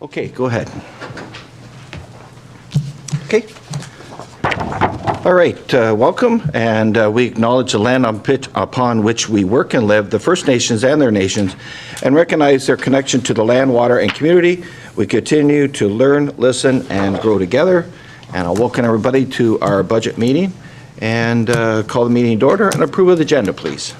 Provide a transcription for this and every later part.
Okay, go ahead. Okay. All right, welcome, and we acknowledge the land upon which we work and live, the First Nations and their nations, and recognize their connection to the land, water, and community. We continue to learn, listen, and grow together. And I'll welcome everybody to our budget meeting and call the meeting to order and approve of the agenda, please.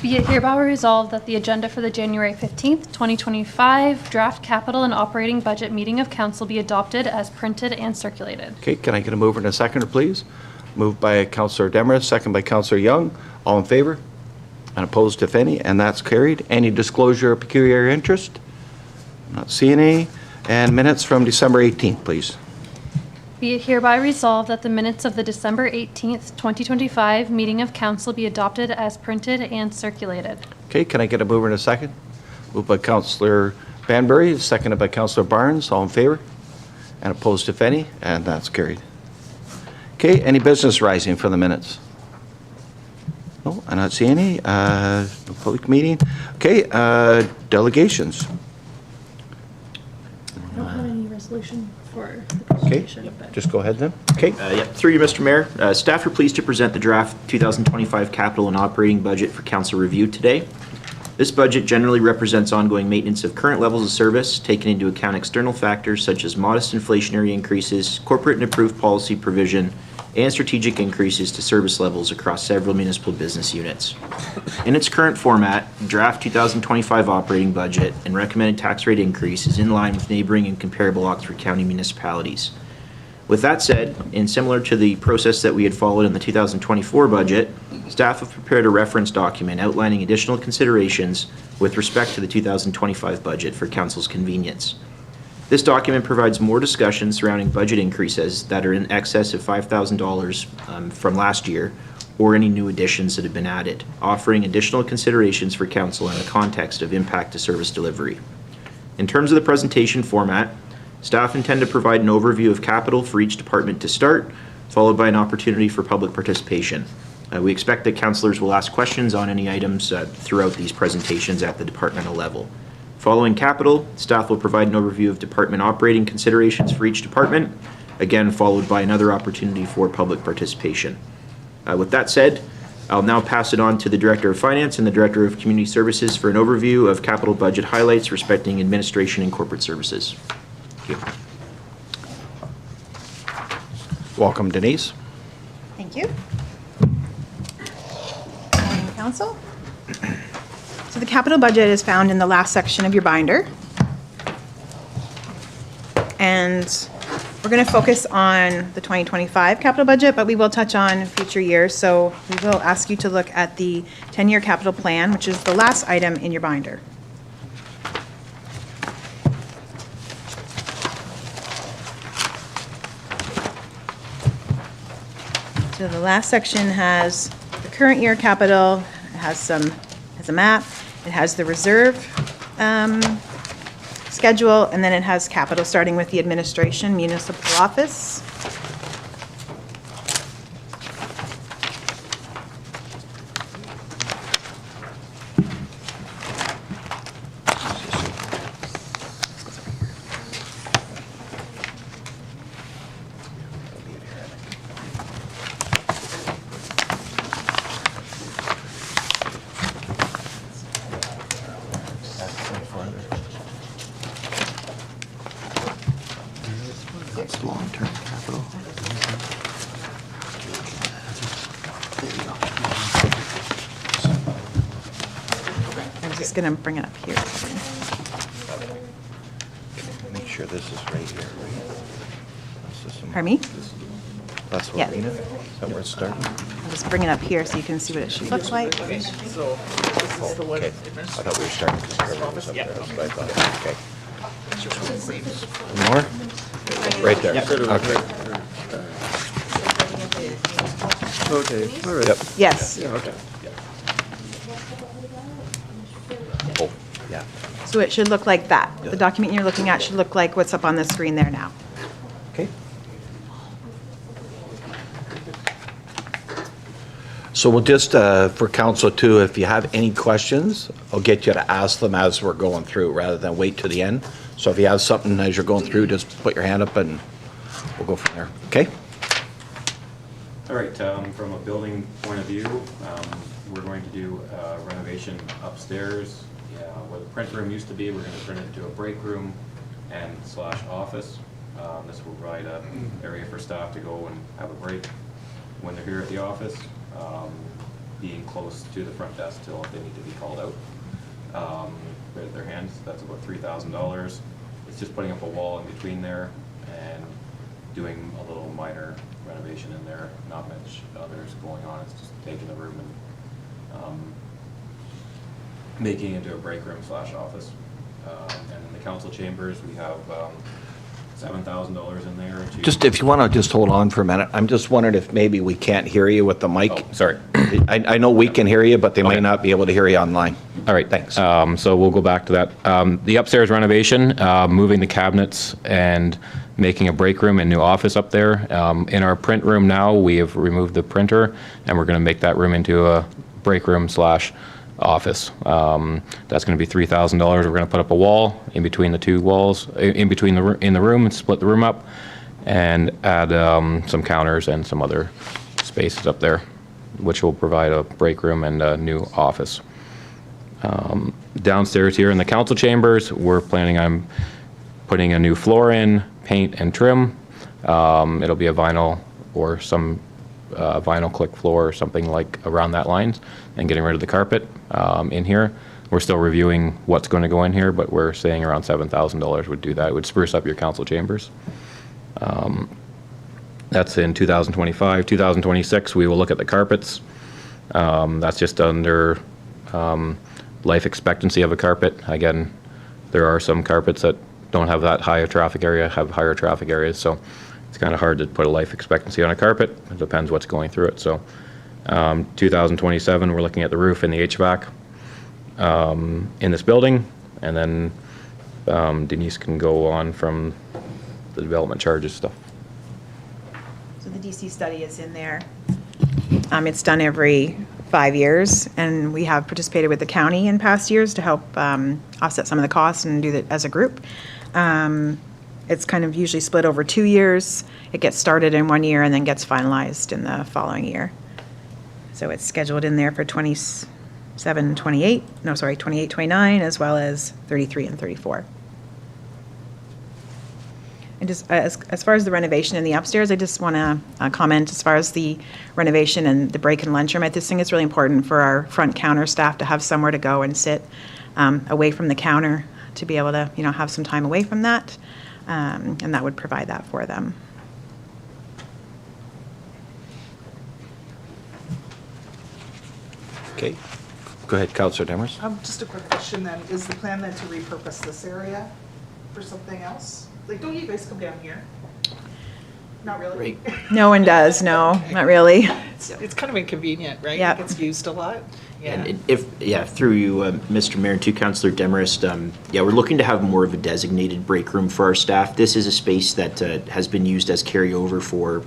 Be it hereby resolved that the agenda for the January 15th, 2025 draft capital and operating budget meeting of council be adopted as printed and circulated. Okay, can I get a mover and a seconder, please? Moved by Councillor Demers, second by Councillor Young. All in favor? And opposed, if any, and that's carried. Any disclosure of pecuniary interest? Not seeing any. And minutes from December 18th, please. Be it hereby resolved that the minutes of the December 18th, 2025 meeting of council be adopted as printed and circulated. Okay, can I get a mover and a second? Moved by Councillor Banbury, seconded by Councillor Barnes. All in favor? And opposed, if any, and that's carried. Okay, any business rising from the minutes? No, I not see any. No public meeting. Okay, delegations. I don't have any resolution for the Okay, presentation. just go ahead then. Okay, Through you, Mr. Mayor, staff are pleased to present the draft 2025 capital and operating budget for council review today. This budget generally represents ongoing maintenance of current levels of service, taking into account external factors such as modest inflationary increases, corporate and approved policy provision, and strategic increases to service levels across several municipal business units. In its current format, draft 2025 operating budget and recommended tax rate increase is in line with neighboring and comparable Oxford County municipalities. With that said, and similar to the process that we had followed in the 2024 budget, staff have prepared a reference document outlining additional considerations with respect to the 2025 budget for council's convenience. This document provides more discussion surrounding budget increases that are in excess of $5,000 from last year, or any new additions that have been added, offering additional considerations for council in the context of impact to service delivery. In terms of the presentation format, staff intend to provide an overview of capital for each department to start, followed by an opportunity for public participation. We expect that councillors will ask questions on any items throughout these presentations at the departmental level. Following capital, staff will provide an overview of department operating considerations for each department, again followed by another opportunity for public participation. With that said, I'll now pass it on to the Director of Finance and the Director of Community Services for an overview of capital budget highlights respecting administration and corporate services. Thank you. welcome Denise. Thank you. Good morning, Council. So the capital budget is found in the last section of your binder. And we're going to focus on the 2025 capital budget, but we will touch on future years. So we will ask you to look at the 10-year capital plan, which is the last item in your binder. So the last section has the current year capital, it has a map, it has the reserve schedule, and then it has capital starting with the administration municipal office. That's long-term capital. I'm just going to bring it up here. Make sure this is right here, right? Pardon me? That's Yeah. what, Lena? Is that where it's starting? I'll just bring it up here so you can see what it should look like. Okay. I thought we were starting because Carol was up there. That's what I thought. Okay. More? Right there. Okay. Okay, all right. Yep. Yes. Yeah, okay. Oh, yeah. So it should look like that. The document you're looking at should look like what's up on the screen there now. Okay. So we'll just, for council too, if you have any questions, I'll get you to ask them as we're going through rather than wait to the end. So if you have something as you're going through, just put your hand up and we'll go from there. Okay? All right, from a building point of view, we're going to do a renovation upstairs. Where the print room used to be, we're going to turn it into a break room and slash office. This will provide an area for staff to go and have a break when they're here at the office, being close to the front desk till if they need to be called out. Raise their hands, that's about $3,000. It's just putting up a wall in between there and doing a little minor renovation in there, not much others going on. It's just taking the room and making it into a break room slash office. And in the council chambers, we have $7,000 in there. Just if you want to just hold on for a minute, I'm just wondering if maybe we can't hear you with the mic. Oh, sorry. I know we can hear you, but they Okay. may not be able to hear you online. All right, Thanks. So we'll go back to that. The upstairs renovation, moving the cabinets and making a break room and new office up there. In our print room now, we have removed the printer, and we're going to make that room into a break room slash office. That's going to be $3,000. We're going to put up a wall in between the two walls, in between in the room, and split the room up, and add some counters and some other spaces up there, which will provide a break room and a new office. Downstairs here in the council chambers, we're planning on putting a new floor in, paint and trim. It'll be a vinyl or some vinyl click floor or something like around that lines, and getting rid of the carpet in here. We're still reviewing what's going to go in here, but we're saying around $7,000 would do that. It would spruce up your council chambers. That's in 2025. 2026, we will look at the carpets. That's just under life expectancy of a carpet. Again, there are some carpets that don't have that high a traffic area, have higher traffic areas, so it's kind of hard to put a life expectancy on a carpet. It depends what's going through it. So 2027, we're looking at the roof and the HVAC in this building, and then Denise can go on from the development charges stuff. So the DC study is in there. It's done every 5 years, and we have participated with the county in past years to help offset some of the costs and do that as a group. It's kind of usually split over 2 years. It gets started in 1 year and then gets finalized in the following year. So it's scheduled in there for 28, 29, as well as 33 and 34. And just as far as the renovation in the upstairs, I just want to comment as far as the renovation and the break and lunchroom. I just think it's really important for our front counter staff to have somewhere to go and sit away from the counter, to be able to, have some time away from that. And that would provide that for them. Okay. Go ahead, Councillor Demers. Just a quick question then, is the plan then to repurpose this area for something else? Like, don't you guys come down here? Not really? No one does, no, not really. It's kind of inconvenient, right? Yeah. It gets used a lot. Yeah. And through you, Mr. Mayor and to Councillor Demarest, we're looking to have more of a designated break room for our staff. This is a space that has been used as carryover for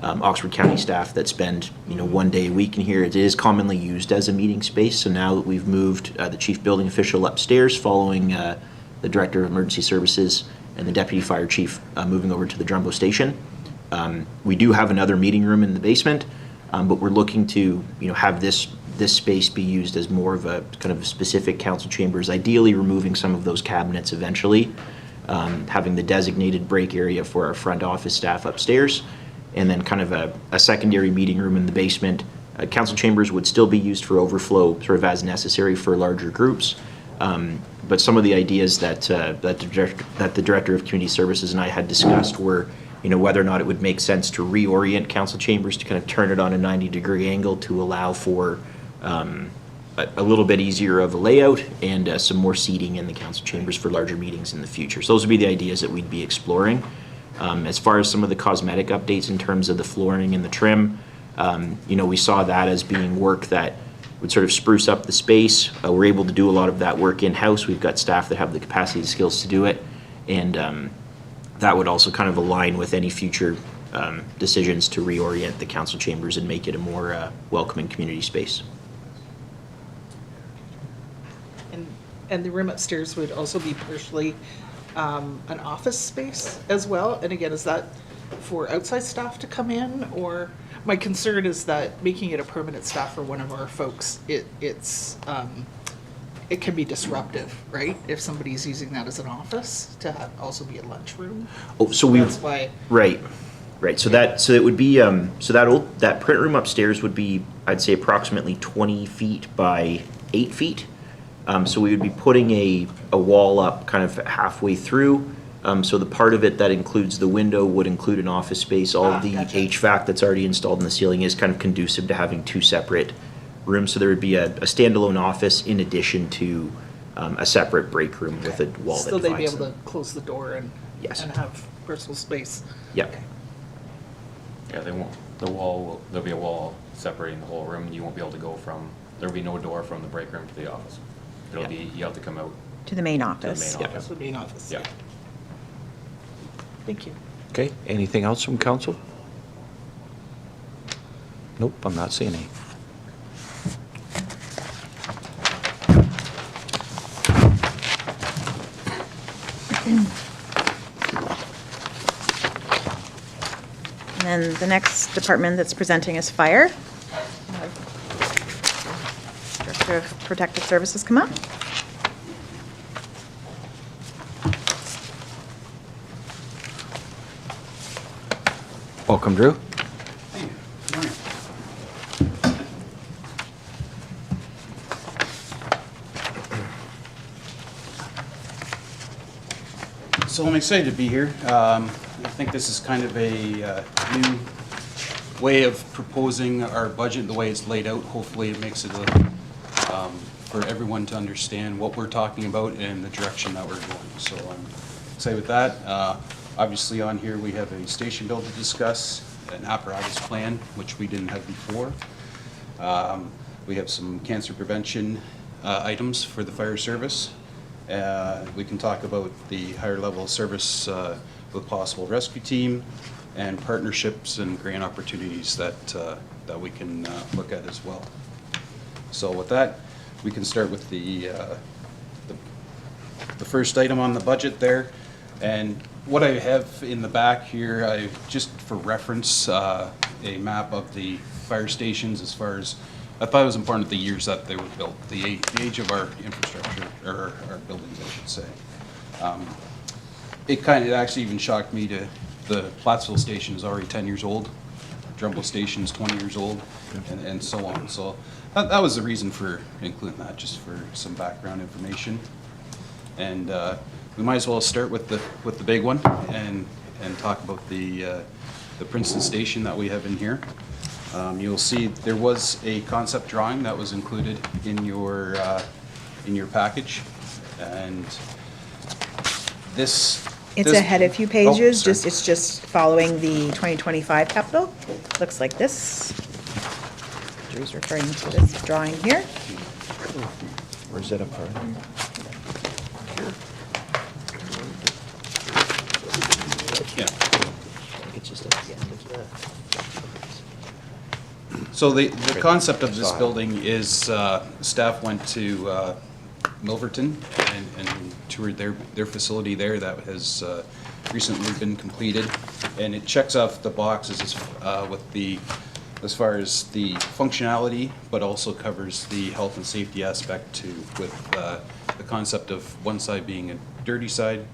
Oxford County staff that spend, 1 day a week in here. It is commonly used as a meeting space, so now that we've moved the chief building official upstairs following the director of emergency services and the deputy fire chief moving over to the Drumbo station, we do have another meeting room in the basement, but we're looking to, have this space be used as more of a kind of specific council chambers, ideally removing some of those cabinets eventually, having the designated break area for our front office staff upstairs, and then kind of a secondary meeting room in the basement. Council chambers would still be used for overflow sort of as necessary for larger groups, but some of the ideas that the Director of Community Services and I had discussed were, whether or not it would make sense to reorient council chambers to kind of turn it on a 90-degree angle to allow for a little bit easier of a layout and some more seating in the council chambers for larger meetings in the future. So those would be the ideas that we'd be exploring. As far as some of the cosmetic updates in terms of the flooring and the trim, we saw that as being work that would sort of spruce up the space. We're able to do a lot of that work in-house. We've got staff that have the capacity and skills to do it, and that would also kind of align with any future decisions to reorient the council chambers and make it a more welcoming community space. And the room upstairs would also be partially an office space as well? And again, is that for outside staff to come in? Or my concern is that making it a permanent staff for one of our folks, it can be disruptive, right? If somebody's using that as an office to also be a lunchroom. Oh, so we, That's why. right. So it would be, that print room upstairs would be, I'd say approximately 20 feet by 8 feet. So we would be putting a wall up kind of halfway through. So the part of it that includes the window would include an office space. All of the Gotcha. HVAC that's already installed in the ceiling is kind of conducive to having two separate rooms. So there would be a standalone office in addition to a separate break room with a wall that Still they'd be divides able them. to close the door and Yes. have personal space. Yep. Yeah, they won't, there'll be a wall separating the whole room. You won't be able to go from, there'll be no door from the break room to the office. It'll Yeah. be, you have to come out To the main to the office. main Yeah. That's office. the main office. Yeah. Thank you. Okay, anything else from council? Nope, I'm not seeing any. And then the next department that's presenting is fire. Director of Protective Services come up. Welcome, Drew. So I'm excited to be here. I think this is kind of a new way of proposing our budget, the way it's laid out. Hopefully it makes it for everyone to understand what we're talking about and the direction that we're going. So I'm excited with that. Obviously on here we have a station bill to discuss, an apparatus plan, which we didn't have before. We have some cancer prevention items for the fire service. We can talk about the higher level of service with possible rescue team and partnerships and grant opportunities that we can look at as well. So with that, we can start with the first item on the budget there. And what I have in the back here, I just for reference, a map of the fire stations as far as, I thought it was important the years that they were built, the age of our infrastructure, or our buildings, I should say. It actually even shocked me to, the Plattsville station is already 10 years old, Drumble Station is 20 years old, and so on. So that was the reason for including that, just for some background information. And we might as well start with the big one and talk about the Princeton Station that we have in here. You'll see there was a concept drawing that was included in your package, and this. It's this- ahead a few Oh, pages, sorry. it's just following the 2025 capital. Looks like this. Drew's referring to this drawing here. Where's that up? Yeah. It's just at the end of the. So the concept of this building is, staff went to Milverton and toured their facility there that has recently been completed. And it checks off the boxes as far as the functionality, but also covers the health and safety aspect too, with the concept of one side being a dirty side,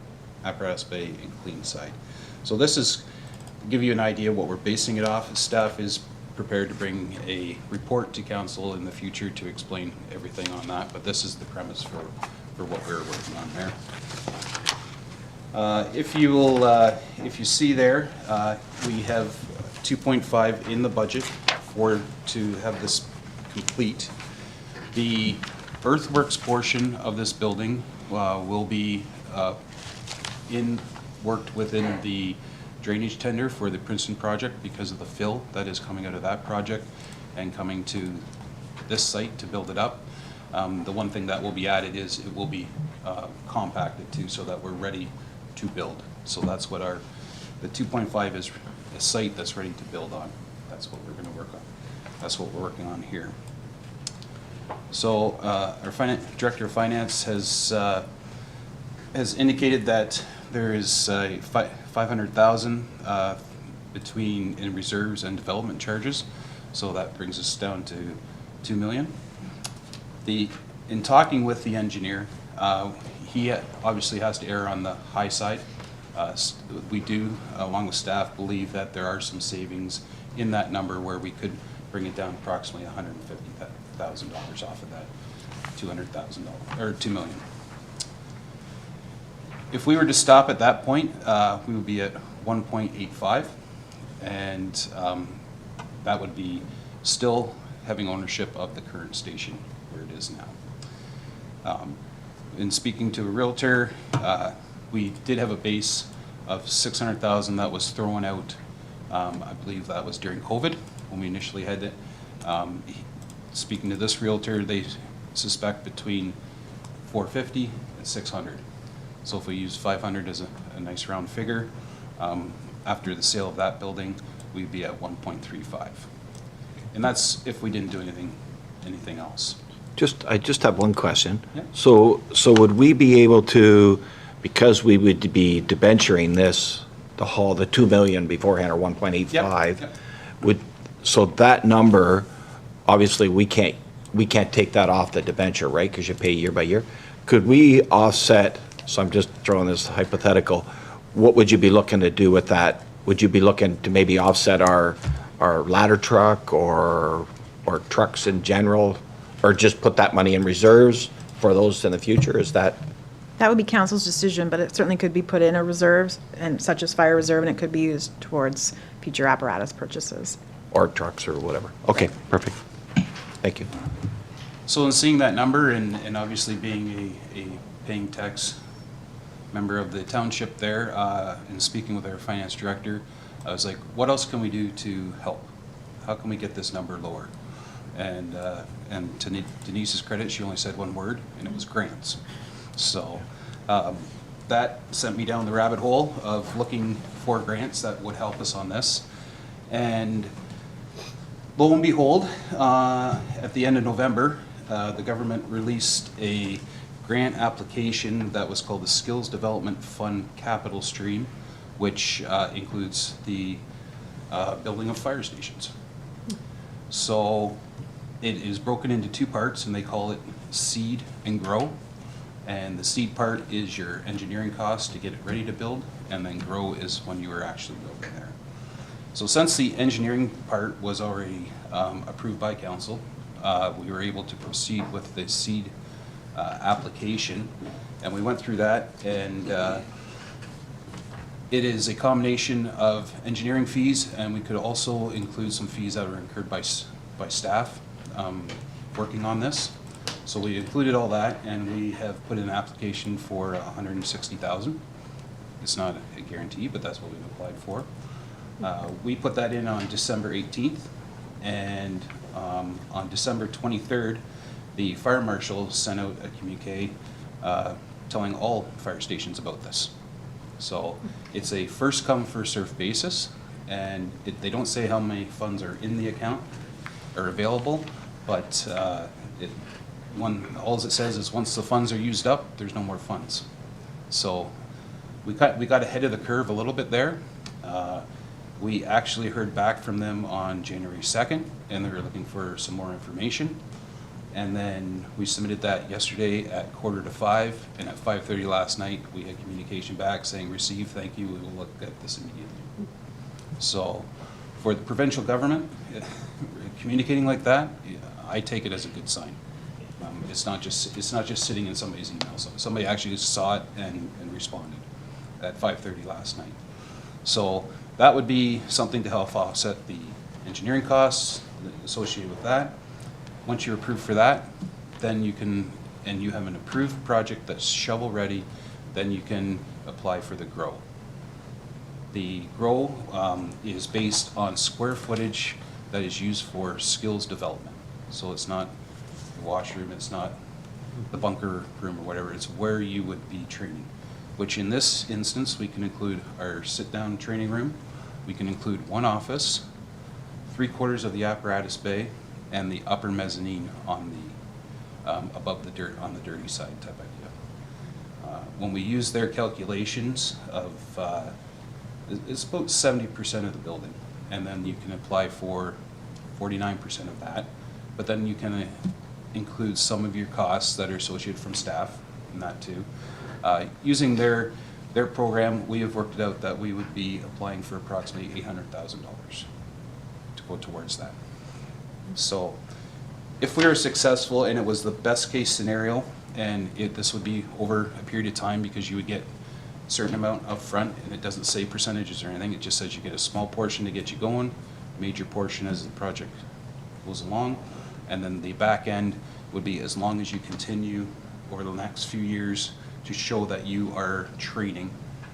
apparatus bay, and clean side. So this is, give you an idea of what we're basing it off. Staff is prepared to bring a report to council in the future to explain everything on that, but this is the premise for what we're working on there. If you see there, we have 2.5 in the budget to have this complete. The earthworks portion of this building will be worked within the drainage tender for the Princeton project because of the fill that is coming out of that project and coming to this site to build it up. The one thing that will be added is it will be compacted too, so that we're ready to build. So that's what our The 2.5 is a site that's ready to build on. That's what we're going to work on. That's what we're working on here. So our Director of Finance has indicated that there is 500,000 in reserves and development charges. So that brings us down to 2 million. In talking with the engineer, he obviously has to err on the high side. We do, along with staff, believe that there are some savings in that number where we could bring it down approximately $150,000 off of that $200,000 or $2 million. If we were to stop at that point, we would be at 1.85, and that would be still having ownership of the current station where it is now. In speaking to a realtor, we did have a base of 600,000 that was thrown out. I believe that was during COVID when we initially had it. Speaking to this realtor, they suspect between 450 and 600. So if we use 500 as a nice round figure, after the sale of that building, we'd be at 1.35. And that's if we didn't do anything else. I just have one question. Yeah. So would we be able to, because we would be debenturing this, the 2 million beforehand, or 1.85, Yep. so that number, obviously, we can't take that off the debenture, right? Because you pay year by year. Could we offset, so I'm just throwing this hypothetical, what would you be looking to do with that? Would you be looking to maybe offset our ladder truck or trucks in general, or just put that money in reserves for those in the future? Is that? That would be council's decision, but it certainly could be put in a reserve, and such as fire reserve, and it could be used towards future apparatus purchases. Or trucks or whatever. Okay, perfect. Thank you. So in seeing that number, and obviously being a paying tax member of the township there, and speaking with our finance director, I was like, what else can we do to help? How can we get this number lower? And to Denise's credit, she only said one word, and it was grants. So that sent me down the rabbit hole of looking for grants that would help us on this. And lo and behold, at the end of November, the government released a grant application that was called the Skills Development Fund Capital Stream, which includes the building of fire stations. So it is broken into two parts, and they call it seed and grow. And the seed part is your engineering cost to get it ready to build, and then grow is when you are actually building there. So since the engineering part was already approved by council, we were able to proceed with the seed application, and we went through that, and it is a combination of engineering fees, and we could also include some fees that were incurred by staff working on this. So we included all that, and we have put in an application for 160,000. It's not a guarantee, but that's what we've applied for. We put that in on December 18th, and on December 23rd, the fire marshal sent out a communique telling all fire stations about this. So it's a first come, first served basis, and they don't say how many funds are in the account or available, but all it says is once the funds are used up, there's no more funds. So we got ahead of the curve a little bit there. We actually heard back from them on January 2nd, and they were looking for some more information. And then we submitted that yesterday at 4:45, and at 5:30 last night, we had communication back saying, received, thank you, we will look at this immediately. So for the provincial government, communicating like that, I take it as a good sign. It's not just sitting in somebody's email. Somebody actually saw it and responded at 5:30 last night. So that would be something to help offset the engineering costs associated with that. Once you're approved for that, then you can, and you have an approved project that's shovel ready, then you can apply for the GROW. The GROW is based on square footage that is used for skills development. So it's not the washroom, it's not the bunker room or whatever, it's where you would be training. which in this instance, we can include our sit-down training room, we can include one office, 3/4 of the apparatus bay, and the upper mezzanine on the, above the dirt, on the dirty side type idea. When we use their calculations of, it's about 70% of the building, and then you can apply for 49% of that, but then you can include some of your costs that are associated from staff in that too. Using their program, we have worked it out that we would be applying for approximately $800,000 to go towards that. So if we were successful and it was the best case scenario, and this would be over a period of time because you would get a certain amount up front, and it doesn't say percentages or anything, it just says you get a small portion to get you going, major portion as the project goes along, and then the back end would be as long as you continue over the next few years to show that you are training,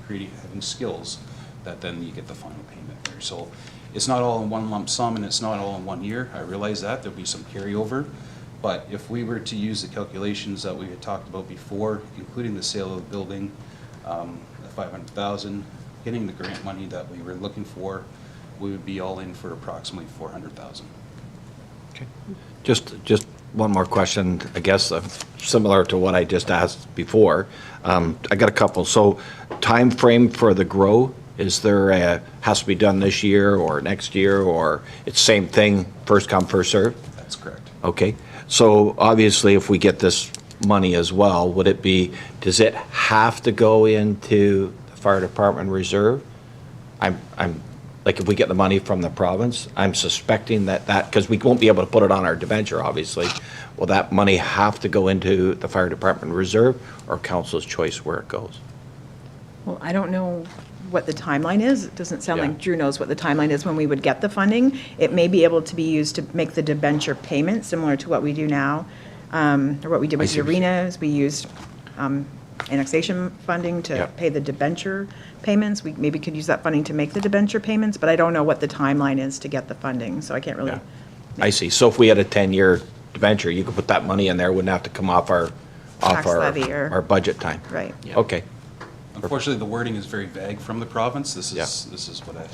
having skills, that then you get the final payment there. So it's not all in one lump sum and it's not all in 1 year. I realize that there'll be some carryover, but if we were to use the calculations that we had talked about before, including the sale of the building, the 500,000, getting the grant money that we were looking for, we would be all in for approximately 400,000. Okay. Just one more question, I guess, similar to what I just asked before. I got a couple. So time frame for the grow, is there has to be done this year or next year, or it's same thing, first come, first serve? That's correct. Okay. So obviously, if we get this money as well, would it be, does it have to go into the fire department reserve? I'm like, if we get the money from the province, I'm suspecting that, because we won't be able to put it on our debenture, obviously. Will that money have to go into the fire department reserve, or council's choice where it goes? Well, I don't know what the timeline is. It doesn't sound Yeah. like Drew knows what the timeline is when we would get the funding. It may be able to be used to make the debenture payment, similar to what we do now, or what we did I with see the what you're arena, is we used annexation funding to Yeah. pay the debenture payments. We maybe could use that funding to make the debenture payments, but I don't know what the timeline is to get the funding, so I can't really. Yeah. I see. So if we had a 10-year debenture, you could put that money in there, wouldn't have to come off our, Tax levy or- our budget time? Right. Yeah. Okay. Unfortunately, the wording is very vague from the province. This Yeah. is what I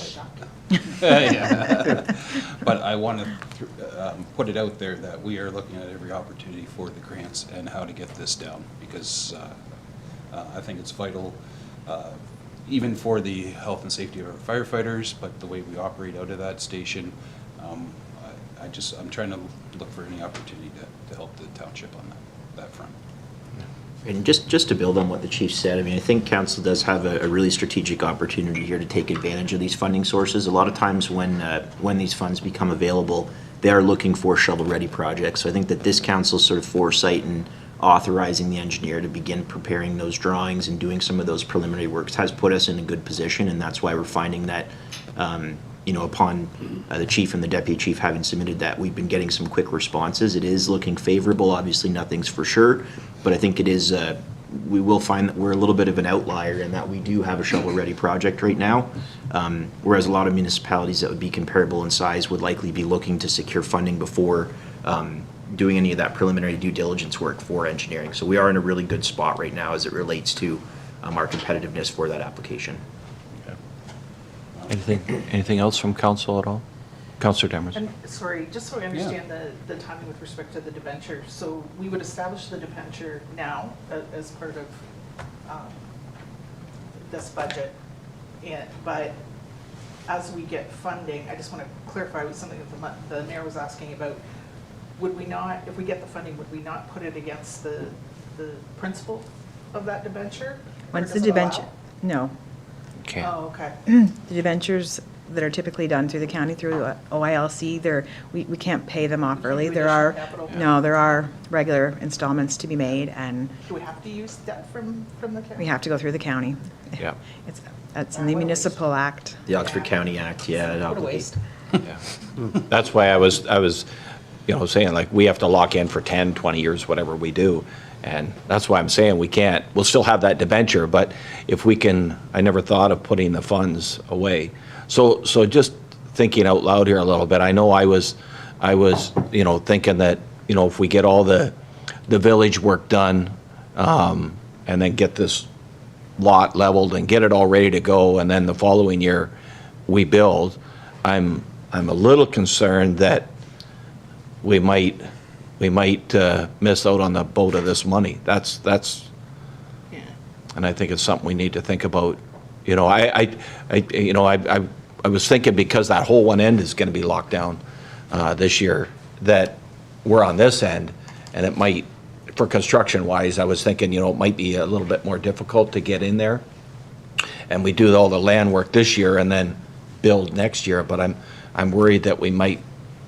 had. Yeah. But I want to put it out there that we are looking at every opportunity for the grants and how to get this down, because I think it's vital, even for the health and safety of our firefighters, but the way we operate out of that station. I'm trying to look for any opportunity to help the township on that front. And just to build on what the chief said, I mean, I think council does have a really strategic opportunity here to take advantage of these funding sources. A lot of times when these funds become available, they are looking for shovel-ready projects. So I think that this council's sort of foresight in authorizing the engineer to begin preparing those drawings and doing some of those preliminary works has put us in a good position, and that's why we're finding that, upon the chief and the deputy chief having submitted that, we've been getting some quick responses. It is looking favorable. Obviously, nothing's for sure, but I think it is, we will find that we're a little bit of an outlier in that we do have a shovel-ready project right now, whereas a lot of municipalities that would be comparable in size would likely be looking to secure funding before doing any of that preliminary due diligence work for engineering. So we are in a really good spot right now as it relates to our competitiveness for that application. Anything else from council at all? Councillor Demers? And, sorry, just so I understand the timing with respect to the debenture, so we would establish the debenture now as part of this budget, but as we get funding, I just want to clarify with something that the mayor was asking about, would we not, if we get the funding, would we not put it against the principal of that debenture? Or Once the does it allow? debenture, no. Okay. Oh, okay. The debentures that are typically done through the county, through OILC, we can't pay them off early. Can we There issue are, capital? no, there are regular installments to be made, and Do we have to use debt from the county? we have to go through the county. Yeah. That's in the Municipal Act. The Oxford County Act, yeah. it What a obligates- waste. Yeah. That's why I was, saying, like, we have to lock in for 10, 20 years, whatever we do. And that's why I'm saying we'll still have that debenture, but if we can, I never thought of putting the funds away. So just thinking out loud here a little bit, I know I was, thinking that, if we get all the village work done, and then get this lot leveled and get it all ready to go, and then the following year we build, I'm a little concerned that we might miss out on the boat of this money. That's, Yeah. and I think it's something we need to think about. You know, I was thinking because that whole one end is gonna be locked down this year, that we're on this end, and it might, for construction-wise, I was thinking, you know, it might be a little bit more difficult to get in there. And we do all the land work this year and then build next year, but I'm worried that we might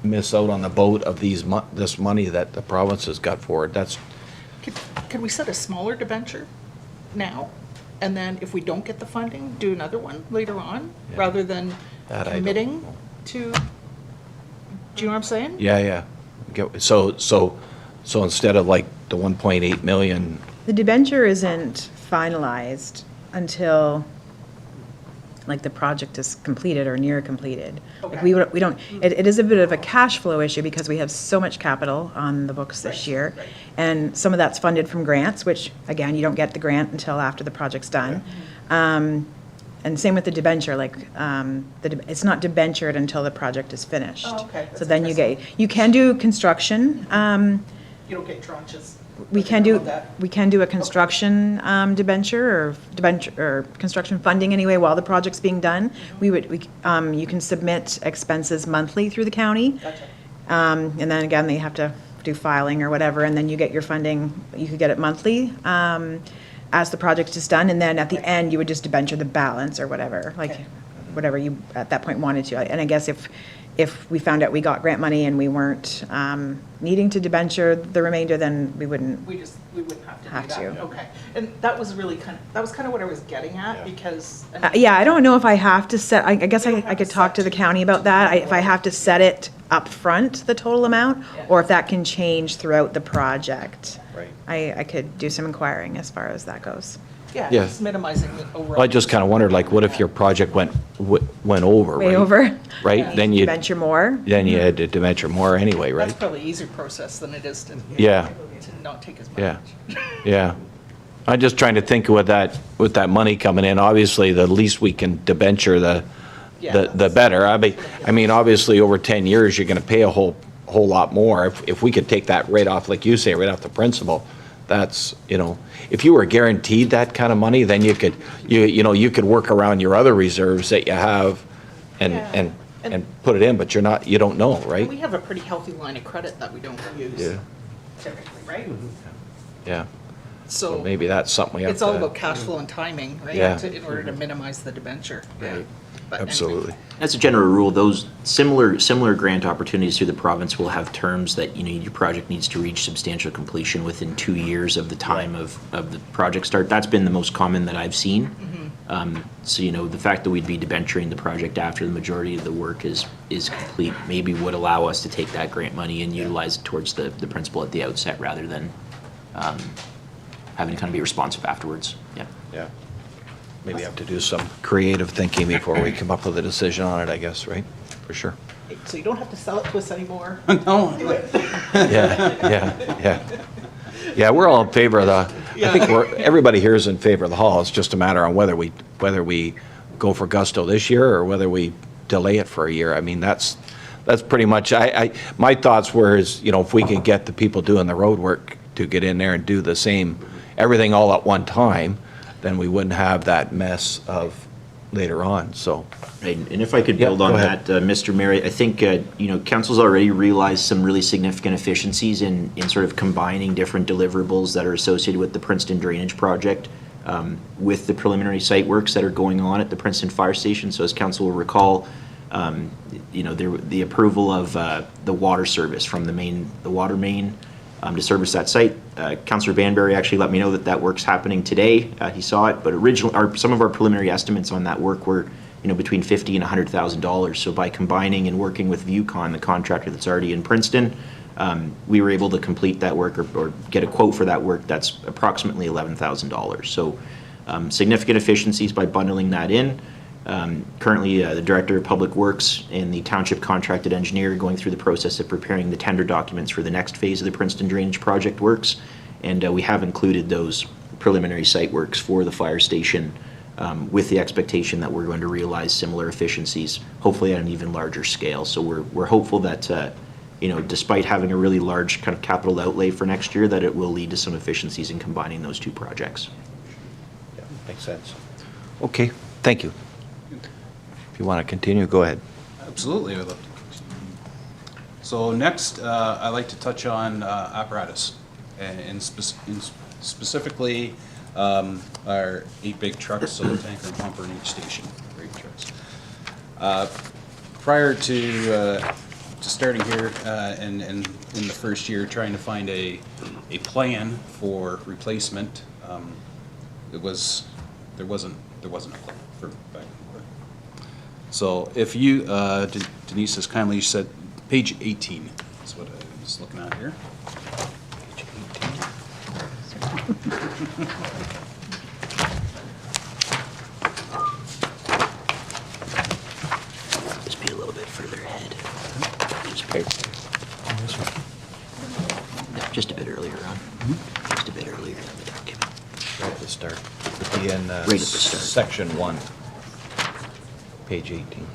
miss out on the boat of this money that the province has got forward. That's, Can we set a smaller debenture now? And then if we don't get the funding, do another one later on, rather than That I don't committing know. to, do you know what I'm saying? yeah. So instead of like the 1.8 million, The debenture isn't finalized until, like, the project is completed or near completed. Like, Okay. we don't, it is a bit of a cash flow issue because we have so much capital on the books this year. And some of that's funded from grants, which, again, you don't get the grant until after the project's done. And same with the debenture, like, it's not debentured until the project is finished. Oh, okay. So That's then you can do construction, You don't get tranches. we can do, Of that. we can do a construction debenture or construction funding anyway while the project's being done. You can submit expenses monthly through the county. Gotcha. And then again, they have to do filing or whatever, and then you get your funding, you could get it monthly as the project is done. And then at the end, you would just debenture the balance or whatever, like Okay. whatever you at that point wanted to. And I guess if we found out we got grant money and we weren't needing to debenture the remainder, then we wouldn't. We wouldn't have to Have do that. to. Okay. And that was really that was kind of what I was getting at, because. I mean, Yeah, I don't know if I have to set, I guess You don't I have could to talk set to the county about that, if I have to set it up front, the total amount, or if that can change throughout the project. Right. I could do some inquiring as far as that goes. Yeah, Yeah. just minimizing the overall. I just kind of wondered, like, what if your project went over, Way right? over. Right, then you Venture more. had to debenture more anyway, That's right? probably an easier process than it is to. Yeah. To not take as much. Yeah, yeah. I'm just trying to think with that money coming in, obviously, the least we can debenture, the better. I mean, obviously, over 10 years, you're gonna pay a whole lot more. If we could take that right off, like you say, right off the principal, that's, you know, if you were guaranteed that kind of money, then you could work around your other reserves that you have and put it in, but you don't know, right? We have a pretty healthy line of credit that we don't use. Yeah. Typically, right? Yeah, so So maybe that's something we have to. it's all about cash flow and timing, right? Yeah. In order to minimize the debenture. Right. But anyway. Absolutely. As a general rule, those similar grant opportunities through the province will have terms that, you know, your project needs to reach substantial completion within 2 years of the time of the project start. That's been the most common that I've seen. So, you know, the fact that we'd be debenturing the project after the majority of the work is complete maybe would allow us to take that grant money and utilize it towards the principal at the outset rather than having to kind of be responsive afterwards. Yeah. Yeah. Maybe have to do some creative thinking before we come up with a decision on it, I guess, right? For sure. So you don't have to sell it to us anymore. No, Yeah, Yeah, we're all in favor of I think everybody here is in favor of the hall. It's just a matter on whether we go for gusto this year or whether we delay it for a year. I mean, that's pretty much, my thoughts were is, you know, if we could get the people doing the road work to get in there and do the same, everything all at one time, then we wouldn't have that mess of later on, so. Right, and if I could Yeah, build go on ahead. that, Mr. Mayor, I think, you know, council's already realized some really significant efficiencies in sort of combining different deliverables that are associated with the Princeton Drainage Project with the preliminary site works that are going on at the Princeton Fire Station. So as council will recall, you know, the approval of the water service from the water main to service that site. Councillor Banbury actually let me know that work's happening today. He saw it, but some of our preliminary estimates on that work were, you know, between $50,000 and $100,000. So by combining and working with ViewCon, the contractor that's already in Princeton, we were able to complete that work or get a quote for that work that's approximately $11,000. So significant efficiencies by bundling that in. Currently, the Director of Public Works and the Township Contracted Engineer are going through the process of preparing the tender documents for the next phase of the Princeton Drainage Project works, and we have included those preliminary site works for the fire station, with the expectation that we're going to realize similar efficiencies, hopefully at an even larger scale. So we're hopeful that, despite having a really large kind of capital outlay for next year, that it will lead to some efficiencies in combining those two projects. Yeah, makes sense. Okay, thank you. If you want to continue, go ahead. Absolutely, I'd love to. So next, I'd like to touch on apparatus, and specifically our 8 big trucks, so the tanker and pumper in each station, great trucks. Prior to starting here and in the first year, trying to find a plan for replacement, there wasn't a plan for back before. So if you, Denise has kindly said, page 18 is what I was looking at here. Page 18. Just be a little bit further ahead. No, just a bit earlier on. Just a bit earlier in the document. Right at the start. It would be in Right at the start. section 1, page 18.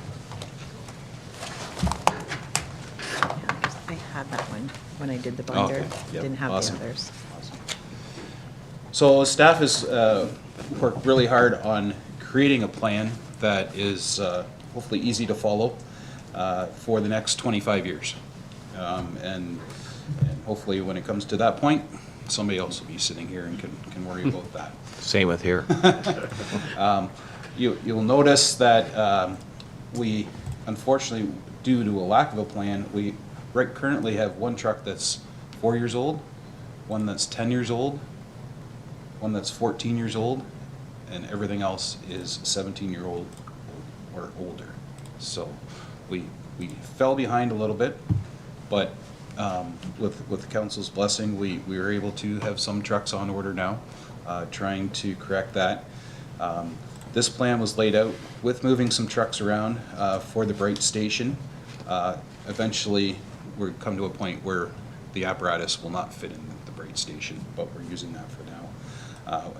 I had that one when I did the binder. Okay, yep, Didn't have the awesome. others. So staff has worked really hard on creating a plan that is hopefully easy to follow for the next 25 years. And hopefully when it comes to that point, somebody else will be sitting here and can worry about that. Same with here. You'll notice that we, unfortunately, due to a lack of a plan, we currently have one truck that's 4 years old, one that's 10 years old, one that's 14 years old, and everything else is 17-year-old or older. So we fell behind a little bit, but with the council's blessing, we were able to have some trucks on order now, trying to correct that. This plan was laid out with moving some trucks around for the Bright Station. Eventually, we'll come to a point where the apparatus will not fit in the Bright Station, but we're using that for now.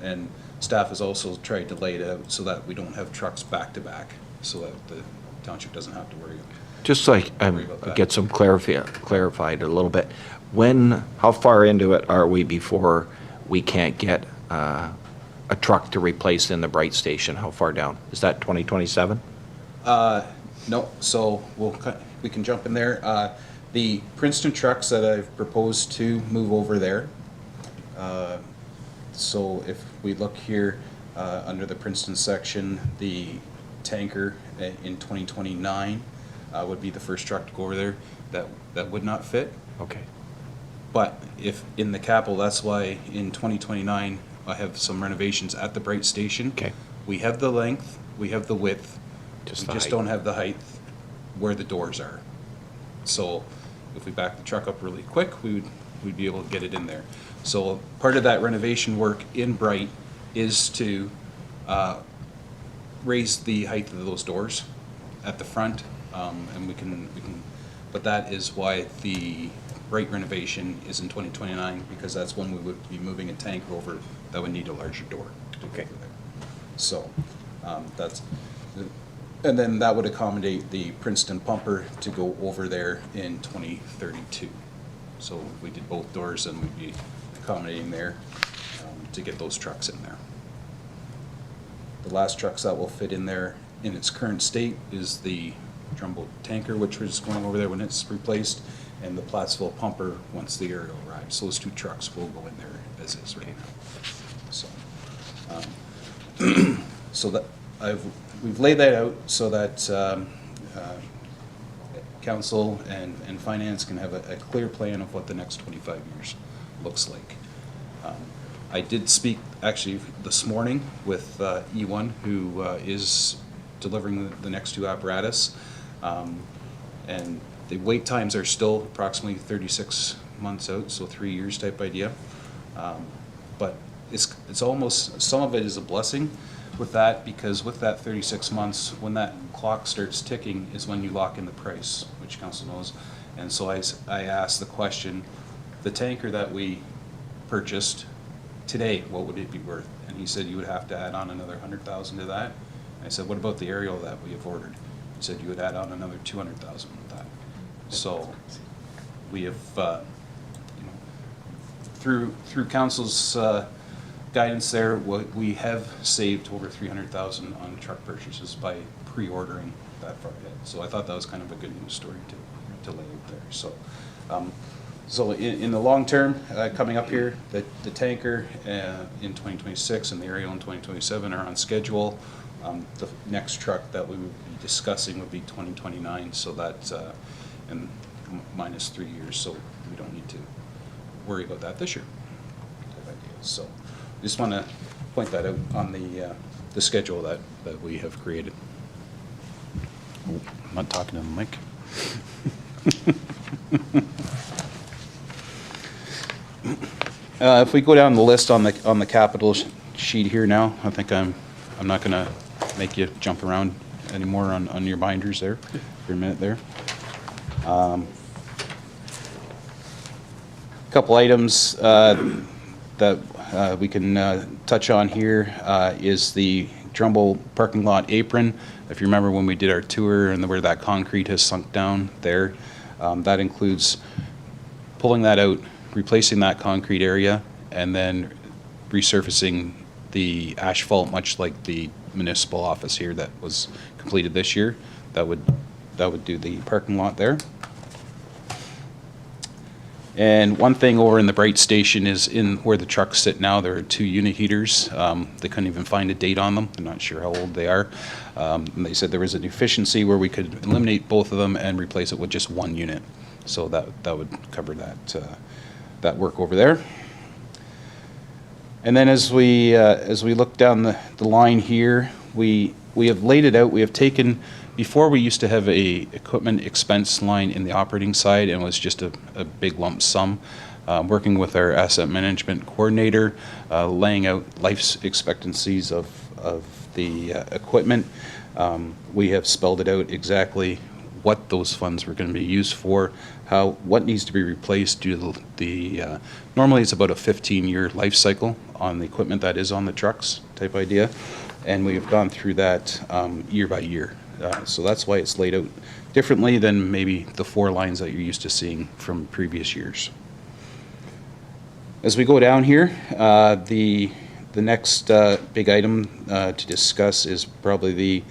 And staff has also tried to lay it out so that we don't have trucks back to back, so that the township doesn't have to worry. Just so I get some clarified a little bit. How far into it are we before we can't get a truck to replace in the Bright Station? How far down? Is that 2027? No, so we can jump in there. The Princeton trucks that I've proposed to move over there. So if we look here under the Princeton section, the tanker in 2029 would be the first truck to go over there. That would not fit. Okay. But if in the capital, that's why in 2029 I have some renovations at the Bright Station. Okay. We have the length, we have the width, the we just height. don't have the height where the doors are. So if we back the truck up really quick, we'd be able to get it in there. So part of that renovation work in Bright is to raise the height of those doors at the front, and we can, but that is why the Bright renovation is in 2029, because that's when we would be moving a tank over that would need a larger door. Okay. So that's, and then that would accommodate the Princeton pumper to go over there in 2032. So if we did both doors, then we'd be accommodating there to get those trucks in there. The last trucks that will fit in there in its current state is the Jumbo tanker, which is going over there when it's replaced, and the Plattsville pumper once the aerial arrives. Those two trucks will go in there as is right now. So, so that we've laid that out so that council and finance can have a clear plan of what the next 25 years looks like. I did speak actually this morning with E1, who is delivering the next two apparatus, and the wait times are still approximately 36 months out, so 3 years type idea. But it's almost, some of it is a blessing with that, because with that 36 months, when that clock starts ticking is when you lock in the price, which council knows. And so I asked the question, the tanker that we purchased today, what would it be worth? And he said you would have to add on another 100,000 to that. I said, what about the aerial that we have ordered? He said you would add on another 200,000 with that. So we have, through council's guidance there, we have saved over 300,000 on truck purchases by pre-ordering that far ahead. So I thought that was kind of a good news story to lay out there. So, so in the long term, coming up here, the tanker in 2026 and the aerial in 2027 are on schedule. The next truck that we would be discussing would be 2029, so that's and minus 3 years, so we don't need to worry about that this year. Type idea. So just want to point that out on the schedule that we have created. Oh, I'm not talking to the mic. If we go down the list on the capital sheet here now, I think I'm not going to make you jump around anymore on your binders there for a minute there. Couple items that we can touch on here is the Drumble parking lot apron. If you remember when we did our tour and where that concrete has sunk down there, that includes pulling that out, replacing that concrete area, and then resurfacing the asphalt, much like the municipal office here that was completed this year. That would do the parking lot there. And one thing over in the Bright Station is in where the trucks sit now, there are 2 unit heaters. They couldn't even find a date on them. I'm not sure how old they are. And they said there was an efficiency where we could eliminate both of them and replace it with just 1 unit. So that would cover that work over there. And then as we look down the line here, we have laid it out. We have taken, before we used to have a equipment expense line in the operating side, and it was just a big lump sum. Working with our asset management coordinator, laying out life expectancies of the equipment, we have spelled it out exactly what those funds were going to be used for, what needs to be replaced due to the normally it's about a 15-year life cycle on the equipment that is on the trucks type idea, and we have gone through that year by year. So that's why it's laid out differently than maybe the 4 lines that you're used to seeing from previous years. As we go down here, the next big item to discuss is probably the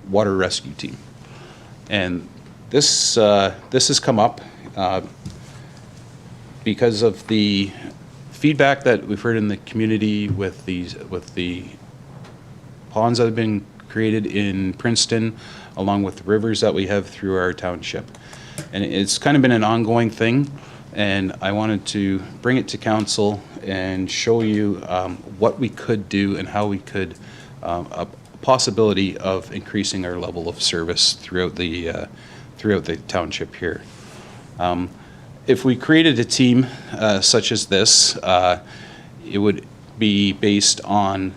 water rescue team. And this has come up because of the feedback that we've heard in the community with the ponds that have been created in Princeton, along with the rivers that we have through our township. And it's kind of been an ongoing thing, and I wanted to bring it to council and show you what we could do and how we could, a possibility of increasing our level of service throughout the township here. If we created a team such as this, it would be based on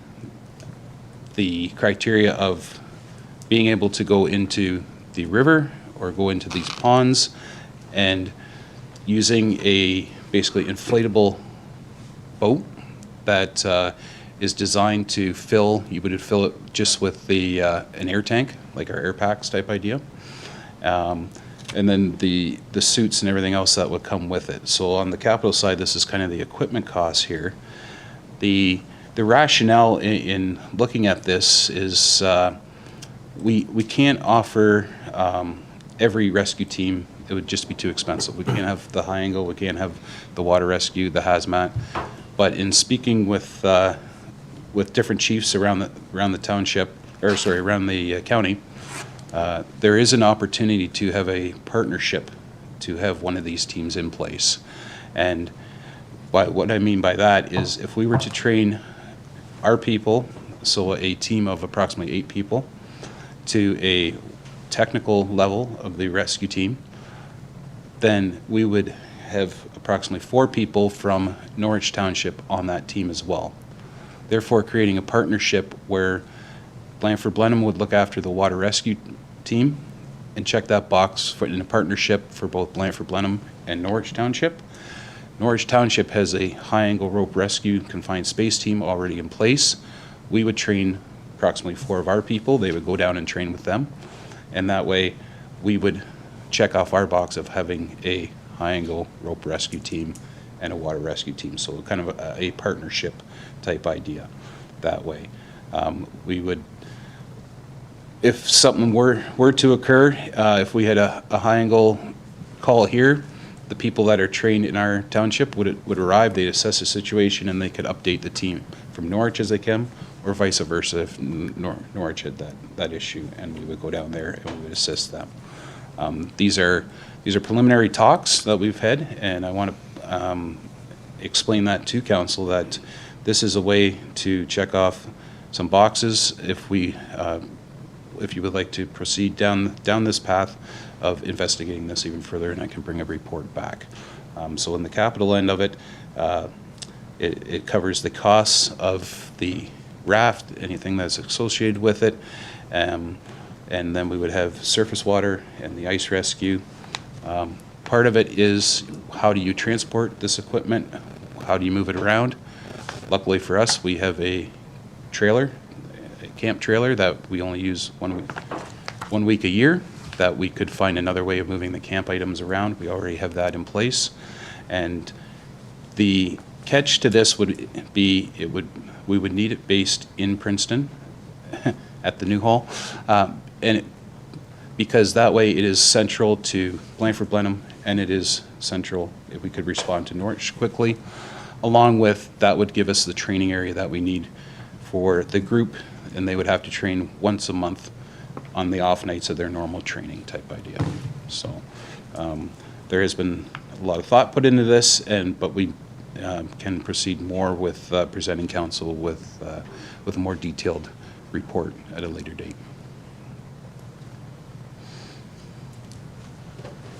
the criteria of being able to go into the river or go into these ponds and using a basically inflatable boat that is designed to fill, you would fill it just with an air tank, like our air packs type idea. And then the suits and everything else that would come with it. So on the capital side, this is kind of the equipment costs here. The rationale in looking at this is we can't offer every rescue team. It would just be too expensive. We can't have the high angle, we can't have the water rescue, the hazmat. But in speaking with different chiefs around the township, or sorry, around the county, there is an opportunity to have a partnership to have one of these teams in place. And what I mean by that is if we were to train our people, so a team of approximately 8 people, to a technical level of the rescue team, then we would have approximately 4 people from Norwich Township on that team as well. Therefore, creating a partnership where Blandford-Blenheim would look after the water rescue team and check that box in a partnership for both Blandford-Blenheim and Norwich Township. Norwich Township has a high-angle rope rescue confined space team already in place. We would train approximately 4 of our people. They would go down and train with them. And that way, we would check off our box of having a high-angle rope rescue team and a water rescue team. So kind of a partnership type idea that way. We would, if something were to occur, if we had a high-angle call here, the people that are trained in our township would arrive, they'd assess the situation, and they could update the team from Norwich as they can, or vice versa if Norwich had that issue, and we would go down there and we would assist them. These are preliminary talks that we've had, and I want to explain that to council, that this is a way to check off some boxes if you would like to proceed down this path of investigating this even further, and I can bring a report back. So in the capital end of it, it covers the costs of the raft, anything that's associated with it, and then we would have surface water and the ice rescue. Part of it is, how do you transport this equipment? How do you move it around? Luckily for us, we have a trailer, a camp trailer that we only use 1 week a year, that we could find another way of moving the camp items around. We already have that in place. And the catch to this would be, we would need it based in Princeton at the new hall. Because that way it is central to Blandford-Blenheim, and it is central if we could respond to Norwich quickly. Along with, that would give us the training area that we need for the group, and they would have to train once a month on the off nights of their normal training type idea. So there has been a lot of thought put into this, but we can proceed more with presenting council with a more detailed report at a later date.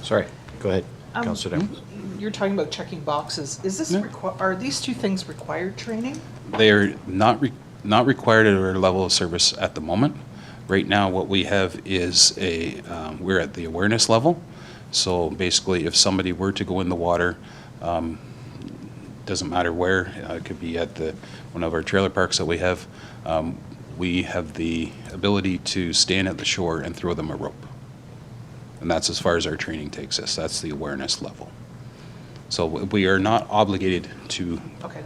Sorry, go ahead, Councillor Downs. You're talking about checking boxes. Is this, are these two things required training? They are not required at our level of service at the moment. Right now, what we have is we're at the awareness level. So basically, if somebody were to go in the water, doesn't matter where, it could be at one of our trailer parks that we have the ability to stand at the shore and throw them a rope. And that's as far as our training takes us. That's the awareness level. So we are not obligated to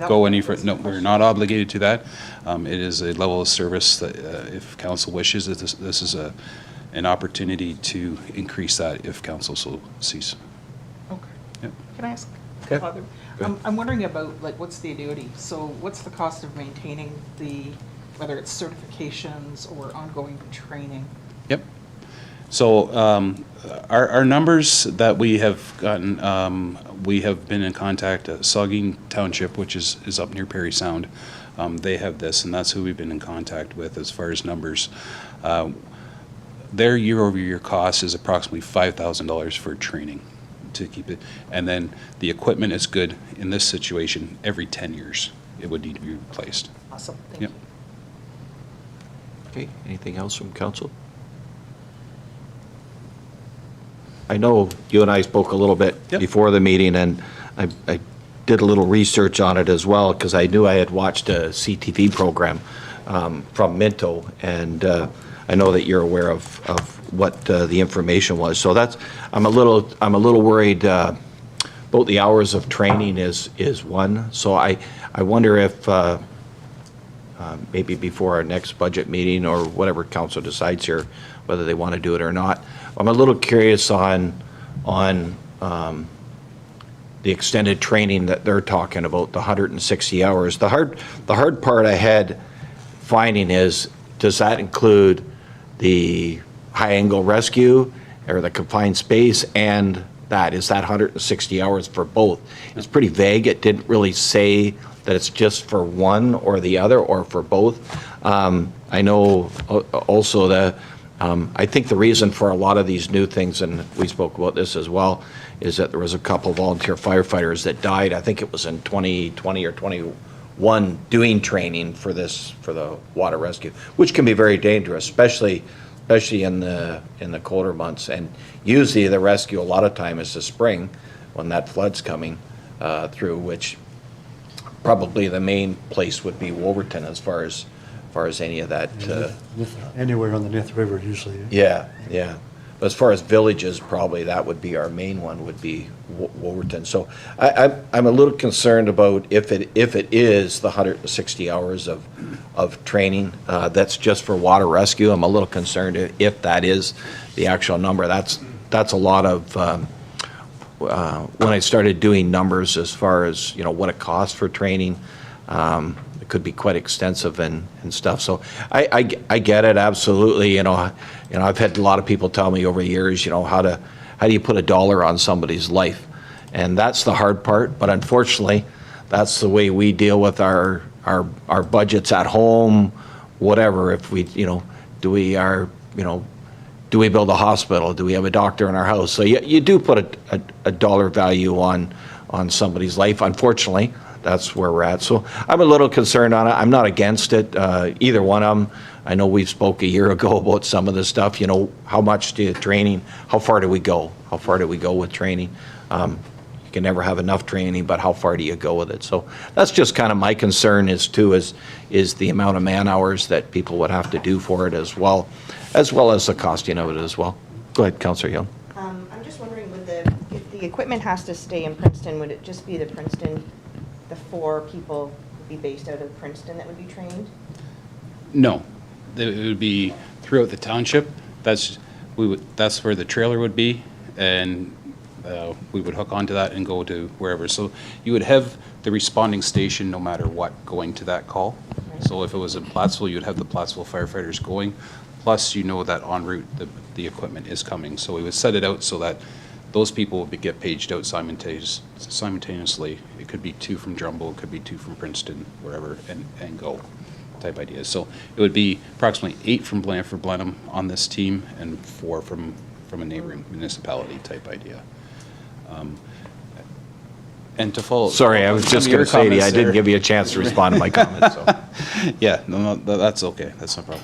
go any further. No, we're not obligated to that. It is a level of service that, if council wishes, this is an opportunity to increase that if council so sees. Okay. Yep. Can I ask? Okay. Father? I'm wondering about, like, what's the annuity? So what's the cost of maintaining whether it's certifications or ongoing training? Yep. So our numbers that we have gotten, we have been in contact at Saugeen Township, which is up near Perry Sound. They have this, and that's who we've been in contact with as far as numbers. Their year-over-year cost is approximately $5,000 for training to keep it. And then the equipment is good in this situation every 10 years. It would need to be replaced. Awesome, thank Yep. you. Okay, anything else from council? I know you and I spoke a little bit Yep. before the meeting, and I did a little research on it as well, because I knew I had watched a CTV program from Minto, and I know that you're aware of what the information was. So I'm a little worried about the hours of training is one. So I wonder if maybe before our next budget meeting, or whatever council decides here, whether they want to do it or not. I'm a little curious on the extended training that they're talking about, the 160 hours. The hard part I had finding is, does that include the high-angle rescue or the confined space, and is that 160 hours for both? It's pretty vague. It didn't really say that it's just for one or the other, or for both. I know also that I think the reason for a lot of these new things, and we spoke about this as well, is that there was a couple volunteer firefighters that died. I think it was in 2020 or 21, doing training for the water rescue, which can be very dangerous, especially in the colder months. And usually the rescue a lot of time is the spring when that flood's coming. through, which probably the main place would be Wolverton as far as any of that. Anywhere on the North River usually. Yeah, yeah. But as far as villages, probably that would be our main one, would be Wolverton. So I'm a little concerned about if it is the 160 hours of training, that's just for water rescue. I'm a little concerned if that is the actual number. That's a lot of, when I started doing numbers as far as, what it costs for training, it could be quite extensive and stuff. So I get it, absolutely. I've had a lot of people tell me over the years, how do you put a dollar on somebody's life? And that's the hard part. But unfortunately, that's the way we deal with our budgets at home, whatever. If we, do we build a hospital? Do we have a doctor in our house? So you do put a dollar value on somebody's life, unfortunately. That's where we're at. So I'm a little concerned on it. I'm not against it, either one of them. I know we've spoke a year ago about some of this stuff, how much do you training, how far do we go? How far do we go with training? You can never have enough training, but how far do you go with it? So that's just kind of my concern is the amount of man hours that people would have to do for it as well as the costing of it as well. Go ahead, Councillor Young. I'm just wondering, if the equipment has to stay in Princeton, would it just be the 4 people would be based out of Princeton that would be trained? No, it would be throughout the township. That's where the trailer would be, and we would hook onto that and go to wherever. So you would have the responding station no matter what going to that call. Right. So if it was in Plattsville, you'd have the Plattsville firefighters going. Plus, that en route the equipment is coming. So we would set it out so that those people would get paged out simultaneously. It could be 2 from Drumbo, it could be 2 from Princeton, wherever, and go type idea. So it would be approximately 8 from Blandford-Blenheim on this team and 4 from a neighboring municipality type idea. And to follow. Sorry, I was just going to say to you, I didn't give you a chance to respond to my comments. So. Yeah, no, that's okay. That's no problem.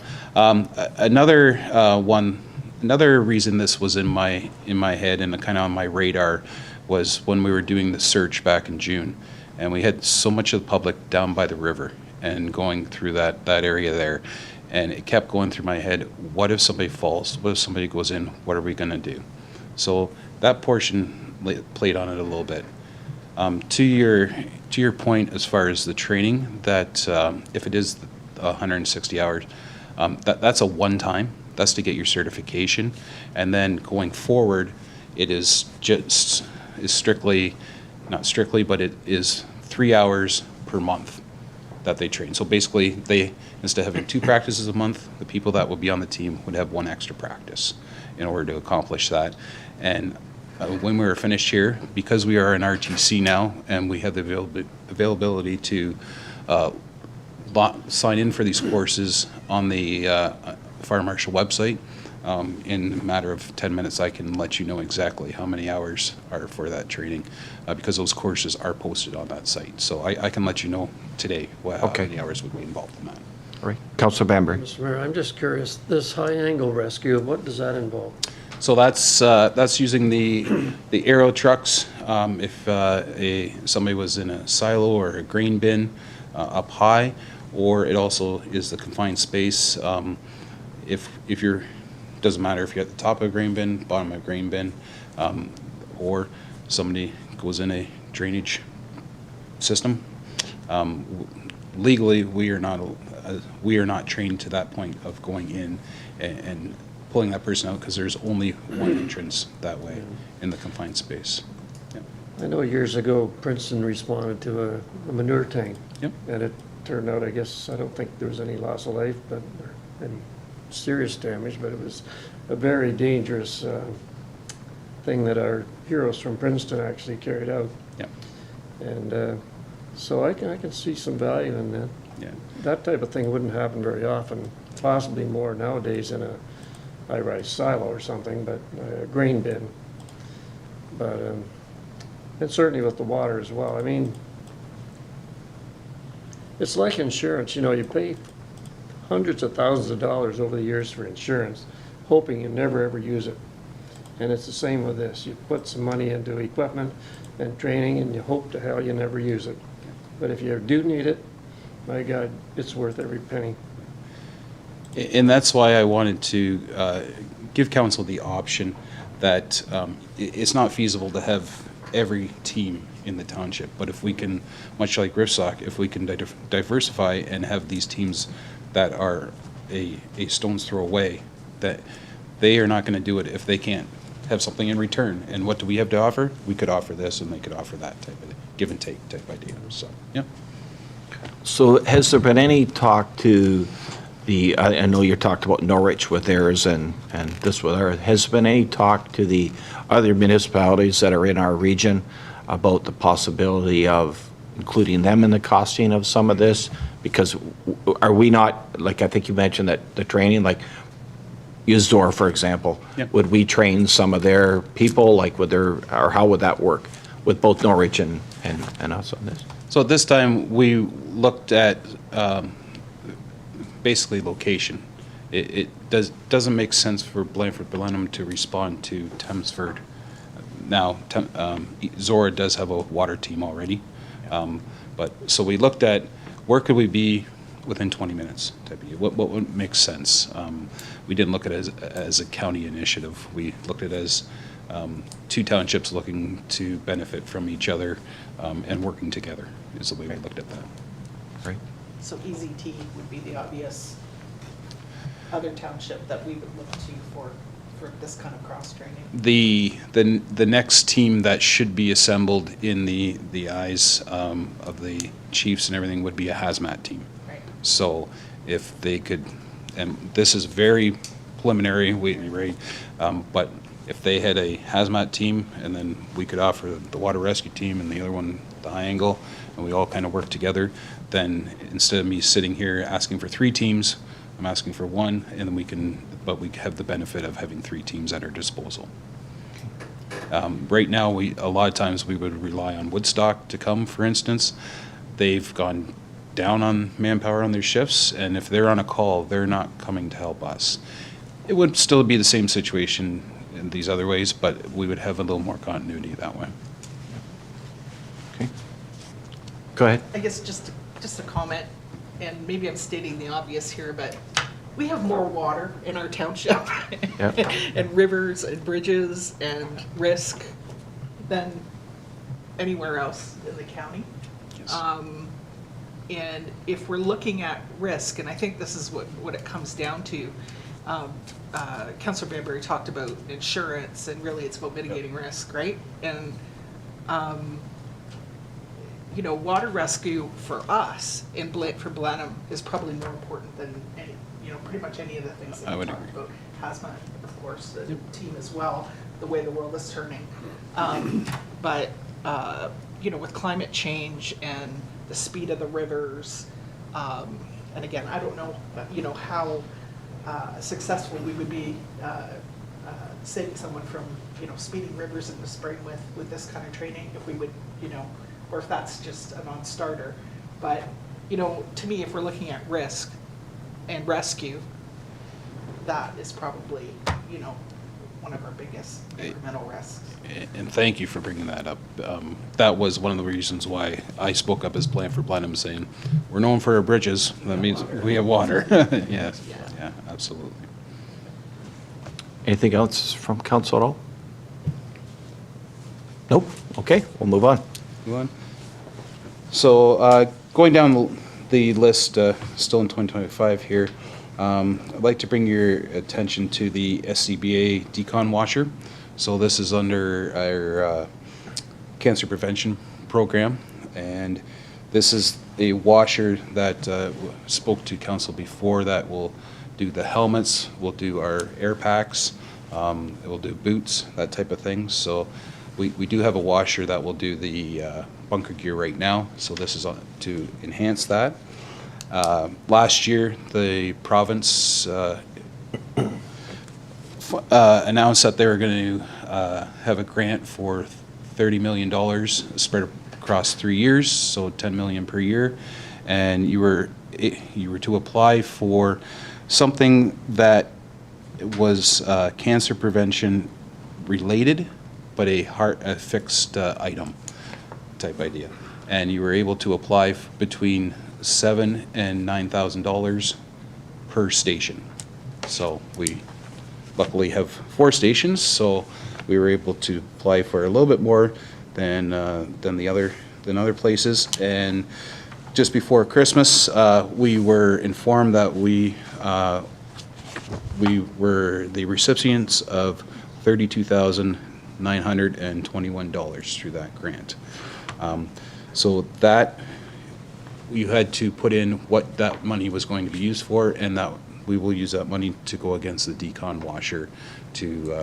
Another reason this was in my head and kind of on my radar was when we were doing the search back in June, and we had so much of the public down by the river and going through that area there, and it kept going through my head, what if somebody falls? What if somebody goes in? What are we going to do? So that portion played on it a little bit. To your point as far as the training, that if it is 160 hours, that's a one-time. That's to get your certification, and then going forward, it is strictly, not strictly, but it is 3 hours per month that they train. So basically, instead of having 2 practices a month, the people that would be on the team would have 1 extra practice in order to accomplish that. And when we were finished here, because we are an RTC now and we have the availability to sign in for these courses on the Fire Marshal website, in a matter of 10 minutes I can let you know exactly how many hours are for that training, because those courses are posted on that site. So I can let you know today how many hours would be involved in that. All right, Councillor Bambury. Mr. Mayor, I'm just curious, this high-angle rescue, what does that involve? So that's using the aero trucks. If somebody was in a silo or a grain bin up high, or it also is the confined space. If you're, doesn't matter if you're at the top of a grain bin, bottom of a grain bin, or somebody goes in a drainage system. Legally, we are not trained to that point of going in and pulling that person out, because there's only one entrance that way in the confined space. Yep. I know years ago Princeton responded to a manure tank. Yep. And it turned out, I don't think there was any loss of life, but any serious damage, but it was a very dangerous thing that our heroes from Princeton actually carried out. Yep. And so I can see some value in that. Yeah. That type of thing wouldn't happen very often, possibly more nowadays in a high-rise silo or something, but a grain bin. But, and certainly with the water as well. I mean, it's like insurance, you pay hundreds of thousands of dollars over the years for insurance, hoping you never ever use it. And it's the same with this. You put some money into equipment and training, and you hope to hell you never use it. But if you do need it, my God, it's worth every penny. And that's why I wanted to give council the option that it's not feasible to have every team in the township, but if we can, much like Rifsock, if we can diversify and have these teams that are a stone's throw away, that they are not going to do it if they can't have something in return. And what do we have to offer? We could offer this and they could offer that type of give and take type idea. So, yeah. So has there been any talk to the, I know you talked about Norwich with theirs and this with ours, has there been any talk to the other municipalities that are in our region about the possibility of including them in the costing of some of this? Because are we not, like I think you mentioned that the training, like Uzdor, for example, Yep. would we train some of their people, like with their, or how would that work with both Norwich and us on this? So at this time, we looked at basically location. It doesn't make sense for Blandford-Blenheim to respond to Thamesford. Now, Zora does have a water team already, but so we looked at where could we be within 20 minutes type of, what would make sense. We didn't look at it as a county initiative. We looked at it as two townships looking to benefit from each other and working together is the way we looked at that. Right. So EZT would be the obvious other township that we would look to for this kind of cross-training. The next team that should be assembled in the eyes of the chiefs and everything would be a hazmat team. Right. So if they could, and this is very preliminary, but if they had a hazmat team and then we could offer the water rescue team and the other one the high angle, and we all kind of work together, then instead of me sitting here asking for 3 teams, I'm asking for 1, and then we have the benefit of having 3 teams at our disposal. Right now, a lot of times we would rely on Woodstock to come, for instance. They've gone down on manpower on their shifts, and if they're on a call, they're not coming to help us. It would still be the same situation in these other ways, but we would have a little more continuity that way. Okay. Go ahead. I guess just a comment, and maybe I'm stating the obvious here, but we have more water in our township Yep. and rivers and bridges and risk than anywhere else in the county. Yes. And if we're looking at risk, and I think this is what it comes down to, Councillor Banbury talked about insurance, and really it's about mitigating risk, right? And water rescue for us in Blandford-Blenheim is probably more important than pretty much any of the things that I we would talked agree. about. Hazmat, of course, the team as well, the way the world is turning. But with climate change and the speed of the rivers, and again, I don't know, how successful we would be saving someone from, speeding rivers in the spring with this kind of training, if we would, or if that's just a non-starter. But, to me, if we're looking at risk and rescue, that is probably, one of our biggest incremental risks. And thank you for bringing that up. That was one of the reasons why I spoke up as Blandford-Blenheim, saying, we're known for our bridges, that means we have water. Yes, yeah, absolutely. Anything else from council at all? Nope. Okay, we'll move on. Move on. So going down the list, still in 2025 here, I'd like to bring your attention to the SCBA decon washer. So this is under our cancer prevention program, and this is a washer that spoke to council before that will do the helmets, will do our air packs, it will do boots, that type of thing. So we do have a washer that will do the bunker gear right now, so this is to enhance that. Last year, the province announced that they were going to have a grant for $30 million spread across 3 years, so $10 million per year, and you were to apply for something that was cancer prevention related, but a fixed item type idea. And you were able to apply between $7,000 and $9,000 per station. So we luckily have 4 stations, so we were able to apply for a little bit more than other places. And just before Christmas, we were informed that we were the recipients of $32,921 through that grant. So that, you had to put in what that money was going to be used for, and that we will use that money to go against the decon washer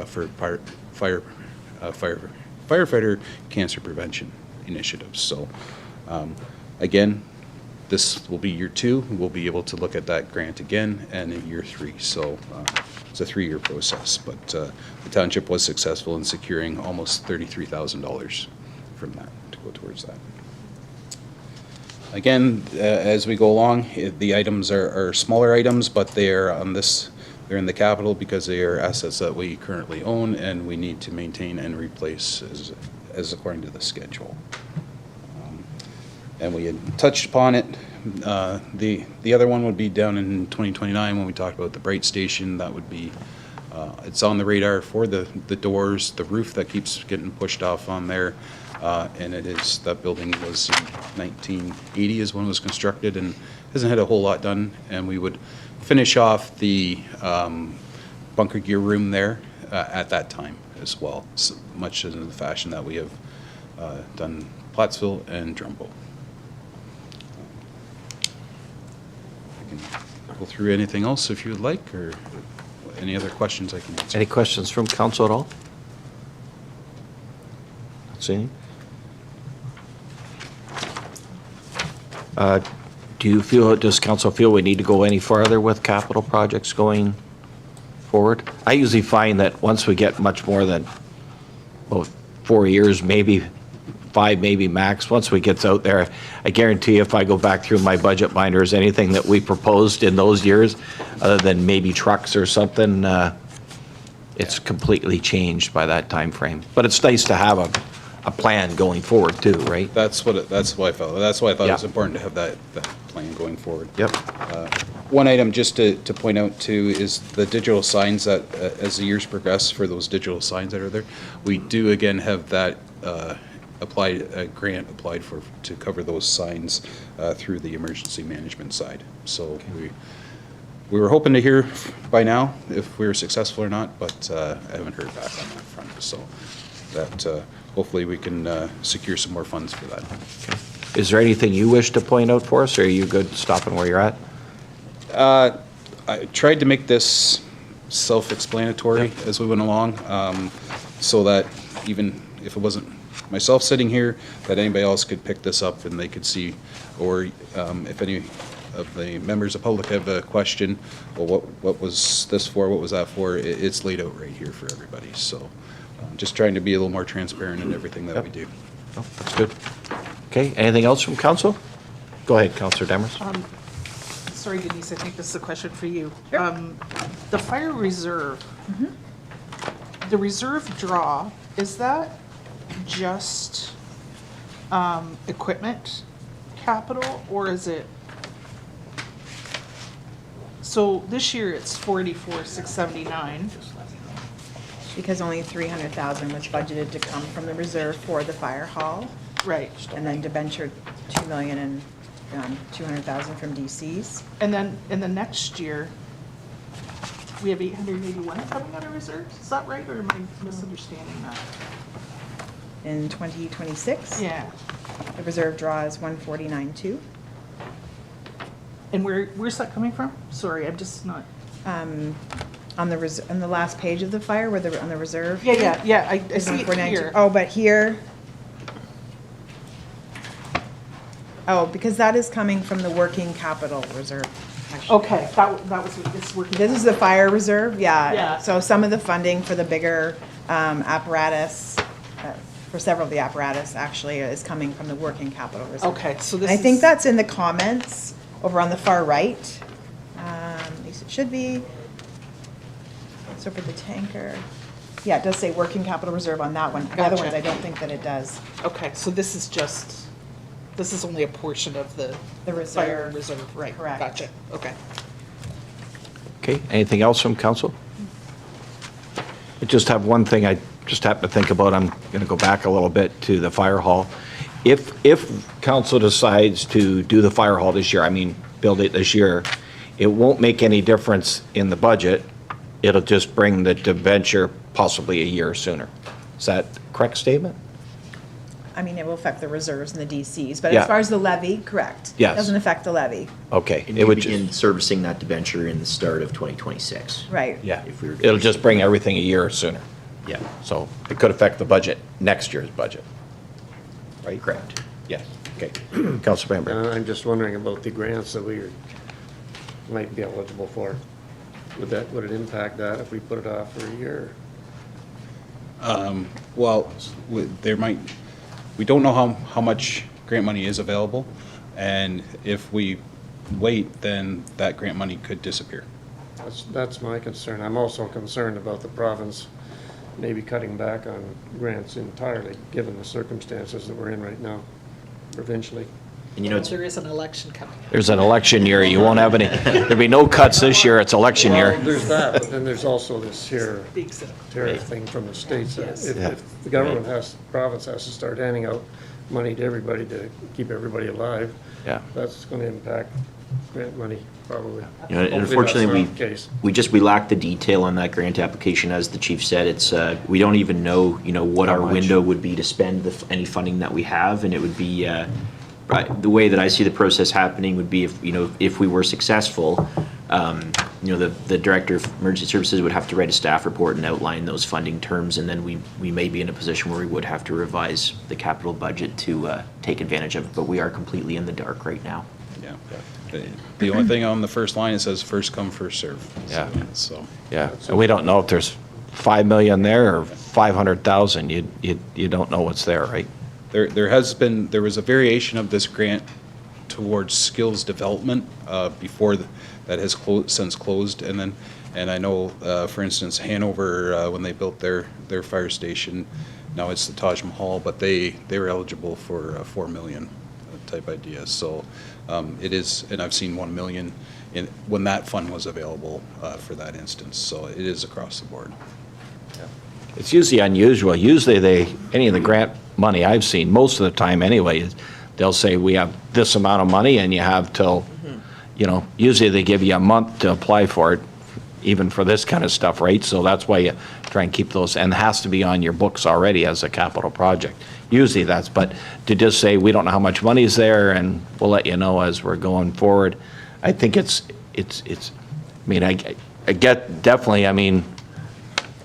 for firefighter cancer prevention initiatives. So again, this will be year 2. We'll be able to look at that grant again, and in year 3. So it's a 3-year process, but the township was successful in securing almost $33,000 from that to go towards that. Again, as we go along, the items are smaller items, but they're in the capital because they are assets that we currently own and we need to maintain and replace as according to the schedule. And we had touched upon it. The other one would be down in 2029 when we talked about the Bright Station. That would be, it's on the radar for the doors, the roof that keeps getting pushed off on there. And that building was in 1980 is when it was constructed and hasn't had a whole lot done. And we would finish off the bunker gear room there at that time as well, so much in the fashion that we have done Plattsville and Drumbo. I can go through anything else if you would like, or any other questions I can answer. Any questions from council at all? Not seeing. Does council feel we need to go any farther with capital projects going forward? I usually find that once we get much more than, 4 years, maybe 5, maybe max, once we get out there, I guarantee if I go back through my budget binders, anything that we proposed in those years, other than maybe trucks or something, it's completely changed by that time frame. But it's nice to have a plan going forward too, right? That's why I felt. That's why I thought it was Yeah. important to have that plan going forward. Yep. One item just to point out too is the digital signs that, as the years progress for those digital signs that are there, we do again have that grant applied for to cover those signs through the emergency management side. So we were hoping to hear by now if we were successful or not, but I haven't heard back on that front. So that hopefully we can secure some more funds for that. Is there anything you wish to point out for us, or are you good stopping where you're at? I tried to make this self-explanatory as we went along, so that even if it wasn't myself sitting here, that anybody else could pick this up and they could see, or if any of the members of the public have a question, well, what was this for, what was that for, it's laid out right here for everybody. So just trying to be a little more transparent in everything that we do. Oh, that's good. Okay, anything else from council? Go ahead, Councillor Demers. Sorry, Denise, I think this is a question for you. The fire reserve, the reserve draw, is that just equipment capital, or is it? So this year it's 44,679. Because only 300,000 was budgeted to come from the reserve for the fire hall. Right. And then debenture 2 million and 200,000 from DCs. And then in the next year, we have 881 coming out of reserves. Is that right, or am I misunderstanding that? In 2026, Yeah. the reserve draw is 149.2. And where's that coming from? Sorry, I'm just not. On the last page of the fire, where on the reserve. Yeah. I is see it 149.2. here. Oh, but here. Oh, because that is coming from the working capital reserve. actually. Okay, that was it's working. This is the fire reserve, yeah. Yeah. So some of the funding for the bigger apparatus, for several of the apparatus actually, is coming from the working capital reserve. Okay, so this I think is- that's in the comments over on the far right. At least it should be. So for the tanker. Yeah, it does say working capital reserve on that one. The other Gotcha. ones, I don't think that it does. Okay, so this is only a portion of the. The Fire reserve. reserve, right. Correct. Gotcha, okay. Okay, anything else from council? I just have one thing I just happened to think about. I'm going to go back a little bit to the fire hall. If council decides to do the fire hall this year, I mean, build it this year, it won't make any difference in the budget. It'll just bring the debenture possibly a year sooner. Is that a correct statement? I mean, it will affect the reserves and the DCs, but Yeah. as far as the levy, correct. Yes. It doesn't affect the levy, Okay. And It you would begin just, servicing that debenture in the start of 2026. right. yeah, If we were- it'll just bring everything a year sooner. Yeah, So it could affect the budget, next year's budget. Right? correct. Yes, okay. Councilor Bamber. I'm just wondering about the grants that we might be eligible for. Would it impact that if we put it off for a year? Well, we don't know how much grant money is available, and if we wait, then that grant money could disappear. That's my concern. I'm also concerned about the province maybe cutting back on grants entirely, given the circumstances that we're in right now, provincially. And you know, it's, There is an election coming. There's an election year, you won't have any, there'll be no cuts this year, it's election Well, year. there's that, but then there's also this here Big city. tariff thing from the states. Yes. If the government province has to start handing out money to everybody to keep everybody alive, Yeah. that's going to impact grant money, probably. you know, and Hopefully that's unfortunately, not the case. we lack the detail on that grant application, as the chief said. It's, we don't even know, what How our much? window would be to spend any funding that we have, and it would be, the way that I see the process happening would be if we were successful, the director of emergency services would have to write a staff report and outline those funding terms, and then we may be in a position where we would have to revise the capital budget to take advantage of it, but we are completely in the dark right now. Yeah. The only thing on the first line, it says first come, first serve. Yeah. So, Yeah, and we don't know if there's 5 million there or 500,000, you don't know what's there, right? there was a variation of this grant towards skills development before that has since closed, and I know, for instance, Hanover, when they built their fire station, now it's the Taj Mahal, but they were eligible for 4 million type idea. So it is, and I've seen 1 million when that fund was available for that instance. So it is across the board. It's usually unusual. Usually any of the grant money I've seen, most of the time anyway, is they'll say, we have this amount of money and you have till, usually they give you a month to apply for it, even for this kind of stuff, right? So that's why you try and keep those, and it has to be on your books already as a capital project. Usually but to just say, we don't know how much money's there and we'll let you know as we're going forward, I think I get, definitely,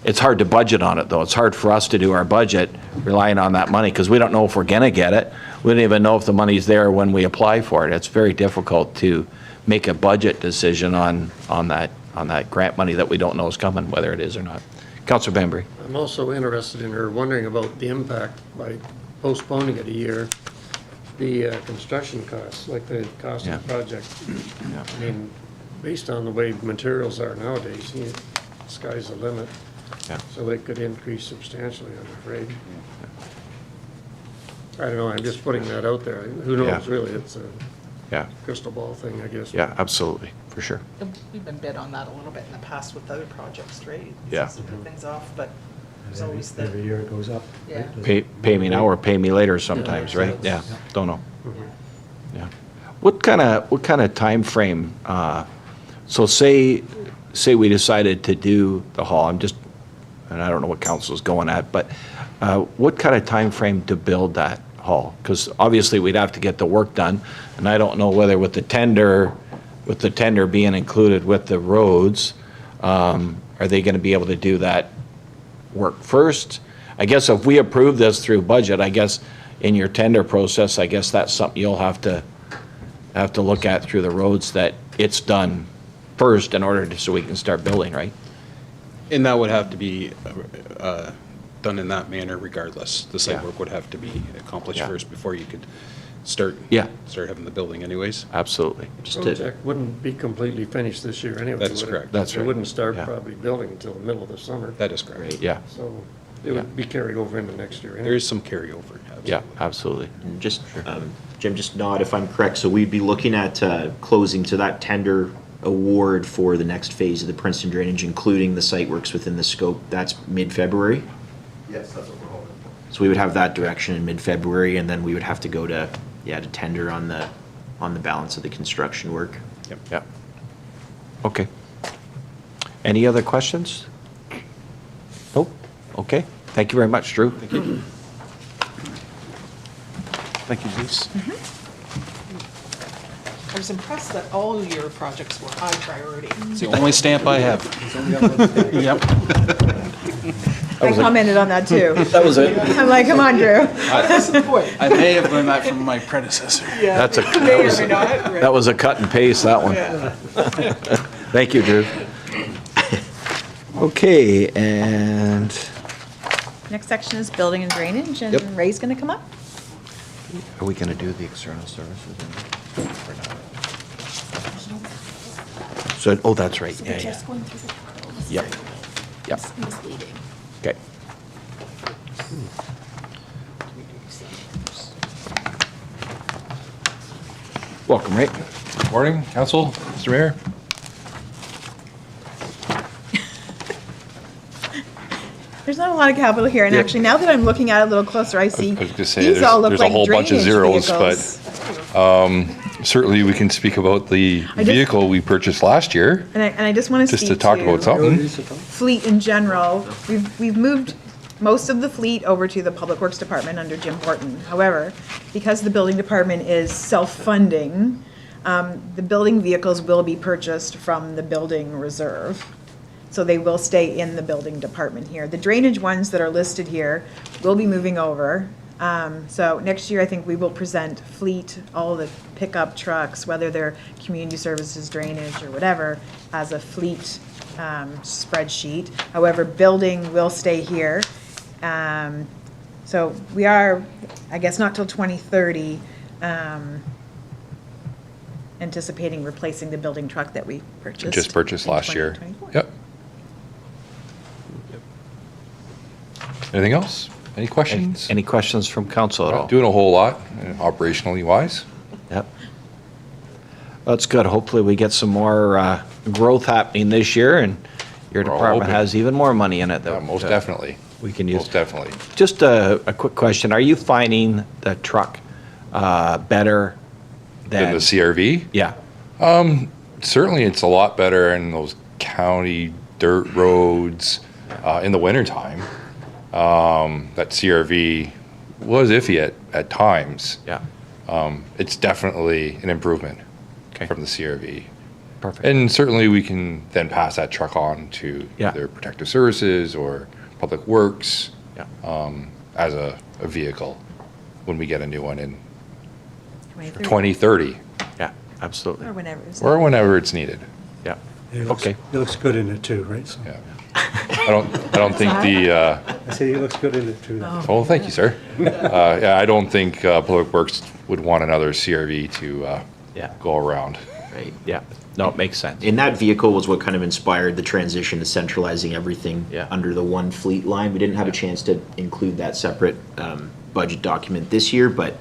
it's hard to budget on it, though. It's hard for us to do our budget relying on that money, because we don't know if we're going to get it. We don't even know if the money's there when we apply for it. It's very difficult to make a budget decision on that grant money that we don't know is coming, whether it is or not. Councillor Bambury. I'm also interested in her wondering about the impact by postponing it a year, the construction costs, like the cost of the project. Based on the way materials are nowadays, the sky's the limit. Yeah. So they could increase substantially, I'm afraid. I don't know, I'm just putting that out there. Who knows, Yeah. really? It's a Yeah, crystal ball thing, I guess. yeah, absolutely, for sure. And we've been bid on that a little bit in the past with other projects, right? Yeah. To put things off, but there's always Every the, year it goes up. yeah. Pay me now or pay me later sometimes, right? Yeah, don't know. Yeah. What kind of time frame? So say we decided to do the hall, and I don't know what council's going at, but what kind of time frame to build that hall? Because obviously we'd have to get the work done, and I don't know whether with the tender being included with the roads, are they going to be able to do that work first? I guess if we approve this through budget, I guess in your tender process, I guess that's something you'll have to look at through the roads, that it's done first in order so we can start building, right? And that would have to be done in that manner regardless. The site Yeah. work would have to be accomplished Yeah. first before you could start. Yeah. Start having the building anyways. Absolutely. Just to, Project wouldn't be completely finished this year anyway. That is would it? correct. That's They right. wouldn't start Yeah. probably building until the middle of the summer. That is correct. Yeah, So it would be carried over into next year. There is some carryover. yeah, absolutely. and just, Jim, just nod if I'm correct, so we'd be looking at closing to that tender award for the next phase of the Princeton drainage, including the site works within the scope, that's mid-February? Yes, that's what we're hoping. So we would have that direction in mid-February, and then we would have to go to, to tender on the balance of the construction work. Yeah. Okay. Any other questions? Nope. Okay. Thank you very much, Drew. Thank you. Thank you, Denise. I was impressed that all your projects were high priority. It's the only stamp I have. Yep. I commented on that too. That was it. I'm like, come on, Drew. That's the point. I may have learned that from my predecessor. Yeah. That's a, May or may not, right? that was a cut and paste, that one. Yeah. Thank you, Drew. Okay, and Next section is building and drainage, and Yep. Ray's gonna come up. are we going to do the external services? Or not? So, oh, that's right. Yeah, yeah. going through the capital. This is Yep. Yep. misleading. Okay. Welcome, Ray. Morning, council, Mr. Mayor. There's not a lot of capital here, and Yep. actually, now that I'm looking at it a little closer, I see I was gonna say, these all look there's a like whole bunch of drainage zeros, vehicles. Certainly, we can speak about the I just- vehicle we purchased last year, And I just want to just speak to talk about something. fleet in general. We've moved most of the fleet over to the Public Works Department under Jim Horton. However, because the building department is self-funding, the building vehicles will be purchased from the building reserve. So they will stay in the building department here. The drainage ones that are listed here will be moving over. So next year, I think we will present fleet, all the pickup trucks, whether they're community services, drainage, or whatever, as a fleet spreadsheet. However, building will stay here. So we are, I guess, not till 2030, anticipating replacing the building truck that we purchased. Just purchased in last year. 2024. Yep. Anything else? Any questions? Any questions from council at all? Not doing a whole lot, operationally wise. Yep. That's good. Hopefully, we get some more growth happening this year, and your We're all department hoping. has even more money in it Yeah, that most definitely. we can use. Most definitely. Just a quick question. Are you finding the truck better Than than? the CRV? Yeah, Certainly, it's a lot better in those county dirt roads in the wintertime. That CRV was iffy at times. yeah. It's definitely an improvement Okay. from the CRV. Perfect. And certainly, we can then pass that truck on to Yeah. either Protective Services or Public Works Yeah. as a vehicle when we get a new one in 2030, 2030 Yeah, absolutely. Or whenever. it's- or whenever it's needed. Yeah. He looks- Okay. He looks good in it too, right? So- Yeah. I don't think the, I say he looks good in it too. oh, thank you, sir. Yeah, I don't think Public Works would want another CRV to Yeah. go around. Right. Yeah. No, it makes sense. And that vehicle was what kind of inspired the transition to centralizing everything Yeah. under the one fleet line. We didn't have a chance to include that separate budget document this year, but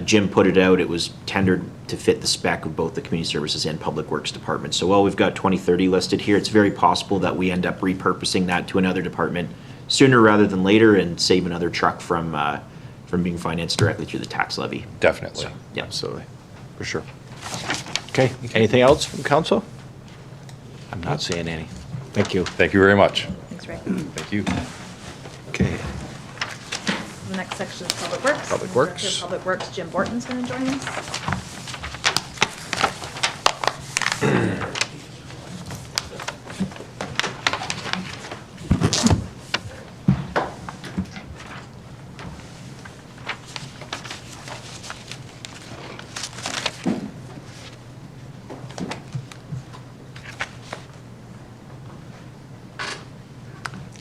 Jim put it out. It was tendered to fit the spec of both the Community Services and Public Works Department. So while we've got 2030 listed here, it's very possible that we end up repurposing that to another department sooner rather than later and save another truck from being financed directly through the tax levy. Definitely. Yeah. Absolutely. For sure. Okay. Anything else from council? I'm not seeing any. Thank you. Thank you very much. Thanks, Ray. Thank you. Okay. The next section is Public Works. Public And the Director of Works. Public Works, Jim Borton's going to join us.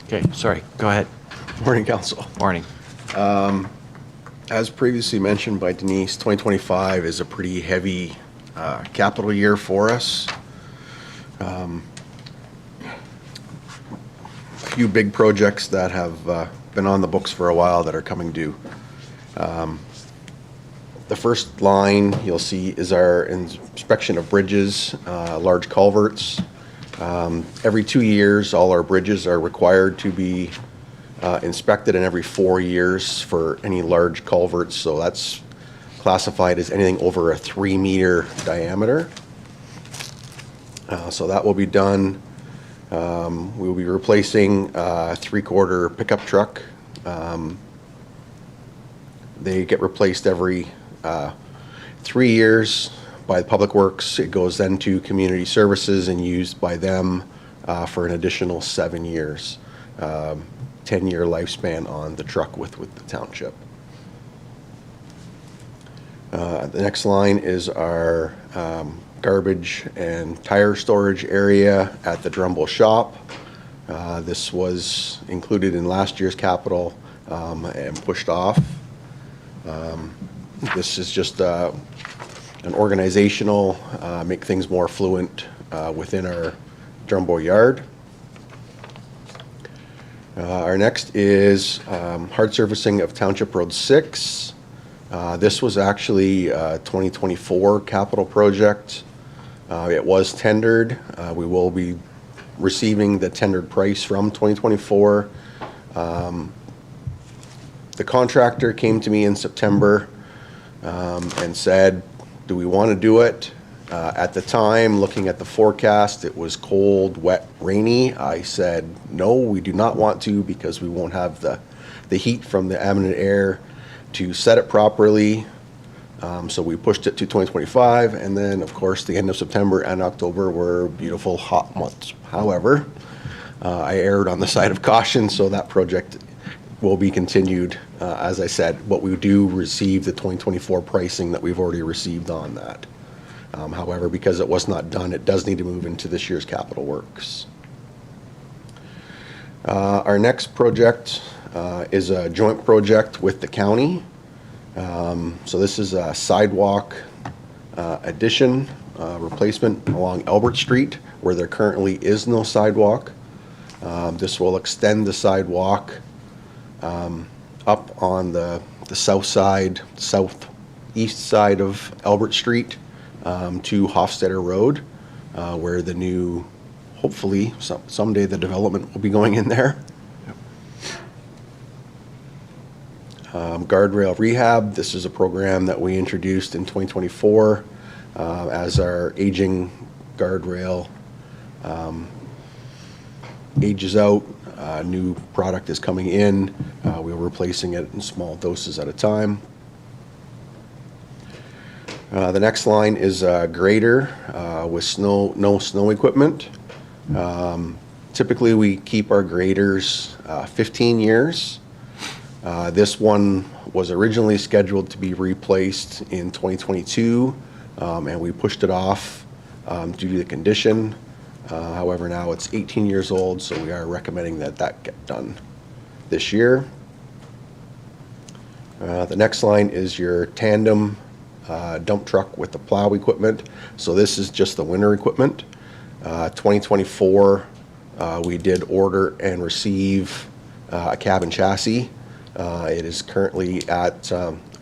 Okay, sorry. Go ahead. Morning, council. Morning. As previously mentioned by Denise, 2025 is a pretty heavy capital year for us. A few big projects that have been on the books for a while that are coming due. The first line you'll see is our inspection of bridges, large culverts. Every 2 years, all our bridges are required to be inspected, and every 4 years for any large culverts. So that's classified as anything over a 3-meter diameter. So that will be done. We will be replacing a 3-quarter pickup truck. They get replaced every 3 years by Public Works. It goes then to Community Services and used by them for an additional 7 years. 10-year lifespan on the truck with the township. The next line is our garbage and tire storage area at the Drumble shop. This was included in last year's capital and pushed off. This is just an organizational, make things more fluent within our Drumble yard. Our next is hard surfacing of Township Road 6. This was actually a 2024 capital project. It was tendered. We will be receiving the tendered price from 2024. The contractor came to me in September and said, do we want to do it? At the time, looking at the forecast, it was cold, wet, rainy. I said, no, we do not want to, because we won't have the heat from the ambient air to set it properly. So we pushed it to 2025, and then, of course, the end of September and October were beautiful, hot months. However, I erred on the side of caution, so that project will be continued. As I said, but we do receive the 2024 pricing that we've already received on that. However, because it was not done, it does need to move into this year's capital works. Our next project is a joint project with the county. So this is a sidewalk addition, replacement along Albert Street, where there currently is no sidewalk. This will extend the sidewalk up on the south side, southeast side of Albert Street to Hofstetter Road, where the new, hopefully, someday the development will be going in there. Guardrail rehab, this is a program that we introduced in 2024 as our aging guardrail ages out. New product is coming in. We're replacing it in small doses at a time. The next line is a grader with no snow equipment. Typically, we keep our graders 15 years. This one was originally scheduled to be replaced in 2022, and we pushed it off due to the condition. However, now it's 18 years old, so we are recommending that get done this year. The next line is your tandem dump truck with the plow equipment. So this is just the winter equipment. 2024, we did order and receive a cab and chassis. It is currently at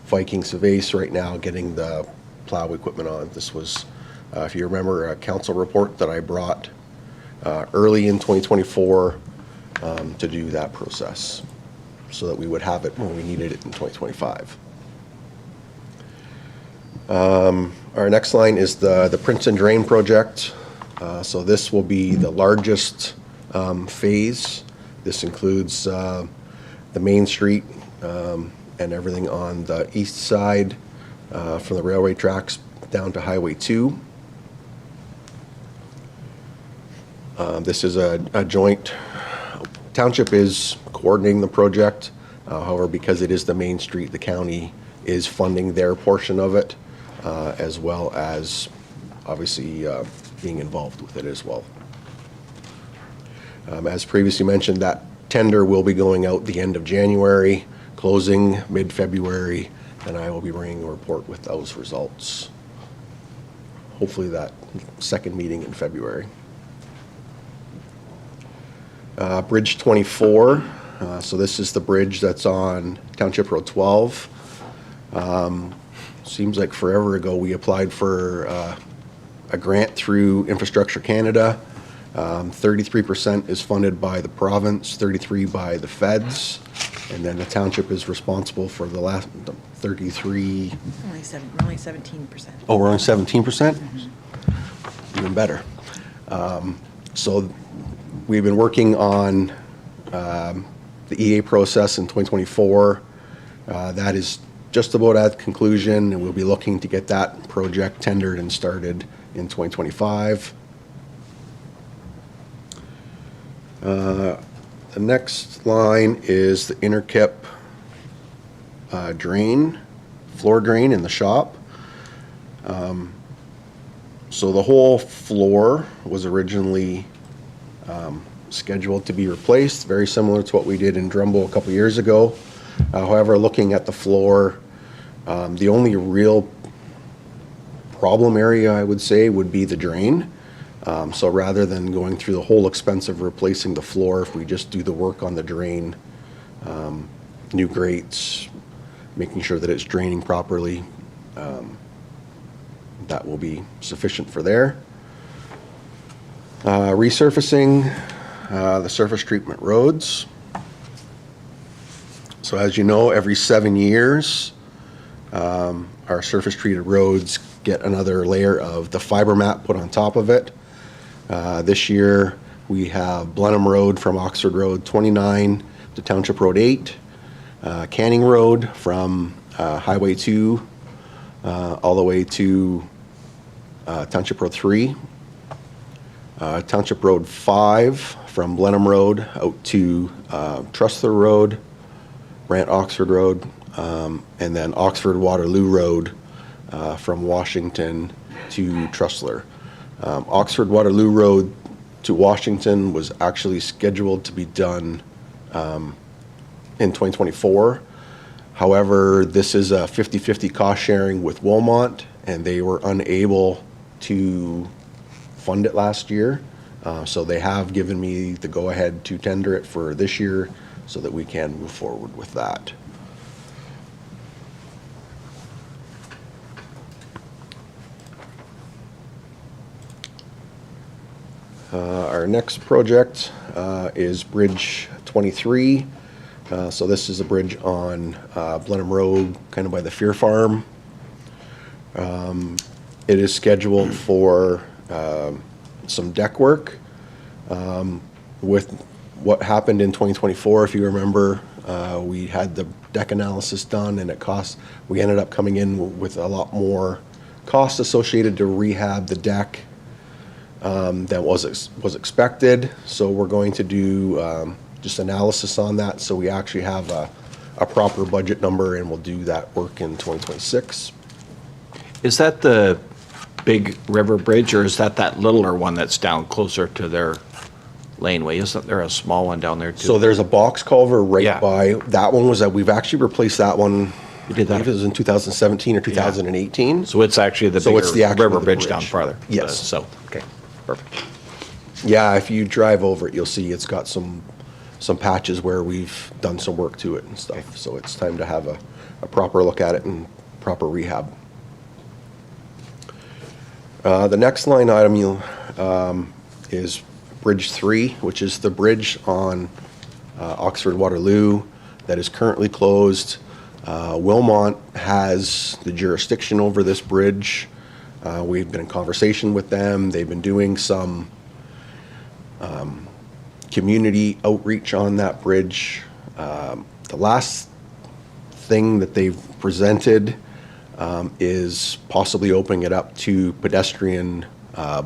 Viking Surveys right now getting the plow equipment on. This was, if you remember, a council report that I brought early in 2024 to do that process so that we would have it when we needed it in 2025. Our next line is the Princeton Drain Project. So this will be the largest phase. This includes the Main Street and everything on the east side from the railway tracks down to Highway 2. This is a joint, township is coordinating the project. However, because it is the main street, the county is funding their portion of it, as well as obviously being involved with it as well. As previously mentioned, that tender will be going out the end of January, closing mid-February, and I will be bringing a report with those results. Hopefully that second meeting in February. Bridge 24, so this is the bridge that's on Township Road 12. Seems like forever ago we applied for a grant through Infrastructure Canada. 33% is funded by the province, 33% by the feds, and then the township is responsible for the last 33. We're only 17%. Oh, we're only 17%? Even better. So we've been working on the EA process in 2024. That is just about at conclusion, and we'll be looking to get that project tendered and started in 2025. The next line is the interkip drain, floor drain in the shop. So the whole floor was originally scheduled to be replaced, very similar to what we did in Drumbo a couple years ago. However, looking at the floor, the only real problem area, I would say, would be the drain. So rather than going through the whole expense of replacing the floor, if we just do the work on the drain, new grates, making sure that it's draining properly, that will be sufficient for there. Resurfacing the surface treatment roads. So as you know, every 7 years, our surface treated roads get another layer of the fiber mat put on top of it. This year, we have Blenheim Road from Oxford Road 29 to Township Road 8, Canning Road from Highway 2 all the way to Township Road 3, Township Road 5 from Blenheim Road out to Trustler Road, Brant Oxford Road, and then Oxford Waterloo Road from Washington to Trustler. Oxford Waterloo Road to Washington was actually scheduled to be done in 2024. However, this is a 50-50 cost sharing with Wilmot, and they were unable to fund it last year. So they have given me the go-ahead to tender it for this year so that we can move forward with that. Our next project is Bridge 23. So this is a bridge on Blenheim Road, kind of by the Fear Farm. It is scheduled for some deck work. With what happened in 2024, if you remember, we had the deck analysis done and we ended up coming in with a lot more cost associated to rehab the deck than was expected. So we're going to do just analysis on that, so we actually have a proper budget number, and we'll do that work in 2026. Is that the big river bridge, or is that littler one that's down closer to their laneway? Isn't there a small one down there too? So there's a box culvert right Yeah. by, that one was that we've actually replaced that one. You did I believe that? it was in 2017 or 2018. So it's actually the So bigger it's the actual river the bridge down bridge. farther? Yes. So, okay, perfect. Yeah, if you drive over it, you'll see it's got some patches where we've done some work to it and stuff. So it's time to have a proper look at it and proper rehab. The next line item is Bridge 3, which is the bridge on Oxford Waterloo that is currently closed. Wilmot has the jurisdiction over this bridge. We've been in conversation with them. They've been doing some community outreach on that bridge. The last thing that they've presented is possibly opening it up to pedestrian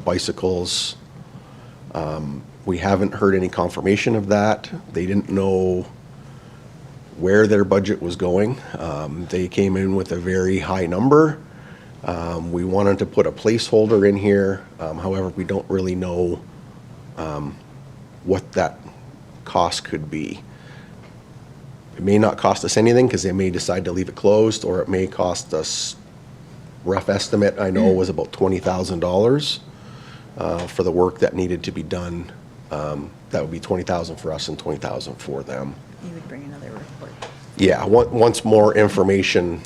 bicycles. We haven't heard any confirmation of that. They didn't know where their budget was going. They came in with a very high number. We wanted to put a placeholder in here. However, we don't really know what that cost could be. It may not cost us anything because they may decide to leave it closed, or it may cost us, rough estimate I know was about $20,000 for the work that needed to be done. That would be $20,000 for us and $20,000 for them. You would bring another report. Yeah, once more information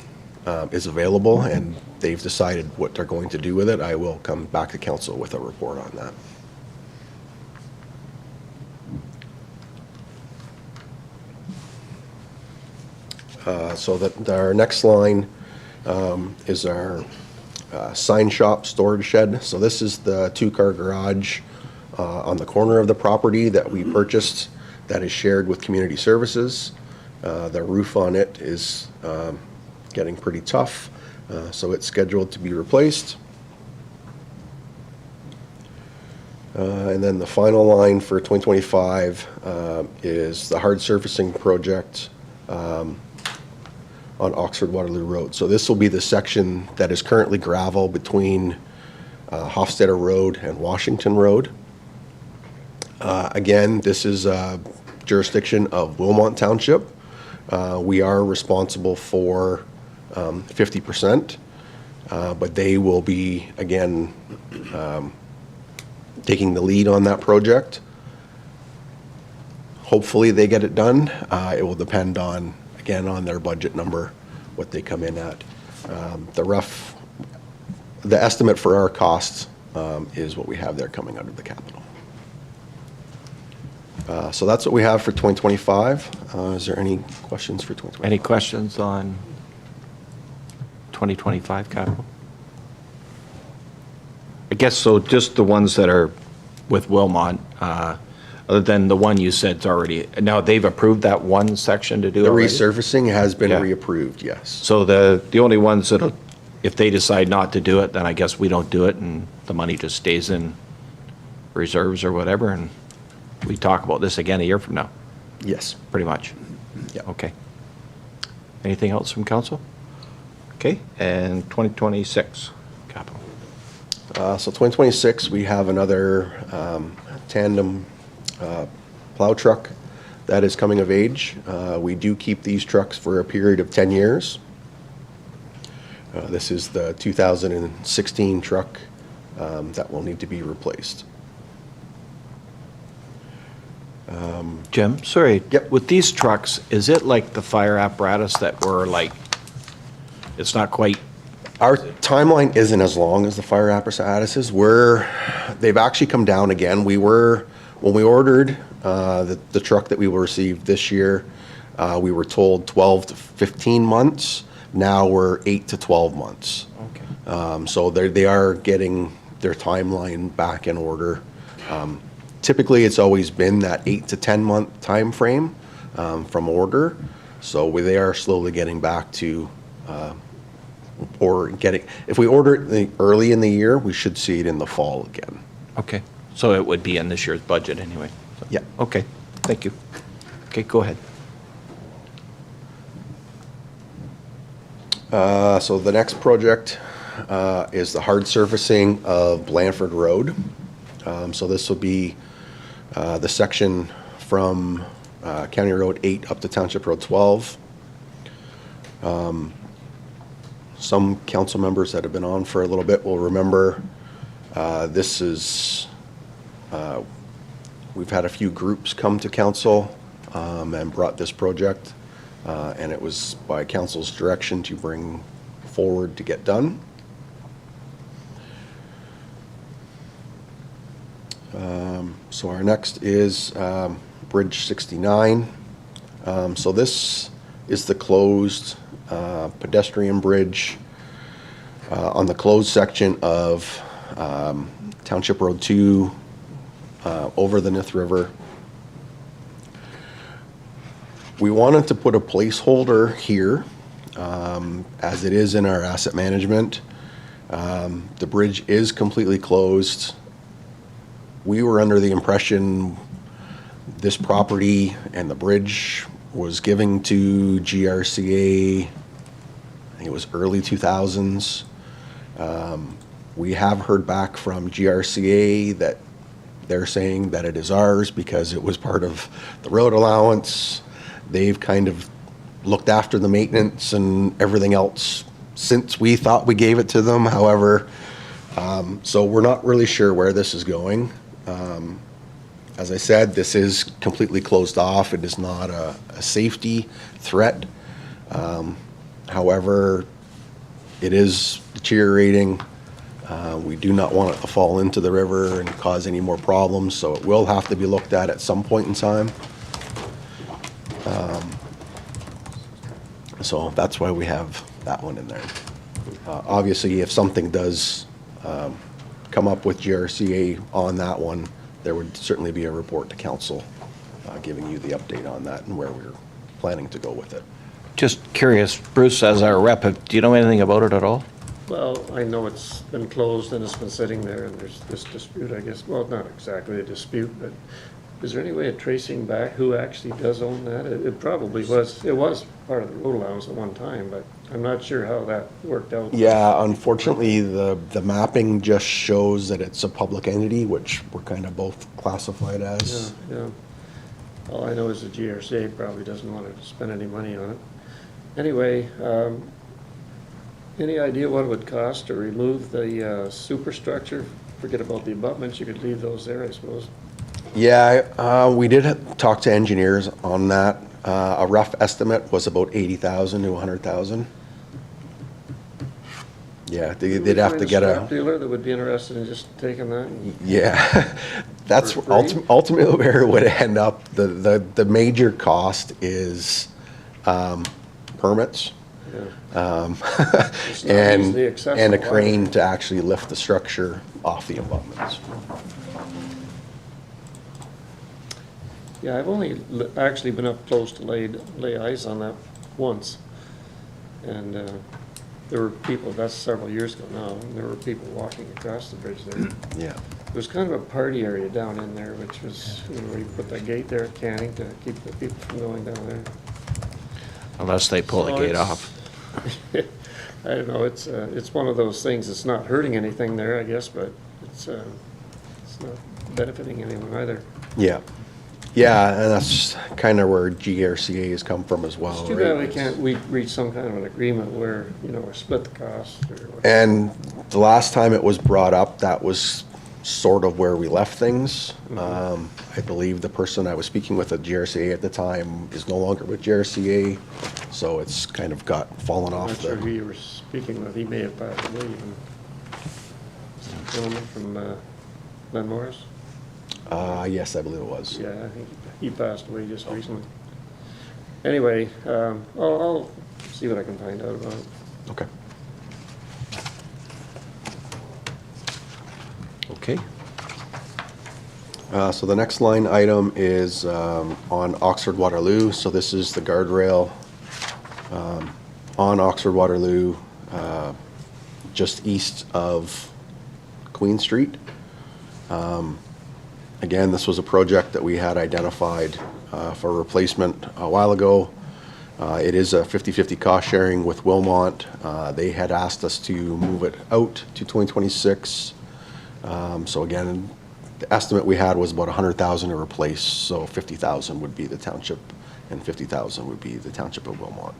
is available and they've decided what they're going to do with it, I will come back to council with a report on that. So that our next line is our sign shop storage shed. So this is the two-car garage on the corner of the property that we purchased that is shared with community services. The roof on it is getting pretty tough, so it's scheduled to be replaced. And then the final line for 2025 is the hard surfacing project on Oxford Waterloo Road. So this will be the section that is currently gravel between Hofstadter Road and Washington Road. Again, this is jurisdiction of Wilmot Township. We are responsible for 50%, but they will be, again, taking the lead on that project. Hopefully they get it done. It will depend on, again, on their budget number, what they come in at. The estimate for our costs is what we have there coming out of the capital. So that's what we have for 2025. Is there any questions for 2025? Any questions on 2025 capital? I guess so, just the ones that are with Wilmot, other than the one you said's already, now they've approved that one section to do The already? resurfacing has been Yeah. reapproved, yes. So the only ones that, if they decide not to do it, then I guess we don't do it, and the money just stays in reserves or whatever, and we talk about this again a year from now, Yes. pretty much. Yeah. Okay. Anything else from council? Okay, and 2026 capital. So 2026, we have another tandem plow truck that is coming of age. We do keep these trucks for a period of 10 years. This is the 2016 truck that will need to be replaced. Jim, sorry. Yep. With these trucks, is it like the fire apparatus that were like, it's not quite, Our timeline isn't as long as the fire apparatuses. They've actually come down again. When we ordered the truck that we will receive this year, we were told 12 to 15 months. Now we're 8 to 12 months. okay. So they are getting their timeline back in order. Typically, it's always been that 8 to 10 month time frame from order. So they are slowly getting back to, if we order it early in the year, we should see it in the fall again. Okay, so it would be in this year's budget anyway? So- Yeah. Okay, thank you. Okay, go ahead. So the next project is the hard surfacing of Blandford Road. So this will be the section from County Road 8 up to Township Road 12. Some council members that have been on for a little bit will remember this is, we've had a few groups come to council and brought this project, and it was by council's direction to bring forward to get done. So our next is Bridge 69. So this is the closed pedestrian bridge on the closed section of Township Road 2 over the Nith River. We wanted to put a placeholder here as it is in our asset management. The bridge is completely closed. We were under the impression this property and the bridge was given to GRCA, I think it was early 2000s. We have heard back from GRCA that they're saying that it is ours because it was part of the road allowance. They've kind of looked after the maintenance and everything else since we thought we gave it to them. However, so we're not really sure where this is going. As I said, this is completely closed off. It is not a safety threat. However, it is deteriorating. We do not want it to fall into the river and cause any more problems, so it will have to be looked at some point in time. So that's why we have that one in there. Obviously, if something does come up with GRCA on that one, there would certainly be a report to council giving you the update on that and where we're planning to go with it. Just curious, Bruce, as our rep, do you know anything about it at all? Well, I know it's been closed and it's been sitting there, and there's this dispute, I guess, well, not exactly a dispute, but is there any way of tracing back who actually does own that? It probably was, it was part of the road allowance at one time, but I'm not sure how that worked out. Yeah, unfortunately, the mapping just shows that it's a public entity, which we're kind of both classified as. Yeah. All I know is the GRCA probably doesn't want to spend any money on it. Anyway, any idea what it would cost to remove the superstructure? Forget about the abutments, you could leave those there, I suppose. Yeah, we did talk to engineers on that. A rough estimate was about 80,000 to 100,000. Yeah, they'd have to get a... Scrap dealer that would be interested in just taking that? Yeah, that's For free? ultimately where it would end up. The major cost is permits. Yeah. It's not And easily accessible a either. crane to actually lift the structure off the abutments. Yeah, I've only actually been up close to lay eyes on that once. And there were people, that's several years ago now, and there were people walking across the bridge there. Yeah. It was kind of a party area down in there, which was, you know, where you put that gate there at Canning to keep the people from going down there. Unless they pull the So gate it's- off. I don't know, it's one of those things, it's not hurting anything there, I guess, but it's not benefiting anyone either. Yeah. Yeah, and that's kind of where GRCA has come from as well. It's too right? bad we can't reach some kind of an agreement where, you know, or split the cost or whatever. And the last time it was brought up, that was sort of where we left things. I believe the person I was speaking with at GRCA at the time is no longer with GRCA, so it's kind of fallen I'm off not sure who the... you were speaking with, he may have passed away even. Gentleman from Glen Morris? Yes, I believe it was. Yeah, I think he passed away just recently. Anyway, I'll see what I can find out about it. Okay. Okay. So the next line item is on Oxford Waterloo. So this is the guardrail on Oxford Waterloo, just east of Queen Street. Again, this was a project that we had identified for replacement a while ago. It is a 50-50 cost sharing with Wilmot. They had asked us to move it out to 2026. So again, the estimate we had was about 100,000 to replace, so 50,000 would be the township and 50,000 would be the township of Wilmot.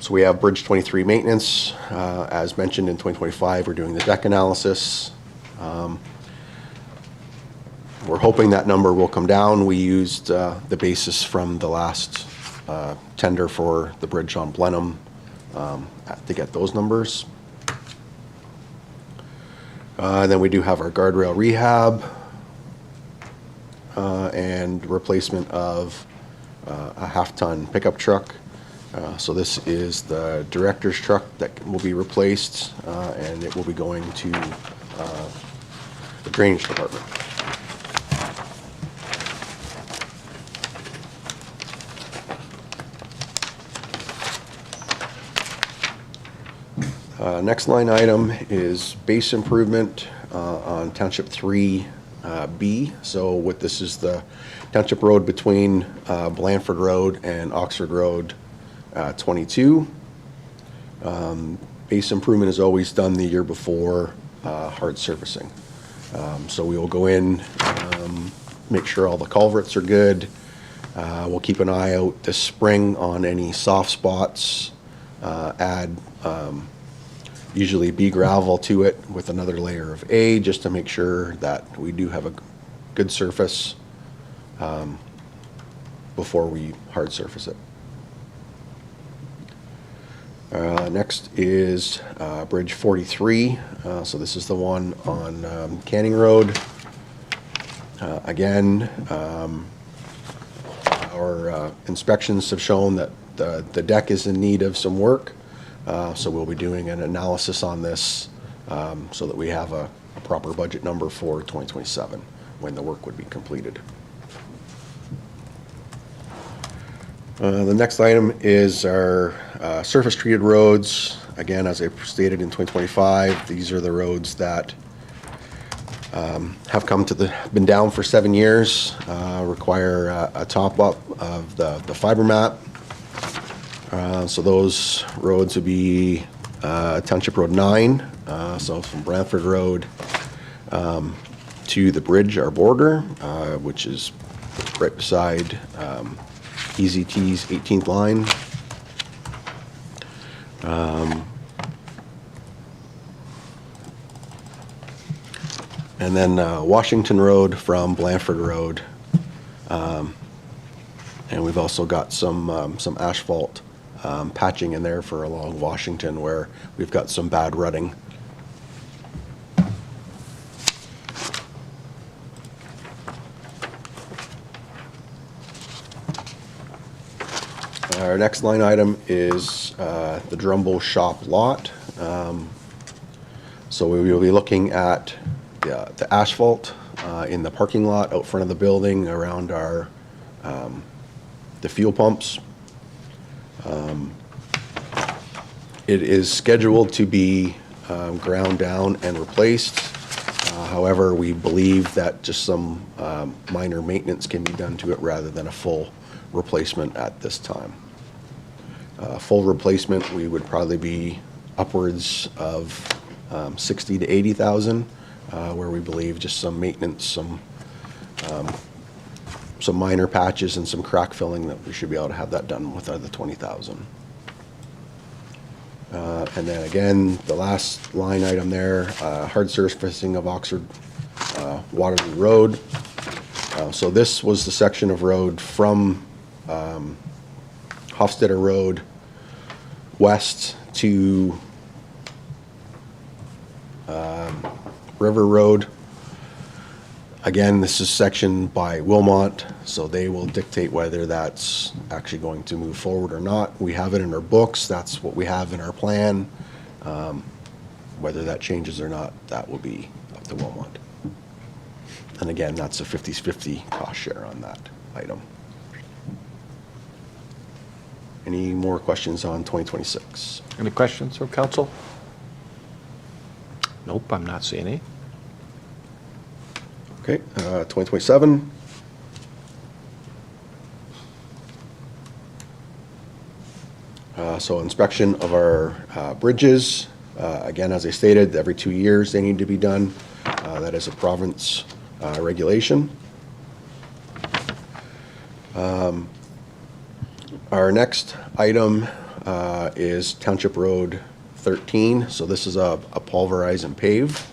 So we have Bridge 23 maintenance. As mentioned, in 2025, we're doing the deck analysis. We're hoping that number will come down. We used the basis from the last tender for the bridge on Blenheim to get those numbers. Then we do have our guardrail rehab and replacement of a half-ton pickup truck. So this is the director's truck that will be replaced, and it will be going to the drainage department. Next line item is base improvement on Township 3B. So what this is the Township Road between Blandford Road and Oxford Road 22. Base improvement is always done the year before hard surfacing. So we will go in, make sure all the culverts are good, We'll keep an eye out this spring on any soft spots, add usually B gravel to it with another layer of A, just to make sure that we do have a good surface before we hard surface it. Next is Bridge 43. So this is the one on Canning Road. Again, our inspections have shown that the deck is in need of some work. So we'll be doing an analysis on this so that we have a proper budget number for 2027 when the work would be completed. The next item is our surface treated roads. Again, as I stated in 2025, these are the roads that have been down for 7 years, require a top up of the fiber map. So those roads would be Township Road 9, so from Blandford Road to the bridge, our border, which is right beside EZT's 18th line. And then Washington Road from Blandford Road. And we've also got some asphalt patching in there for along Washington where we've got some bad rutting. Our next line item is the Drumbo Shop lot. So we will be looking at the asphalt in the parking lot out front of the building around our the fuel pumps. It is scheduled to be ground down and replaced. However, we believe that just some minor maintenance can be done to it rather than a full replacement at this time. Full replacement, we would probably be upwards of 60 to 80,000, where we believe just some maintenance, some minor patches and some crack filling, that we should be able to have that done with the 20,000. And then again, the last line item there, hard surfacing of Oxford Waterloo Road. So this was the section of road from Hofstadter Road west to River Road. Again, this is sectioned by Wilmot, so they will dictate whether that's actually going to move forward or not. We have it in our books, that's what we have in our plan. Whether that changes or not, that will be up to Wilmot. And again, that's a 50-50 cost share on that item. Any more questions on 2026? Any questions from council? Nope, I'm not seeing any. Okay, 2027. So inspection of our bridges. Again, as I stated, every 2 years they need to be done. That is a province regulation. Our next item is Township Road 13. So this is a pulverize and pave.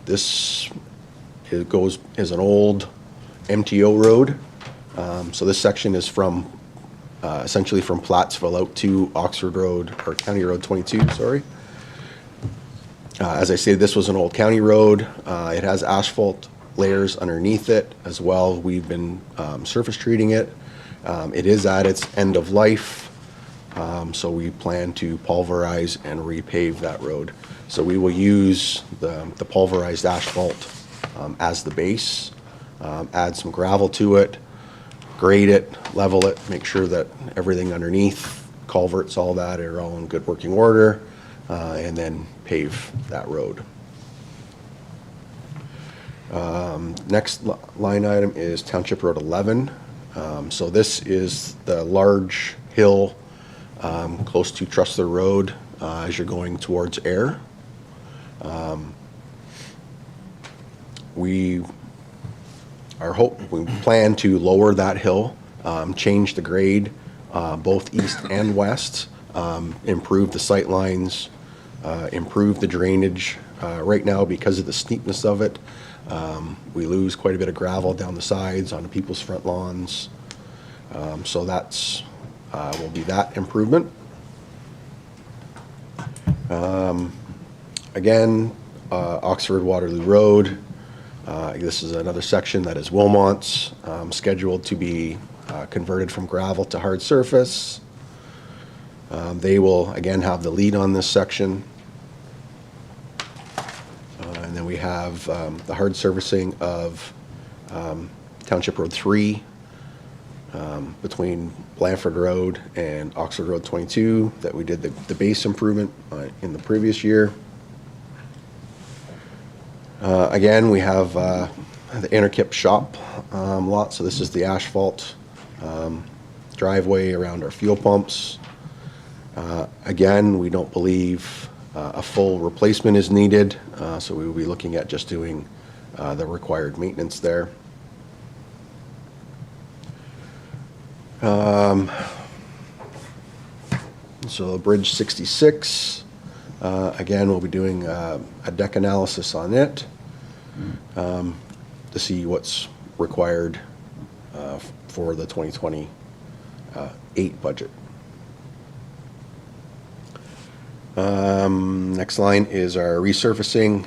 This is an old MTO road. So this section is from essentially from Plattsville out to Oxford Road, or County Road 22, sorry. As I said, this was an old county road. It has asphalt layers underneath it as well. We've been surface treating it. It is at its end of life, so we plan to pulverize and repave that road. So we will use the pulverized asphalt as the base, add some gravel to it, grade it, level it, make sure that everything underneath, culverts, all that are all in good working order, and then pave that road. Next line item is Township Road 11. So this is the large hill close to Trustler Road as you're going towards Ayr. our hope, we plan to lower that hill, change the grade, both east and west, improve the sight lines, improve the drainage. Right now, because of the steepness of it, we lose quite a bit of gravel down the sides onto people's front lawns. So that's, will be that improvement. Again, Oxford Waterloo Road. This is another section that is Wilmot's, scheduled to be converted from gravel to hard surface. They will, again, have the lead on this section. And then we have the hard surfacing of Township Road 3 between Blandford Road and Oxford Road 22 that we did the base improvement in the previous year. Again, we have the Interkip shop lot, so this is the asphalt driveway around our fuel pumps. Again, we don't believe a full replacement is needed, so we will be looking at just doing the required maintenance there. So Bridge 66, again, we'll be doing a deck analysis on it to see what's required for the 2028 budget. Next line is our resurfacing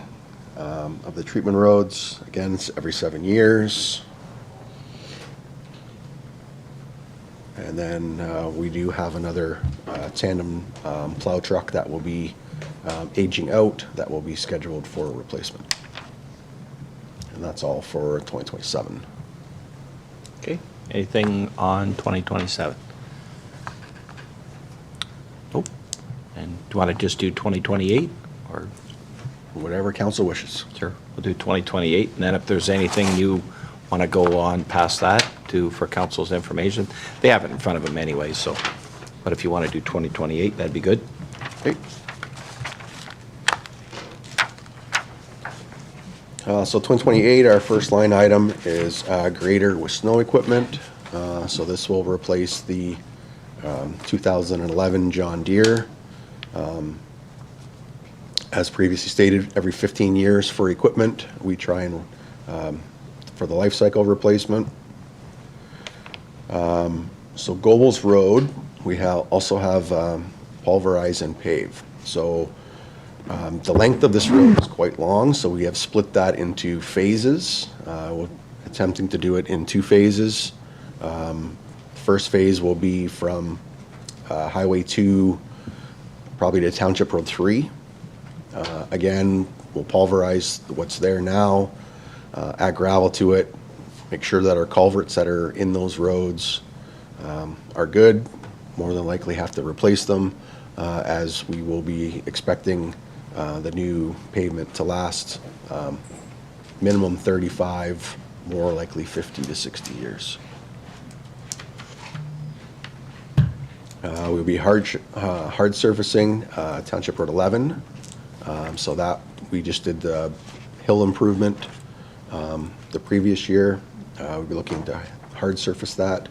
of the treatment roads. Again, it's every 7 years. And then we do have another tandem plow truck that will be aging out, that will be scheduled for replacement. And that's all for 2027. Okay, anything on 2027? Nope. And do you want to just do 2028 or? Whatever council wishes. Sure, we'll do 2028, and then if there's anything you want to go on past that for council's information, they have it in front of them anyway, so, but if you want to do 2028, that'd be good. Okay. So 2028, our first line item is grader with snow equipment. So this will replace the 2011 John Deere. As previously stated, every 15 years for equipment, we try and, for the life cycle replacement. So Gobles Road, we also have pulverize and pave. So the length of this road is quite long, so we have split that into phases. We're attempting to do it in 2 phases. First phase will be from Highway 2 probably to Township Road 3. Again, we'll pulverize what's there now, add gravel to it, make sure that our culverts that are in those roads are good. More than likely have to replace them as we will be expecting the new pavement to last minimum 35, more likely 50 to 60 years. We'll be hard surfacing Township Road 11. So that we just did the hill improvement the previous year. We'll be looking to hard surface that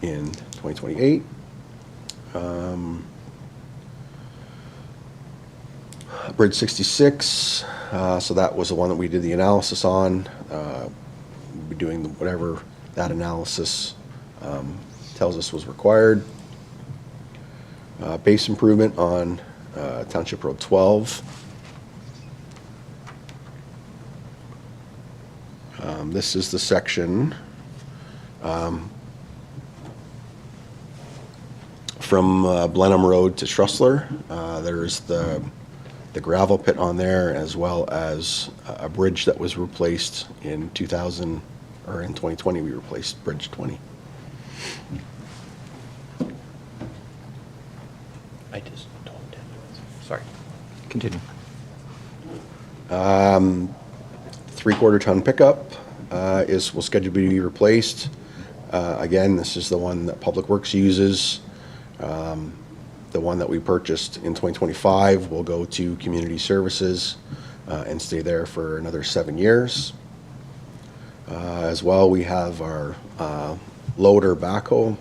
in 2028. Bridge 66, so that was the one that we did the analysis on. We'll be doing whatever that analysis tells us was required. Base improvement on Township Road 12. This is the section from Blenheim Road to Trussler. There's the gravel pit on there, as well as a bridge that was replaced in 2000, or in 2020 we replaced Bridge 20. I just told him. Sorry. Continue. 3/4 ton pickup will schedule to be replaced. Again, this is the one that Public Works uses. The one that we purchased in 2025 will go to Community Services and stay there for another 7 years. As well, we have our loader backhoe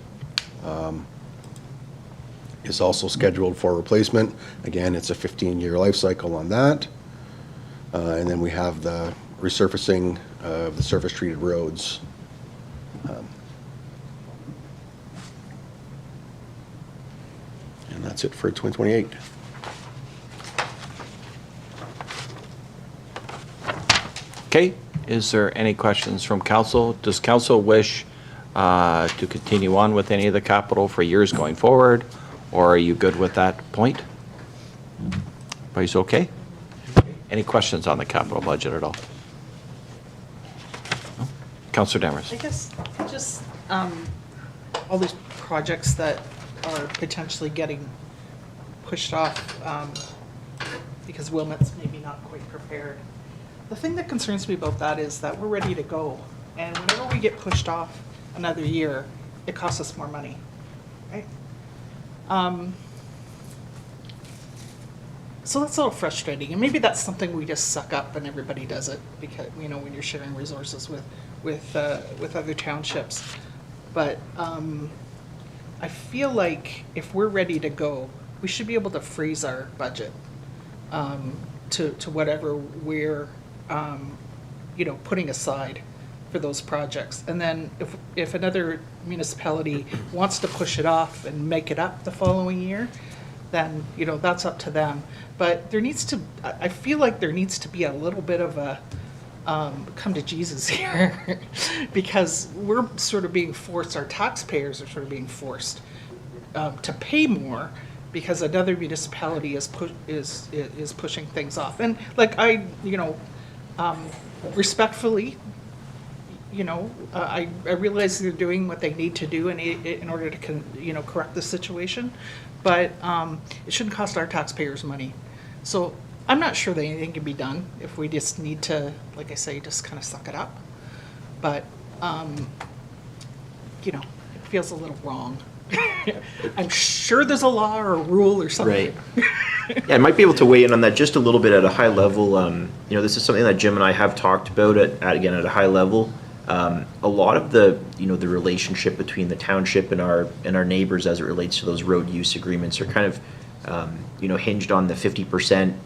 is also scheduled for replacement. Again, it's a 15-year life cycle on that. And then we have the resurfacing of the surface-treated roads. And that's it for 2028. Okay, is there any questions from council? Does council wish to continue on with any of the capital for years going forward? Or are you good with that point? Everybody's okay? Any questions on the capital budget at all? No? Councillor Demers. I guess just all these projects that are potentially getting pushed off because Wilmot's maybe not quite prepared. The thing that concerns me about that is that we're ready to go. And whenever we get pushed off another year, it costs us more money, right? So that's a little frustrating, and maybe that's something we just suck up and everybody does it because, you know, when you're sharing resources with other townships. But I feel like if we're ready to go, we should be able to freeze our budget to whatever we're, you know, putting aside for those projects. And then if another municipality wants to push it off and make it up the following year, then, you know, that's up to them. But there needs to, I feel like there needs to be a little bit of a come to Jesus here because we're sort of being forced, our taxpayers are sort of being forced to pay more because another municipality is pushing things off. And like you know, respectfully, you know, I realize they're doing what they need to do in order to, you know, correct the situation, but it shouldn't cost our taxpayers money. So I'm not sure that anything can be done if we just need to, like I say, just kind of suck it up. But, you know, it feels a little wrong. I'm sure there's a law or a rule or something. Right. Yeah, I might be able to weigh in on that just a little bit at a high level. You know, this is something that Jim and I have talked about again at a high level. A lot of the, you know, the relationship between the township and our neighbors as it relates to those road use agreements are kind of, you know, hinged on the 50%,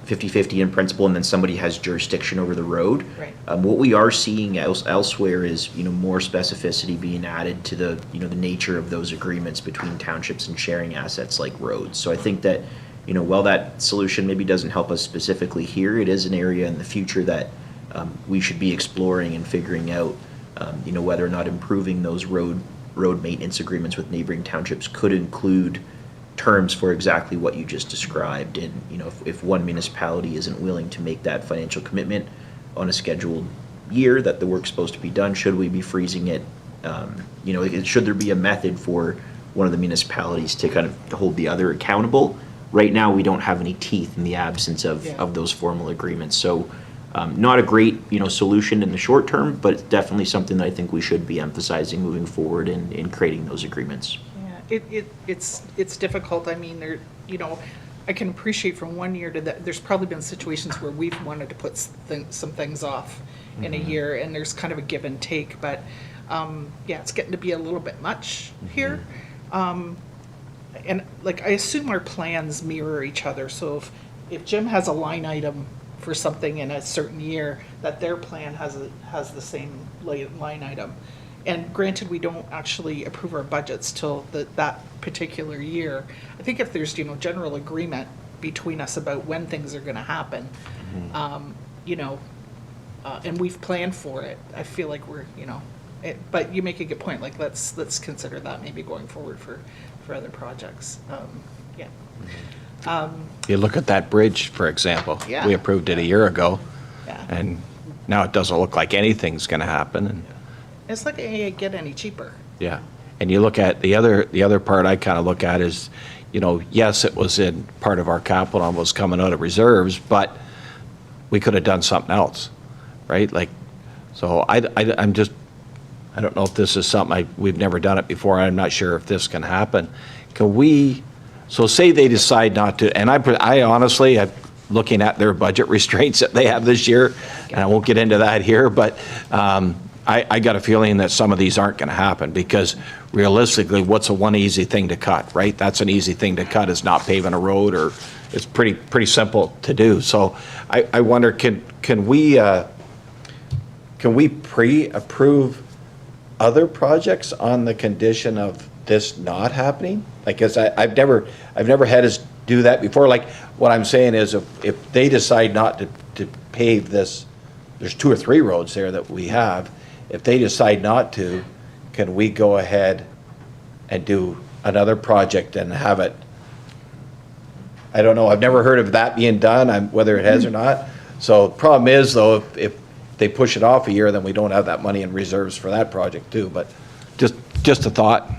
50-50 in principle, and then somebody has jurisdiction over the road. Right. What we are seeing elsewhere is, you know, more specificity being added to the, you know, the nature of those agreements between townships and sharing assets like roads. So I think that, you know, while that solution maybe doesn't help us specifically here, it is an area in the future that we should be exploring and figuring out, you know, whether or not improving those road maintenance agreements with neighboring townships could include terms for exactly what you just described. And, you know, if one municipality isn't willing to make that financial commitment on a scheduled year that the work's supposed to be done, should we be freezing it? You know, should there be a method for one of the municipalities to kind of hold the other accountable? Right now, we don't have any teeth in the absence of those formal agreements. So not a great, you know, solution in the short term, but it's definitely something that I think we should be emphasizing moving forward in creating those agreements. Yeah, it's difficult. I mean, you know, I can appreciate from one year to that. There's probably been situations where we've wanted to put some things off in a year, and there's kind of a give and take. But yeah, it's getting to be a little bit much here. And like, I assume our plans mirror each other. So if Jim has a line item for something in a certain year, that their plan has the same line item. And granted, we don't actually approve our budgets till that particular year. I think if there's, you know, general agreement between us about when things are going to happen, you know, and we've planned for it, I feel like we're, you know, but you make a good point. Like, let's consider that maybe going forward for other projects. Yeah. You look at that bridge, for example. Yeah. We approved it a year ago, Yeah. and now it doesn't look like anything's going to happen. And It's not going to get any cheaper. yeah, and you look at the other part I kind of look at is, you know, yes, it was in part of our capital and was coming out of reserves, but we could have done something else, right? Like, so I'm just, I don't know if this is something we've never done it before. I'm not sure if this can happen. Can we? So say they decide not to, and I honestly, I'm looking at their budget restraints that they have this year, and I won't get into that here, but I got a feeling that some of these aren't going to happen, because realistically, what's a one easy thing to cut, right? That's an easy thing to cut, is not paving a road, or it's pretty simple to do. So I wonder, can we pre-approve other projects on the condition of this not happening? Like, 'cause I've never had us do that before. Like, what I'm saying is, if they decide not to pave this, there's 2 or 3 roads there that we have. If they decide not to, can we go ahead and do another project and have it? I don't know, I've never heard of that being done, whether it has or not. So the problem is, though, if they push it off a year, then we don't have that money in reserves for that project too. But just a thought.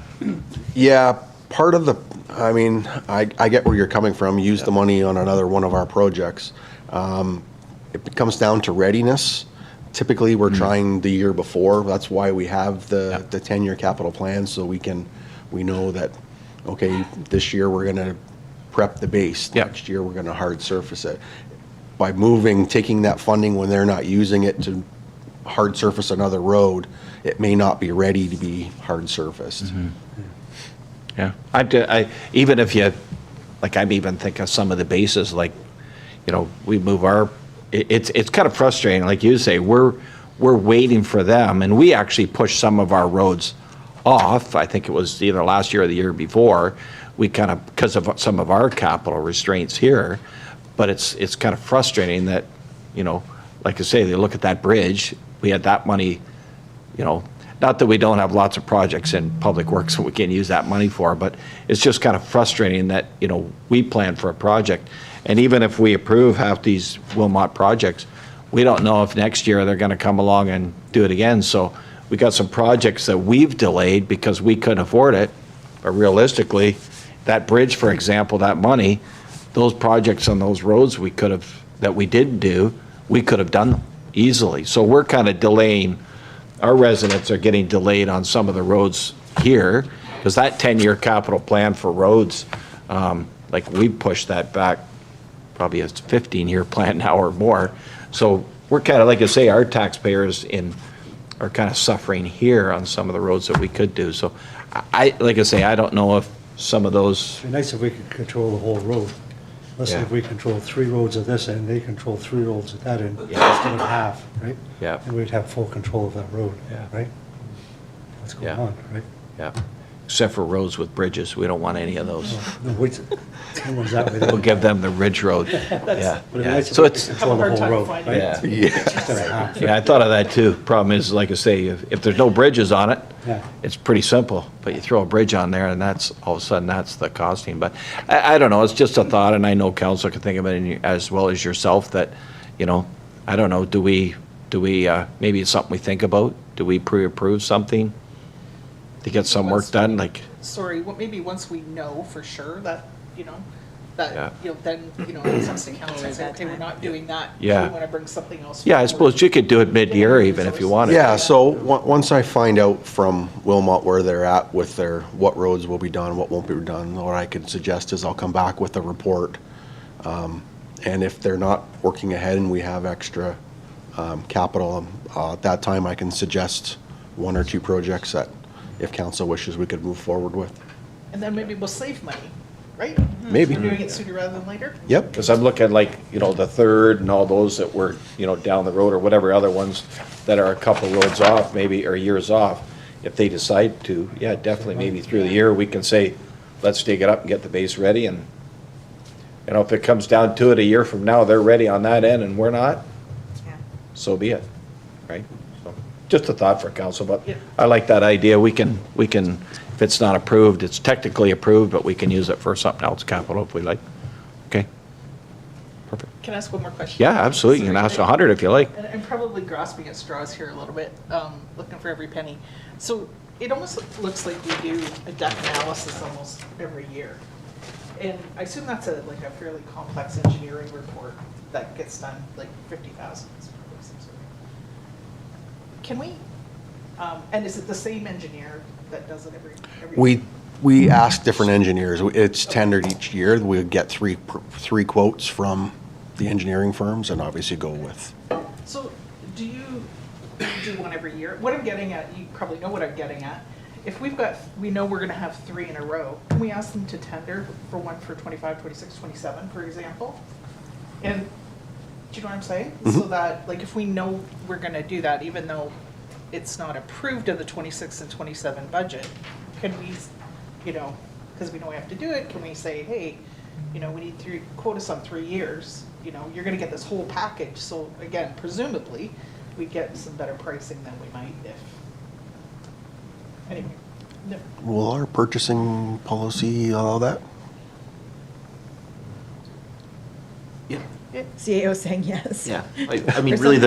Yeah, part of the, I mean, I get where you're coming from. Use the money on another one of our projects. It comes down to readiness. Typically, we're trying the year before. That's why we have the 10-year capital plan, so we know that, okay, this year we're gonna prep the base. Yep. Next year, we're gonna hard surface it. By taking that funding when they're not using it to hard surface another road, it may not be ready to be hard surfaced. Yeah, even if you, like, I'm even thinking some of the bases, like, we move it's kind of frustrating, like you say, we're waiting for them, and we actually push some of our roads off. I think it was either last year or the year before, we kind of, because of some of our capital restraints here, but it's kind of frustrating that, like I say, they look at that bridge, we had that money, not that we don't have lots of projects in public works that we can use that money for, but it's just kind of frustrating that, we plan for a project, and even if we approve half these Wilmot projects, we don't know if next year they're going to come along and do it again. So we got some projects that we've delayed because we couldn't afford it, but realistically, that bridge, for example, that money, those projects on those roads that we didn't do, we could have done them easily. So we're kind of delaying. Our residents are getting delayed on some of the roads here, because that 10-year capital plan for roads, like, we pushed that back probably a 15-year plan now or more. So we're kind of, like I say, our taxpayers are kind of suffering here on some of the roads that we could do. So like I say, I don't know if some of those. It'd be nice if we could control the whole road. Let's say if we control 3 roads at this end, they control 3 roads at that end, instead of half, right? Yeah. And we'd have full control of that road, right? What's going on, right? Yeah, except for roads with bridges, we don't want any of those. No, someone's that way. We'll give them the ridge road. Yeah. But it'd be nice if So we could it's, control the whole road, right? yeah. Instead of half. Yeah, I thought of that too. Problem is, like I say, if there's no bridges on it, Yeah. it's pretty simple. But you throw a bridge on there, and that's, all of a sudden, that's the costing. But I don't know, it's just a thought, and I know council can think of it as well as yourself, that, I don't know, do we, maybe it's something we think about? Do we pre-approve something to get some work done, like? Sorry, maybe once we know for sure that, Yeah. then, it's up to council and say, okay, we're not doing that. Yeah. We want to bring something else. Yeah, I forward. suppose you could do it mid-year even if you wanted. Yeah, so once I find out from Wilmot where they're at with what roads will be done, what won't be done, what I could suggest is I'll come back with a report. And if they're not working ahead and we have extra capital, at that time I can suggest 1 or 2 projects that, if council wishes, we could move forward with. And then maybe we'll save money, right? Maybe. We're doing it sooner rather than later? Yep. Because I'm looking like, the third and all those that were, down the road, or whatever other ones that are a couple roads off, maybe, or years off. If they decide to, yeah, definitely, maybe through the year, we can say, let's dig it up and get the base ready, and, if it comes down to it a year from now, they're ready on that end and we're not, so be it, right? So, just a thought for council, but Yep. I like that idea. We can, if it's not approved, it's technically approved, but we can use it for something else capital if we like. Okay? Perfect. Can I ask one more question? Yeah, absolutely. You can ask 100 if you like. And I'm probably grasping at straws here a little bit, looking for every penny. So it almost looks like we do a depth analysis almost every year. And I assume that's a fairly complex engineering report that gets done, like 50,000. Can we, and is it the same engineer that does it every We ask different engineers. It's tendered each year. We get three quotes from the engineering firms and obviously go with. So do do one every year. What I'm getting at, you probably know what I'm getting at. If we know we're gonna have 3 in a row, can we ask them to tender for one for 25, 26, 27, for example? And, do you know what I'm saying? So that, like, if we know we're gonna do that, even though it's not approved of the 26 and 27 budget, can we, you know, because we know we have to do it, can we say, hey, you know, we need quote us on 3 years, you know, you're gonna get this whole package, so again, presumably, we get some better pricing than we might if, anyway. No. Will our purchasing policy allow that? Yeah. CAO saying yes. Yeah, I mean, really,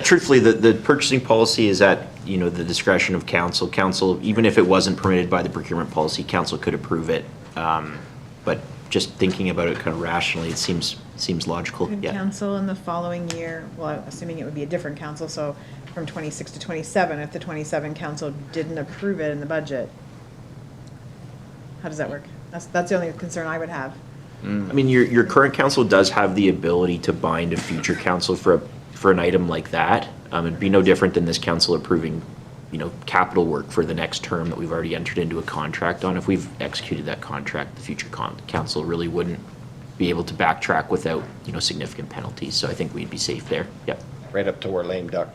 truthfully, the purchasing policy is at, you know, the discretion of council. Council, even if it wasn't permitted by the procurement policy, council could approve it. But just thinking about it kind of rationally, it seems logical, Could yeah. council in the following year, well, assuming it would be a different council, so from 26 to 27, if the 27 council didn't approve it in the budget, how does that work? That's the only concern I would have. I mean, your current council does have the ability to bind a future council for an item like that. It'd be no different than this council approving, you know, capital work for the next term that we've already entered into a contract on. If we've executed that contract, the future council really wouldn't be able to backtrack without, you know, significant penalties. So I think we'd be safe there. Yep. Right up to where lame duck.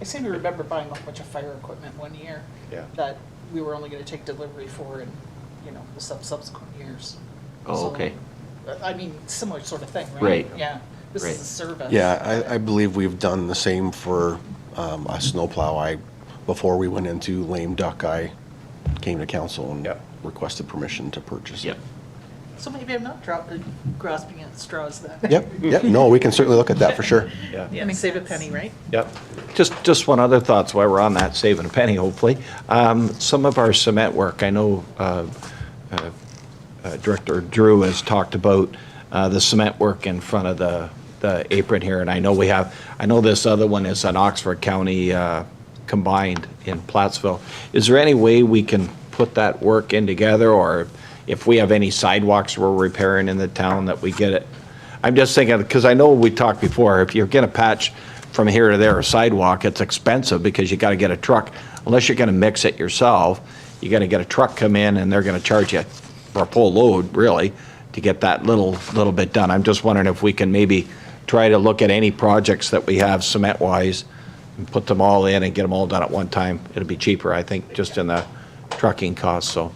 I seem to remember buying a whole bunch of fire equipment one year. Yeah. That we were only gonna take delivery for in, you know, the subsequent years. Oh, So, okay. I mean, similar sort of thing, right? Right. Yeah, this Right. is a service. Yeah, I believe we've done the same for a snowplow. Before we went into lame duck, I came to council and Yep. requested permission to purchase it. Yep. So maybe I'm not grasping at straws then. Yep, no, we can certainly look at that for sure. Yeah. Yeah, save a penny, right? Yep. Just one other thoughts while we're on that, saving a penny, hopefully. Some of our cement work, I know Director Drew has talked about the cement work in front of the apron here, and I know this other one is an Oxford County combined in Plattsville. Is there any way we can put that work in together, or if we have any sidewalks we're repairing in the town that we get it? I'm just thinking, because I know we talked before, if you're gonna patch from here to there a sidewalk, it's expensive because you gotta get a truck. Unless you're gonna mix it yourself, you gotta get a truck come in and they're gonna charge you for a full load, really, to get that little bit done. I'm just wondering if we can maybe try to look at any projects that we have cement-wise and put them all in and get them all done at one time. It'll be cheaper, I think, just in the trucking costs, so.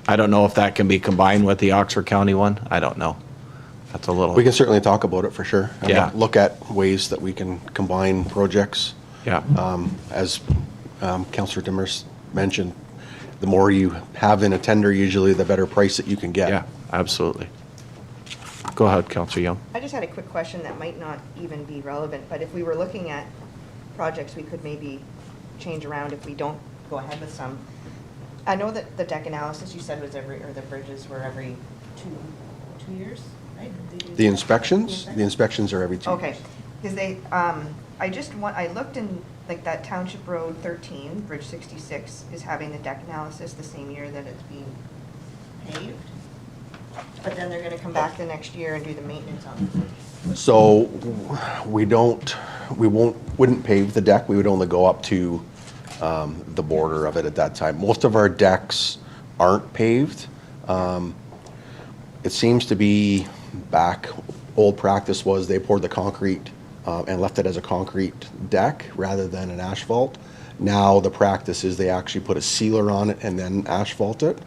I don't know if that can be combined with the Oxford County one. I don't know. That's a little. We can certainly talk about it for sure. and Yeah. Look at ways that we can combine projects. Yeah. As Councillor Dimmers mentioned, the more you have in a tender, usually the better price that you can get. Yeah, absolutely. Go ahead, Councillor Young. I just had a quick question that might not even be relevant, but if we were looking at projects we could maybe change around if we don't go ahead with some. I know that the deck analysis you said was or the bridges were every two years, right? The inspections are every 2 years. Okay, because I looked in, like, that Township Road 13, Bridge 66 is having the deck analysis the same year that it's being paved. But then they're gonna come back the next year and do the maintenance on the bridge. So wouldn't pave the deck. We would only go up to the border of it at that time. Most of our decks aren't paved. It seems to be old practice was they poured the concrete and left it as a concrete deck rather than an asphalt. Now the practice is they actually put a sealer on it and then asphalt it.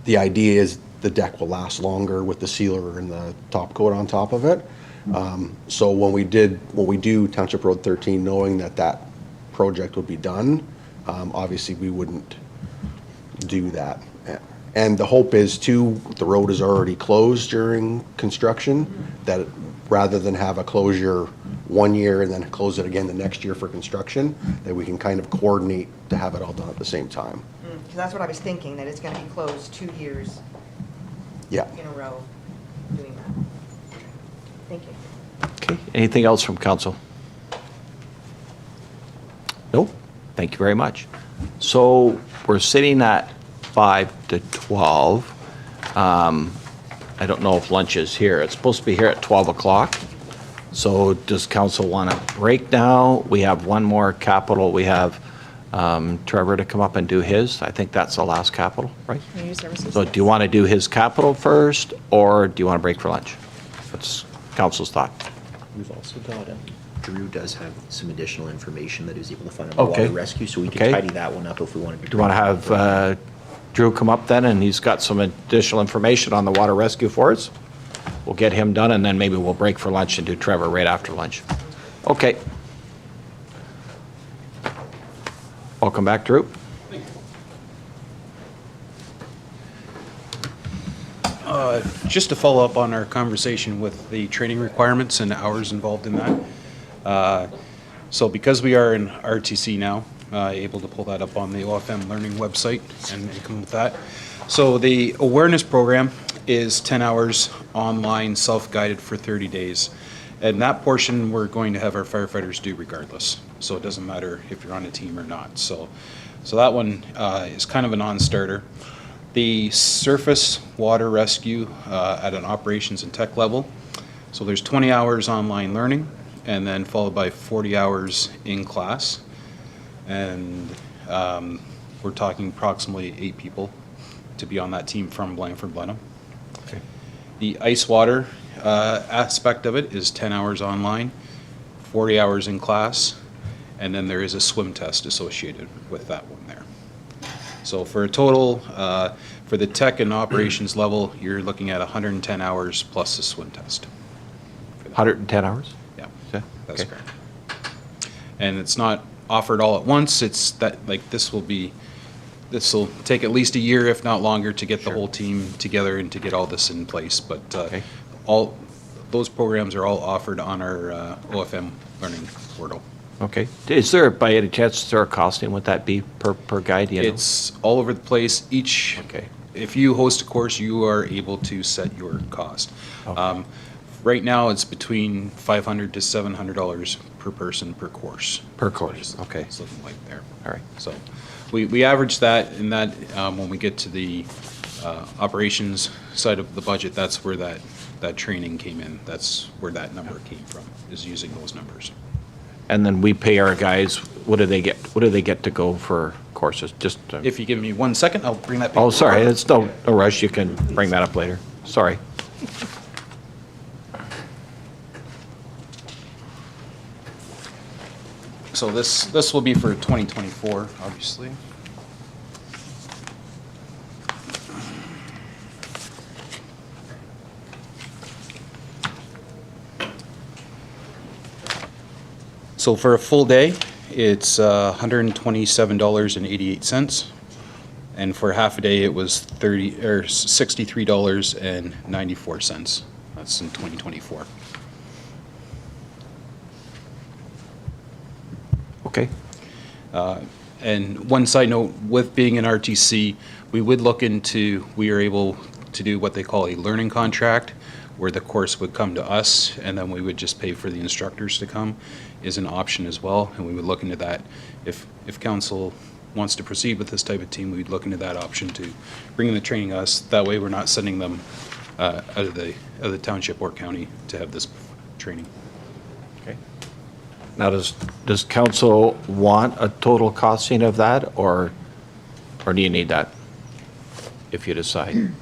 The idea is the deck will last longer with the sealer and the top coat on top of it. So when we do Township Road 13, knowing that project would be done, obviously we wouldn't do that. And the hope is too, the road is already closed during construction, that rather than have a closure 1 year and then close it again the next year for construction, that we can kind of coordinate to have it all done at the same time. Because that's what I was thinking, that it's gonna be closed 2 years Yeah. in a row doing that. Thank you. Okay, anything else from council? Nope, thank you very much. So we're sitting at 5 to 12. I don't know if lunch is here. It's supposed to be here at 12 o'clock. So does council want to break now? We have one more capital. We have Trevor to come up and do his. I think that's the last capital, right? Community services. So do you want to do his capital first, or do you want to break for lunch? What's council's thought? We've also got, Drew does have some additional information that he was able to find on the Okay. water rescue, so we can Okay. tidy that one up if we want to. Do you want to have Drew come up then, and he's got some additional information on the water rescue for us? We'll get him done, and then maybe we'll break for lunch and do Trevor right after lunch. Okay. Welcome back, Drew. Just to follow up on our conversation with the training requirements and hours involved in that. So because we are in RTC now, able to pull that up on the OFM Learning website and come with that. So the awareness program is 10 hours online, self-guided for 30 days. And that portion we're going to have our firefighters do regardless. So it doesn't matter if you're on a team or not. So that one is kind of a non-starter. The surface water rescue at an operations and tech level. So there's 20 hours online learning and then followed by 40 hours in class. And we're talking approximately 8 people to be on that team from Blandford-Blenheim. Okay. The ice water aspect of it is 10 hours online, 40 hours in class, and then there is a swim test associated with that one there. So for a total, for the tech and operations level, you're looking at 110 hours plus a swim test. 110 hours? Yeah, Okay. that's correct. And it's not offered all at once. It's that, like, this will take at least a year, if not longer, to get the whole team together and to get all this in place. But Okay. all those programs are all offered on our OFM learning portal. Okay. Is there, by any chance, is there a costing? Would that be per guide? Do you know? It's all over the place. Okay. If you host a course, you are able to set your cost. Okay. Right now, it's between $500 to $700 per person per course. Per course, okay. It's looking like there. All right. So we average that, and that, when we get to the operations side of the budget, that's where that training came in. That's where that number came from, is using those numbers. And then we pay our guys, what do they get to go for courses? Just, If you give me 1 second, I'll bring that. oh, sorry, it's no rush, you can bring that up later. Sorry. So this will be for 2024, obviously. So for a full day, it's $127.88. And for half a day, it was $63.94. That's in 2024. Okay. And one side note, with being an RTC, we are able to do what they call a learning contract, where the course would come to us, and then we would just pay for the instructors to come, is an option as well, and we would look into that. If council wants to proceed with this type of team, we'd look into that option to bring the training us. That way, we're not sending them out of the township or county to have this training. Okay. Now, does council want a total costing of that, or do you need that if you decide?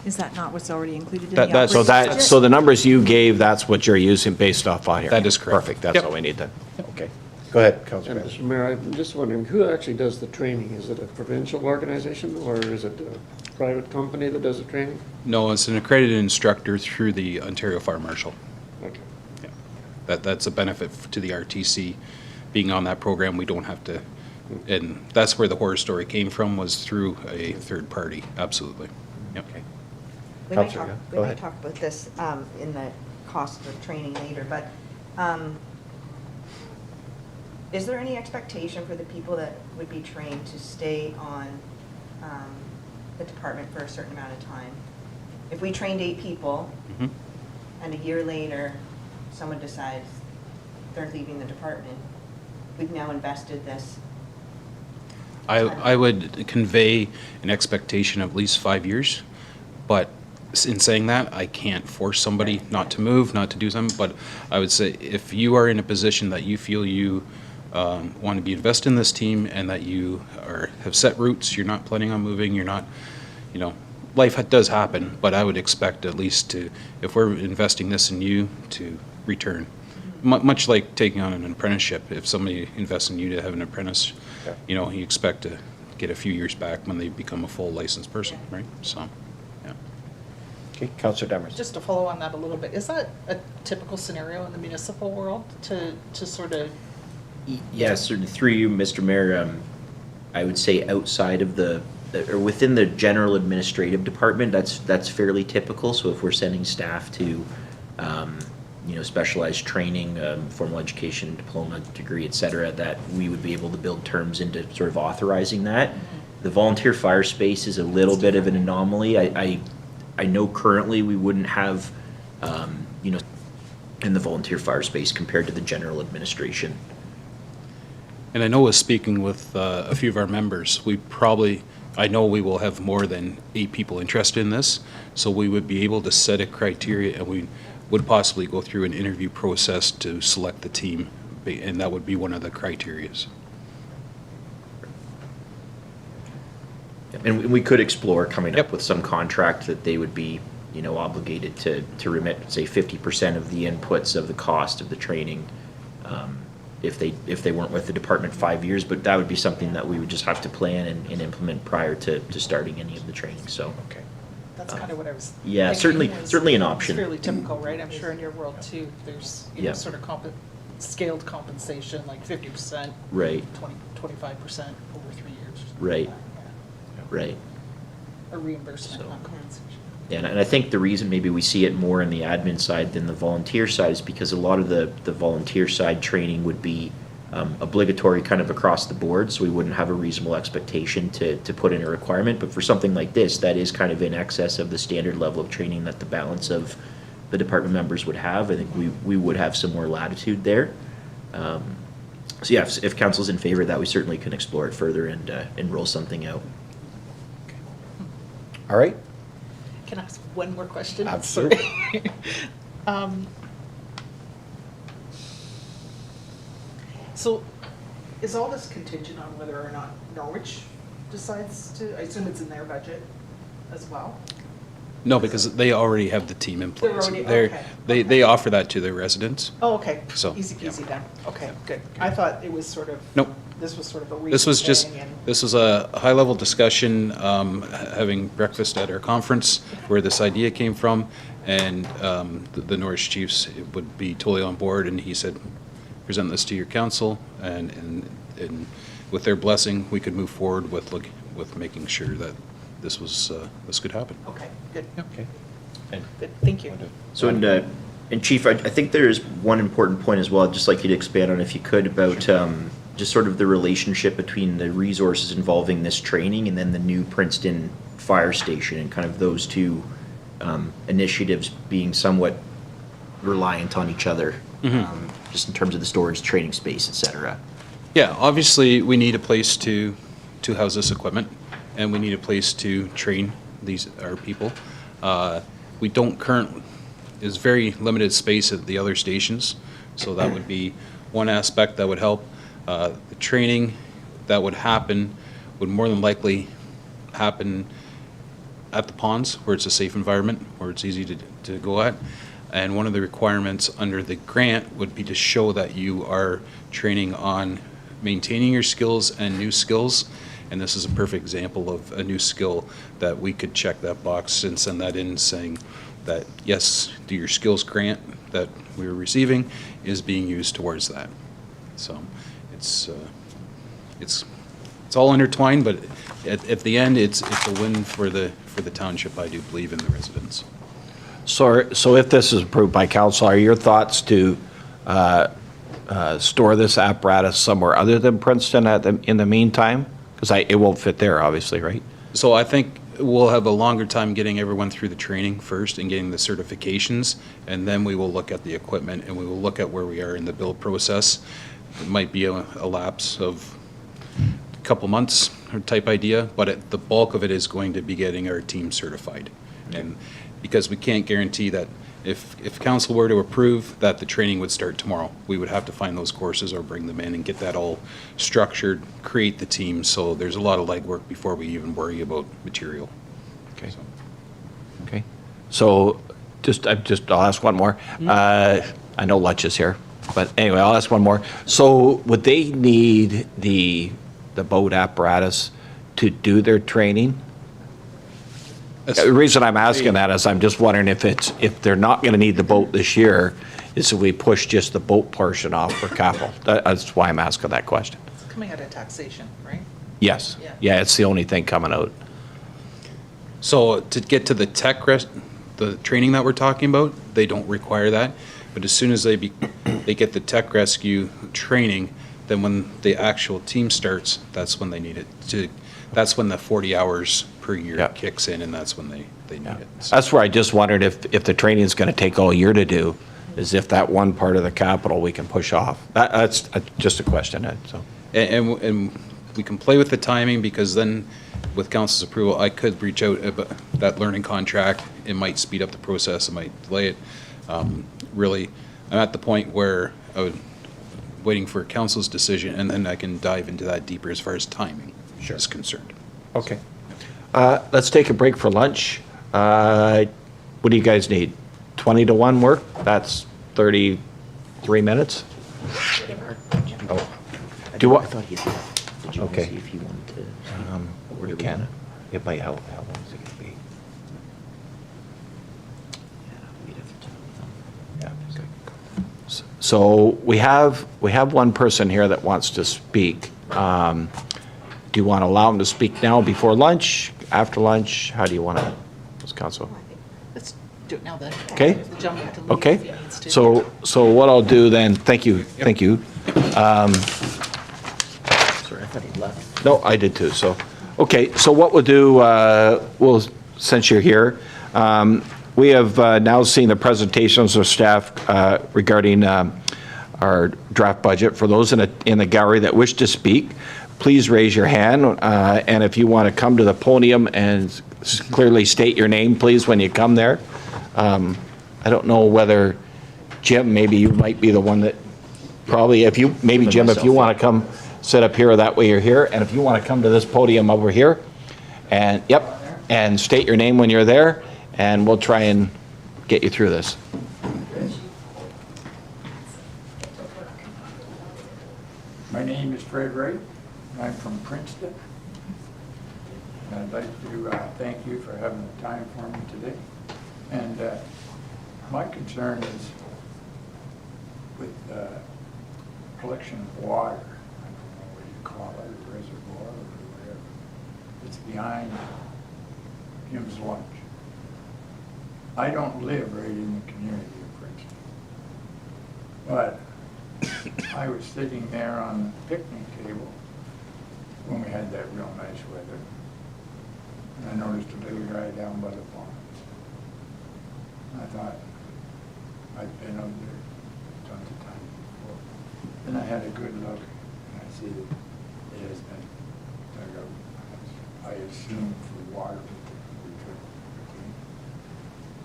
Is that not what's already included in the That's- operating budget? So the numbers you gave, that's what you're using based off on here? That is correct. Perfect, that's Yep. all we need then. Okay. Go ahead, Councilor. And Mr. Mayor, I'm just wondering, who actually does the training? Is it a provincial organization, or is it a private company that does the training? No, it's an accredited instructor through the Ontario Fire Marshal. Okay. Yeah. That's a benefit to the RTC. Being on that program, we don't have to, and that's where the horror story came from, was through a third party, absolutely. Yep. Okay. We might Counselor, talk, yeah, we go might ahead. talk about this in the cost of training later, but is there any expectation for the people that would be trained to stay on the department for a certain amount of time? If we trained 8 people, Mhm. and a year later, someone decides they're leaving the department, we've now invested this. I would convey an expectation of at least 5 years, but in saying that, I can't force somebody not to move, not to do something, but I would say if you are in a position that you feel you want to be invested in this team and that you have set roots, you're not planning on moving, you're not, life does happen, but I would expect at least to, if we're investing this in you, to return. Much like taking on an apprenticeship, if somebody invests in you to have an apprentice, you expect to get a few years back when they become a full licensed person, right? So, yeah. Okay, Councillor Demers. Just to follow on that a little bit, is that a typical scenario in the municipal world to sort of? Yes, certainly through you, Mr. Mayor, I would say outside of or within the general administrative department, that's fairly typical. So if we're sending staff to, specialized training, formal education, diploma, degree, et cetera, that we would be able to build terms into sort of authorizing that. The volunteer fire space is a little bit of an anomaly. I know currently we wouldn't have, in the volunteer fire space compared to the general administration. And I know with speaking with a few of our members, I know we will have more than 8 people interested in this, so we would be able to set a criteria, and we would possibly go through an interview process to select the team, and that would be one of the criterias. And we could explore coming up with some contract that they would be, obligated to remit, say, 50% of the inputs of the cost of the training, if they weren't with the department 5 years, but that would be something that we would just have to plan and implement prior to starting any of the training, so. Okay. That's kind of what I was. Yeah, thinking certainly an was option. fairly typical, right? I'm sure in your world too, there's, Yeah. sort of scaled compensation, like 50%. Right. 25% over 3 years. Right. Yeah. Right. A reimbursement, So- not compensation. And I think the reason maybe we see it more in the admin side than the volunteer side is because a lot of the volunteer side training would be obligatory kind of across the board, so we wouldn't have a reasonable expectation to put in a requirement. But for something like this, that is kind of in excess of the standard level of training that the balance of the department members would have. I think we would have some more latitude there. So yeah, if council's in favor of that, we certainly can explore it further and roll something out. All right. Can I ask one more question? Absolutely. Sorry. So is all this contingent on whether or not Norwich decides to, I assume it's in their budget as well? No, because they already have the team in They're place. already- They're- okay, They offer that to their residents. Oh, okay. So, Easy yeah. peasy then. Okay, good. I thought it was sort of. Nope. This was sort of a recent This was just, thing and- this was a high-level discussion, having breakfast at our conference where this idea came from, and the Norwich Chiefs would be totally on board, and he said, present this to your council, and with their blessing, we could move forward with making sure that this could happen. Okay, good. Okay. Good, thank you. So, and Chief, I think there is one important point as well, I'd just like you to expand on if you could, about just sort of the relationship between the resources involving this training and then the new Princeton Fire Station, and kind of those two initiatives being somewhat reliant on each other, just in terms of the storage, training space, et cetera. Yeah, obviously, we need a place to house this equipment, and we need a place to train our people. We don't there's very limited space at the other stations, so that would be one aspect that would help. The training that would happen would more than likely happen at the ponds, where it's a safe environment, where it's easy to go at. And one of the requirements under the grant would be to show that you are training on maintaining your skills and new skills. And this is a perfect example of a new skill that we could check that box and send that in saying that, yes, your skills grant that we're receiving is being used towards that. So it's all intertwined, but at the end, it's a win for the township, I do believe, in the residents. So if this is approved by council, are your thoughts to store this apparatus somewhere other than Princeton in the meantime? Because it won't fit there, obviously, right? So I think we'll have a longer time getting everyone through the training first and getting the certifications, and then we will look at the equipment and we will look at where we are in the build process. It might be a lapse of a couple months type idea, but the bulk of it is going to be getting our team certified. And because we can't guarantee that if council were to approve that the training would start tomorrow, we would have to find those courses or bring them in and get that all structured, create the team. So there's a lot of legwork before we even worry about material. Okay. Okay. So I'll ask one more. I know lunch is here, but anyway, I'll ask one more. So would they need the boat apparatus to do their training? The reason I'm asking that is I'm just wondering if they're not going to need the boat this year, is if we push just the boat portion off for capital. That's why I'm asking that question. It's coming out of taxation, right? Yes. Yeah. Yeah, it's the only thing coming out. So to get to the the training that we're talking about, they don't require that. But as soon as they get the tech rescue training, then when the actual team starts, that's when they need it. That's when the 40 hours per year Yeah. kicks in, and that's when they need it. So- That's where I just wondered if the training is going to take all year to do, is if that one part of the capital we can push off. That's just a question, Ed, so. And we can play with the timing, because then with council's approval, I could reach out about that learning contract. It might speed up the process, it might delay it. Really, I'm at the point where waiting for council's decision, and then I can dive into that deeper as far as timing is concerned. Okay. Let's take a break for lunch. What do you guys need? 20 to 1 work? That's 33 minutes? Oh. Do you want? I thought he said, did you want to Okay. see if he wanted to? We can. It might help. How long is it going to be? We'd have to talk with him. Yeah. Okay. So we have one person here that wants to speak. Do you want to allow him to speak now before lunch, after lunch? How do you want to, Ms. Council? Let's do it now then. Okay. The gentleman can leave Okay. if he needs to. So what I'll do then, thank you. Sorry, I thought he left. No, I did too, so, okay, so what we'll do, since you're here, we have now seen the presentations of staff regarding our draft budget. For those in the gallery that wish to speak, please raise your hand, and if you want to come to the podium and clearly state your name, please, when you come there. I don't know whether, Jim, maybe you might be the one that, probably, maybe Jim, if you want to come sit up here, that way you're here, and if you want to come to this podium over here, and, and state your name when you're there, and we'll try and get you through this. My name is Fred Wright. I'm from Princeton. And I'd like to thank you for having the time for me today. And my concern is with collection of water. I don't know what you call it, a reservoir or whatever. It's behind Jim's Lunch. I don't live right in the community of Princeton. But I was sitting there on the picnic table when we had that real nice weather. And I noticed a little guy down by the pond. I thought, I'd been out there tons of times before. Then I had a good look, and I see that it has been dug out, I assume for water.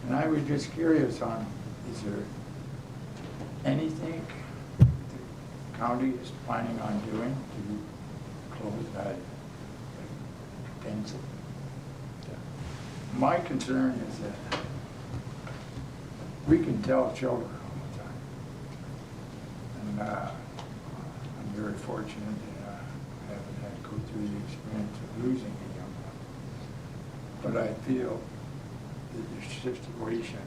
And I was just curious on, is there anything the county is planning on doing to close that extensive? My concern is that we can tell children all the time. And I'm very fortunate that I haven't had to go through the experience of losing a young one. But I feel that the situation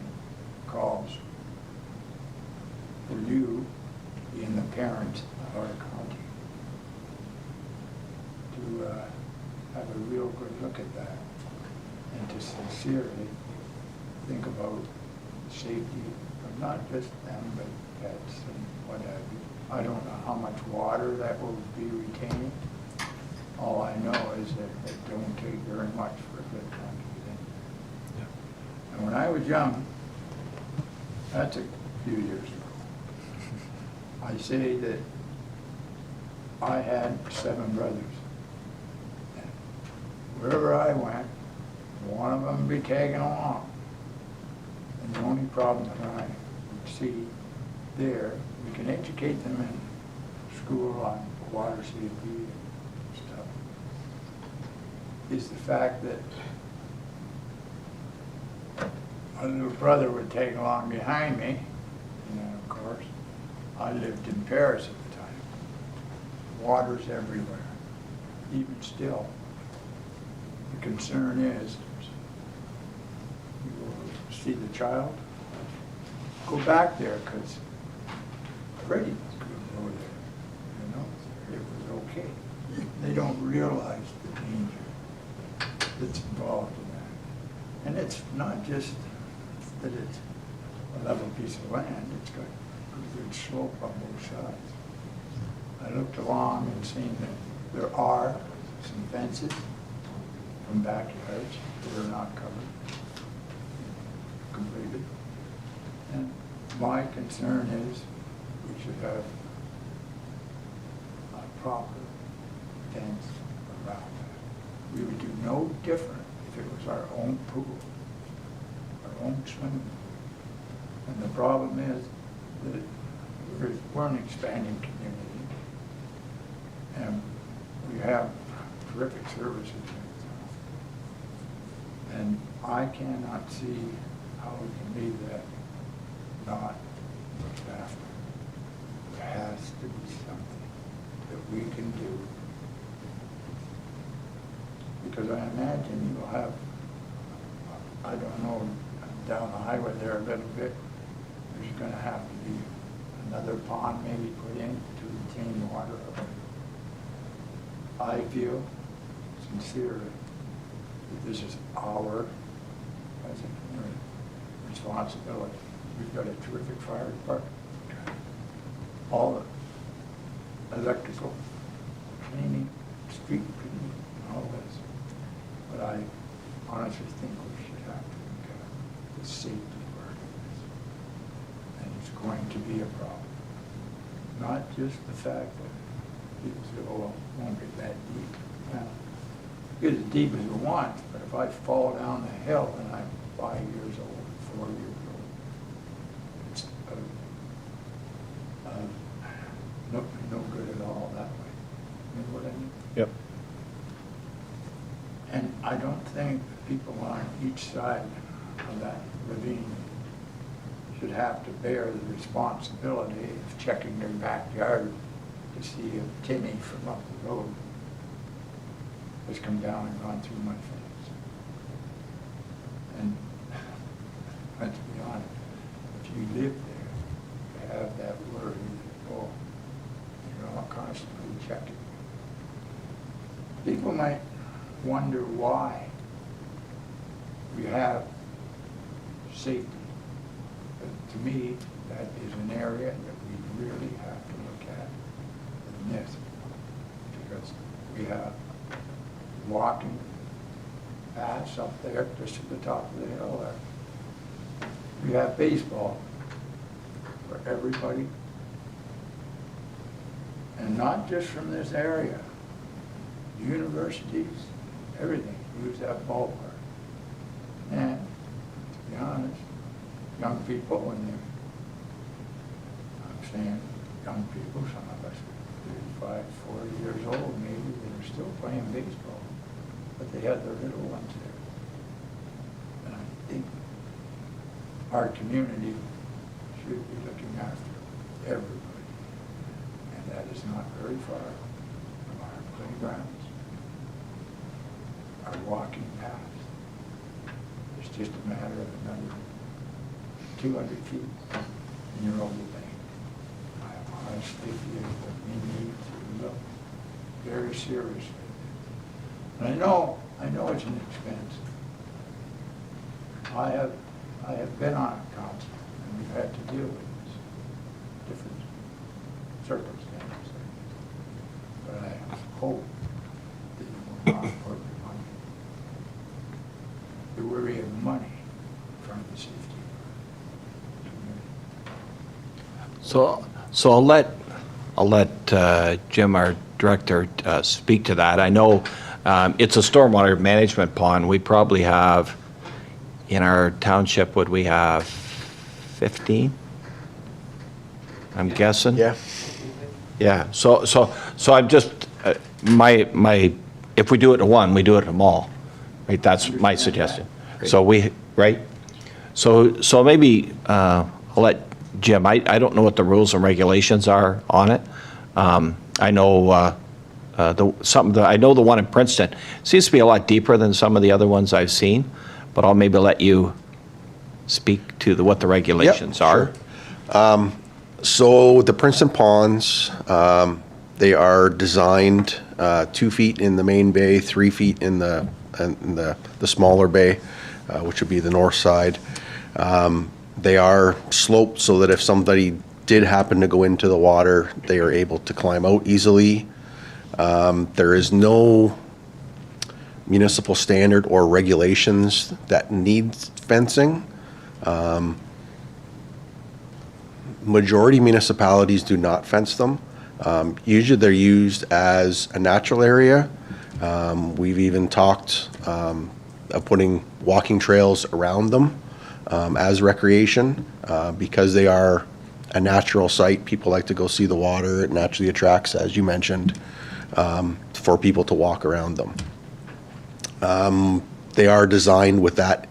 calls for you, being the parent of our county, to have a real good look at that and to sincerely think about the safety of not just them, but pets and what have you. I don't know how much water that will be retaining. All I know is that it don't take very much for a good pond to get in. And when I was young, that's a few years ago, I say that I had 7 brothers. And wherever I went, one of them would be tagging along. And the only problem that I see there, we can educate them in school on water safety and stuff, is the fact that my little brother would tag along behind me, and then of course, I lived in Paris at the time. Water's everywhere, even still. The concern is, you will see the child, go back there, because Freddie couldn't go there, you know, it was okay. They don't realize the danger that's involved in that. And it's not just that it's a level piece of land, it's got a good slope on both sides. I looked along and seen that there are some fences from backyards that are not covered, completed. And my concern is we should have a proper fence around that. We would do no different if it was our own pool, our own swimming pool. And the problem is that we're an expanding community, and we have terrific services. And I cannot see how we can leave that not looked after. There has to be something that we can do. Because I imagine you'll have, I don't know, down the highway there a little bit, there's going to have to be another pond maybe put in to retain water. I feel sincerely that this is our, as a community, responsibility. We've got a terrific fire department. All the electrical, cleaning, street cleaning, all this. But I honestly think we should have to look at the safety part of this. And it's going to be a problem. Not just the fact that people say, oh, well, it won't get that deep. Well, get as deep as you want, but if I fall down the hill and I'm 5 years old, 4 years old, it's no good at all that way. You know what I mean? Yep. And I don't think the people on each side of that ravine should have to bear the responsibility of checking their backyard to see if Timmy from up the road has come down and gone through my fence. And let's be honest, if you live there, you have that worry that, oh, you're all constantly checking. People might wonder why we have safety. But to me, that is an area that we really have to look at in this, because we have walking paths up there just at the top of the hill there. We have baseball for everybody, and not just from this area. Universities, everything, use that ballpark. And to be honest, young people, when they're, I'm saying young people, some of us are 35, 40 years old maybe, that are still playing baseball, but they had their little ones there. And I think our community should be looking after everybody. And that is not very far from our playgrounds, our walking paths. It's just a matter of another 200 feet and you're over the bank. I honestly feel that we need to look very seriously. And I know it's an expense. I have been on a council and we've had to deal with this, different circumstances. But I hope that you will not put the worry of money in front of the safety. So I'll let Jim, our director, speak to that. I know it's a stormwater management pond. We probably have, in our township, would we have 15, I'm guessing. Yeah. Yeah, so I'm just, if we do it to one, we do it to them all, right? That's my suggestion. So right? So maybe, I'll let Jim, I don't know what the rules and regulations are on it. I know, I know the one in Princeton seems to be a lot deeper than some of the other ones I've seen, but I'll maybe let you speak to what the regulations are. Sure. So the Princeton ponds, they are designed 2 feet in the main bay, 3 feet in the smaller bay, which would be the north side. They are sloped so that if somebody did happen to go into the water, they are able to climb out easily. There is no municipal standard or regulations that need fencing. Majority municipalities do not fence them. Usually they're used as a natural area. We've even talked of putting walking trails around them as recreation because they are a natural site. People like to go see the water. It naturally attracts, as you mentioned, for people to walk around them. They are designed with that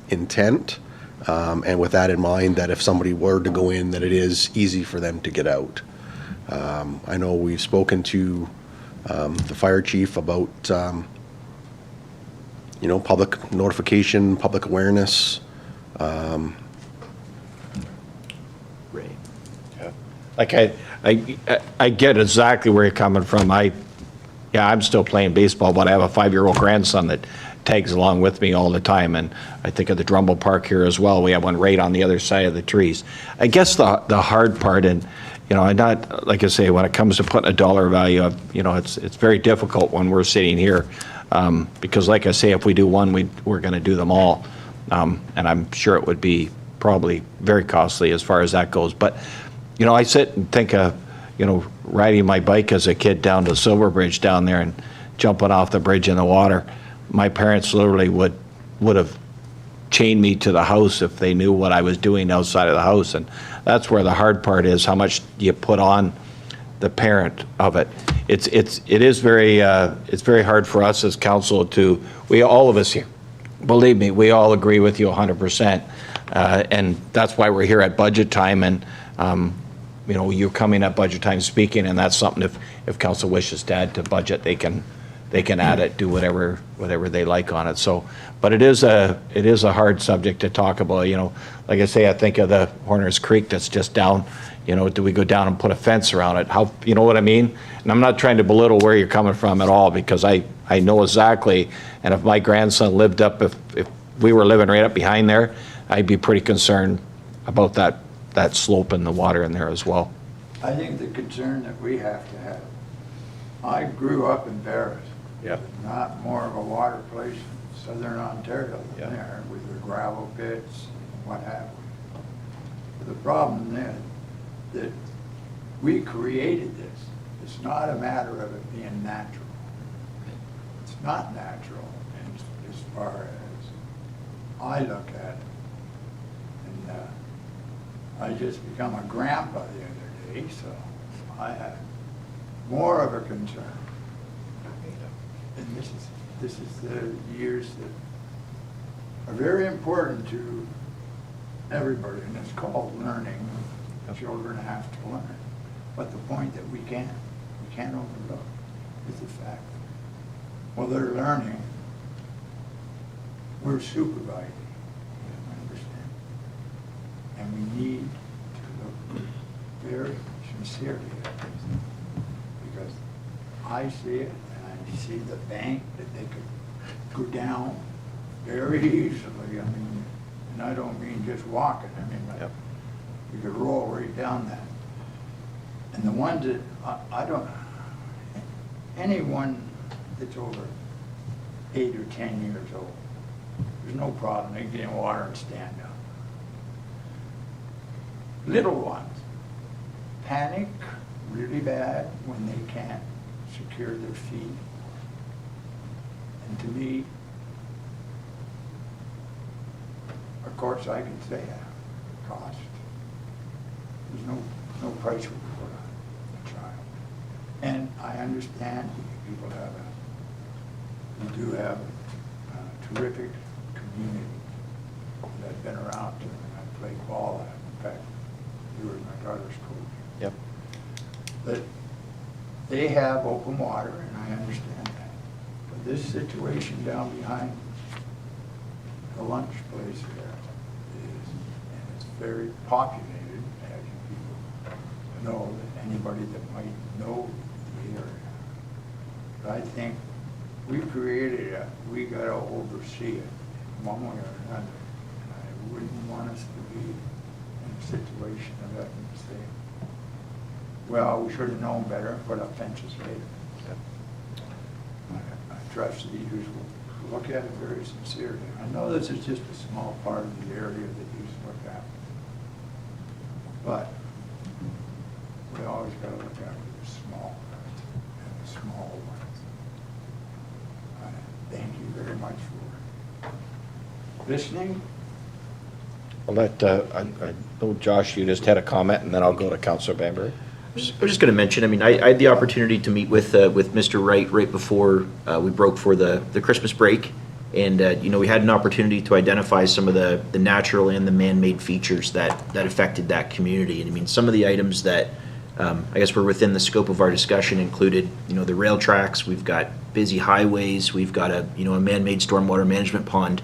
intent. And with that in mind, that if somebody were to go in, that it is easy for them to get out. I know we've spoken to the fire chief about, public notification, public awareness. Like I get exactly where you're coming from. I'm still playing baseball, but I have a 5-year-old grandson that tags along with me all the time, and I think of the Drumble Park here as well. We have one right on the other side of the trees. I guess the hard part, and I'm not, like I say, when it comes to putting a dollar value of, it's very difficult when we're sitting here, because like I say, if we do one, we're going to do them all, and I'm sure it would be probably very costly as far as that goes. But I sit and think of riding my bike as a kid down to Silver Bridge down there and jumping off the bridge in the water. My parents literally would have chained me to the house if they knew what I was doing outside of the house. And that's where the hard part is, how much you put on the parent of it. It is very hard for us as council to, all of us here, believe me, we all agree with you 100%. And that's why we're here at budget time, and you're coming at budget time speaking, and that's something if council wishes to add to budget, they can add it, do whatever they like on it. So, but it is a hard subject to talk about. Like I say, I think of the Horner's Creek that's just down. Do we go down and put a fence around it? How, you know what I mean? And I'm not trying to belittle where you're coming from at all, because I know exactly. And if my grandson lived up, if we were living right up behind there, I'd be pretty concerned about that slope and the water in there as well. I think the concern that we have to have, I grew up in Barris. Yep. Not more of a water place in southern Ontario than Yep. there, with their gravel pits and what have we. The problem is that we created this. It's not a matter of it being natural. It's not natural as far as I look at it. And I just become a grandpa the other day, so I have more of a concern. And this is the years that are very important to everybody, and it's called learning. Children have to learn. But the point that we can't overlook is the fact that while they're learning, we're supervising. Understand? And we need to look very sincerely at this, because I see it, and I see the bank that they could go down very easily. I mean, and I don't mean just walking. I mean, like, you could roll right down that. And the ones that I don't, anyone that's over 8 or 10 years old, there's no problem. They get in water and stand up. Little ones panic really bad when they can't secure their feet. And to me, of course I can say that. cost. There's no price we can put on a child. And I understand people we do have a terrific community that have been around, and I played ball at. In fact, you were my daughter's coach. Yep. But they have open water, and I understand that. But this situation down behind the lunch place there is, and it's very populated, as you people know, that anybody that might know the area. But I think we created it, we gotta oversee it one way or another. And I wouldn't want us to be in a situation of having to say, well, we should have known better and put up fences later. I trust that you will look at it very sincerely. I know this is just a small part of the area that you look at. But we always got to look after the small parts and the small ones. Thank you very much for listening. I'll let, I know, Josh, you just had a comment, and then I'll go to Councillor Bambury. I was just going to mention, I mean, I had the opportunity to meet with Mr. Wright right before we broke for the Christmas break. And, you know, we had an opportunity to identify some of the natural and the man-made features that affected that community. And I mean, some of the items that I guess were within the scope of our discussion included, you know, the rail tracks, we've got busy highways, we've got a man-made stormwater management pond,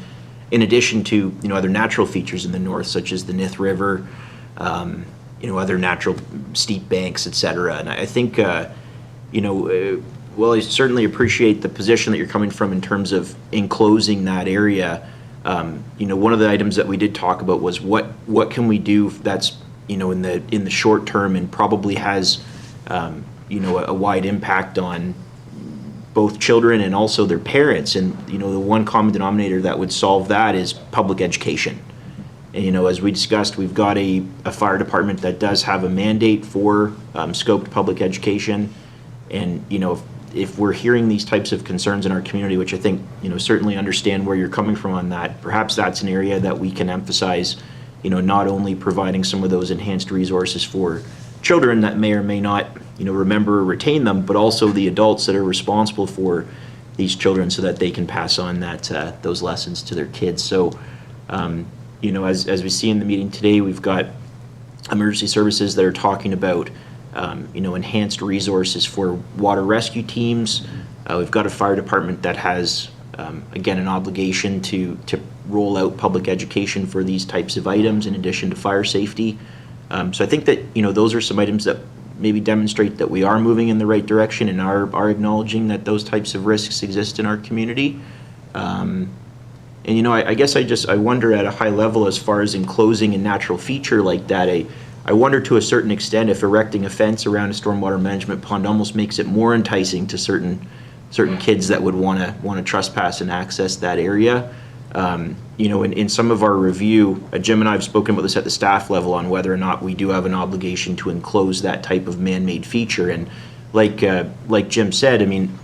in addition to, you know, other natural features in the north, such as the Nith River, you know, other natural steep banks, et cetera. And I think, you know, well, I certainly appreciate the position that you're coming from in terms of enclosing that area. You know, one of the items that we did talk about was what can we do that's, you know, in the short term and probably has, you know, a wide impact on both children and also their parents. And, you know, the one common denominator that would solve that is public education. And, you know, as we discussed, we've got a fire department that does have a mandate for scoped public education. And, you know, if we're hearing these types of concerns in our community, which I think, you know, certainly understand where you're coming from on that, perhaps that's an area that we can emphasize, you know, not only providing some of those enhanced resources for children that may or may not, you know, remember or retain them, but also the adults that are responsible for these children so that they can pass on that those lessons to their kids. So, you know, as we see in the meeting today, we've got emergency services that are talking about, you know, enhanced resources for water rescue teams. We've got a fire department that has, again, an obligation to roll out public education for these types of items in addition to fire safety. So I think that, you know, those are some items that maybe demonstrate that we are moving in the right direction and are acknowledging that those types of risks exist in our community. And, you know, I guess I wonder at a high level as far as enclosing a natural feature like that, I wonder to a certain extent if erecting a fence around a stormwater management pond almost makes it more enticing to certain kids that would want to trespass and access that area. You know, in some of our review, Jim and I have spoken about this at the staff level on whether or not we do have an obligation to enclose that type of man-made feature. And like Jim said, I mean,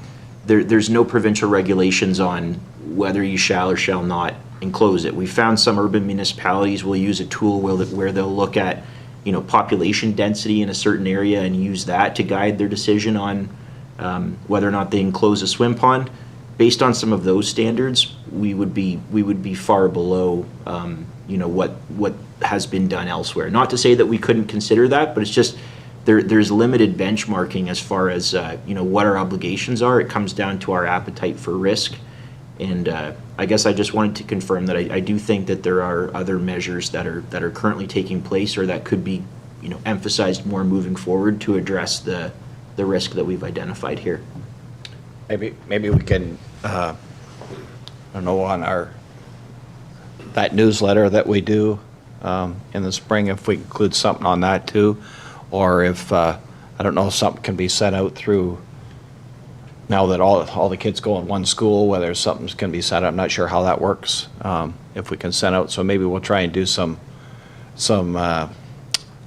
there's no provincial regulations on whether you shall or shall not enclose it. We found some urban municipalities will use a tool where they'll look at, you know, population density in a certain area and use that to guide their decision on whether or not they enclose a swim pond. Based on some of those standards, we would be far below, you know, what has been done elsewhere. Not to say that we couldn't consider that, but it's just there's limited benchmarking as far as you know, what our obligations are. It comes down to our appetite for risk. And I guess I just wanted to confirm that I do think that there are other measures that are currently taking place or that could be, you know, emphasized more moving forward to address the risk that we've identified here. Maybe we can, I don't know, on that newsletter that we do in the spring, if we include something on that too, or if, I don't know, something can be sent out through, now that all the kids go in one school, whether something can be sent out. I'm not sure how that works, if we can send out. So maybe we'll try and do some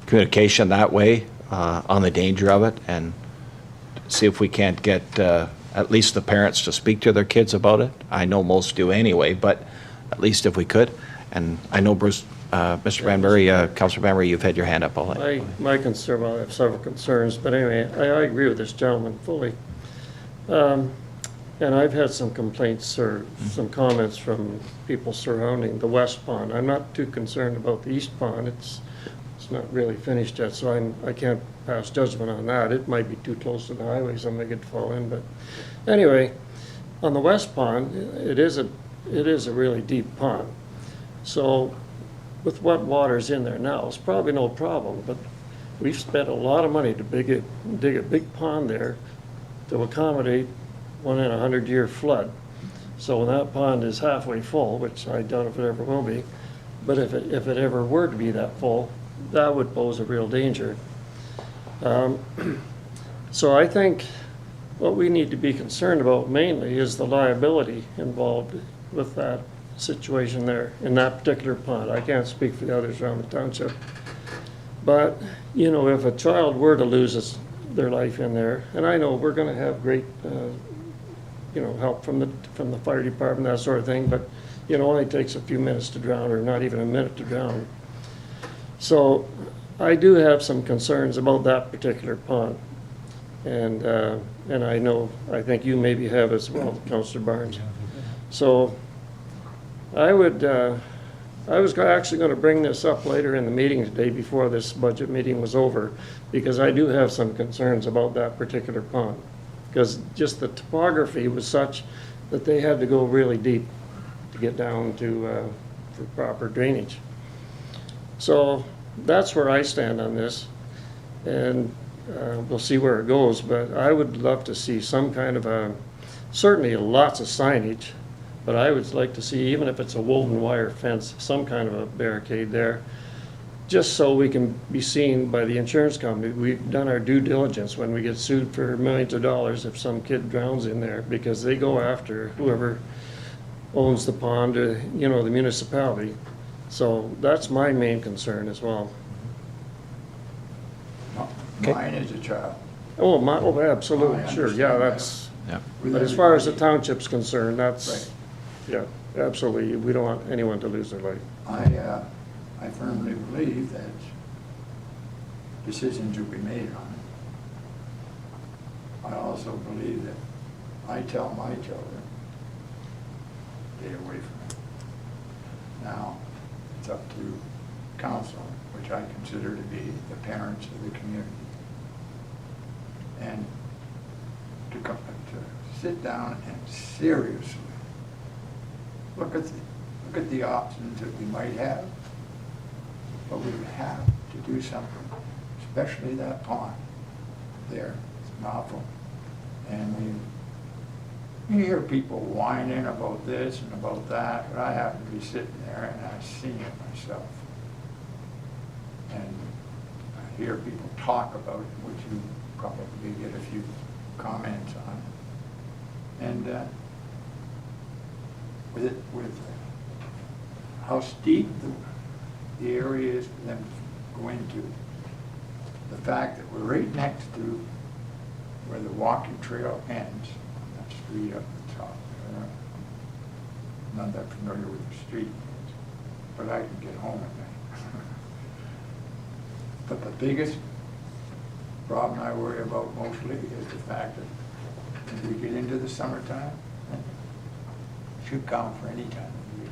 communication that way on the danger of it, and see if we can't get at least the parents to speak to their kids about it. I know most do anyway, but at least if we could. And I know Bruce Mr. Banbury, Councillor Banbury, you've had your hand up all night. My concern, well, I have several concerns, but anyway, I agree with this gentleman fully. And I've had some complaints or some comments from people surrounding the west pond. I'm not too concerned about the east pond. It's not really finished yet, so I can't pass judgment on that. It might be too close to the highway, somebody could fall in, but anyway, on the west pond, it is a really deep pond. So with what water's in there now, it's probably no problem, but we've spent a lot of money to dig a big pond there to accommodate 1 in a 100-year flood. So when that pond is halfway full, which I doubt if it ever will be, but if it ever were to be that full, that would pose a real danger. So I think what we need to be concerned about mainly is the liability involved with that situation there in that particular pond. I can't speak for the others around the township. But, you know, if a child were to lose their life in there, and I know we're going to have great, help from the fire department, that sort of thing, but, it only takes a few minutes to drown, or not even a minute to drown. So I do have some concerns about that particular pond. And I think you maybe have as well, Councillor Barnes. So I was actually going to bring this up later in the meeting today before this budget meeting was over, because I do have some concerns about that particular pond. Because just the topography was such that they had to go really deep to get down to for proper drainage. So that's where I stand on this, and we'll see where it goes, but I would love to see some kind of certainly lots of signage, but I would like to see, even if it's a woven wire fence, some kind of a barricade there, just so we can be seen by the insurance company. We've done our due diligence when we get sued for millions of dollars if some kid drowns in there, because they go after whoever owns the pond, or, the municipality. So that's my main concern as well. Mine is a child. Absolutely, I sure, yeah, that's, Yeah. but as far as the township's concerned, that's, yeah, absolutely, we don't want anyone to lose their life. I firmly believe that decisions will be made on it. I also believe that I tell my children, stay away from it. Now, it's up to council, which I consider to be the parents of the community. And to sit down and seriously look at the options that we might have, but we have to do something, especially that pond there. It's awful. And you hear people whining about this and about that, but I happen to be sitting there and I've seen it myself. And I hear people talk about it, which you probably get a few comments on. And with how steep the area is for them to go into, the fact that we're right next to where the walking trail ends, on that street up the top there. I'm not that familiar with the street, but I can get home at night. But the biggest problem I worry about mostly is the fact that as we get into the summertime, it should count for any time of year.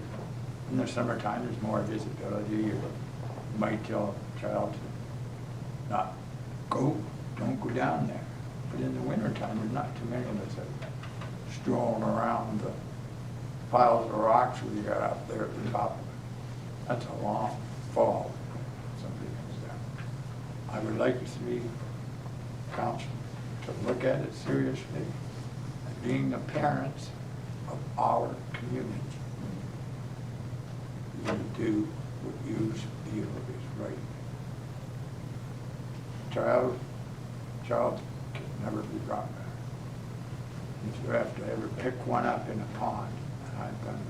In the summertime, there's more visibility. You might tell a child to not don't go down there. But in the wintertime, there's not too many of us that strolling around the piles of rocks we got up there at the top of it. That's a long fall. Somebody comes down. I would like to see council to look at it seriously, and being the parents of our community, you do what you feel is right. Child can never be brought back. If you have to ever pick one up in a pond, and I've done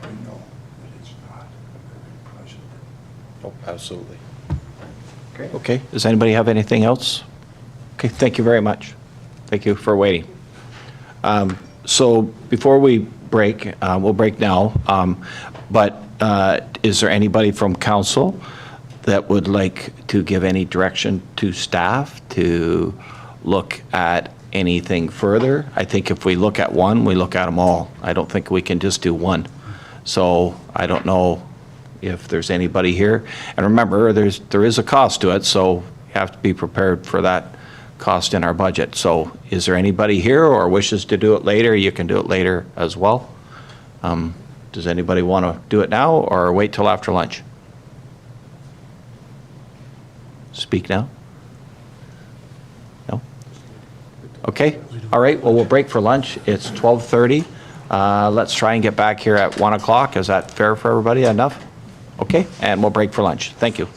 that, we know that it's not very pleasant. Oh, absolutely. Okay? Okay, does anybody have anything else? Okay, thank you very much. Thank you for waiting. So before we break, we'll break now, but is there anybody from council that would like to give any direction to staff to look at anything further? I think if we look at one, we look at them all. I don't think we can just do one. So I don't know if there's anybody here. And remember, there is a cost to it, so you have to be prepared for that cost in our budget. So is there anybody here or wishes to do it later? You can do it later as well. Does anybody want to do it now or wait till after lunch? Speak now? No? Okay, all right, well, we'll break for lunch. It's 12:30. Let's try and get back here at 1 o'clock. Is that fair for everybody? Enough? Okay, and we'll break for lunch. Thank you.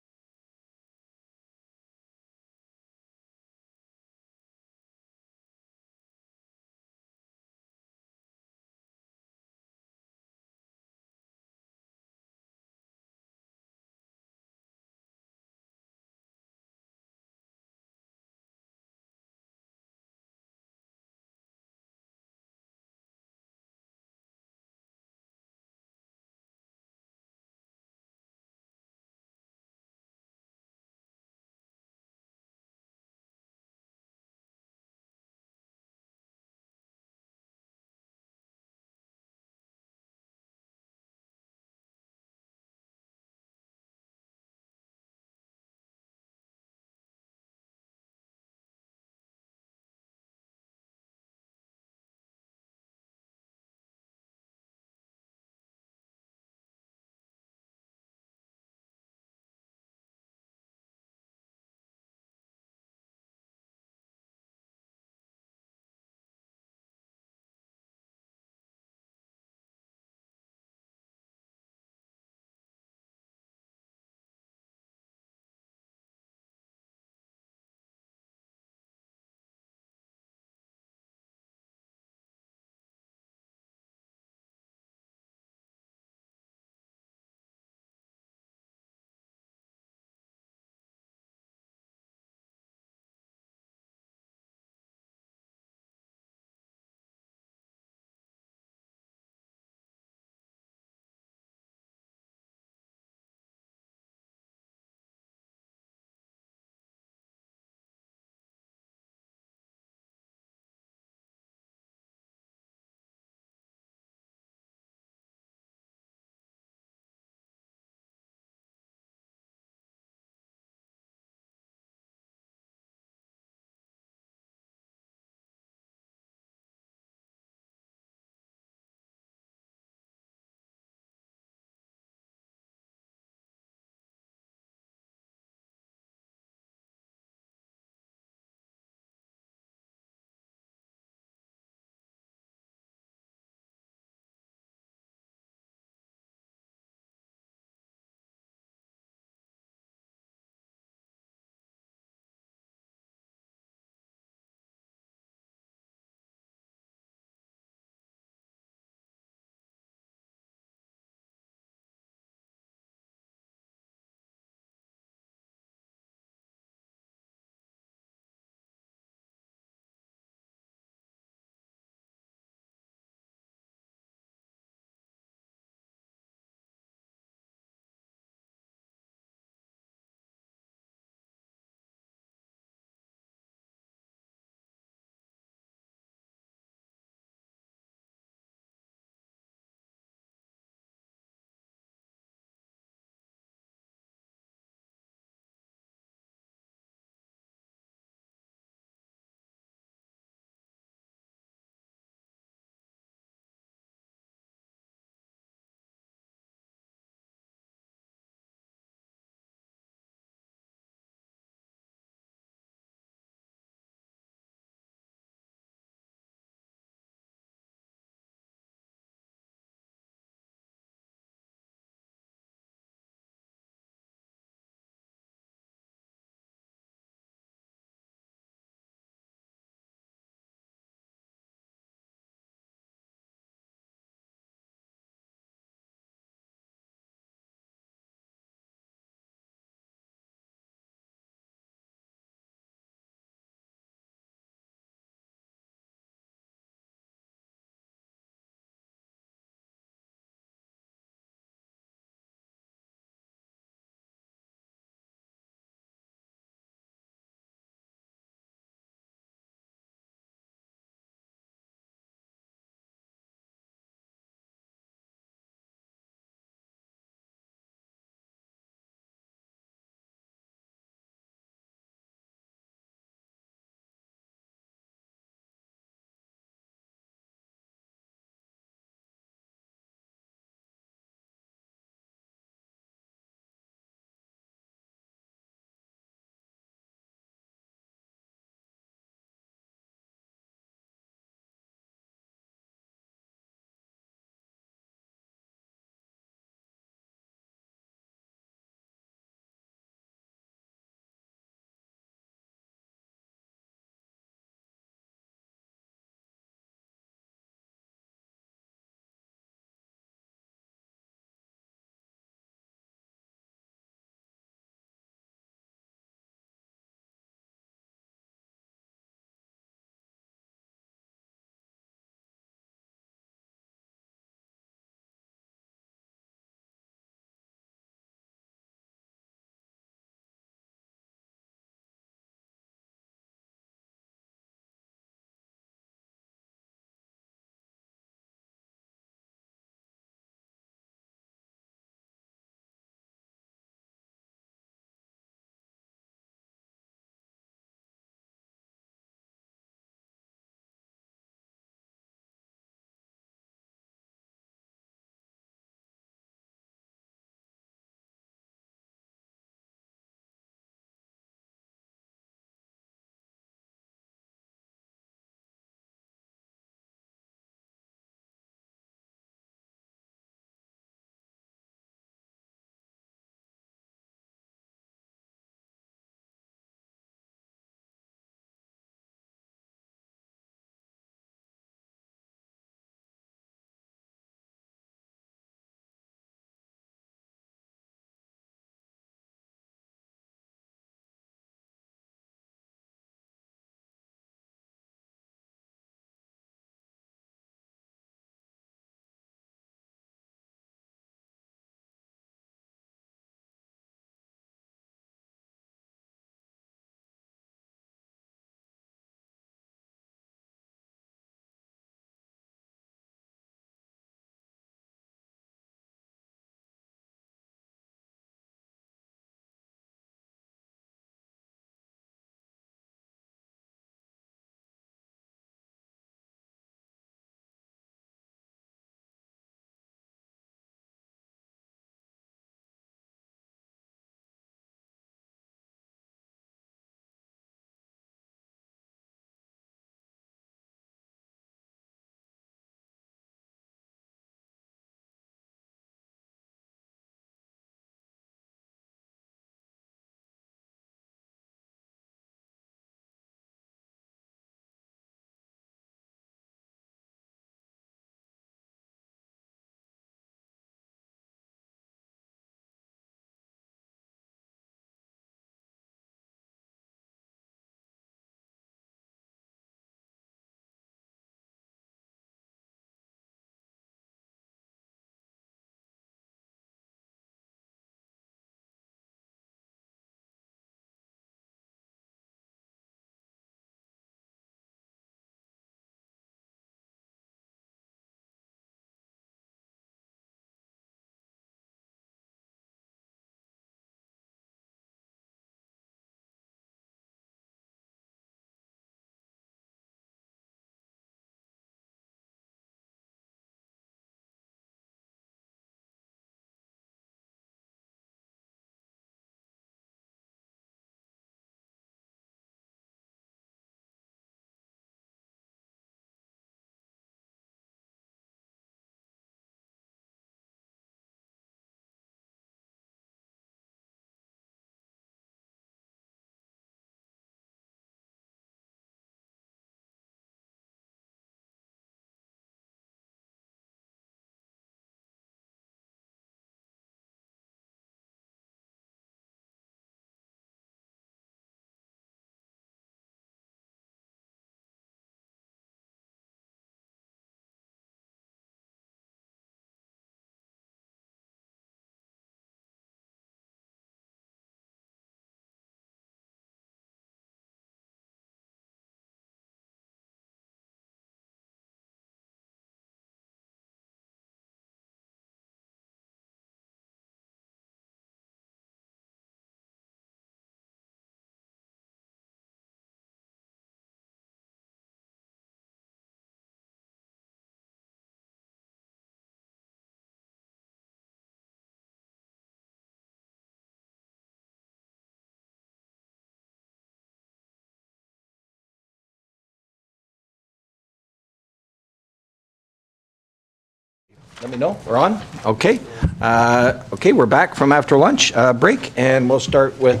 Let me know. We're on? Okay. Okay, we're back from after lunch break, and we'll start with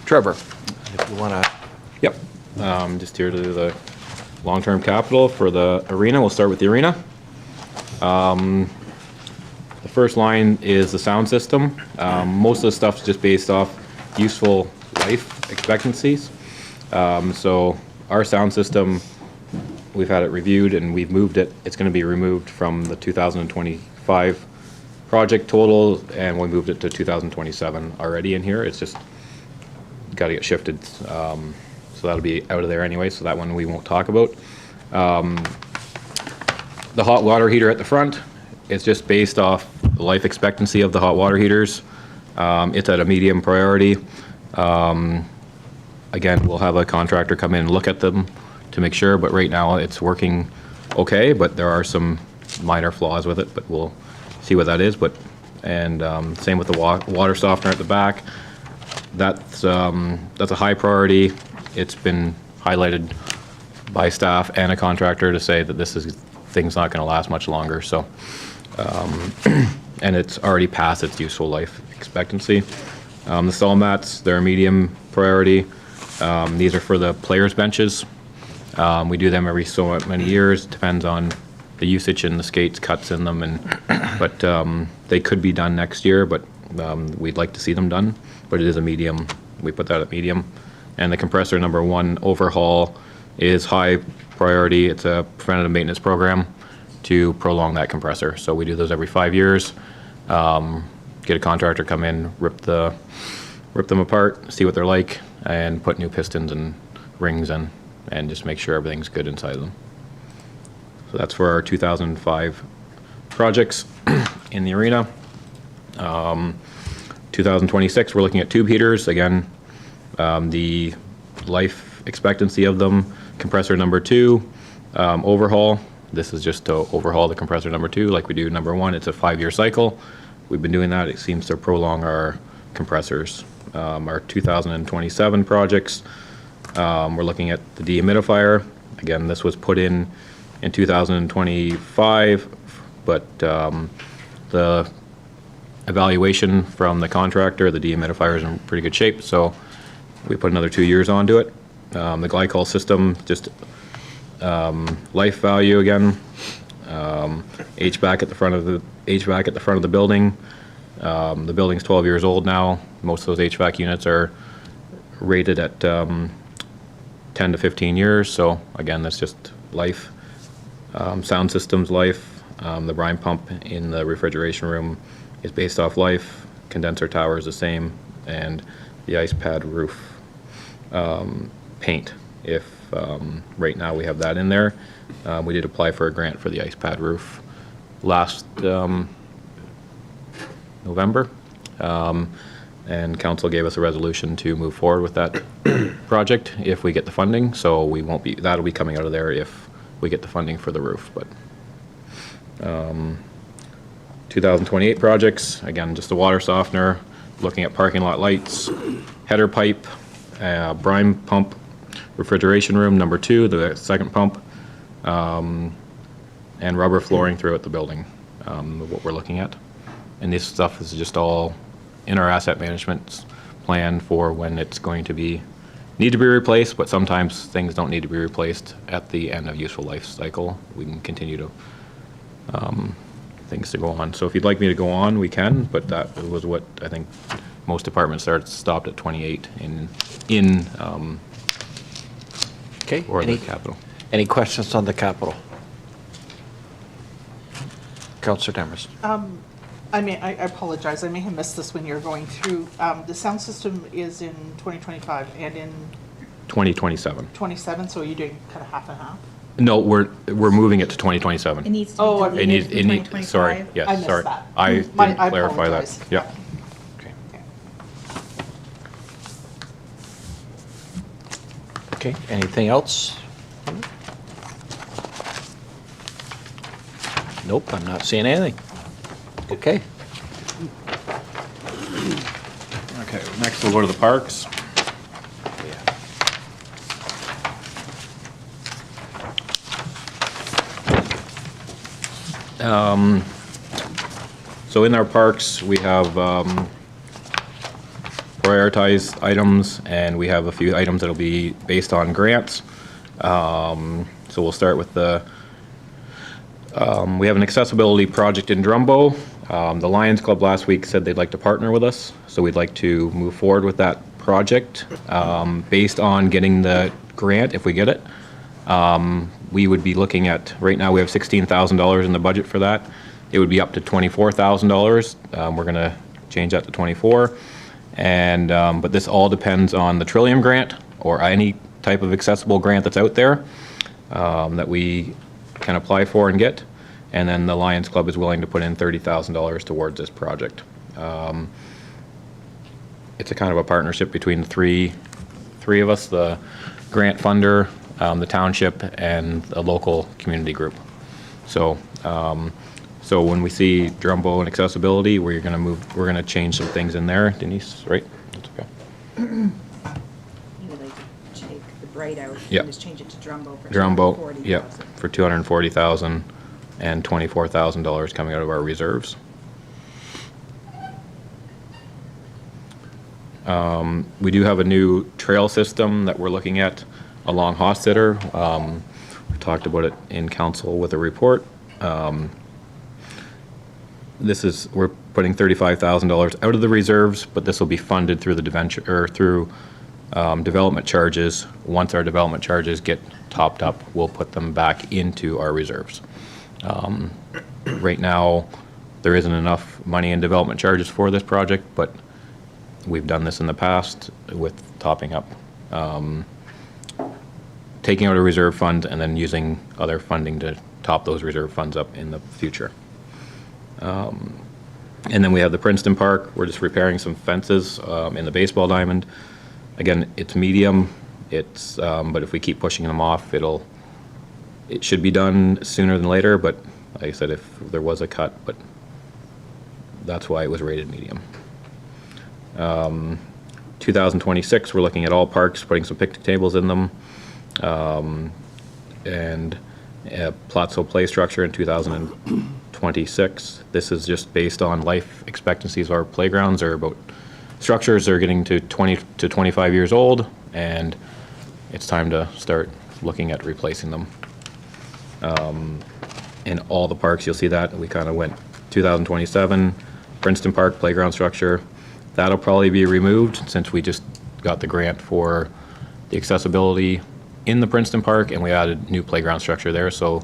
Trevor, if you want to. Yep. Just here to do the long-term capital for the arena. We'll start with the arena. The first line is the sound system. Most of the stuff's just based off useful life expectancies. So our sound system, we've had it reviewed and we've moved it. It's going to be removed from the 2025 project total, and we moved it to 2027 already in here. It's just got to get shifted. So that'll be out of there anyway, so that one we won't talk about. The hot water heater at the front, it's just based off the life expectancy of the hot water heaters. It's at a medium priority. Again, we'll have a contractor come in and look at them to make sure, but right now it's working okay, but there are some minor flaws with it, but we'll see what that is. And same with the water softener at the back. That's a high priority. It's been highlighted by staff and a contractor to say that thing's not going to last much longer. So, and it's already past its useful life expectancy. The stall mats, they're a medium priority. These are for the players' benches. We do them every so many years. Depends on the usage and the skates, cuts in them, but they could be done next year. But we'd like to see them done. But it is a medium. We put that at medium. And the compressor number 1 overhaul is high priority. It's a preventative maintenance program to prolong that compressor. So we do those every 5 years. Get a contractor come in, rip them apart, see what they're like, and put new pistons and rings in, and just make sure everything's good inside of them. So that's for our 2005 projects in the arena. 2026, we're looking at tube heaters. Again, the life expectancy of them, compressor number 2, overhaul. This is just to overhaul the compressor number 2 like we do number 1. It's a 5-year cycle. We've been doing that. It seems to prolong our compressors. Our 2027 projects, we're looking at the dehumidifier. Again, this was put in 2025, but the evaluation from the contractor, the dehumidifier is in pretty good shape, so we put another 2 years onto it. The glycol system, just life value again. HVAC at the front of the building. The building's 12 years old now. Most of those HVAC units are rated at 10 to 15 years. So again, that's just life. Sound systems life. The brine pump in the refrigeration room is based off life. Condenser tower is the same, and the ice pad roof paint. If right now we have that in there. We did apply for a grant for the ice pad roof last November, and council gave us a resolution to move forward with that project if we get the funding. So we won't be, that'll be coming out of there if we get the funding for the roof. But 2028 projects, again, just the water softener, looking at parking lot lights, header pipe, brine pump, refrigeration room number 2, the second pump, and rubber flooring throughout the building, what we're looking at. And this stuff is just all in our asset management plan for when it's going to need to be replaced, but sometimes things don't need to be replaced at the end of useful life cycle. We can continue to things to go on. So if you'd like me to go on, we can, but that was what I think most departments stopped at 28 in Okay. or the capital. Any questions on the capital? Councillor Demers. I apologize, I may have missed this when you were going through. The sound system is in 2025 and in 2027. 27, so are you doing kind of half and half? No, we're moving it to 2027. It needs to be Oh, I- deleted from It need, 2025. sorry, yes, I missed sorry. that. I didn't I clarify that. apologize. Yeah. Okay. Okay, anything else? Nope, I'm not seeing anything. Okay. Okay, next we'll go to the parks. So in our parks, we have prioritized items, and we have a few items that'll be based on grants. So we'll start with we have an accessibility project in Drumbo. The Lions Club last week said they'd like to partner with us, so we'd like to move forward with that project. Based on getting the grant, if we get it, we would be looking at, right now we have $16,000 in the budget for that. It would be up to $24,000. We're going to change that to 24. And, but this all depends on the Trillium grant or any type of accessible grant that's out there that we can apply for and get. And then the Lions Club is willing to put in $30,000 towards this project. It's a kind of a partnership between the three of us, the grant funder, the township, and a local community group. So, so when we see Drumbo and accessibility, we're going to change some things in there. Denise, right? That's okay. You would like to take the bright out Yep. and just change it to Drumbo for Drumbo, $240,000. yep, for $240,000 and $24,000 coming out of our reserves. We do have a new trail system that we're looking at along Hostetter. We talked about it in council with a report. We're putting $35,000 out of the reserves, but this will be funded through the debenture, or through development charges. Once our development charges get topped up, we'll put them back into our reserves. Right now, there isn't enough money in development charges for this project, but we've done this in the past with topping up, taking out a reserve fund and then using other funding to top those reserve funds up in the future. And then we have the Princeton Park. We're just repairing some fences in the baseball diamond. Again, it's medium. But if we keep pushing them off, it should be done sooner than later. But like I said, if there was a cut, but that's why it was rated medium. 2026, we're looking at all parks, putting some picnic tables in them, and a Plotso play structure in 2026. This is just based on life expectancies of our playgrounds. Structures are getting to 20 to 25 years old, and it's time to start looking at replacing them. In all the parks, you'll see that we kind of went 2027, Princeton Park playground structure. That'll probably be removed since we just got the grant for the accessibility in the Princeton Park, and we added new playground structure there, so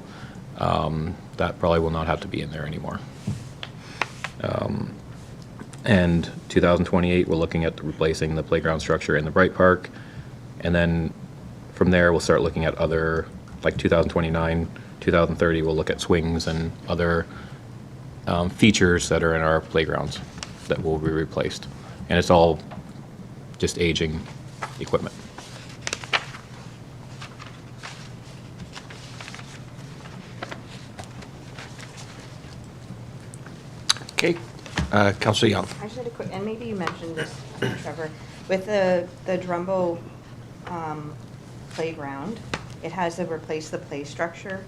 that probably will not have to be in there anymore. And 2028, we're looking at replacing the playground structure in the Bright Park, and then from there, we'll start looking at other, like 2029, 2030, we'll look at swings and other features that are in our playgrounds that will be replaced. And it's all just aging equipment. Okay, Councillor Young. I just had a quick, and maybe you mentioned this, Trevor, with the Drumbo playground, it has to replace the play structure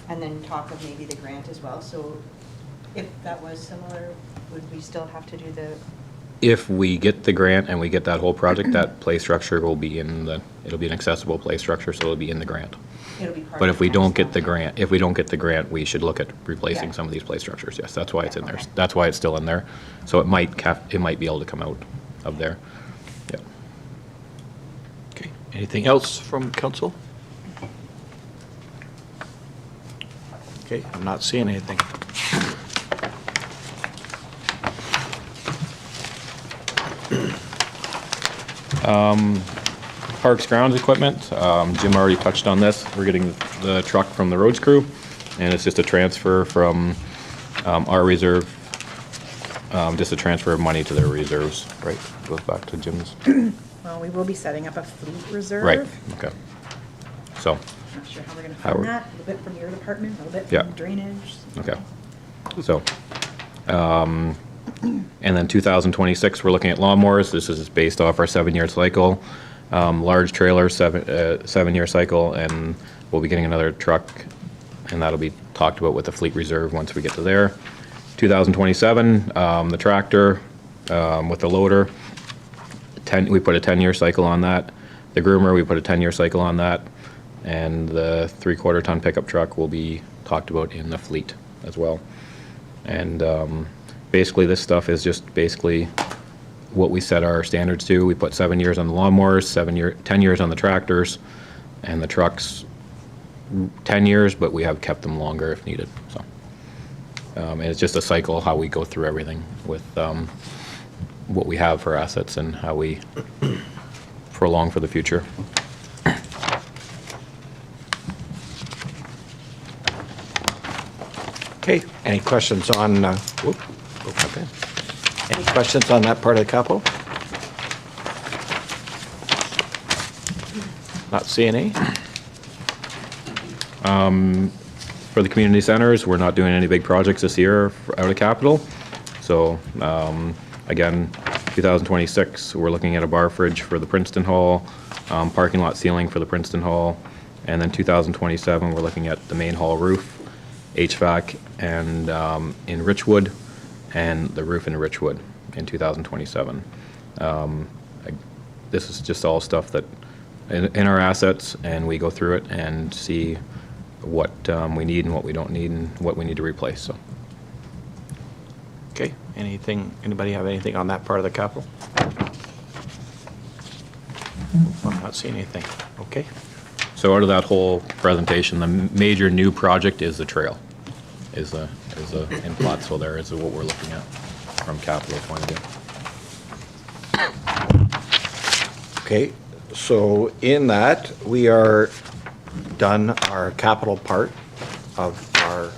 and then talk of maybe the grant as well. So if that was similar, would we still have to do the? If we get the grant and we get that whole project, that play structure will be it'll be an accessible play structure, so it'll be in the grant. It'll be part But of if we the don't next get the one. grant, we should look at replacing Yeah. some of these play structures. Yes, that's why it's in there. Okay. That's why it's still in there. So it might be able to come out of there. Yeah. Okay, anything else from council? Okay, I'm not seeing anything. Parks grounds equipment, Jim already touched on this. We're getting the truck from the roads crew, and it's just a transfer from our reserve, just a transfer of money to their reserves, right? Goes back to Jim's. Well, we will be setting up a fleet reserve. Right, okay. So, Not sure how we're gonna How fund we're- that, a little bit from your department, a little bit Yeah. from drainage. okay. So, and then 2026, we're looking at lawnmowers. This is based off our 7-year cycle. Large trailer, 7-year cycle, and we'll be getting another truck, and that'll be talked about with the fleet reserve once we get to there. 2027, the tractor with the loader, we put a 10-year cycle on that. The groomer, we put a 10-year cycle on that. And the 3/4 ton pickup truck will be talked about in the fleet as well. And basically this stuff is just basically what we set our standards to. We put 7 years on the lawnmowers, 10 years on the tractors, and the trucks 10 years, but we have kept them longer if needed. So, and it's just a cycle how we go through everything with what we have for assets and how we prolong for the future. Okay, any questions on, any questions on that part of the capital? Not seeing any? For the community centers, we're not doing any big projects this year out of capital. So again, 2026, we're looking at a bar fridge for the Princeton Hall, parking lot ceiling for the Princeton Hall, and then 2027, we're looking at the main hall roof, HVAC, and in Richwood, and the roof in Richwood in 2027. This is just all stuff that in our assets, and we go through it and see what we need and what we don't need and what we need to replace. So. Okay, anybody have anything on that part of the capital? I'm not seeing anything. Okay. So out of that whole presentation, the major new project is the trail, is a in plot. So there is what we're looking at from capital point of view. Okay, so in that, we are done our capital part of our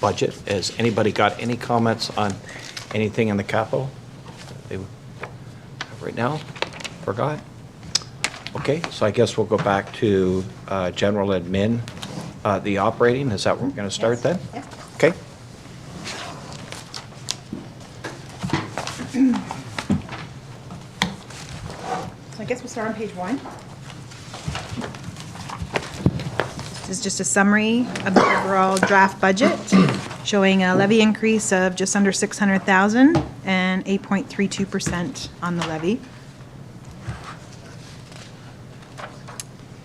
budget. Has anybody got any comments on anything in the capital? They have right now? Forgot? Okay, so I guess we'll go back to general admin, the operating. Is that where we're going to start then? Yes. Okay. So I guess we'll start on page 1. This is just a summary of the overall draft budget, showing a levy increase of just under $600,000 and 8.32% on the levy.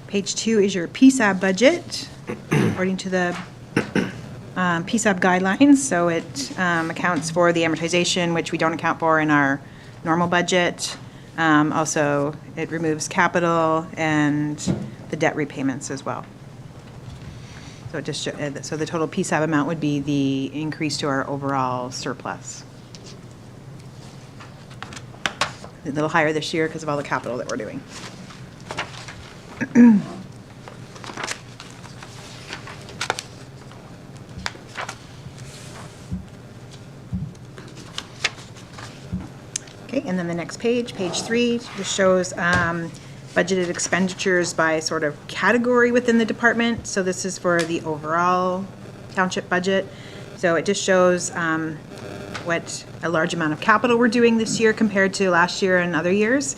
Page 2 is your PSAB budget, according to the PSAB guidelines. So it accounts for the amortization, which we don't account for in our normal budget. Also, it removes capital and the debt repayments as well. So it just so the total PSAB amount would be the increase to our overall surplus. A little higher this year because of all the capital that we're doing. Okay, and then the next page, page 3, just shows budgeted expenditures by sort of category within the department. So this is for the overall township budget. So it just shows what a large amount of capital we're doing this year compared to last year and other years.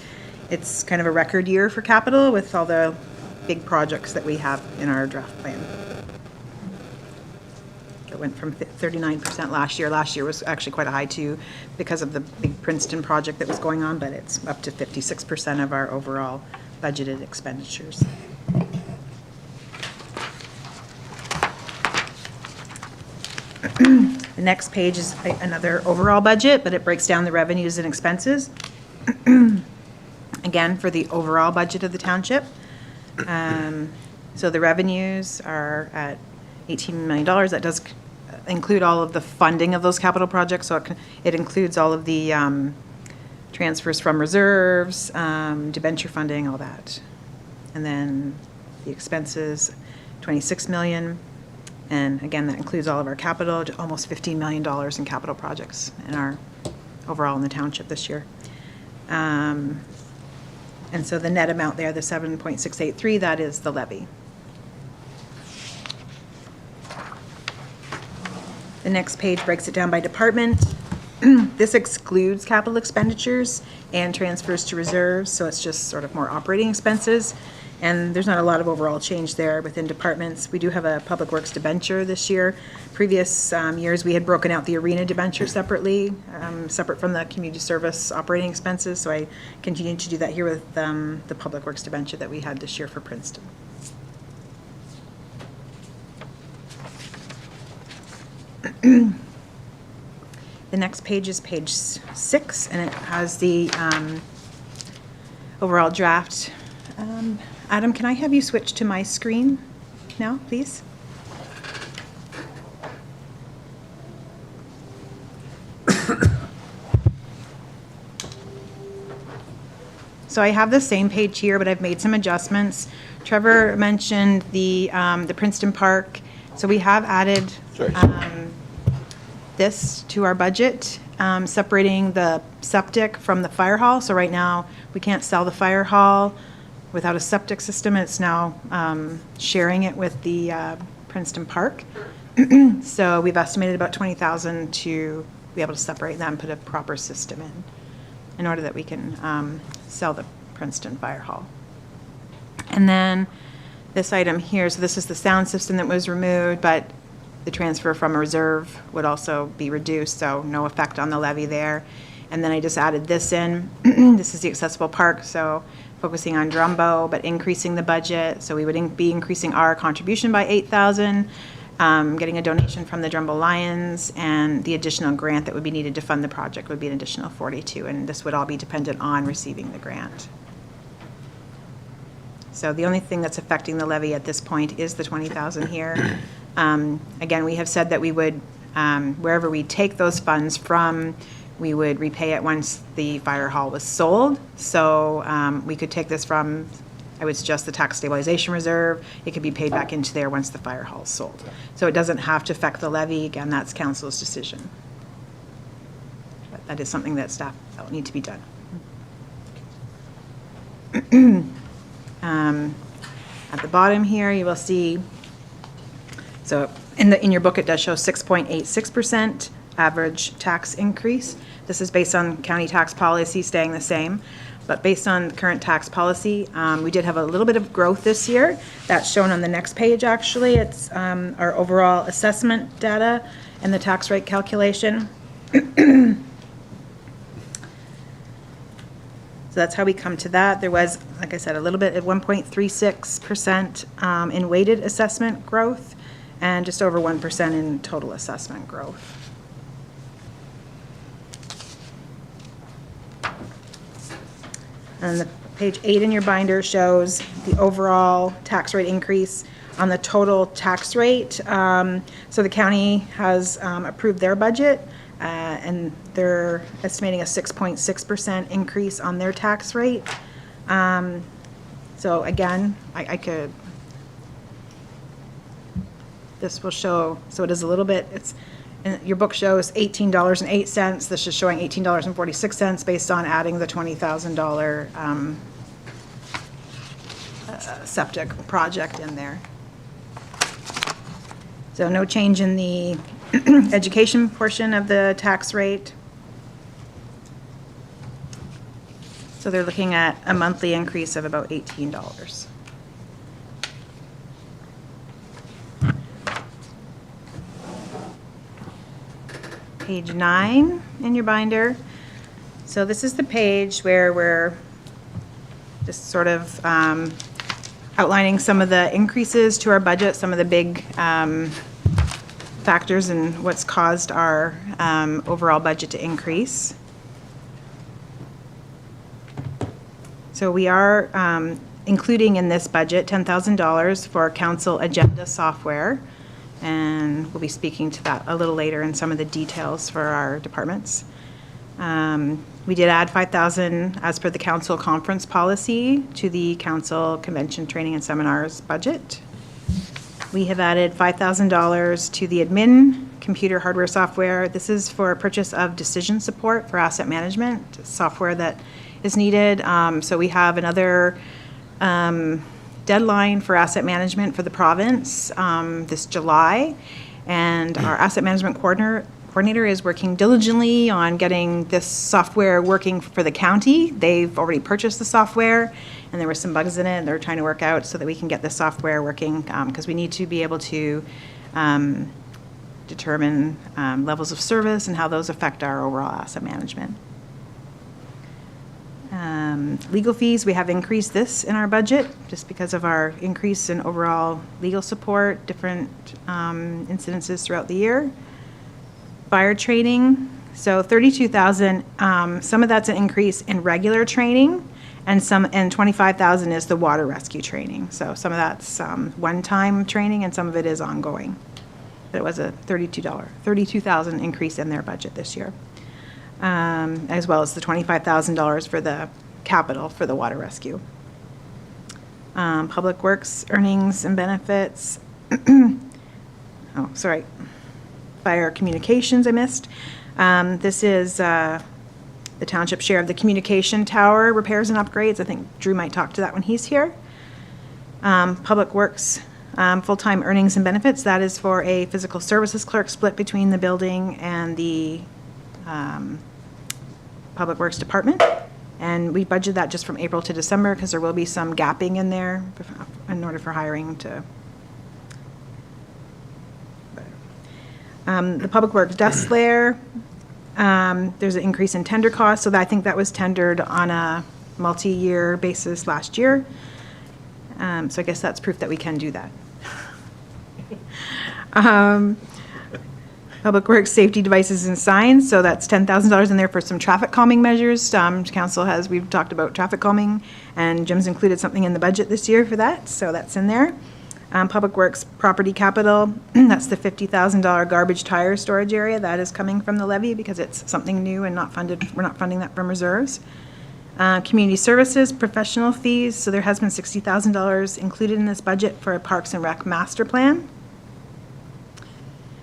It's kind of a record year for capital with all the big projects that we have in our draft plan. It went from 39% last year. Last year was actually quite a high too because of the big Princeton project that was going on, but it's up to 56% of our overall budgeted expenditures. The next page is another overall budget, but it breaks down the revenues and expenses. Again, for the overall budget of the township. So the revenues are at $18 million. That does include all of the funding of those capital projects. So it includes all of the transfers from reserves, debenture funding, all that. And then the expenses, $26 million. And again, that includes all of our capital, almost $15 million in capital projects in our overall in the township this year. And so the net amount there, the 7.683, that is the levy. The next page breaks it down by department. This excludes capital expenditures and transfers to reserves, so it's just sort of more operating expenses. And there's not a lot of overall change there within departments. We do have a Public Works debenture this year. Previous years, we had broken out the arena debenture separately, separate from the community service operating expenses. So I continue to do that here with the Public Works debenture that we had this year for Princeton. The next page is page 6, and it has the overall draft. Adam, can I have you switch to my screen now, please? So I have the same page here, but I've made some adjustments. Trevor mentioned the Princeton Park, so we have added this to our budget, separating the septic from the fire hall. So right now, we can't sell the fire hall without a septic system. It's now sharing it with the Princeton Park. So we've estimated about $20,000 to be able to separate that and put a proper system in order that we can sell the Princeton Fire Hall. And then this item here, so this is the sound system that was removed, but the transfer from a reserve would also be reduced, so no effect on the levy there. And then I just added this in. This is the accessible park, so focusing on Drumbo, but increasing the budget. So we would be increasing our contribution by $8,000, getting a donation from the Drumbo Lions, and the additional grant that would be needed to fund the project would be an additional $42,000, and this would all be dependent on receiving the grant. So the only thing that's affecting the levy at this point is the $20,000 here. Again, we have said that we would, wherever we take those funds from, we would repay it once the fire hall was sold. So we could take this from, I would suggest, the tax stabilization reserve. It could be paid back into there once the fire hall is sold. So it doesn't have to affect the levy. Again, that's council's decision. But that is something that staff felt need to be done. At the bottom here, you will see, so in your book, it does show 6.86% average tax increase. This is based on county tax policy staying the same. But based on current tax policy, we did have a little bit of growth this year. That's shown on the next page, actually. It's our overall assessment data and the tax rate calculation. So that's how we come to that. There was, like I said, a little bit at 1.36% in weighted assessment growth and just over 1% in total assessment growth. And the page 8 in your binder shows the overall tax rate increase on the total tax rate. So the county has approved their budget, and they're estimating a 6.6% increase on their tax rate. So again, I could, this will show, so it is a little bit, it's, your book shows $18.08. This is showing $18.46 based on adding the $20,000 septic project in there. So no change in the education portion of the tax rate. So they're looking at a monthly increase of about $18. Page 9 in your binder. So this is the page where we're just sort of outlining some of the increases to our budget, some of the big factors and what's caused our overall budget to increase. So we are including in this budget $10,000 for council agenda software, and we'll be speaking to that a little later in some of the details for our departments. We did add $5,000 as per the council conference policy to the council convention training and seminars budget. We have added $5,000 to the admin computer hardware software. This is for purchase of decision support for asset management software that is needed. So we have another deadline for asset management for the province this July, and our asset management coordinator is working diligently on getting this software working for the county. They've already purchased the software, and there were some bugs in it they're trying to work out so that we can get the software working, because we need to be able to determine levels of service and how those affect our overall asset management. Legal fees, we have increased this in our budget just because of our increase in overall legal support, different incidences throughout the year. Fire training, so 32,000, some of that's an increase in regular training, and 25,000 is the water rescue training. So some of that's one-time training and some of it is ongoing. But it was a $32,000 increase in their budget this year, as well as the $25,000 for the capital for the water rescue. Public Works earnings and benefits. Oh, sorry. Fire communications I missed. This is the township share of the communication tower repairs and upgrades. I think Drew might talk to that when he's here. Public Works full-time earnings and benefits. That is for a physical services clerk split between the building and the Public Works Department. And we budgeted that just from April to December because there will be some gapping in there in order for hiring to. The Public Works desk layer, there's an increase in tender costs, so I think that was tendered on a multi-year basis last year. So I guess that's proof that we can do that. Public Works safety devices and signs, so that's $10,000 in there for some traffic calming measures. Council we've talked about traffic calming, and Jim's included something in the budget this year for that, so that's in there. Public Works property capital, that's the $50,000 garbage tire storage area. That is coming from the levy because it's something new and not funded. We're not funding that from reserves. Community services, professional fees, so there has been $60,000 included in this budget for a Parks and Rec master plan.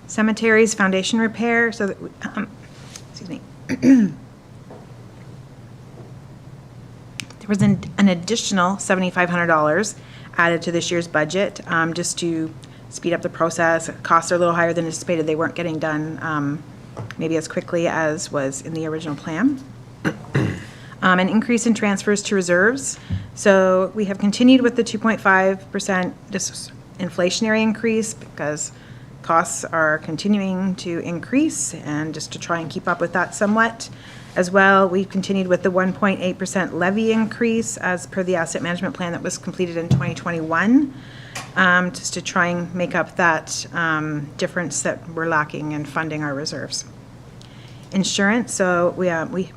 Cemeteries, foundation repair, so that, excuse me. There was an additional $7,500 added to this year's budget, just to speed up the process. Costs are a little higher than anticipated. They weren't getting done maybe as quickly as was in the original plan. An increase in transfers to reserves. So we have continued with the 2.5% inflationary increase because costs are continuing to increase, and just to try and keep up with that somewhat. As well, we've continued with the 1.8% levy increase as per the asset management plan that was completed in 2021, just to try and make up that difference that we're lacking in funding our reserves. Insurance, so we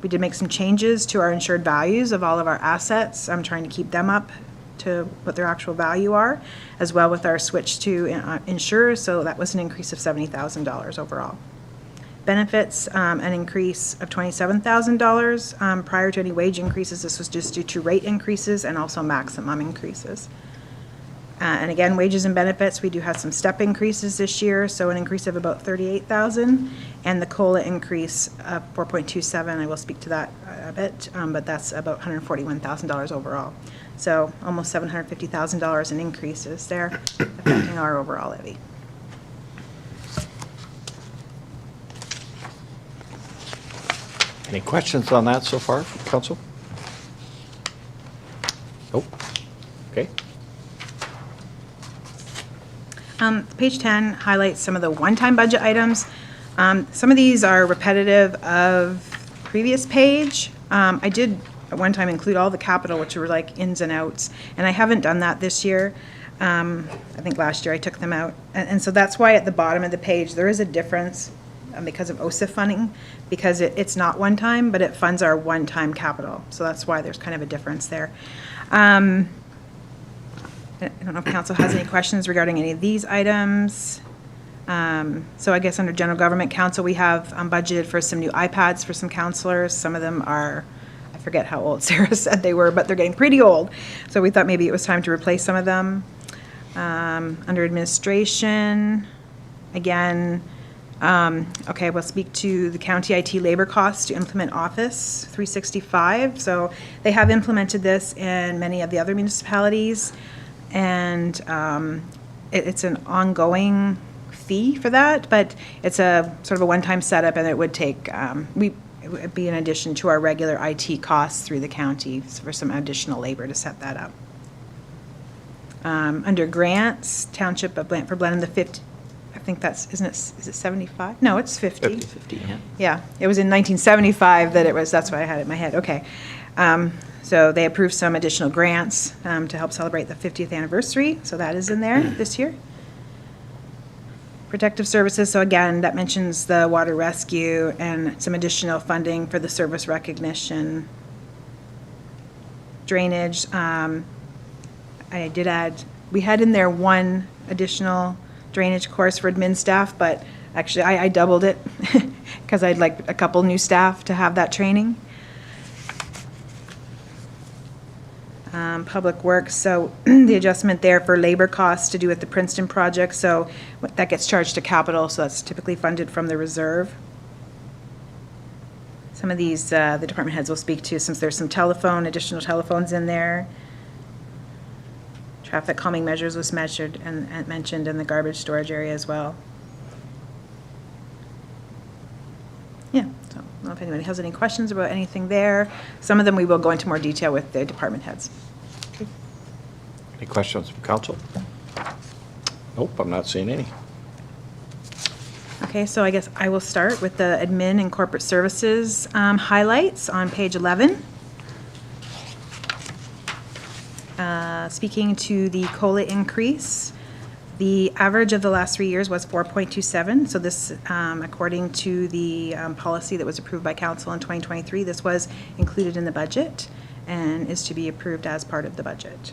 did make some changes to our insured values of all of our assets. I'm trying to keep them up to what their actual value are, as well with our switch to insurers, so that was an increase of $70,000 overall. Benefits, an increase of $27,000. Prior to any wage increases, this was just due to rate increases and also maximum increases. And again, wages and benefits, we do have some step increases this year, so an increase of about $38,000, and the COLA increase of 4.27. I will speak to that a bit, but that's about $141,000 overall. So almost $750,000 in increases there, affecting our overall levy. Any questions on that so far, Council? Nope. Okay. Page 10 highlights some of the one-time budget items. Some of these are repetitive of previous page. I did at one time include all the capital, which were like ins and outs, and I haven't done that this year. I think last year I took them out. And so that's why at the bottom of the page, there is a difference because of OSIF funding, because it's not one time, but it funds our one-time capital. So that's why there's kind of a difference there. I don't know if council has any questions regarding any of these items. So I guess under general government council, we have budgeted for some new iPads for some counselors. Some of them are, I forget how old Sarah said they were, but they're getting pretty old. So we thought maybe it was time to replace some of them. Under administration, again, okay, we'll speak to the county IT labor costs to implement Office 365. So they have implemented this in many of the other municipalities, and it's an ongoing fee for that, but it's a sort of a one-time setup, and it would take, it would be in addition to our regular IT costs through the county for some additional labor to set that up. Under grants, Township of Blandford-Blenheim, the 50, I think that's, isn't it, is it 75? No, it's 50. 50, yeah. Yeah, it was in 1975 that it was, that's what I had it in my head, okay. So they approved some additional grants to help celebrate the 50th anniversary, so that is in there this year. Protective services, so again, that mentions the water rescue and some additional funding for the service recognition. Drainage, I did add, we had in there one additional drainage course for admin staff, but actually I doubled it because I'd like a couple new staff to have that training. Public Works, so the adjustment there for labor costs to do with the Princeton project, so that gets charged to capital, so that's typically funded from the reserve. Some of these, the department heads will speak to, since there's some additional telephones in there. Traffic calming measures was measured and mentioned in the garbage storage area as well. Yeah, so I don't know if anybody has any questions about anything there. Some of them we will go into more detail with the department heads. Any questions from council? Nope, I'm not seeing any. Okay, so I guess I will start with the admin and corporate services highlights on page 11. Speaking to the COLA increase, the average of the last 3 years was 4.27. So this, according to the policy that was approved by council in 2023, this was included in the budget and is to be approved as part of the budget.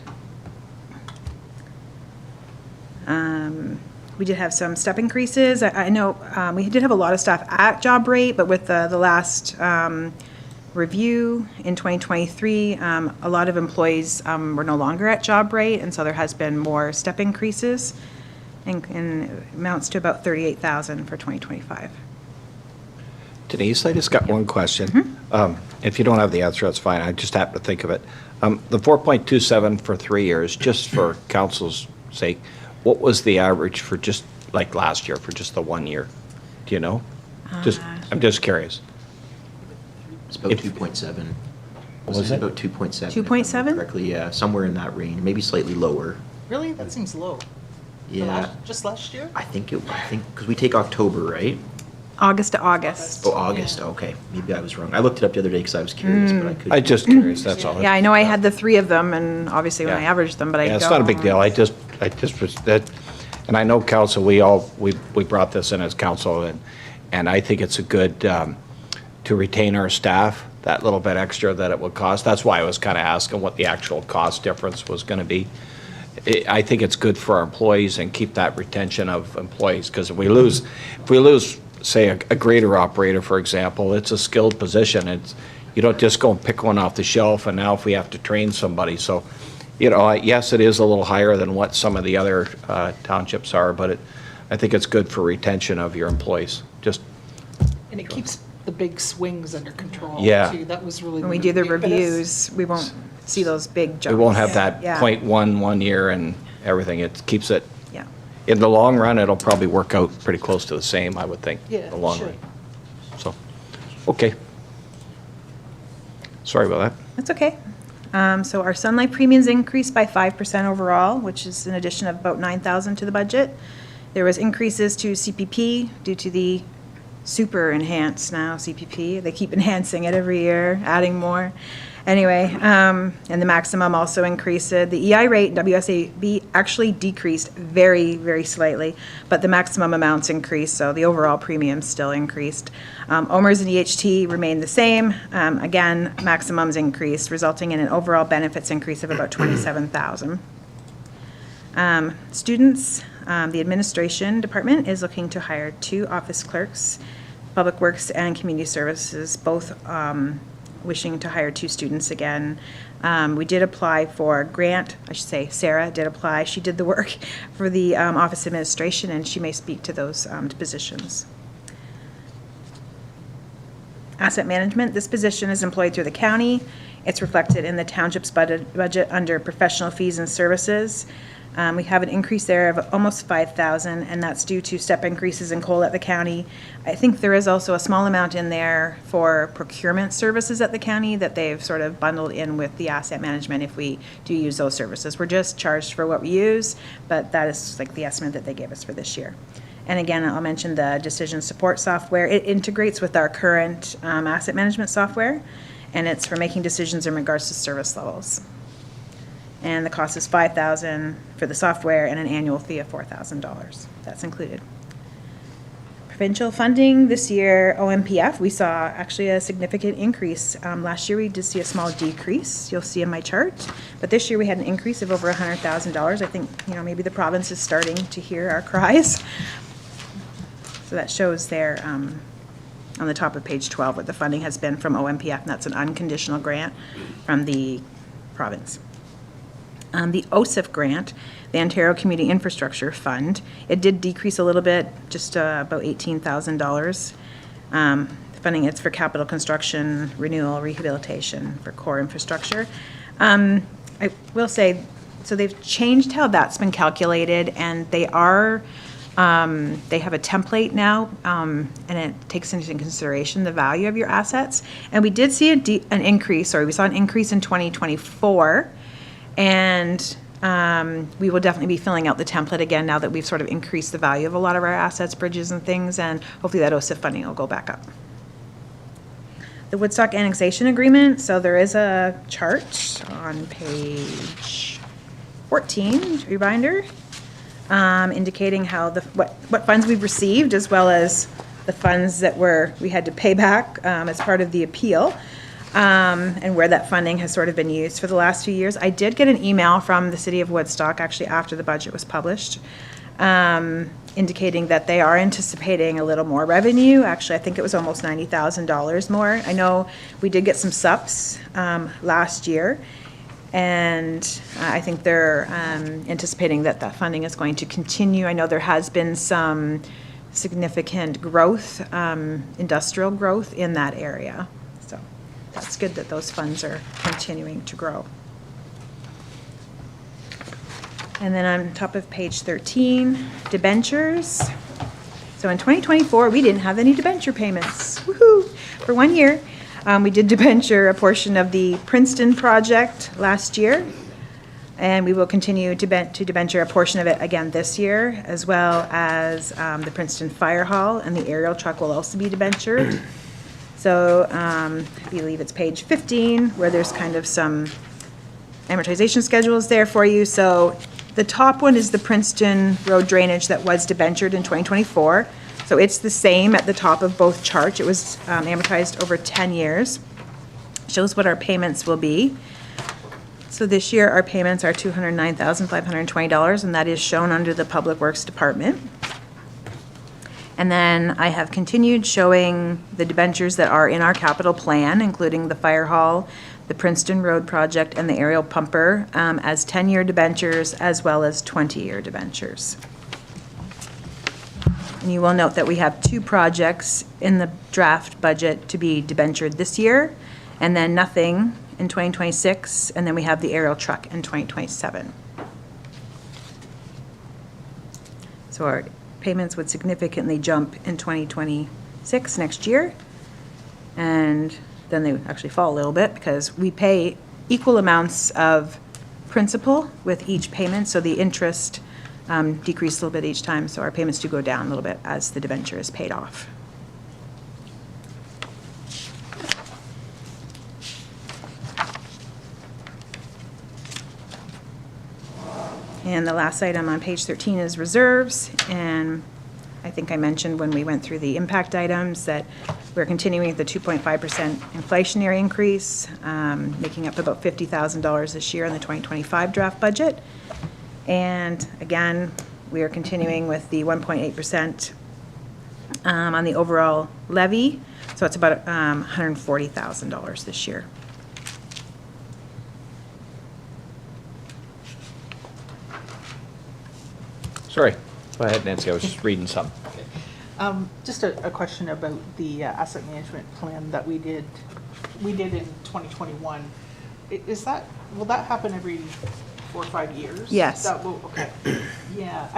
We did have some step increases. I know we did have a lot of staff at job rate, but with the last review in 2023, a lot of employees were no longer at job rate, and so there has been more step increases, and amounts to about $38,000 for 2025. Denise, I just got one question. If you don't have the answer, that's fine. I just happen to think of it. The 4.27 for 3 years, just for council's sake, what was the average for just like last year, for just the 1 year? Do you know? I'm just curious. It's about 2.7. Was it? About 2.7. 2.7? Correctly, yeah, somewhere in that range, maybe slightly lower. Really? That seems low. For Yeah, just last year? I think, because we take October, right? August to August. Oh, August, okay. Maybe I was wrong. I looked it up the other day because I was curious, but I couldn't. I'm just curious, that's all. Yeah, I know I had the 3 of them, and obviously when I Yeah. averaged them, but I don't. Yeah, it's not a big deal. I just was that, and I know council, we brought this in as council, and I think it's a good, to retain our staff, that little bit extra that it would cost. That's why I was kind of asking what the actual cost difference was going to be. I think it's good for our employees and keep that retention of employees, because if we lose, say, a grader operator, for example, it's a skilled position. You don't just go and pick one off the shelf, and now if we have to train somebody. So, yes, it is a little higher than what some of the other townships are, but I think it's good for retention of your employees. And it keeps the big swings under control, Yeah. too. That was really. When we do the big impetus. reviews, we won't see those big jumps. We won't have that Yeah. 0.1 1 year and everything. It keeps it, Yeah. in the long run, it'll probably work out pretty close to the same, I would think, Yeah, in the long sure. run. So, okay. Sorry about that. That's okay. So our Sun Life premiums increased by 5% overall, which is an addition of about $9,000 to the budget. There was increases to CPP due to the super enhanced now CPP. They keep enhancing it every year, adding more. Anyway, and the maximum also increased. The EI rate, WSAB, actually decreased very, very slightly, but the maximum amounts increased, so the overall premium still increased. OMERS and EHT remained the same. Again, maximums increased, resulting in an overall benefits increase of about $27,000. Students, the administration department is looking to hire 2 office clerks, Public Works and Community Services, both wishing to hire 2 students again. We did apply for a grant, I should say Sarah did apply. She did the work for the office administration, and she may speak to those positions. Asset management, this position is employed through the county. It's reflected in the township's budget under professional fees and services. We have an increase there of almost 5,000, and that's due to step increases in coal at the county. I think there is also a small amount in there for procurement services at the county that they've sort of bundled in with the asset management if we do use those services. We're just charged for what we use, but that is like the estimate that they gave us for this year. And again, I'll mention the decision support software. It integrates with our current asset management software, and it's for making decisions in regards to service levels. And the cost is $5,000 for the software and an annual fee of $4,000. That's included. Provincial funding this year, OMPF, we saw actually a significant increase. Last year we did see a small decrease, you'll see in my chart, but this year we had an increase of over $100,000. I think, maybe the province is starting to hear our cries. So that shows there on the top of page 12 what the funding has been from OMPF, and that's an unconditional grant from the province. The OSIF grant, the Ontario Community Infrastructure Fund, it did decrease a little bit, just about $18,000. Funding, it's for capital construction, renewal, rehabilitation for core infrastructure. I will say, so they've changed how that's been calculated, and they have a template now, and it takes into consideration the value of your assets. And we did see we saw an increase in 2024. And we will definitely be filling out the template again now that we've sort of increased the value of a lot of our assets, bridges and things, and hopefully that OSIF funding will go back up. The Woodstock annexation agreement, so there is a chart on page 14, your binder, indicating how what funds we've received as well as the funds that we had to pay back as part of the appeal. And where that funding has sort of been used for the last few years. I did get an email from the City of Woodstock, actually after the budget was published, indicating that they are anticipating a little more revenue. Actually, I think it was almost $90,000 more. I know we did get some SUPs last year, and I think they're anticipating that that funding is going to continue. I know there has been some significant growth, industrial growth in that area. That's good that those funds are continuing to grow. And then on top of page 13, debentures. So in 2024, we didn't have any debenture payments. Woohoo! For 1 year, we did debenture a portion of the Princeton project last year, and we will continue to debenture a portion of it again this year, as well as the Princeton Fire Hall, and the aerial truck will also be debentured. So I believe it's page 15 where there's kind of some amortization schedules there for you. So the top one is the Princeton road drainage that was debentured in 2024. So it's the same at the top of both charts. It was amortized over 10 years. Shows what our payments will be. So this year our payments are $209,520, and that is shown under the Public Works Department. And then I have continued showing the debentures that are in our capital plan, including the fire hall, the Princeton Road project, and the aerial pumper as 10-year debentures as well as 20-year debentures. And you will note that we have 2 projects in the draft budget to be debentured this year, and then nothing in 2026, and then we have the aerial truck in 2027. So our payments would significantly jump in 2026, next year, and then they would actually fall a little bit because we pay equal amounts of principal with each payment, so the interest decreases a little bit each time, so our payments do go down a little bit as the debenture is paid off. And the last item on page 13 is reserves, and I think I mentioned when we went through the impact items that we're continuing with the 2.5% inflationary increase, making up about $50,000 this year in the 2025 draft budget. And again, we are continuing with the 1.8% on the overall levy, so it's about $140,000 this year. Sorry, go ahead, Nancy, I was just reading something. Just a question about the asset management plan that we did in 2021. Will that happen every 4 or 5 years? Yes. That will, okay. Yeah,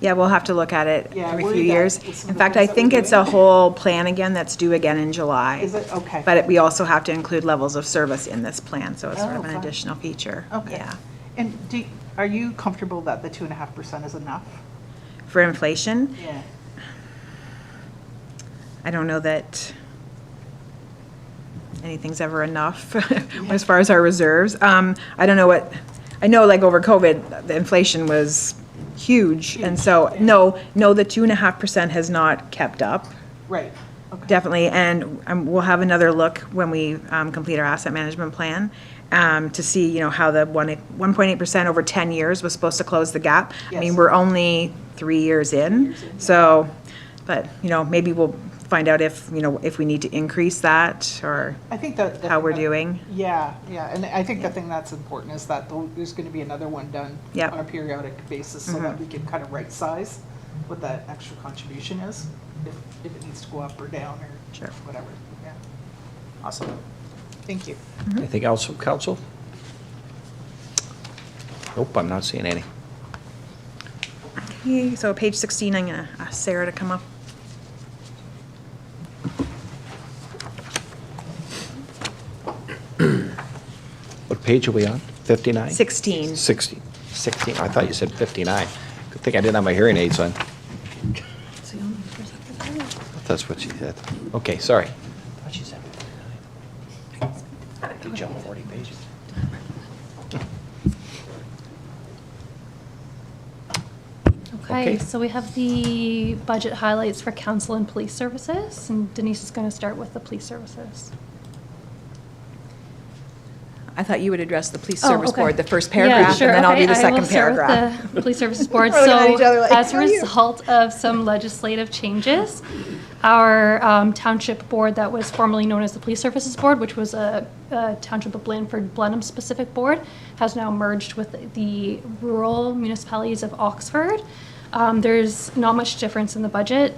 Yeah, we'll have to look at it Yeah, every worried few that years. with some In of the fact, things I that think we're it's a doing. whole plan again that's due again in July. Is it? Okay. But we also have to include levels of service in this plan, so it's sort Oh, of an fine. additional feature. Okay. Yeah. And are you comfortable that the 2.5% is enough? For inflation, Yeah. I don't know that anything's ever enough as far as our reserves. I don't know what, I know like over COVID, the inflation was huge. And so, no, the 2.5% has not kept up. Right. Okay. Definitely, and we'll have another look when we complete our asset management plan to see, how the 1.8% over 10 years was supposed to close the gap. I mean, Yes. we're only 3 years in, so, but, maybe we'll find out if we need to increase that or I think that. how we're doing. Yeah, and I think the thing that's important is that there's going to be another one done Yep. on a periodic basis so that we can kind of right size what that extra contribution is, if it needs to go up or down or Sure. whatever. Yeah. Awesome. Thank you. Anything else from council? Nope, I'm not seeing any. Okay, so page 16, I'm gonna ask Sarah to come up. What page are we on? 59? 16. 16. 16. I thought you said 59. Good thing I didn't have my hearing aids on. That's what she said. Okay, sorry. I thought she said 59. You jumped 40 pages. Okay, Okay. so we have the budget highlights for council and police services, and Denise is going to start with the police services. I thought you would address the police Oh, service okay. board, the first Yeah, paragraph, sure, and then I'll okay, do the I second will start with paragraph. the police services board. We're looking at each other like, As a "How are you?" result of some legislative changes, our township board that was formerly known as the police services board, which was a township of Blandford-Blenheim specific board, has now merged with the rural municipalities of Oxford. There's not much difference in the budget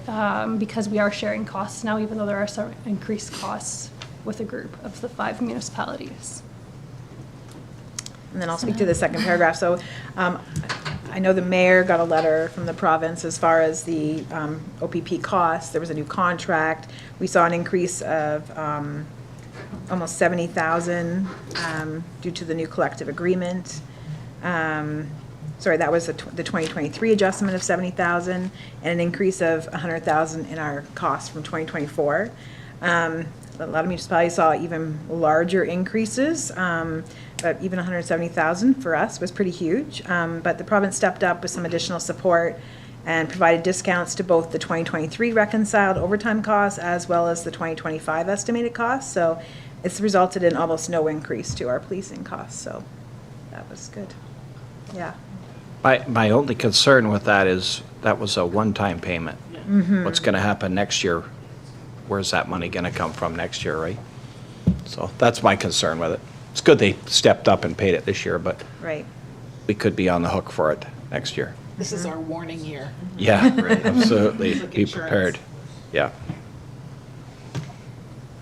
because we are sharing costs now, even though there are some increased costs with a group of the 5 municipalities. And then I'll speak to the second paragraph. So I know the mayor got a letter from the province as far as the OPP costs. There was a new contract. We saw an increase of almost 70,000 due to the new collective agreement. Sorry, that was the 2023 adjustment of 70,000 and an increase of 100,000 in our costs from 2024. A lot of municipalities saw even larger increases, but even 170,000 for us was pretty huge. But the province stepped up with some additional support and provided discounts to both the 2023 reconciled overtime costs as well as the 2025 estimated costs. So it's resulted in almost no increase to our policing costs. So that was good. Yeah. My only concern with that is that was a one-time payment. What's going to happen next year? Where's that money going to come from next year, right? So that's my concern with it. It's good they stepped up and paid it this year, but Right. we could be on the hook for it next year. This is our warning year. Yeah, absolutely. Like Be insurance. prepared. Yeah.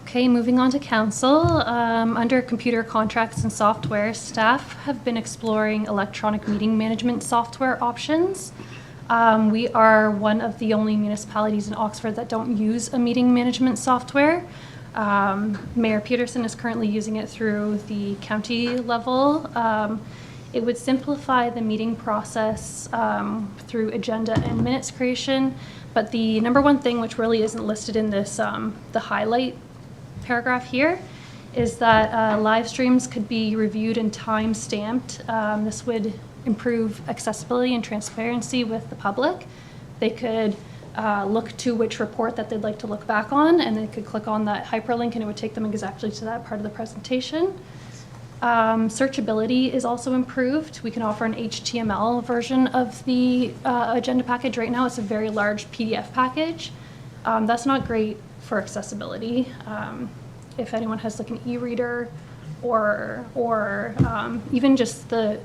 Okay, moving on to council. Under computer contracts and software, staff have been exploring electronic meeting management software options. We are one of the only municipalities in Oxford that don't use a meeting management software. Mayor Peterson is currently using it through the county level. It would simplify the meeting process through agenda and minutes creation. But the number one thing, which really isn't listed in this, the highlight paragraph here, is that live streams could be reviewed and time stamped. This would improve accessibility and transparency with the public. They could look to which report that they'd like to look back on, and they could click on that hyperlink and it would take them exactly to that part of the presentation. Searchability is also improved. We can offer an HTML version of the agenda package. Right now it's a very large PDF package. That's not great for accessibility. If anyone has like an e-reader or even just the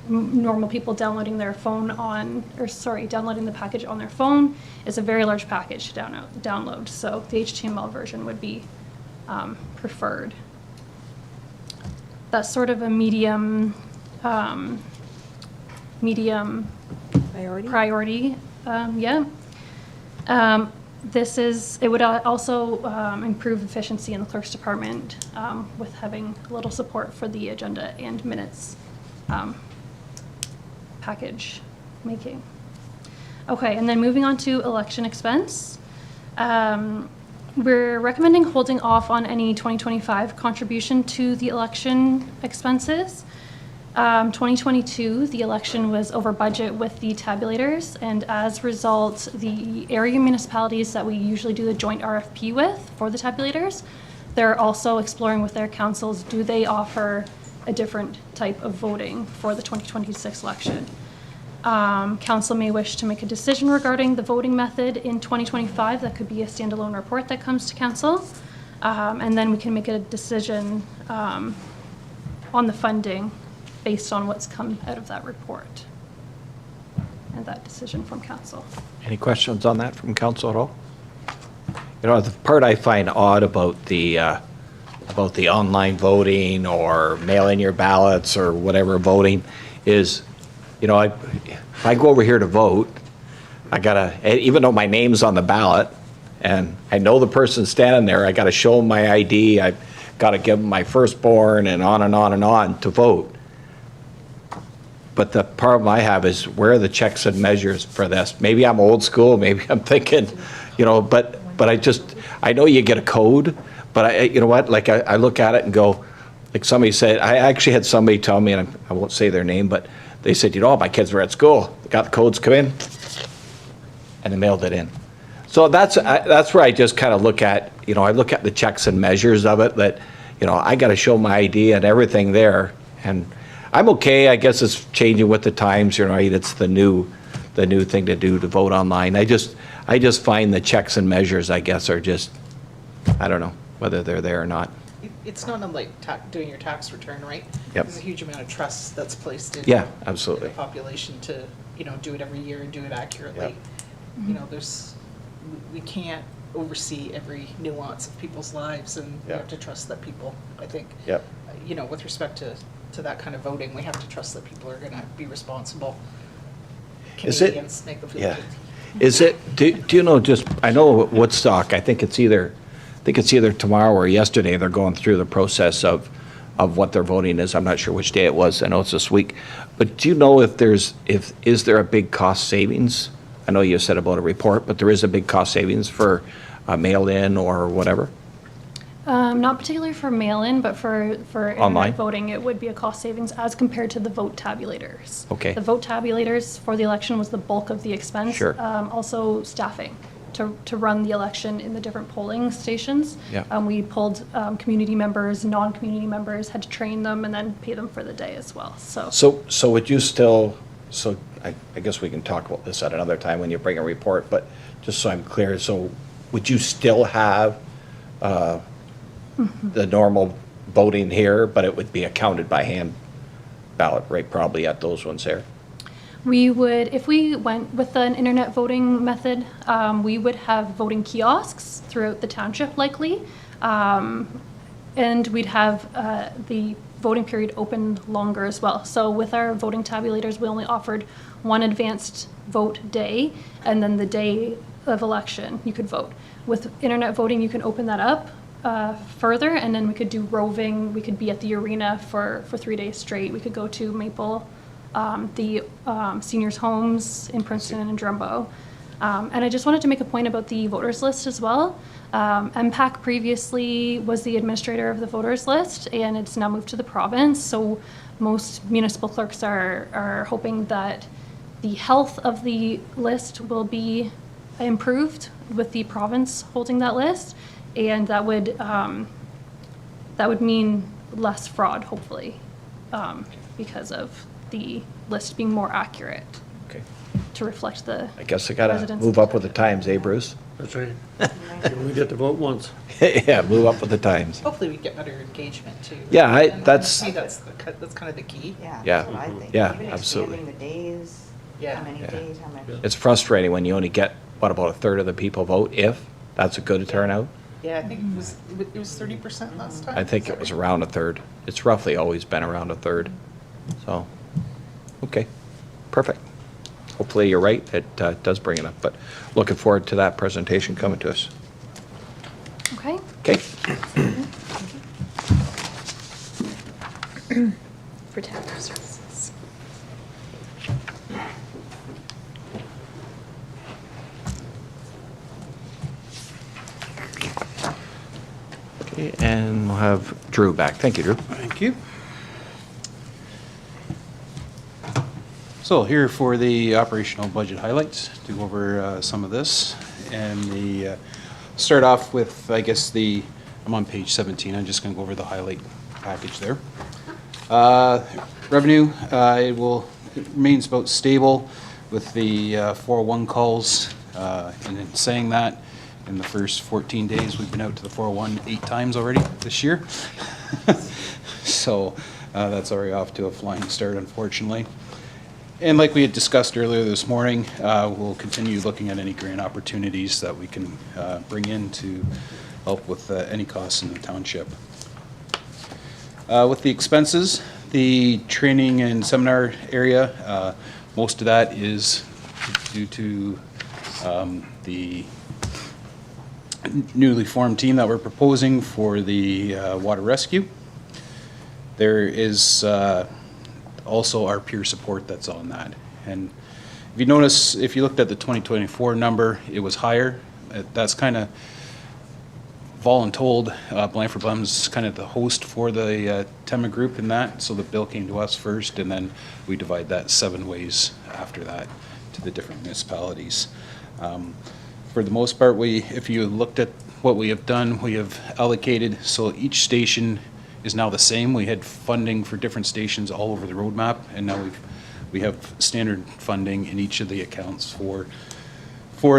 normal people downloading their phone downloading the package on their phone, is a very large package to download. So the HTML version would be preferred. That's sort of a medium medium priority, yeah. It would also improve efficiency in the clerk's department with having a little support for the agenda and minutes package making. Okay, and then moving on to election expense. We're recommending holding off on any 2025 contribution to the election expenses. 2022, the election was over budget with the tabulators, and as a result, the area municipalities that we usually do the joint RFP with for the tabulators, they're also exploring with their councils, do they offer a different type of voting for the 2026 election? Council may wish to make a decision regarding the voting method in 2025. That could be a standalone report that comes to council. And then we can make a decision on the funding based on what's come out of that report and that decision from council. Any questions on that from council at all? You know, the part I find odd about the online voting or mail in your ballots or whatever voting is, you know, if I go over here to vote, I gotta, even though my name's on the ballot and I know the person standing there, I gotta show them my ID, I've gotta give them my firstborn and on and on and on to vote. But the problem I have is where are the checks and measures for this? Maybe I'm old school, maybe I'm thinking, you know, but I know you get a code, but you know what, like I look at it and go, like somebody said, I actually had somebody tell me, and I won't say their name, but they said, you know, my kids were at school, got the codes come in, and they mailed it in. So that's where I just kind of look at, you know, I look at the checks and measures of it that, you know, I got to show my ID and everything there. And I'm okay, I guess it's changing with the times, you know, right? It's the new thing to do to vote online. I just find the checks and measures, I guess, are just, I don't know whether they're there or not. It's not unlike doing your tax return, right? Yep. There's a huge amount of trust that's placed in. Yeah, absolutely. The population to, you know, do it every year and do it accurately. You know, we can't oversee every nuance of people's lives, and we have to trust that people, I think. Yep. You know, with respect to that kind of voting, we have to trust that people are gonna be responsible. Is it- Canadians make them feel Yeah. guilty. Is it, do you know, just, I know Woodstock, I think it's either tomorrow or yesterday, they're going through the process of what their voting is. I'm not sure which day it was. I know it's this week. But do you know if is there a big cost savings? I know you said about a report, but there is a big cost savings for mail-in or whatever? Not particularly for mail-in, but for Online? internet voting, it would be a cost savings as compared to the vote tabulators. Okay. The vote tabulators for the election was the bulk of the expense. Sure. Also staffing to run the election in the different polling stations. Yeah. We pulled community members, non-community members, had to train them and then pay them for the day as well, so. So would you still, so I guess we can talk about this at another time when you bring a report, but just so I'm clear, so would you still have the normal voting here, but it would be accounted by hand ballot, right, probably at those ones there? We would, if we went with an internet voting method, we would have voting kiosks throughout the township likely. And we'd have the voting period open longer as well. So with our voting tabulators, we only offered one advanced vote day, and then the day of election, you could vote. With internet voting, you can open that up further, and then we could do roving. We could be at the arena for 3 days straight. We could go to Maple, the seniors' homes in Princeton and Drumbo. And I just wanted to make a point about the voters list as well. MPAC previously was the administrator of the voters list, and it's now moved to the province. So most municipal clerks are hoping that the health of the list will be improved with the province holding that list, and that would mean less fraud, hopefully, because of the list being more accurate. Okay. To reflect the I guess I gotta residents' move up with the times, eh, Bruce? That's right. You only get to vote once. Yeah, move up with the times. Hopefully we get better engagement too. Yeah, And that's- to me, that's kind of the key. Yeah, Yeah. that's what I think. Yeah, Even absolutely. expanding the days, Yeah. how many Yeah. days, how much. It's frustrating when you only get, what, about a third of the people vote, if that's a good turnout? Yeah, I think it was 30% last time. I think Is that it was right? around a third. It's roughly always been around a third. So, okay, perfect. Hopefully you're right, it does bring it up, but looking forward to that presentation coming to us. Okay. Okay. Protective services. Okay, and we'll have Drew back. Thank you, Drew. Thank you. So here for the operational budget highlights, to go over some of this. And the, start off with, I guess, I'm on page 17, I'm just gonna go over the highlight package there. Revenue, it remains about stable with the 401 calls. And in saying that, in the first 14 days, we've been out to the 401 8 times already this year. So that's already off to a flying start, unfortunately. And like we had discussed earlier this morning, we'll continue looking at any grant opportunities that we can bring in to help with any costs in the township. With the expenses, the training and seminar area, most of that is due to the newly formed team that we're proposing for the water rescue. There is also our peer support that's on that. And if you notice, if you looked at the 2024 number, it was higher. That's kind of voluntold. Blandford-Blenheim's kind of the host for the TEMA group in that, so the bill came to us first, and then we divide that 7 ways after that to the different municipalities. For the most part, if you looked at what we have done, we have allocated, so each station is now the same. We had funding for different stations all over the roadmap, and now we have standard funding in each of the accounts for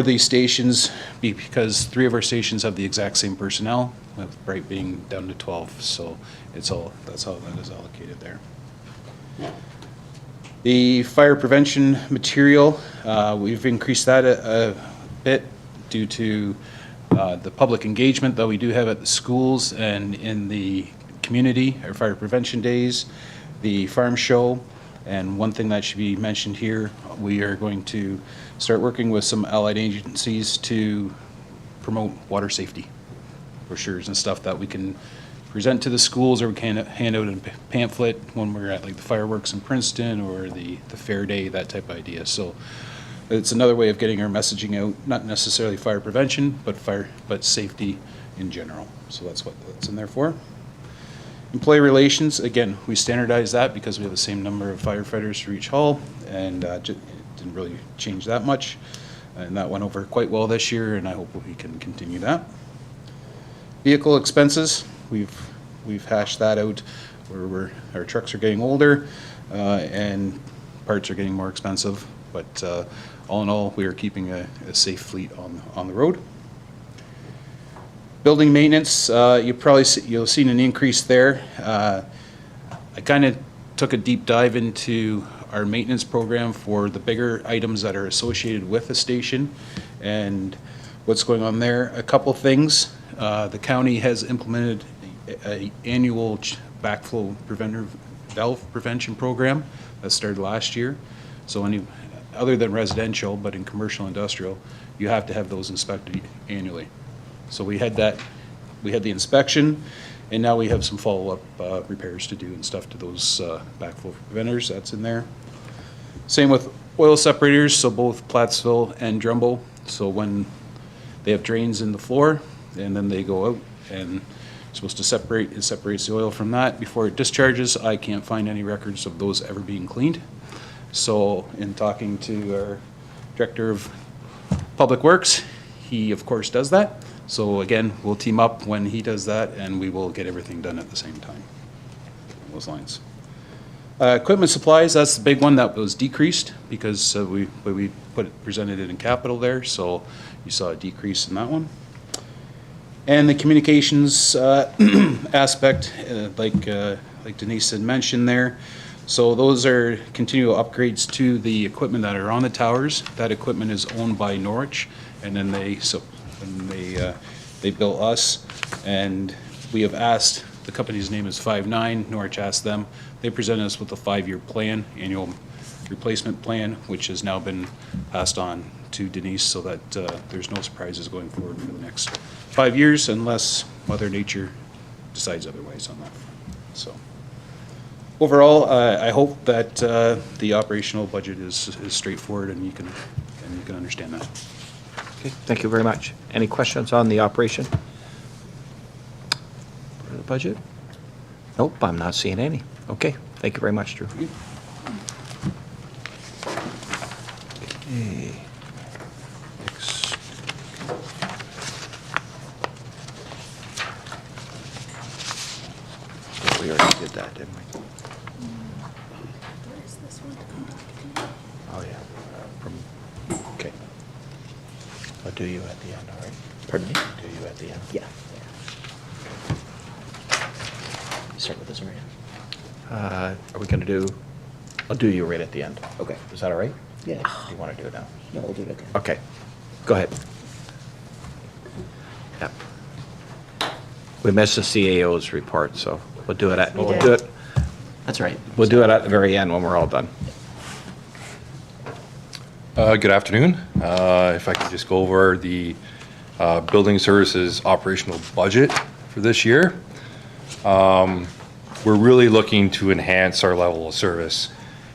the stations, because 3 of our stations have the exact same personnel, with Bright being down to 12. So that's how that is allocated there. The fire prevention material, we've increased that a bit due to the public engagement that we do have at the schools and in the community, our fire prevention days, the farm show. And one thing that should be mentioned here, we are going to start working with some allied agencies to promote water safety brochures and stuff that we can present to the schools, or we can hand out a pamphlet when we're at like the fireworks in Princeton or the fair day, that type of idea. So it's another way of getting our messaging out, not necessarily fire prevention, but safety in general. So that's what that's in there for. Employee relations, again, we standardize that because we have the same number of firefighters for each hall, and it didn't really change that much. And that went over quite well this year, and I hope we can continue that. Vehicle expenses, we've hashed that out where our trucks are getting older and parts are getting more expensive, but all in all, we are keeping a safe fleet on the road. Building maintenance, you'll have seen an increase there. I kind of took a deep dive into our maintenance program for the bigger items that are associated with the station and what's going on there. A couple things. The county has implemented an annual backflow valve prevention program that started last year. So other than residential, but in commercial industrial, you have to have those inspected annually. So we had the inspection, and now we have some follow-up repairs to do and stuff to those backflow preventers. That's in there. Same with oil separators, so both Plattsville and Drumbo. So when they have drains in the floor, and then they go out and supposed to separate, it separates the oil from that before it discharges. I can't find any records of those ever being cleaned. So in talking to our Director of Public Works, he of course does that. So again, we'll team up when he does that, and we will get everything done at the same time, along those lines. Equipment supplies, that's the big one that was decreased because we presented it in capital there, so you saw a decrease in that one. And the communications aspect, like Denise had mentioned there, so those are continual upgrades to the equipment that are on the towers. That equipment is owned by Norwich, and then they bill us, and we have asked The company's name is 5-9. Norwich asked them. They presented us with a 5-year plan, annual replacement plan, which has now been passed on to Denise so that there's no surprises going forward for the next 5 years unless Mother Nature decides otherwise on that. So overall, I hope that the operational budget is straightforward and you can understand that. Okay, thank you very much. Any questions on the operation? For the budget? Nope, I'm not seeing any. Okay, thank you very much, Drew. Okay. Next. We already did that, didn't we? Where is this one? Oh, yeah. Okay. I'll do you at the end, all right? Pardon me? Do you at the end? Yeah. Start with this one, Are we gonna do, I'll do you right at the end. Okay. Is that all right? Yeah. Do you wanna do it now? No, we'll do it again. Okay, go ahead. Yep. We missed the CAO's report, so we'll do it at, We we'll did. do it, That's right. we'll do it at the very end when we're all done. Good afternoon. If I could just go over the building services operational budget for this year. We're really looking to enhance our level of service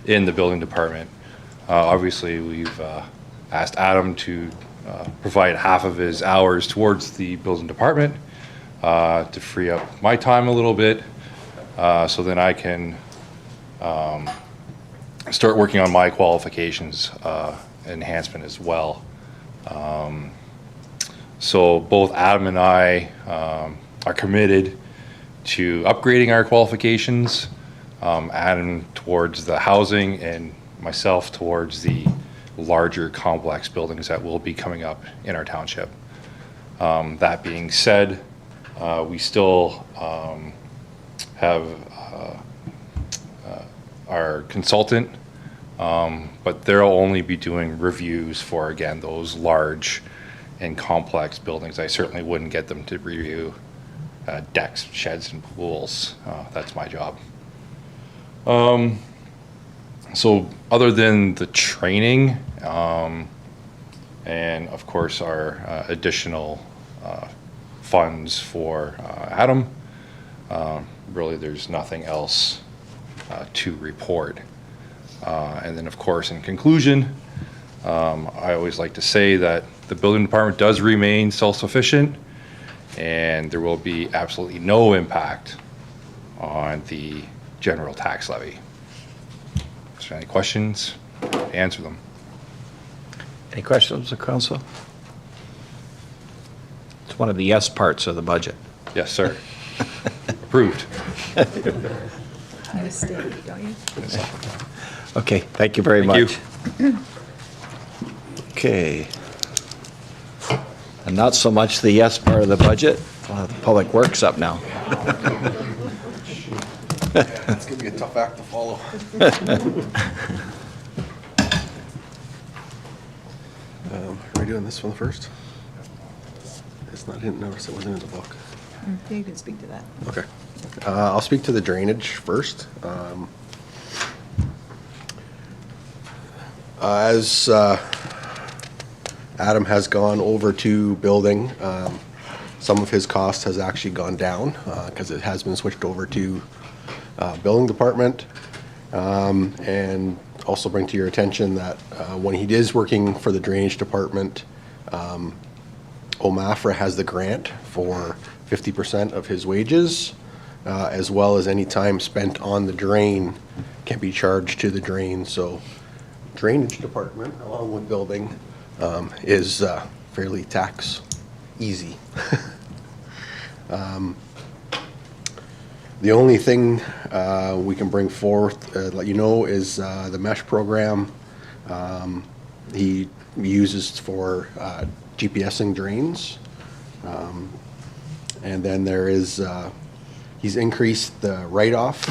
in the building department. Obviously, we've asked Adam to provide half of his hours towards the building department to free up my time a little bit, so then I can start working on my qualifications enhancement as well. So both Adam and I are committed to upgrading our qualifications, Adam towards the housing and myself towards the larger complex buildings that will be coming up in our township. That being said, we still have our consultant, but they'll only be doing reviews for, again, those large and complex buildings. I certainly wouldn't get them to review decks, sheds, and pools. That's my job. So other than the training, and of course our additional funds for Adam, really there's nothing else to report. And then of course in conclusion, I always like to say that the building department does remain self-sufficient and there will be absolutely no impact on the general tax levy. Is there any questions? Answer them. Any questions of council? It's one of the yes parts of the budget. Yes, sir. Approved. You stay, don't you? Okay, thank you very Thank much. Okay. And not so much the yes part of the budget. The Public Works up now. It's gonna be a tough act to follow. Are we doing this one first? It's not, I didn't notice it wasn't in the book. You can speak to that. Okay. I'll speak to the drainage first. As Adam has gone over to building, some of his cost has actually gone down because it has been switched over to building department. And also bring to your attention that when he is working for the drainage department, OMAFRA has the grant for 50% of his wages, as well as any time spent on the drain can be charged to the drain. So drainage department, along with building, is fairly tax easy. The only thing we can bring forth, let you know, is the mesh program he uses for GPSing drains. And then there is, he's increased the write-off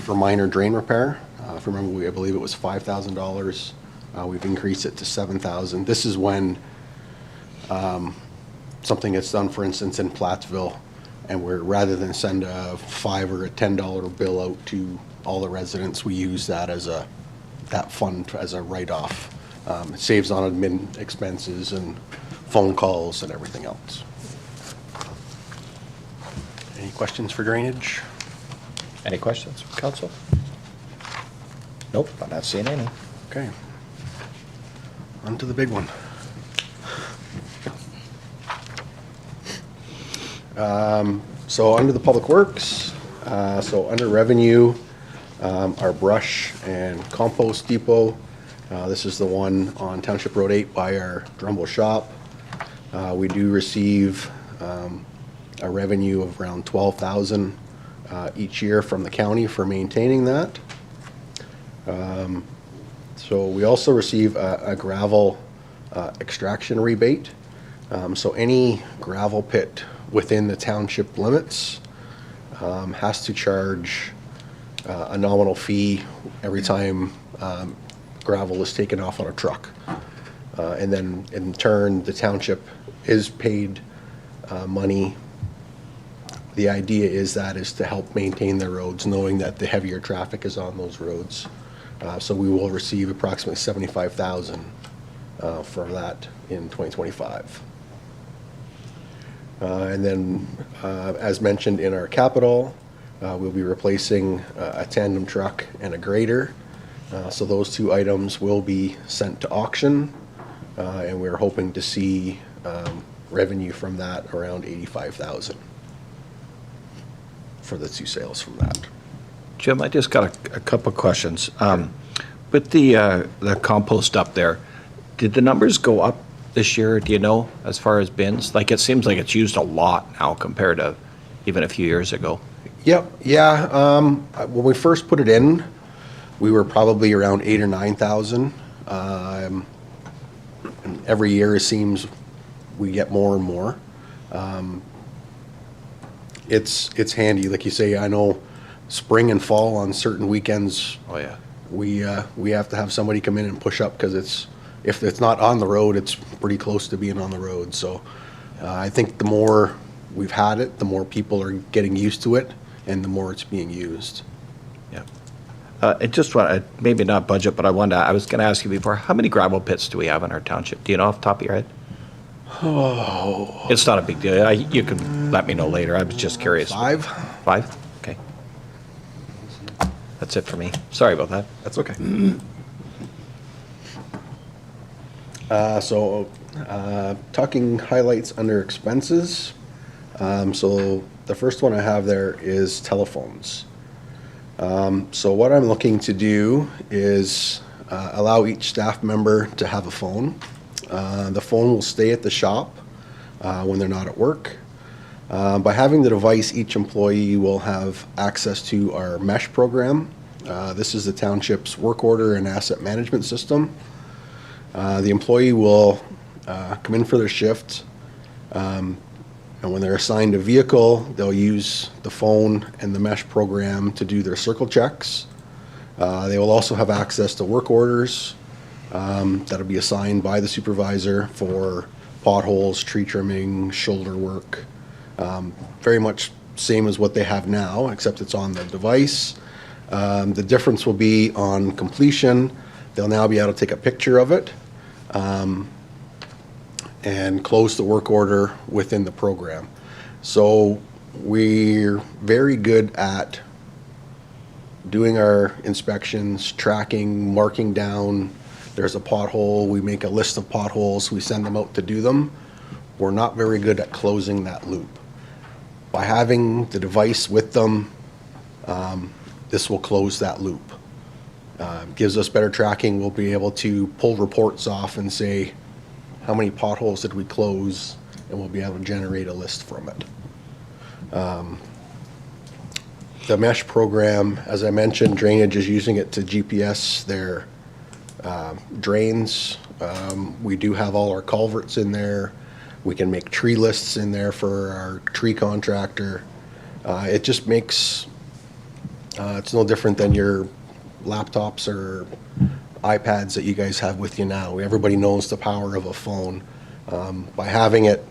for minor drain repair. If you remember, I believe it was $5,000. We've increased it to $7,000. This is when something gets done, for instance, in Plattsville, And rather than send a $5 or a $10 bill out to all the residents, we use that as that fund as a write-off. It saves on admin expenses and phone calls and everything else. Any questions for drainage? Any questions, council? Nope, I'm not seeing any. Okay. On to the big one. So under the Public Works, so under revenue, our brush and compost depot, this is the one on Township Road 8 by our Drumble shop. We do receive a revenue of around $12,000 each year from the county for maintaining that. So we also receive a gravel extraction rebate. So any gravel pit within the township limits has to charge a nominal fee every time gravel is taken off on a truck. And then in turn, the township is paid money. The idea is to help maintain the roads, knowing that the heavier traffic is on those roads. So we will receive approximately $75,000 for that in 2025. And then, as mentioned in our capital, we'll be replacing a tandem truck and a grader. So those two items will be sent to auction, and we're hoping to see revenue from that around $85,000 for the two sales from that. Jim, I just got a couple questions. With the compost up there, did the numbers go up this year, do you know, as far as bins? Like, it seems like it's used a lot now compared to even a few years ago. Yep, yeah. When we first put it in, we were probably around 8,000 or 9,000. And every year it seems we get more and more. It's handy, like you say. I know spring and fall on certain weekends. Oh yeah. We have to have somebody come in and push up because if it's not on the road, it's pretty close to being on the road. So I think the more we've had it, the more people are getting used to it, and the more it's being used. Yeah. I just want maybe not budget, but I was going to ask you before, how many gravel pits do we have in our township? Do you know off the top of your head? Oh. It's not a big deal. You can let me know later. I was just curious. 5? 5? Okay. That's it for me. Sorry about that. That's okay. Talking highlights under expenses. So the first one I have there is telephones. So what I'm looking to do is allow each staff member to have a phone. The phone will stay at the shop when they're not at work. By having the device, each employee will have access to our mesh program. This is the township's work order and asset management system. The employee will come in for their shift, and when they're assigned a vehicle, they'll use the phone and the mesh program to do their circle checks. They will also have access to work orders that'll be assigned by the supervisor for potholes, tree trimming, shoulder work. Very much same as what they have now, except it's on the device. The difference will be on completion. They'll now be able to take a picture of it and close the work order within the program. So we're very good at doing our inspections, tracking, marking down. There's a pothole, we make a list of potholes, we send them out to do them. We're not very good at closing that loop. By having the device with them, this will close that loop. Gives us better tracking. We'll be able to pull reports off and say, how many potholes did we close? And we'll be able to generate a list from it. The mesh program, as I mentioned, drainage is using it to GPS their drains. We do have all our culverts in there. We can make tree lists in there for our tree contractor. It just makes, it's no different than your laptops or iPads that you guys have with you now. Everybody knows the power of a phone. By having it,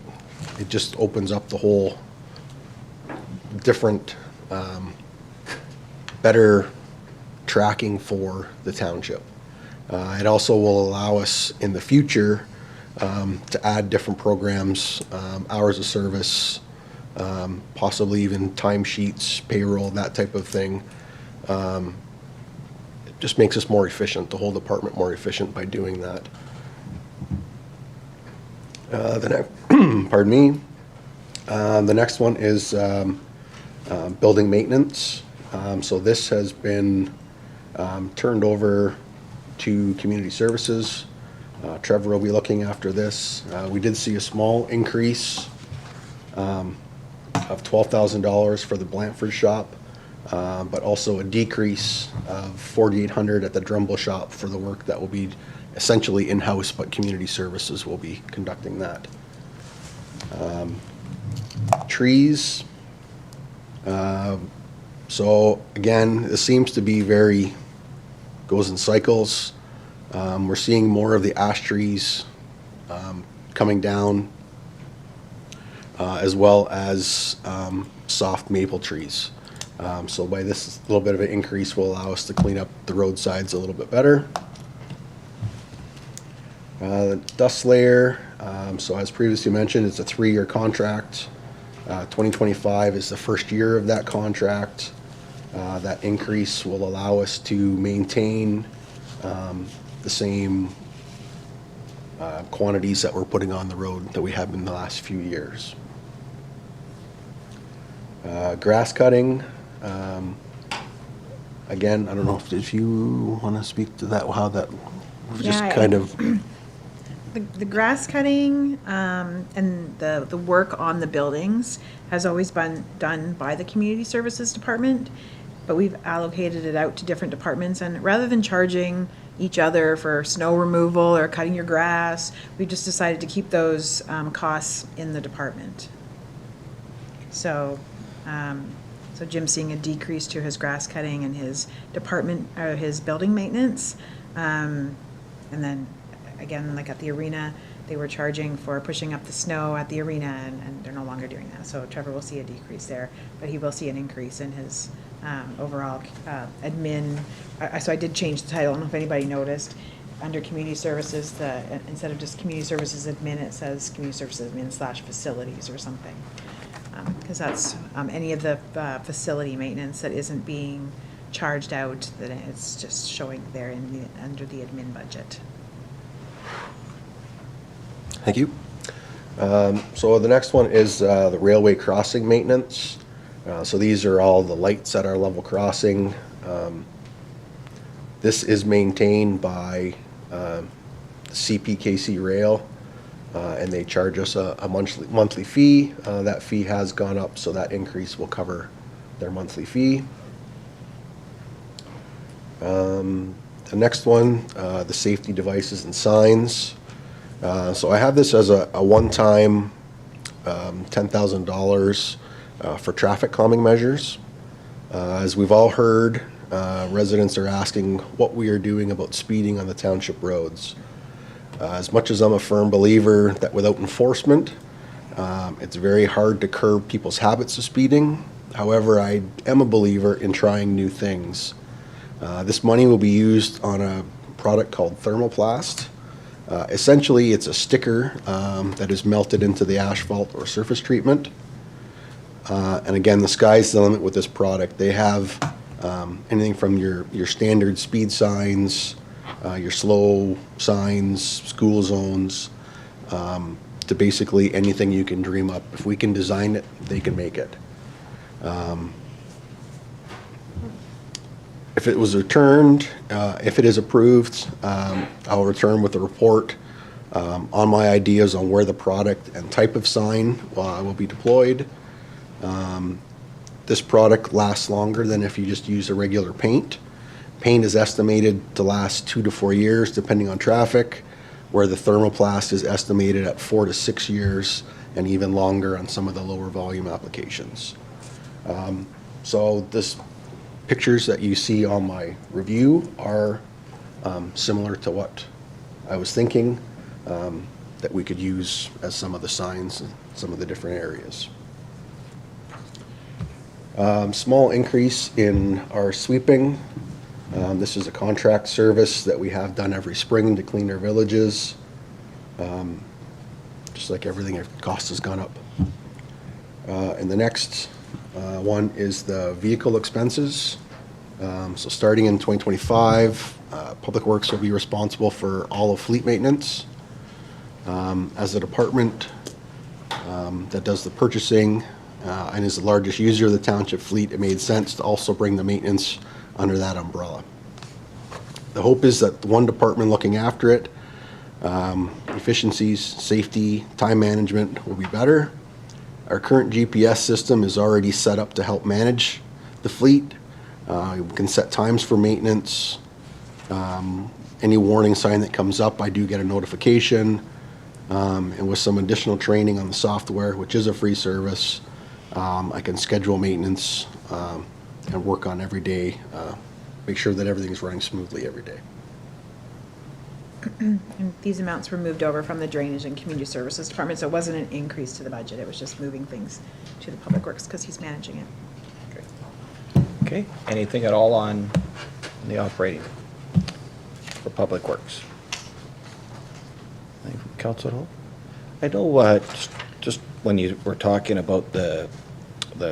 it just opens up the whole different, better tracking for the township. It also will allow us in the future to add different programs, hours of service, possibly even timesheets, payroll, that type of thing. It just makes us more efficient, the whole department more efficient by doing that. Pardon me. The next one is building maintenance. So this has been turned over to community services. Trevor will be looking after this. We did see a small increase of $12,000 for the Blandford shop, but also a decrease of $4,800 at the Drumble shop for the work that will be essentially in-house, but community services will be conducting that. Trees. So again, this seems to be goes in cycles. We're seeing more of the ash trees coming down, as well as soft maple trees. So by this little bit of an increase will allow us to clean up the roadsides a little bit better. Dust layer, so as previously mentioned, it's a 3-year contract. 2025 is the first year of that contract. That increase will allow us to maintain the same quantities that we're putting on the road that we have in the last few years. Grass cutting. Again, I don't know if you want to speak to that, how that just kind of... The grass cutting and the work on the buildings has always been done by the Community Services Department, but we've allocated it out to different departments, and rather than charging each other for snow removal or cutting your grass, we just decided to keep those costs in the department. So, so Jim's seeing a decrease to his grass cutting and his department, or his building maintenance, and then again, like at the arena, they were charging for pushing up the snow at the arena, and they're no longer doing that. So Trevor will see a decrease there, but he will see an increase in his overall admin. So I did change the title. I don't know if anybody noticed. Under community services, instead of just community services admin, it says community services admin / facilities or something. Because that's any of the facility maintenance that isn't being charged out, that it's just showing there under the admin budget. Thank you. So the next one is the railway crossing maintenance. So these are all the lights at our level crossing. This is maintained by CPKC Rail, and they charge us a monthly fee. That fee has gone up, so that increase will cover their monthly fee. The next one, the safety devices and signs. So I have this as a one-time $10,000 for traffic calming measures. As we've all heard, residents are asking what we are doing about speeding on the township roads. As much as I'm a firm believer that without enforcement, it's very hard to curb people's habits of speeding. However, I am a believer in trying new things. This money will be used on a product called thermoplast. Essentially, it's a sticker that is melted into the asphalt or surface treatment. And again, the sky's the limit with this product. They have anything from your standard speed signs, your slow signs, school zones, to basically anything you can dream up. If we can design it, they can make it. If it was returned, if it is approved, I'll return with a report on my ideas on where the product and type of sign will be deployed. This product lasts longer than if you just use a regular paint. Paint is estimated to last 2 to 4 years depending on traffic, where the thermoplast is estimated at 4 to 6 years and even longer on some of the lower volume applications. So this pictures that you see on my review are similar to what I was thinking that we could use as some of the signs in some of the different areas. Small increase in our sweeping. This is a contract service that we have done every spring to clean our villages. Just like everything, our cost has gone up. And the next one is the vehicle expenses. So starting in 2025, Public Works will be responsible for all of fleet maintenance. As a department that does the purchasing and is the largest user of the township fleet, it made sense to also bring the maintenance under that umbrella. The hope is that the one department looking after it, efficiencies, safety, time management will be better. Our current GPS system is already set up to help manage the fleet. We can set times for maintenance. Any warning sign that comes up, I do get a notification. And with some additional training on the software, which is a free service, I can schedule maintenance and work on every day, make sure that everything's running smoothly every day. And these amounts were moved over from the Drainage and Community Services Department, so it wasn't an increase to the budget, it was just moving things to the Public Works because he's managing it. Okay, anything at all on the operating for Public Works? Anything from council at all? I know, just when you were talking about the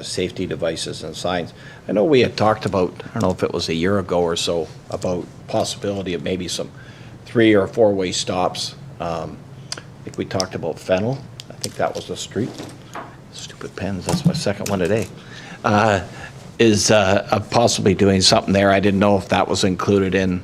safety devices and signs, I know we had talked about, I don't know if it was a year ago or so, about possibility of maybe some 3 or 4 way stops. I think we talked about Fennel. I think that was the street. Stupid pens, that's my second one today. Is possibly doing something there. I didn't know if that was included in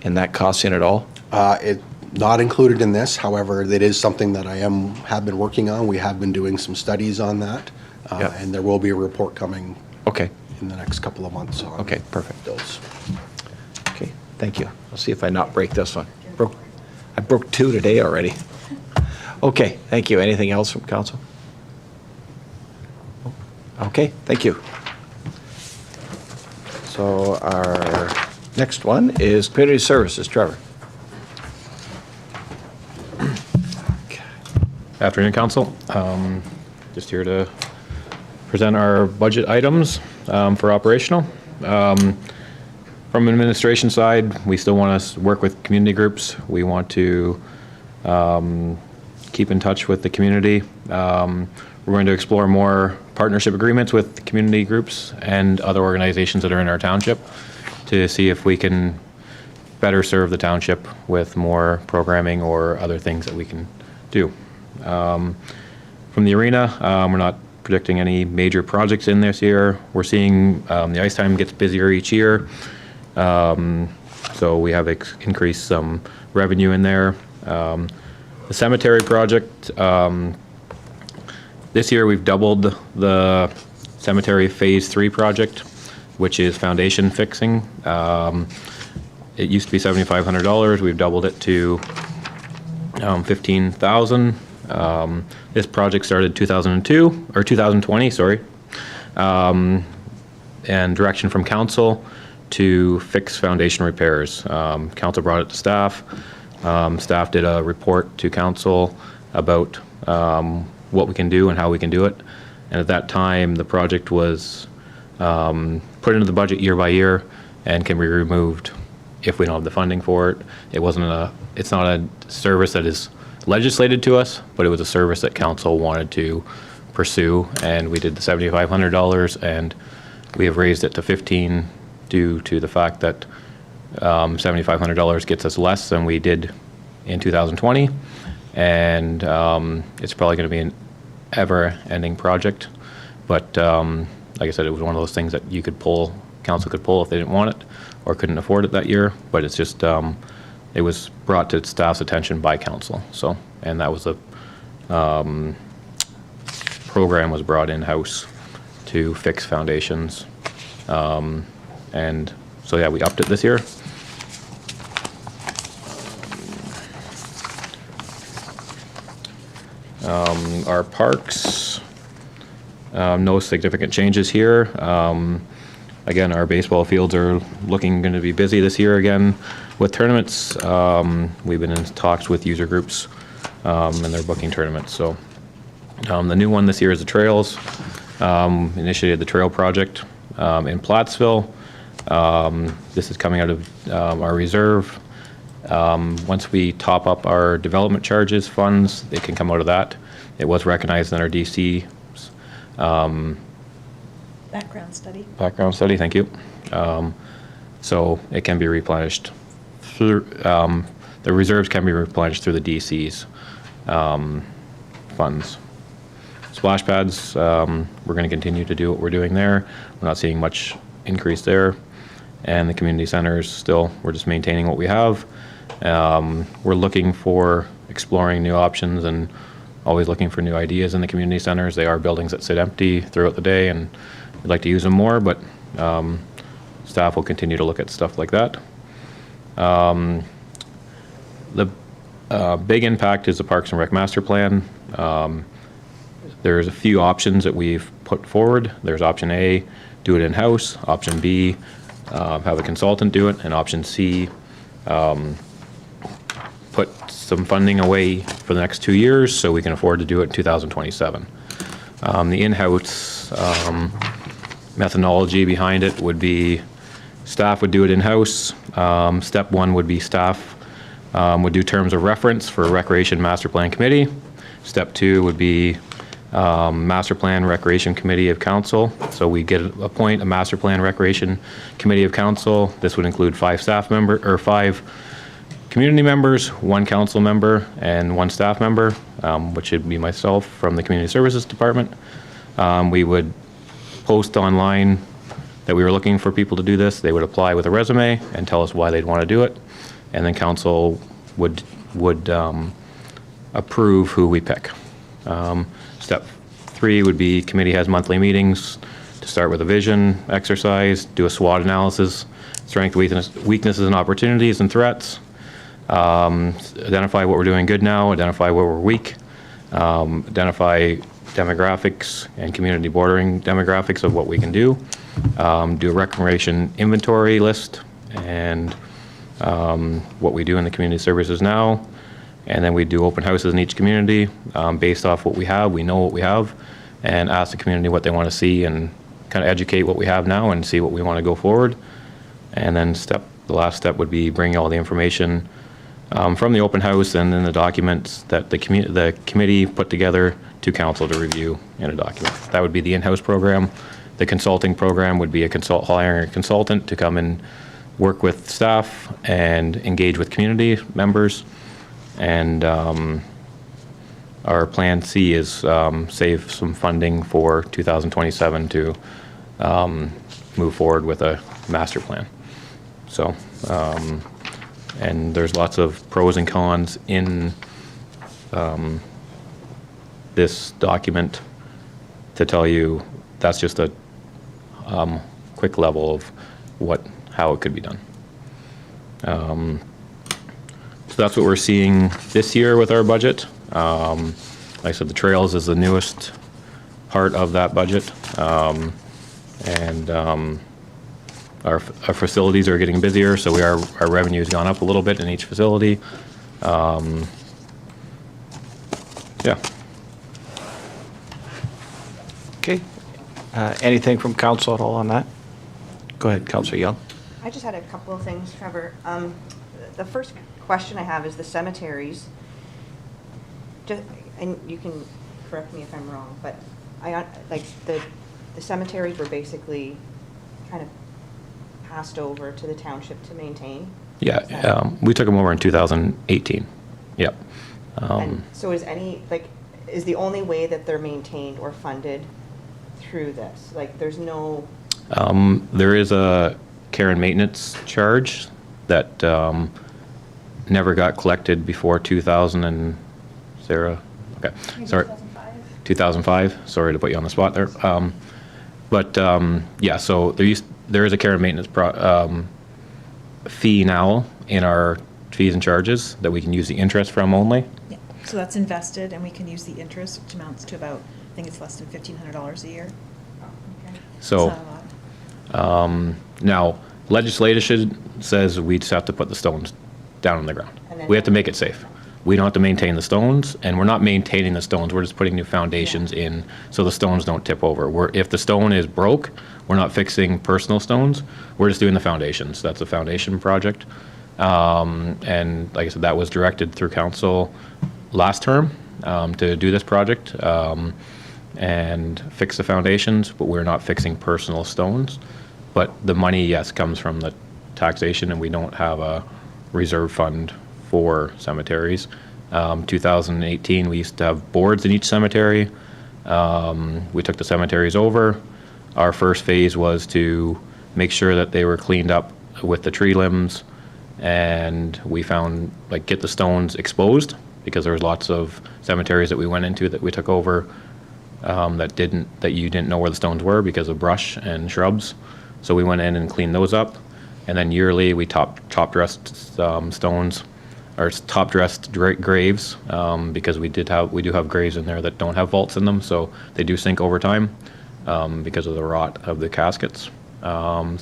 that costing at all. It not included in this, however, it is something that I have been working on. We have been doing some studies on that, and there will be a report coming. Okay. In the next couple of months. On okay, perfect. Those. Okay, thank you. I'll see if I not break this one. I broke 2 today already. Okay, thank you. Anything else from council? Okay, thank you. So our next one is Community Services. Trevor. Afternoon, Council. Just here to present our budget items for operational. From an administration side, we still want to work with community groups. We want to keep in touch with the community. We're going to explore more partnership agreements with community groups and other organizations that are in our township to see if we can better serve the township with more programming or other things that we can do. From the arena, we're not predicting any major projects in this year. We're seeing the ice time gets busier each year, so we have increased some revenue in there. The cemetery project, this year we've doubled the cemetery Phase 3 project, which is foundation fixing. It used to be $7,500. We've doubled it to $15,000. This project started 2020, sorry, and direction from council to fix foundation repairs. Council brought it to staff. Staff did a report to council about what we can do and how we can do it. And at that time, the project was put into the budget year by year and can be removed if we don't have the funding for it. It's not a service that is legislated to us, but it was a service that council wanted to pursue, and we did the $7,500, and we have raised it to $15,000 due to the fact that $7,500 gets us less than we did in 2020, and it's probably going to be an ever-ending project. But like I said, it was one of those things that you could pull, council could pull if they didn't want it or couldn't afford it that year. But it's just it was brought to staff's attention by council. So, and that was a program was brought in-house to fix foundations. And so, yeah, we upped it this year. Our parks, no significant changes here. Again, our baseball fields are going to be busy this year again with tournaments. We've been in talks with user groups, and they're booking tournaments. So the new one this year is the trails. initiated the trail project in Plattsville. This is coming out of our reserve. Once we top up our development charges funds, it can come out of that. It was recognized in our DC background study, thank you. So it can be replenished through, the reserves can be replenished through the DC's funds. Splash pads, we're going to continue to do what we're doing there. We're not seeing much increase there. And the community centers, still, we're just maintaining what we have. We're looking for exploring new options and always looking for new ideas in the community centers. They are buildings that sit empty throughout the day, and we'd like to use them more, but staff will continue to look at stuff like that. The big impact is the Parks and Rec Master Plan. There's a few options that we've put forward. There's option A, do it in-house. Option B, have a consultant do it. And option C, put some funding away for the next 2 years so we can afford to do it in 2027. The in-house methodology behind it would be staff would do it in-house. Step one would be staff would do terms of reference for Recreation Master Plan Committee. Step two would be Master Plan Recreation Committee of Council. So we appoint a Master Plan Recreation Committee of Council. This would include 5 staff member or 5 community members, 1 council member, and 1 staff member, which would be myself from the Community Services Department. We would post online that we were looking for people to do this. They would apply with a resume and tell us why they'd want to do it, and then council would approve who we pick. Step 3 would be committee has monthly meetings to start with a vision exercise, do a SWOT analysis, strengths, weaknesses and opportunities and threats, identify what we're doing good now, identify where we're weak, identify demographics and community bordering demographics of what we can do, do a recreation inventory list and what we do in the community services now. And then we do open houses in each community based off what we have. We know what we have, and ask the community what they want to see and kind of educate what we have now and see what we want to go forward. And then the last step would be bringing all the information from the open house and then the documents that the committee put together to council to review in a document. That would be the in-house program. The consulting program would be hiring a consultant to come and work with staff and engage with community members. And our plan C is save some funding for 2027 to move forward with a master plan. So, and there's lots of pros and cons in this document to tell you that's just a quick level of how it could be done. So that's what we're seeing this year with our budget. Like I said, the trails is the newest part of that budget. Our facilities are getting busier, so our revenue has gone up a little bit in each facility. Yeah. Okay. Anything from council at all on that? Go ahead, Councillor Young. I just had a couple of things, Trevor. The first question I have is the cemeteries. And you can correct me if I'm wrong, but the cemeteries were basically kind of passed over to the township to maintain? Yeah, we took them over in 2018. Yep. And so is the only way that they're maintained or funded through this? Like, there's no... There is a care and maintenance charge that never got collected before 2000 and Sarah. Okay, sorry. 2005. Sorry to put you on the spot there. Yeah, so there is a care and maintenance fee now in our fees and charges that we can use the interest from only. Yeah, so that's invested, and we can use the interest, which amounts to about, I think it's less than $1,500 a year. Okay. So, It's not a lot. now legislation says we just have to put the stones down on the ground. We have to make it safe. we don't have to maintain the stones, and we're not maintaining the stones, we're just putting new foundations in so the stones don't tip over. If the stone is broke, we're not fixing personal stones, we're just doing the foundations. That's a foundation project. And like I said, that was directed through council last term to do this project and fix the foundations, but we're not fixing personal stones. But the money, yes, comes from the taxation, and we don't have a reserve fund for cemeteries. 2018, we used to have boards in each cemetery. We took the cemeteries over. Our first phase was to make sure that they were cleaned up with the tree limbs, and we found, like, get the stones exposed, because there was lots of cemeteries that we went into that we took over that you didn't know where the stones were because of brush and shrubs. So we went in and cleaned those up, and then yearly we top dressed stones, or top dressed graves, because we do have graves in there that don't have vaults in them, so they do sink over time because of the rot of the caskets. Now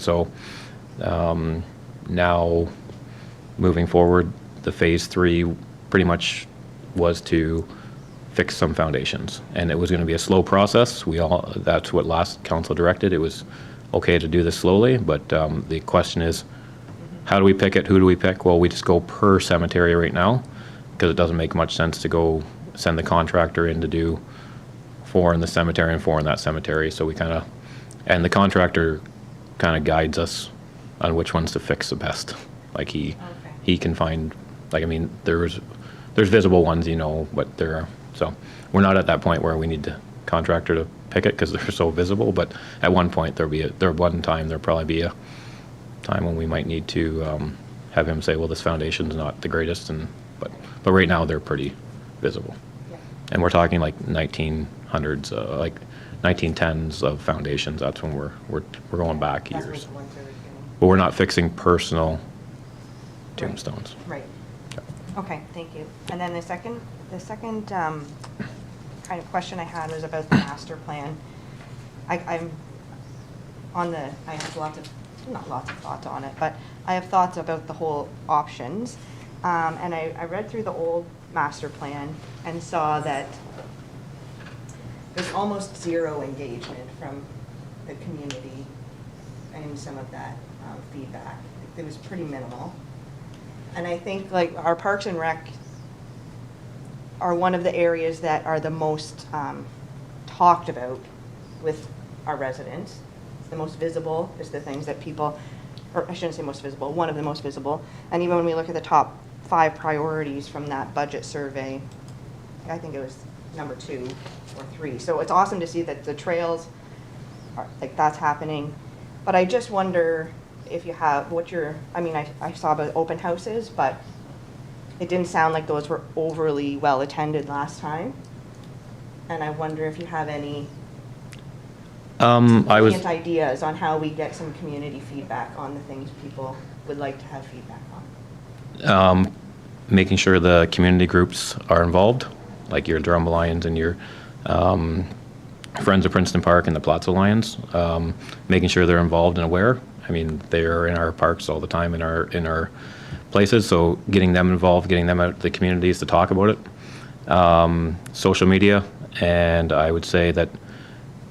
moving forward, the phase 3 pretty much was to fix some foundations, and it was going to be a slow process. That's what last council directed. It was okay to do this slowly, but the question is, how do we pick it? Who do we pick? Well, we just go per cemetery right now, because it doesn't make much sense to go send the contractor in to do 4 in the cemetery and 4 in that cemetery. So we and the contractor kind of guides us on which ones to fix the best. Like he can find, like, I mean, there's visible ones, but so we're not at that point where we need the contractor to pick it because they're so visible. But at one point there'll probably be a time when we might need to have him say, well, this foundation's not the greatest, but right now they're pretty visible. Yeah. And we're talking like 1900s, like 1910s of foundations. That's when we're going back years. But we're not fixing personal tombstones. Right. Okay, thank you. And then the second kind of question I had was about the master plan. I have not lots of thoughts on it, but I have thoughts about the whole options. And I read through the old master plan and saw that there's almost zero engagement from the community and some of that feedback. It was pretty minimal. And I think, like, our Parks and Rec are one of the areas that are the most talked about with our residents. It's the most visible, is the things that people, or I shouldn't say most visible, one of the most visible. And even when we look at the top 5 priorities from that budget survey, I think it was number 2 or 3. So it's awesome to see that the trails, like, that's happening. But I just wonder if you have, I saw about open houses, but it didn't sound like those were overly well attended last time. And I wonder if you have any ideas on how we get some community feedback on the things people would like to have feedback on. Making sure the community groups are involved, like your Drum Alliance and your Friends of Princeton Park and the Platts Alliance, making sure they're involved and aware. I mean, they're in our parks all the time, in our places, so getting them involved, getting them out to the communities to talk about it. Social media, and I would say that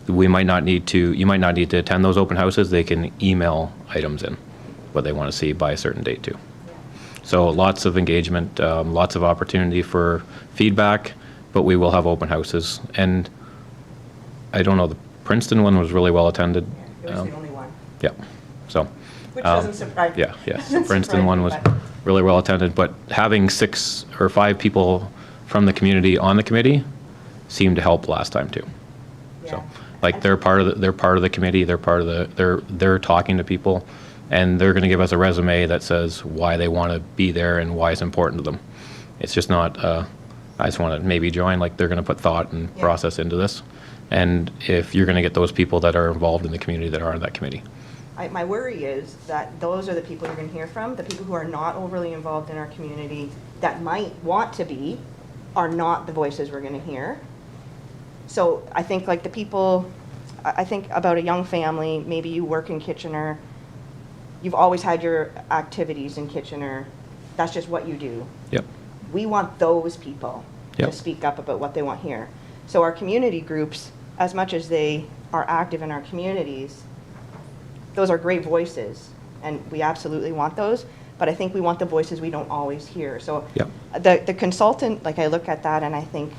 you might not need to attend those open houses. They can email items in, what they want to see by a certain date too. So lots of engagement, lots of opportunity for feedback, but we will have open houses. And I don't know, the Princeton one was really well attended. It was the only one. Yeah. So. Which doesn't surprise me. Yeah. The Princeton one was really well attended, but having 6 or 5 people from the community on the committee seemed to help last time too. Yeah. So, like, they're part of the committee. They're talking to people, and they're going to give us a resume that says why they want to be there and why it's important to them. It's just not, I just want to maybe join. Like, they're going to put thought and process into this. And if you're going to get those people that are involved in the community that are on that committee. My worry is that those are the people you're going to hear from. The people who are not overly involved in our community that might want to be are not the voices we're going to hear. So I think, like, I think about a young family, maybe you work in Kitchener, you've always had your activities in Kitchener, that's just what you do. Yep. we want those people to Yep. speak up about what they want here. So our community groups, as much as they are active in our communities, those are great voices, and we absolutely want those, but I think we want the voices we don't always hear. So Yep. the consultant, like I look at that and I think,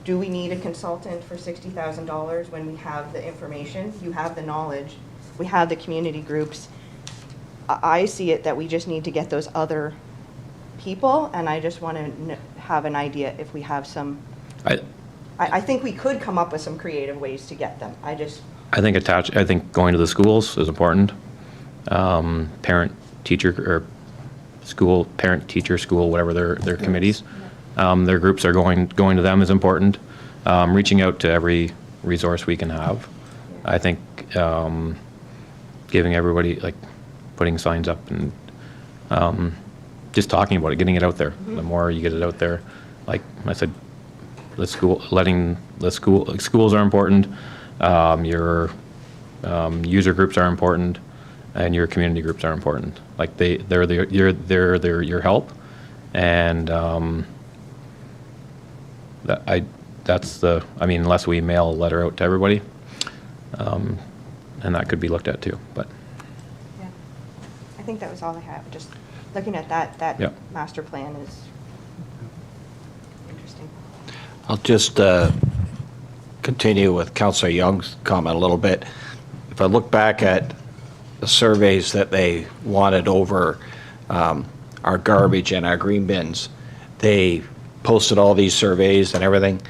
do we need a consultant for $60,000 when we have the information? You have the knowledge, we have the community groups. I see it that we just need to get those other people, and I just want to have an idea if we have some, I think we could come up with some creative ways to get them. I think going to the schools is important. Parent, teacher, or school, parent, teacher, school, whatever their committees. Their groups are going to them is important. Reaching out to every resource we can have. I think giving everybody, like putting signs up and just talking about it, getting it out there. The more you get it out there, like I said, schools are important. Your user groups are important, and your community groups are important. Like they're your help, and unless we mail a letter out to everybody, and that could be looked at too. But yeah, I think that was all I have. Just looking at that Yep. master plan is interesting. I'll just continue with Councillor Young's comment a little bit. If I look back at the surveys that they wanted over our garbage and our green bins, they posted all these surveys and everything,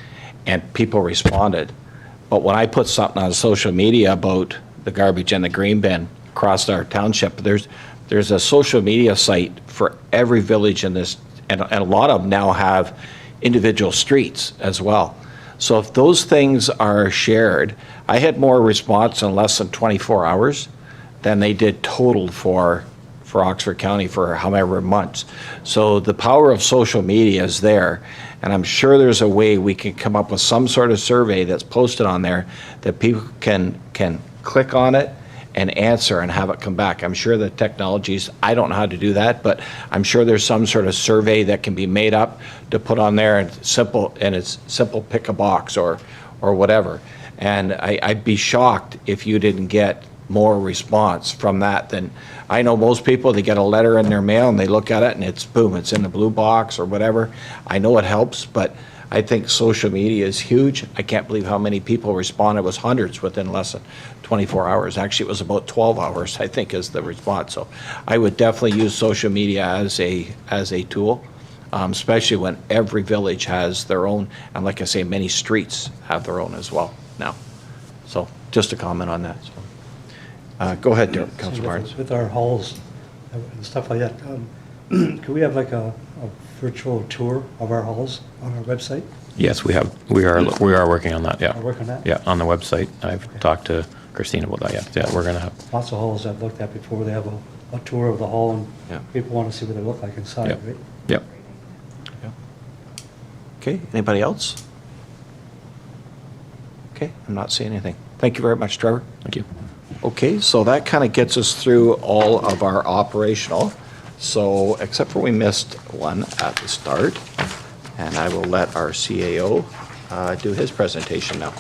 and people responded. But when I put something on social media about the garbage and the green bin across our township, there's a social media site for every village in this, and a lot of them now have individual streets as well. So if those things are shared, I had more response in less than 24 hours than they did total for Oxford County for however months. So the power of social media is there, and I'm sure there's a way we can come up with some sort of survey that's posted on there that people can click on it and answer and have it come back. I'm sure the technologies, I don't know how to do that, but I'm sure there's some sort of survey that can be made up to put on there, and it's simple pick a box or whatever. And I'd be shocked if you didn't get more response from that than, I know most people, they get a letter in their mail and they look at it and it's boom, it's in the blue box or whatever. I know it helps, but I think social media is huge. I can't believe how many people responded. It was hundreds within less than 24 hours. Actually, it was about 12 hours, I think, is the response. So I would definitely use social media as a tool, especially when every village has their own, and like I say, many streets have their own as well now. So just a comment on that. So. Go ahead, Councilor Barnes. With our halls and stuff like that, could we have like a virtual tour of our halls on our website? yes, we are working on that. Yeah. Are working on that? Yeah, on the website. I've talked to Christine about that. Yeah, we're gonna have. Lots of halls I've looked at before, they have a tour of the hall, and Yeah. people want to see what they look like inside, Yep. right? Yep. Okay, anybody else? Okay, I'm not seeing anything. Thank you very much, Trevor. Thank you. Okay, so that kind of gets us through all of our operational. So, except for we missed one at the start, and I will let our CAO do his presentation now.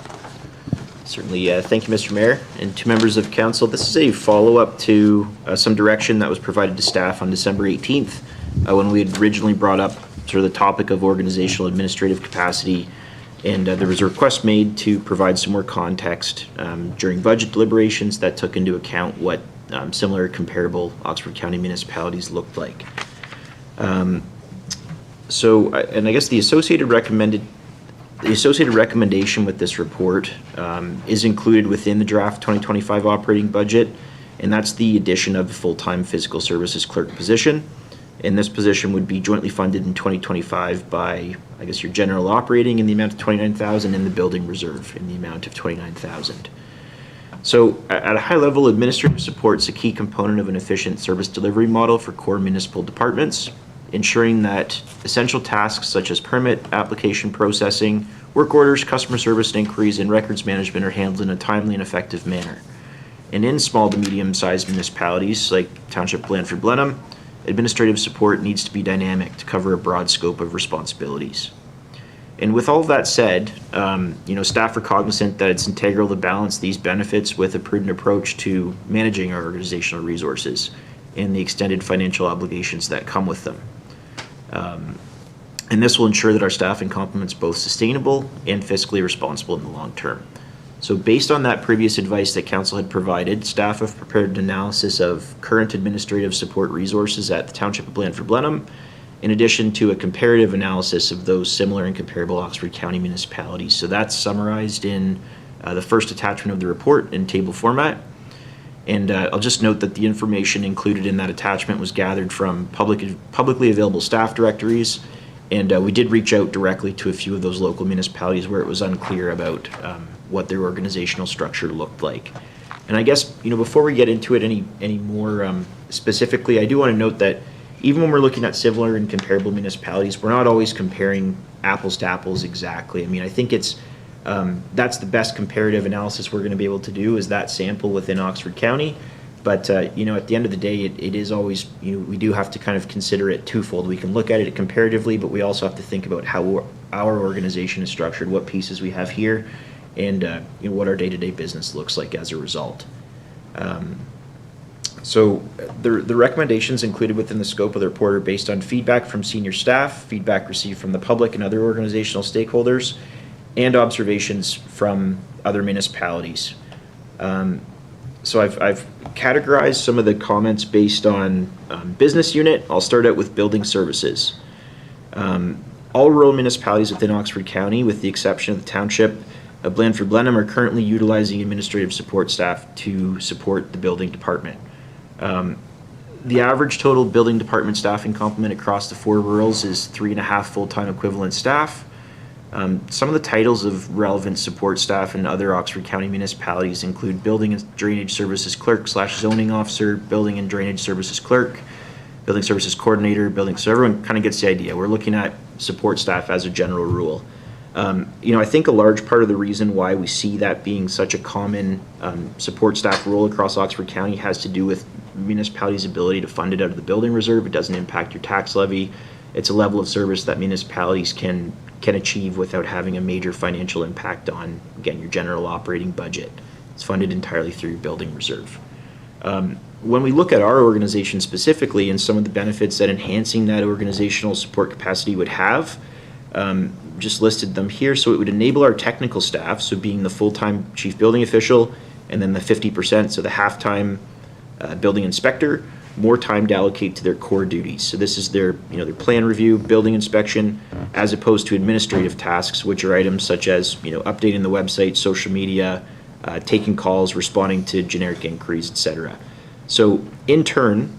Certainly, thank you, Mr. Mayor, and to members of council. This is a follow-up to some direction that was provided to staff on December 18th when we had originally brought up sort of the topic of organizational administrative capacity, and there was a request made to provide some more context during budget deliberations that took into account what similar comparable Oxford County municipalities looked like. So, and I guess the associated recommendation with this report is included within the draft 2025 operating budget, and that's the addition of the full-time physical services clerk position. And this position would be jointly funded in 2025 by, I guess, your general operating in the amount of $29,000 and the building reserve in the amount of $29,000. So at a high level, administrative support is a key component of an efficient service delivery model for core municipal departments, ensuring that essential tasks such as permit, application processing, work orders, customer service inquiries, and records management are handled in a timely and effective manner. And in small to medium-sized municipalities like Township Blandford-Blenheim, administrative support needs to be dynamic to cover a broad scope of responsibilities. And with all of that said, staff are cognizant that it's integral to balance these benefits with a prudent approach to managing our organizational resources and the extended financial obligations that come with them. And this will ensure that our staffing complement's both sustainable and fiscally responsible in the long term. So based on that previous advice that council had provided, staff have prepared an analysis of current administrative support resources at the Township of Blandford-Blenheim, in addition to a comparative analysis of those similar and comparable Oxford County municipalities. So that's summarized in the first attachment of the report in table format. And I'll just note that the information included in that attachment was gathered from publicly available staff directories, and we did reach out directly to a few of those local municipalities where it was unclear about what their organizational structure looked like. And I guess, before we get into it any more specifically, I do want to note that even when we're looking at similar and comparable municipalities, we're not always comparing apples to apples exactly. I mean, I think it's that's the best comparative analysis we're going to be able to do, is that sample within Oxford County. But at the end of the day, it is always, we do have to kind of consider it twofold. We can look at it comparatively, but we also have to think about how our organization is structured, what pieces we have here, and what our day-to-day business looks like as a result. So the recommendations included within the scope of the report are based on feedback from senior staff, feedback received from the public and other organizational stakeholders, and observations from other municipalities. So I've categorized some of the comments based on business unit. I'll start out with building services. All rural municipalities within Oxford County, with the exception of the Township of Blandford-Blenheim, are currently utilizing administrative support staff to support the building department. The average total building department staffing complement across the 4 rurals is 3.5 full-time equivalent staff. Some of the titles of relevant support staff in other Oxford County municipalities include Building and Drainage Services Clerk / Zoning Officer, Building and Drainage Services Clerk, Building Services Coordinator, so everyone kind of gets the idea. We're looking at support staff as a general rule. I think a large part of the reason why we see that being such a common support staff role across Oxford County has to do with municipalities' ability to fund it out of the building reserve. It doesn't impact your tax levy. It's a level of service that municipalities can achieve without having a major financial impact on, again, your general operating budget. It's funded entirely through your building reserve. When we look at our organization specifically and some of the benefits that enhancing that organizational support capacity would have, just listed them here. So it would enable our technical staff, so being the full-time chief building official, and then the 50%, so the half-time building inspector, more time to allocate to their core duties. So this is their plan review, building inspection, as opposed to administrative tasks, which are items such as updating the website, social media, taking calls, responding to generic inquiries, etc. So in turn,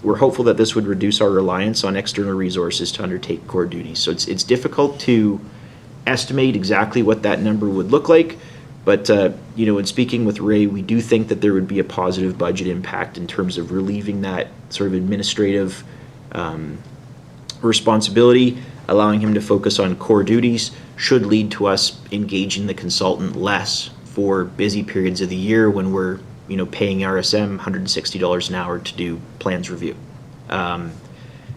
we're hopeful that this would reduce our reliance on external resources to undertake core duties. So it's difficult to estimate exactly what that number would look like, but in speaking with Ray, we do think that there would be a positive budget impact in terms of relieving that sort of administrative responsibility, allowing him to focus on core duties, should lead to us engaging the consultant less for busy periods of the year when we're paying RSM $160 an hour to do plans review.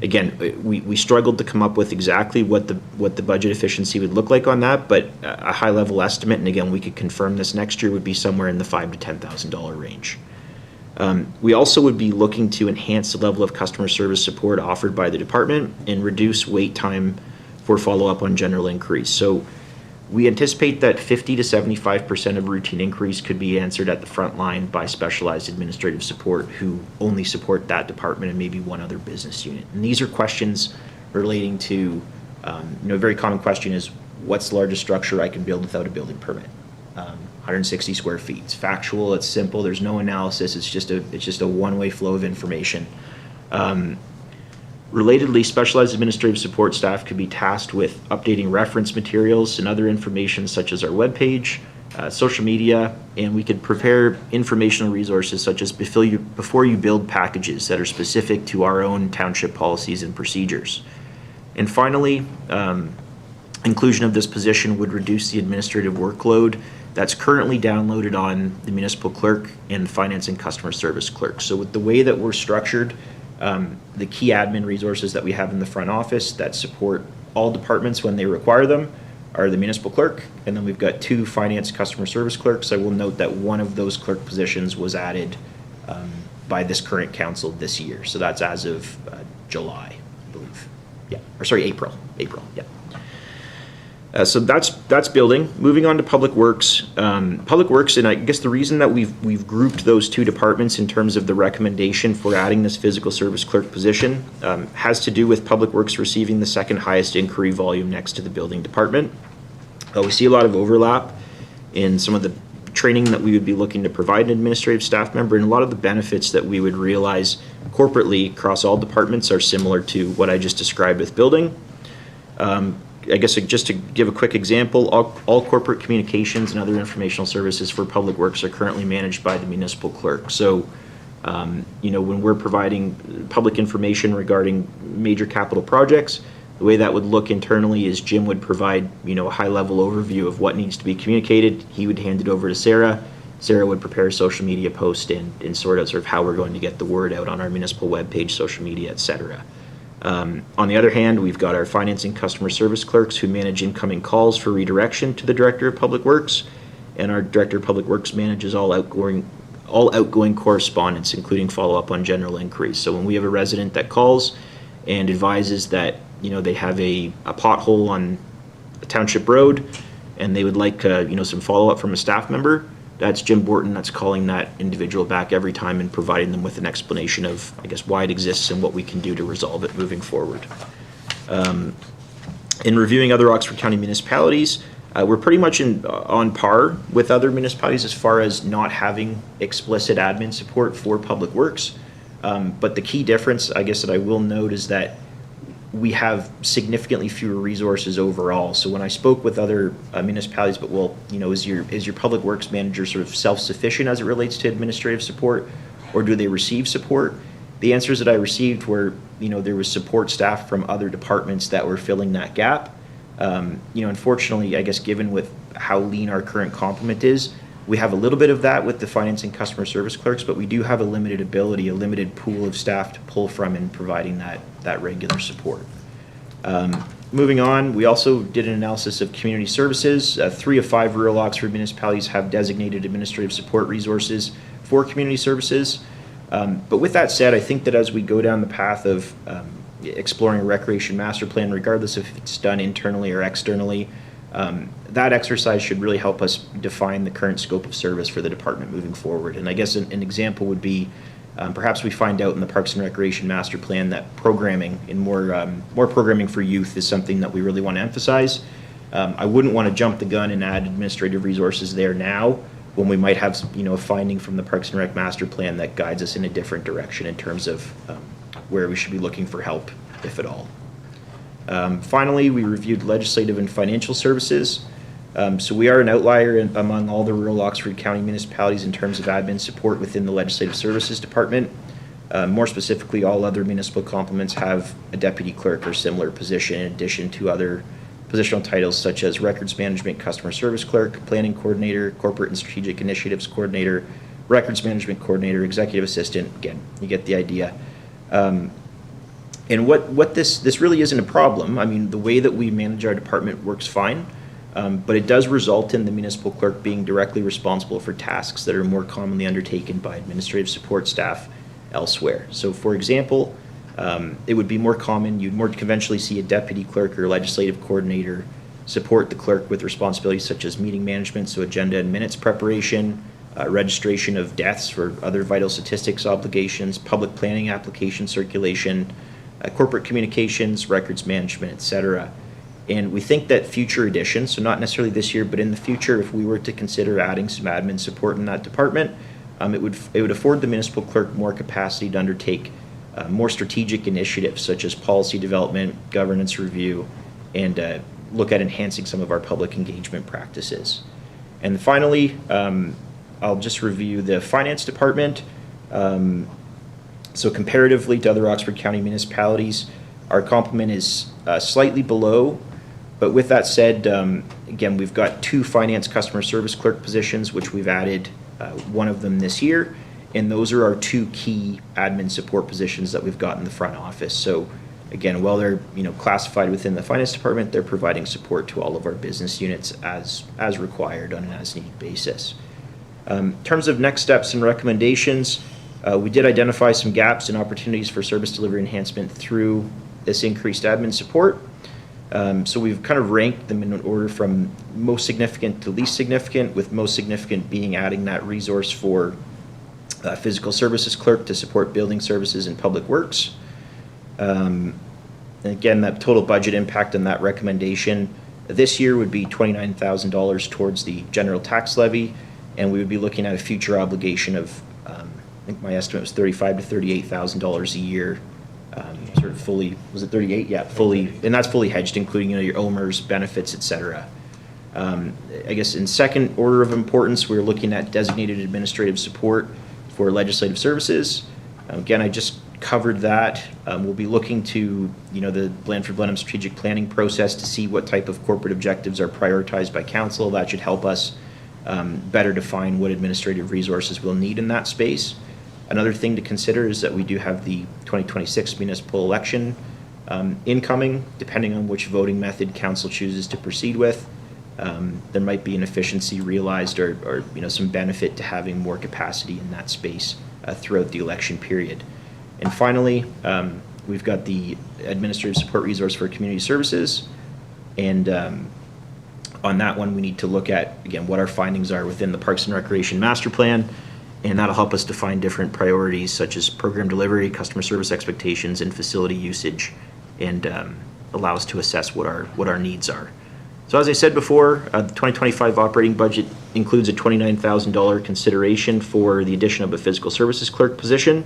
Again, we struggled to come up with exactly what the budget efficiency would look like on that, but a high level estimate, and again, we could confirm this next year, would be somewhere in the $5,000 to $10,000 range. We also would be looking to enhance the level of customer service support offered by the department and reduce wait time for follow-up on general inquiries. So we anticipate that 50 to 75% of routine inquiries could be answered at the front line by specialized administrative support who only support that department and maybe one other business unit. And these are questions relating to, a very common question is, what's the largest structure I can build without a building permit? 160 square feet. It's factual, it's simple, there's no analysis, it's just a one-way flow of information. Relatedly, specialized administrative support staff could be tasked with updating reference materials and other information such as our webpage, social media, and we could prepare informational resources such as before you build packages that are specific to our own township policies and procedures. And finally, inclusion of this position would reduce the administrative workload that's currently downloaded on the municipal clerk and finance and customer service clerk. So with the way that we're structured, The key admin resources that we have in the front office that support all departments when they require them are the municipal clerk, and then we've got 2 finance customer service clerks. I will note that one of those clerk positions was added by this current council this year. So that's as of July, I believe. Yeah, or sorry, April, yeah. So that's building. Moving on to Public Works. Public Works, and I guess the reason that we've grouped those 2 departments in terms of the recommendation for adding this physical service clerk position has to do with Public Works receiving the second highest inquiry volume next to the building department. We see a lot of overlap in some of the training that we would be looking to provide an administrative staff member, and a lot of the benefits that we would realize corporately across all departments are similar to what I just described with building. I guess just to give a quick example, all corporate communications and other informational services for Public Works are currently managed by the municipal clerk. So, when we're providing public information regarding major capital projects, the way that would look internally is Jim would provide, a high-level overview of what needs to be communicated. He would hand it over to Sarah. Sarah would prepare a social media post and sort of how we're going to get the word out on our municipal webpage, social media, et cetera. On the other hand, we've got our finance and customer service clerks who manage incoming calls for redirection to the Director of Public Works, and our Director of Public Works manages all outgoing correspondence, including follow-up on general inquiries. So when we have a resident that calls and advises that, they have a pothole on a township road and they would like, some follow-up from a staff member, that's Jim Borton that's calling that individual back every time and providing them with an explanation of, I guess, why it exists and what we can do to resolve it moving forward. In reviewing other Oxford County municipalities, we're pretty much on par with other municipalities as far as not having explicit admin support for Public Works. But the key difference, I guess, that I will note is that we have significantly fewer resources overall. So when I spoke with other municipalities, is your Public Works manager sort of self-sufficient as it relates to administrative support, or do they receive support? The answers that I received were, there was support staff from other departments that were filling that gap. Unfortunately, I guess given with how lean our current complement is, we have a little bit of that with the finance and customer service clerks, but we do have a limited pool of staff to pull from in providing that regular support. Moving on, we also did an analysis of community services. 3 of 5 rural Oxford municipalities have designated administrative support resources for community services. But with that said, I think that as we go down the path of exploring a recreation master plan, regardless if it's done internally or externally, that exercise should really help us define the current scope of service for the department moving forward. And I guess an example would be perhaps we find out in the Parks and Recreation Master Plan that programming and more programming for youth is something that we really want to emphasize. I wouldn't want to jump the gun and add administrative resources there now when we might have a finding from the Parks and Rec Master Plan that guides us in a different direction in terms of where we should be looking for help, if at all. Finally, we reviewed legislative and financial services. So we are an outlier among all the rural Oxford County municipalities in terms of admin support within the Legislative Services Department. More specifically, all other municipal complements have a deputy clerk or similar position in addition to other positional titles such as records management, customer service clerk, planning coordinator, corporate and strategic initiatives coordinator, records management coordinator, executive assistant. Again, you get the idea. And what this really isn't a problem. I mean, the way that we manage our department works fine, but it does result in the municipal clerk being directly responsible for tasks that are more commonly undertaken by administrative support staff elsewhere. So for example, it would be more common, you'd more conventionally see a deputy clerk or legislative coordinator support the clerk with responsibilities such as meeting management, so agenda and minutes preparation, registration of deaths for other vital statistics obligations, public planning application circulation, corporate communications, records management, etc. And we think that future additions, so not necessarily this year, but in the future, if we were to consider adding some admin support in that department, it would afford the municipal clerk more capacity to undertake more strategic initiatives such as policy development, governance review, and look at enhancing some of our public engagement practices. And finally, I'll just review the finance department. So comparatively to other Oxford County municipalities, our complement is slightly below. But with that said, again, we've got 2 finance customer service clerk positions, which we've added one of them this year. And those are our two key admin support positions that we've got in the front office. So again, while they're, classified within the finance department, they're providing support to all of our business units as required on an as-needed basis. In terms of next steps and recommendations, we did identify some gaps and opportunities for service delivery enhancement through this increased admin support. So we've kind of ranked them in order from most significant to least significant, with most significant being adding that resource for physical services clerk to support building services and public works. And again, that total budget impact on that recommendation this year would be $29,000 towards the general tax levy, and we would be looking at a future obligation of, I think my estimate was $35,000 to $38,000 a year, sort of fully, was it 38? Yeah, fully, and that's fully hedged, including your OMERS, benefits, et cetera. I guess in second order of importance, we're looking at designated administrative support for legislative services. Again, I just covered that. We'll be looking to, the Blandford-Blenheim strategic planning process to see what type of corporate objectives are prioritized by council. That should help us better define what administrative resources we'll need in that space. Another thing to consider is that we do have the 2026 municipal election incoming. Depending on which voting method council chooses to proceed with, there might be an efficiency realized or some benefit to having more capacity in that space throughout the election period. And finally, we've got the administrative support resource for community services. And on that one, we need to look at, again, what our findings are within the Parks and Recreation Master Plan. And that'll help us define different priorities such as program delivery, customer service expectations, and facility usage, and allow us to assess what our needs are. So as I said before, the 2025 operating budget includes a $29,000 consideration for the addition of a physical services clerk position.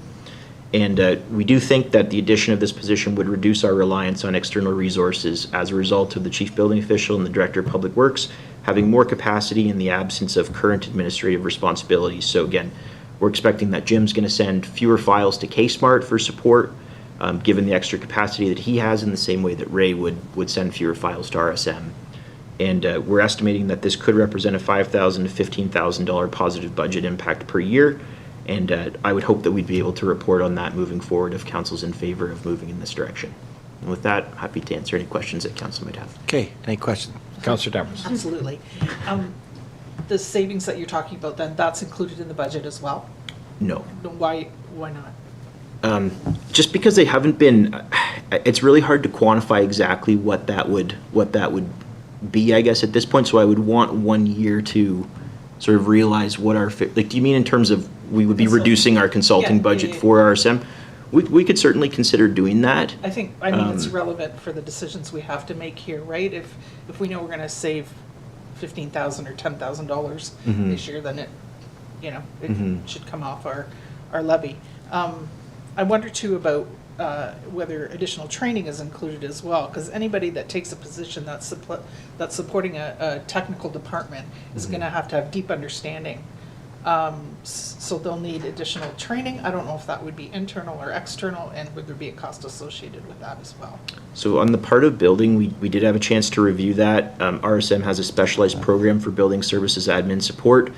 And we do think that the addition of this position would reduce our reliance on external resources as a result of the chief building official and the director of public works having more capacity in the absence of current administrative responsibilities. So again, we're expecting that Jim's going to send fewer files to K-Smart for support, given the extra capacity that he has, in the same way that Ray would send fewer files to RSM. And we're estimating that this could represent a $5,000 to $15,000 positive budget impact per year. And I would hope that we'd be able to report on that moving forward if council's in favor of moving in this direction. And with that, happy to answer any questions that council might have. Okay, any questions? Councillor Demers. Absolutely. The savings that you're talking about, then, that's included in the budget as well? No. Why not? Just because they haven't been, it's really hard to quantify exactly what that would be, I guess, at this point. So I would want 1 year to sort of realize what our, do you mean in terms of we would be reducing our consulting budget for RSM? We could certainly consider doing that. I mean, it's relevant for the decisions we have to make here, right? If we know we're going to save $15,000 or $10,000 this year, then it should come off our levy. I wonder too about whether additional training is included as well, because anybody that takes a position that's supporting a technical department is going to have deep understanding. So they'll need additional training. I don't know if that would be internal or external, and would there be a cost associated with that as well? So on the part of building, we did have a chance to review that. RSM has a specialized program for building services admin support.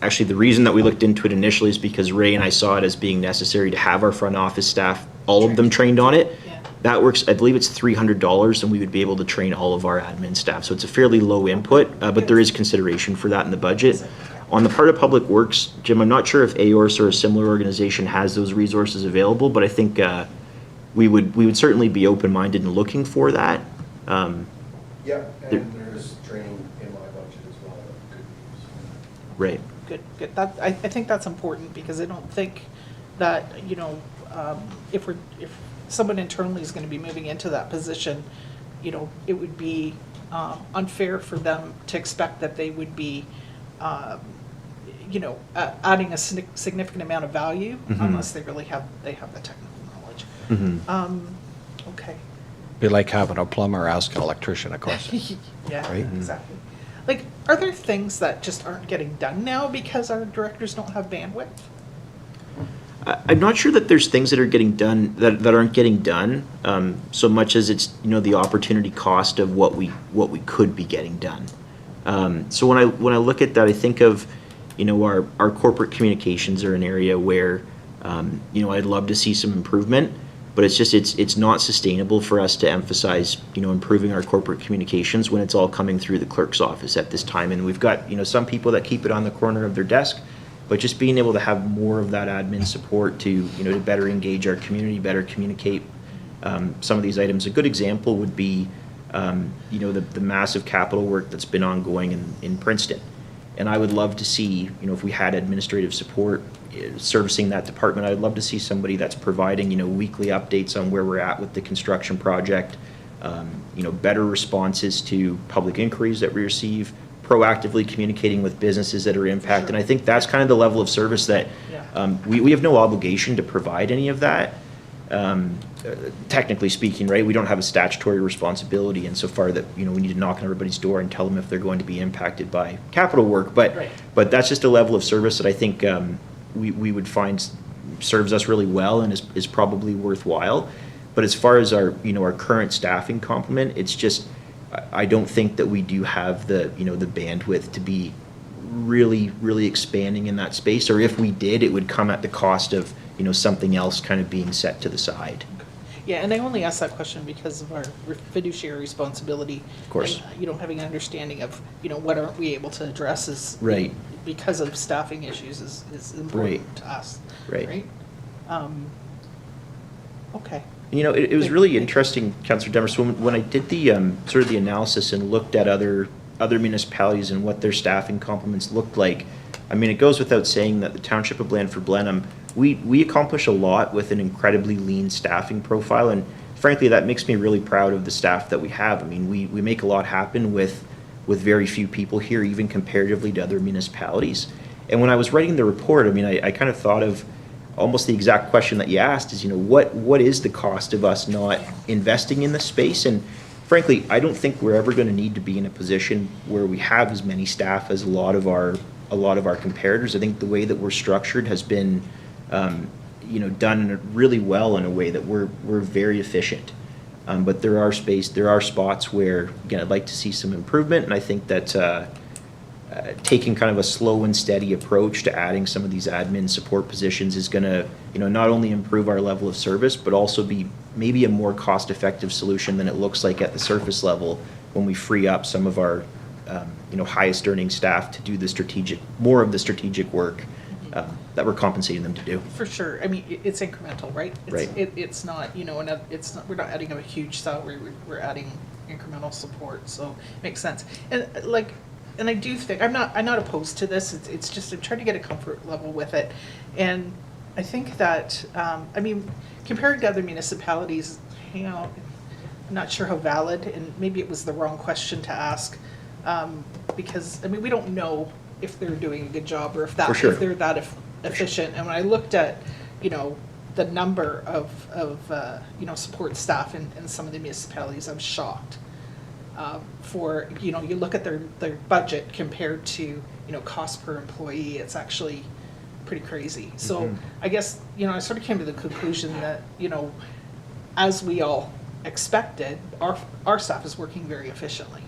Actually, the reason that we looked into it initially is because Ray and I saw it as being necessary to have our front office staff, all of them trained on it. Yeah. That works, I believe it's $300, and we would be able to train all of our admin staff. So it's a fairly low input, but there is consideration for that in the budget. On the part of Public Works, Jim, I'm not sure if AORS or a similar organization has those resources available, but I think we would certainly be open-minded in looking for that. Yeah, and there's training in my budget as well that could be used. Right. Good. I think that's important, because I don't think that, if someone internally is going to be moving into that position, it would be unfair for them to expect that they would be adding a significant amount of value unless they really have the technical knowledge. Okay. Be like having a plumber ask an electrician a question. Yeah, right? Exactly. Like, are there things that just aren't getting done now because our directors don't have bandwidth? I'm not sure that there's things that are getting done that aren't getting done, so much as it's the opportunity cost of what we could be getting done. So when I look at that, I think of you know, our corporate communications are an area where, you know, I'd love to see some improvement, but it's just, it's not sustainable for us to emphasize, you know, improving our corporate communications when it's all coming through the clerk's office at this time. And we've got, you know, some people that keep it on the corner of their desk, but just being able to have more of that admin support to, you know, to better engage our community, better communicate some of these items. A good example would be, you know, the massive capital work that's been ongoing in Princeton. And I would love to see, you know, if we had administrative support servicing that department, I'd love to see somebody that's providing, you know, weekly updates on where we're at with the construction project, you know, better responses to public inquiries that we receive, proactively communicating with businesses that are impacted. And I think that's kind of the level of service that we have no obligation to provide any of that. Technically speaking, right, we don't have a statutory responsibility insofar that, you know, we need to knock on everybody's door and tell them if they're going to be impacted by capital work. But that's just a level of service that I think we would find serves us really well and is probably worthwhile. But as far as our, you know, our current staffing complement, it's just, I don't think that we do have the, you know, the bandwidth to be really expanding in that space. Or if we did, it would come at the cost of, you know, something else kind of being set to the side. Yeah, and I only asked that question because of our fiduciary responsibility. Of course. And, you know, having an understanding of, you know, what aren't we able to address is, Right. because of staffing issues is important to us. Right. Okay. You know, it was really interesting, Councillor Demers, when I did the sort of the analysis and looked at other municipalities and what their staffing complements looked like. I mean, it goes without saying that the Township of Blandford-Blenheim, we accomplish a lot with an incredibly lean staffing profile, and frankly, that makes me really proud of the staff that we have. I mean, we make a lot happen with very few people here, even comparatively to other municipalities. And when I was writing the report, I mean, I kind of thought of almost the exact question that you asked is, you know, what is the cost of us not investing in this space? And frankly, I don't think we're ever going to need to be in a position where we have as many staff as a lot of our comparators. I think the way that we're structured has been, you know, done really well in a way that we're very efficient. But there are spots where, again, I'd like to see some improvement, and I think that taking kind of a slow and steady approach to adding some of these admin support positions is going to, you know, not only improve our level of service, but also be maybe a more cost-effective solution than it looks like at the surface level when we free up some of our, you know, highest earning staff to do more of the strategic work that we're compensating them to do. For sure. I mean, it's incremental, right? Right. It's not, you know, we're not adding a huge salary, we're adding incremental support, so it makes sense. And I do think, I'm not opposed to this, it's just, I'm trying to get a comfort level with it. And I think that, I mean, comparing to other municipalities, you know, I'm not sure how valid, and maybe it was the wrong question to ask, because, I mean, we don't know if they're doing a good job or if they're that efficient. And when I looked at, you know, the number of you know, support staff in some of the municipalities, I'm shocked. For, you know, you look at their budget compared to, you know, cost per employee, it's actually pretty crazy. So I guess, you know, I sort of came to the conclusion that, you know, as we all expected, our staff is working very efficiently.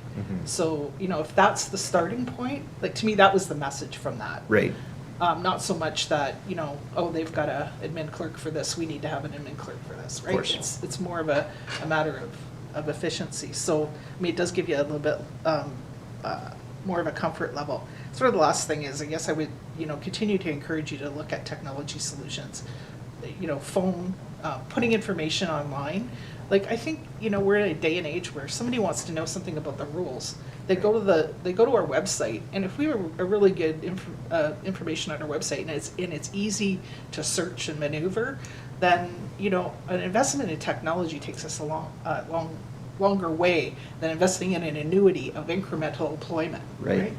So, you know, if that's the starting point, like, to me, that was the message from that. Right. Not so much that, you know, oh, they've got a admin clerk for this, we need to have an admin clerk for this, right? It's more of a matter of efficiency. So, I mean, it does give you a little bit more of a comfort level. Sort of the last thing is, I guess I would, you know, continue to encourage you to look at technology solutions. You know, phone, putting information online. Like, I think, you know, we're in a day and age where somebody wants to know something about the rules. They go to our website, and if we were a really good information on our website, and it's easy to search and maneuver, then, you know, an investment in technology takes us a longer way than investing in an annuity of incremental employment. Right.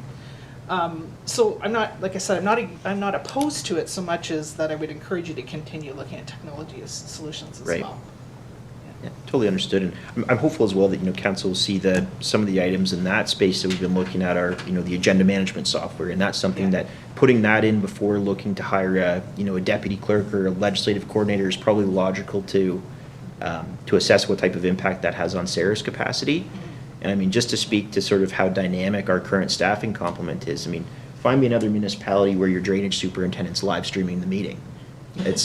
So I'm not, like I said, I'm not opposed to it so much as that I would encourage you to continue looking at technology as solutions as well. Yeah, totally understood, and I'm hopeful as well that, you know, council will see that some of the items in that space that we've been looking at are, you know, the agenda management software, and that's something that putting that in before looking to hire a, you know, a deputy clerk or a legislative coordinator is probably logical to assess what type of impact that has on Sarah's capacity. And I mean, just to speak to sort of how dynamic our current staffing complement is, I mean, find me another municipality where your drainage superintendent's live streaming the meeting. It's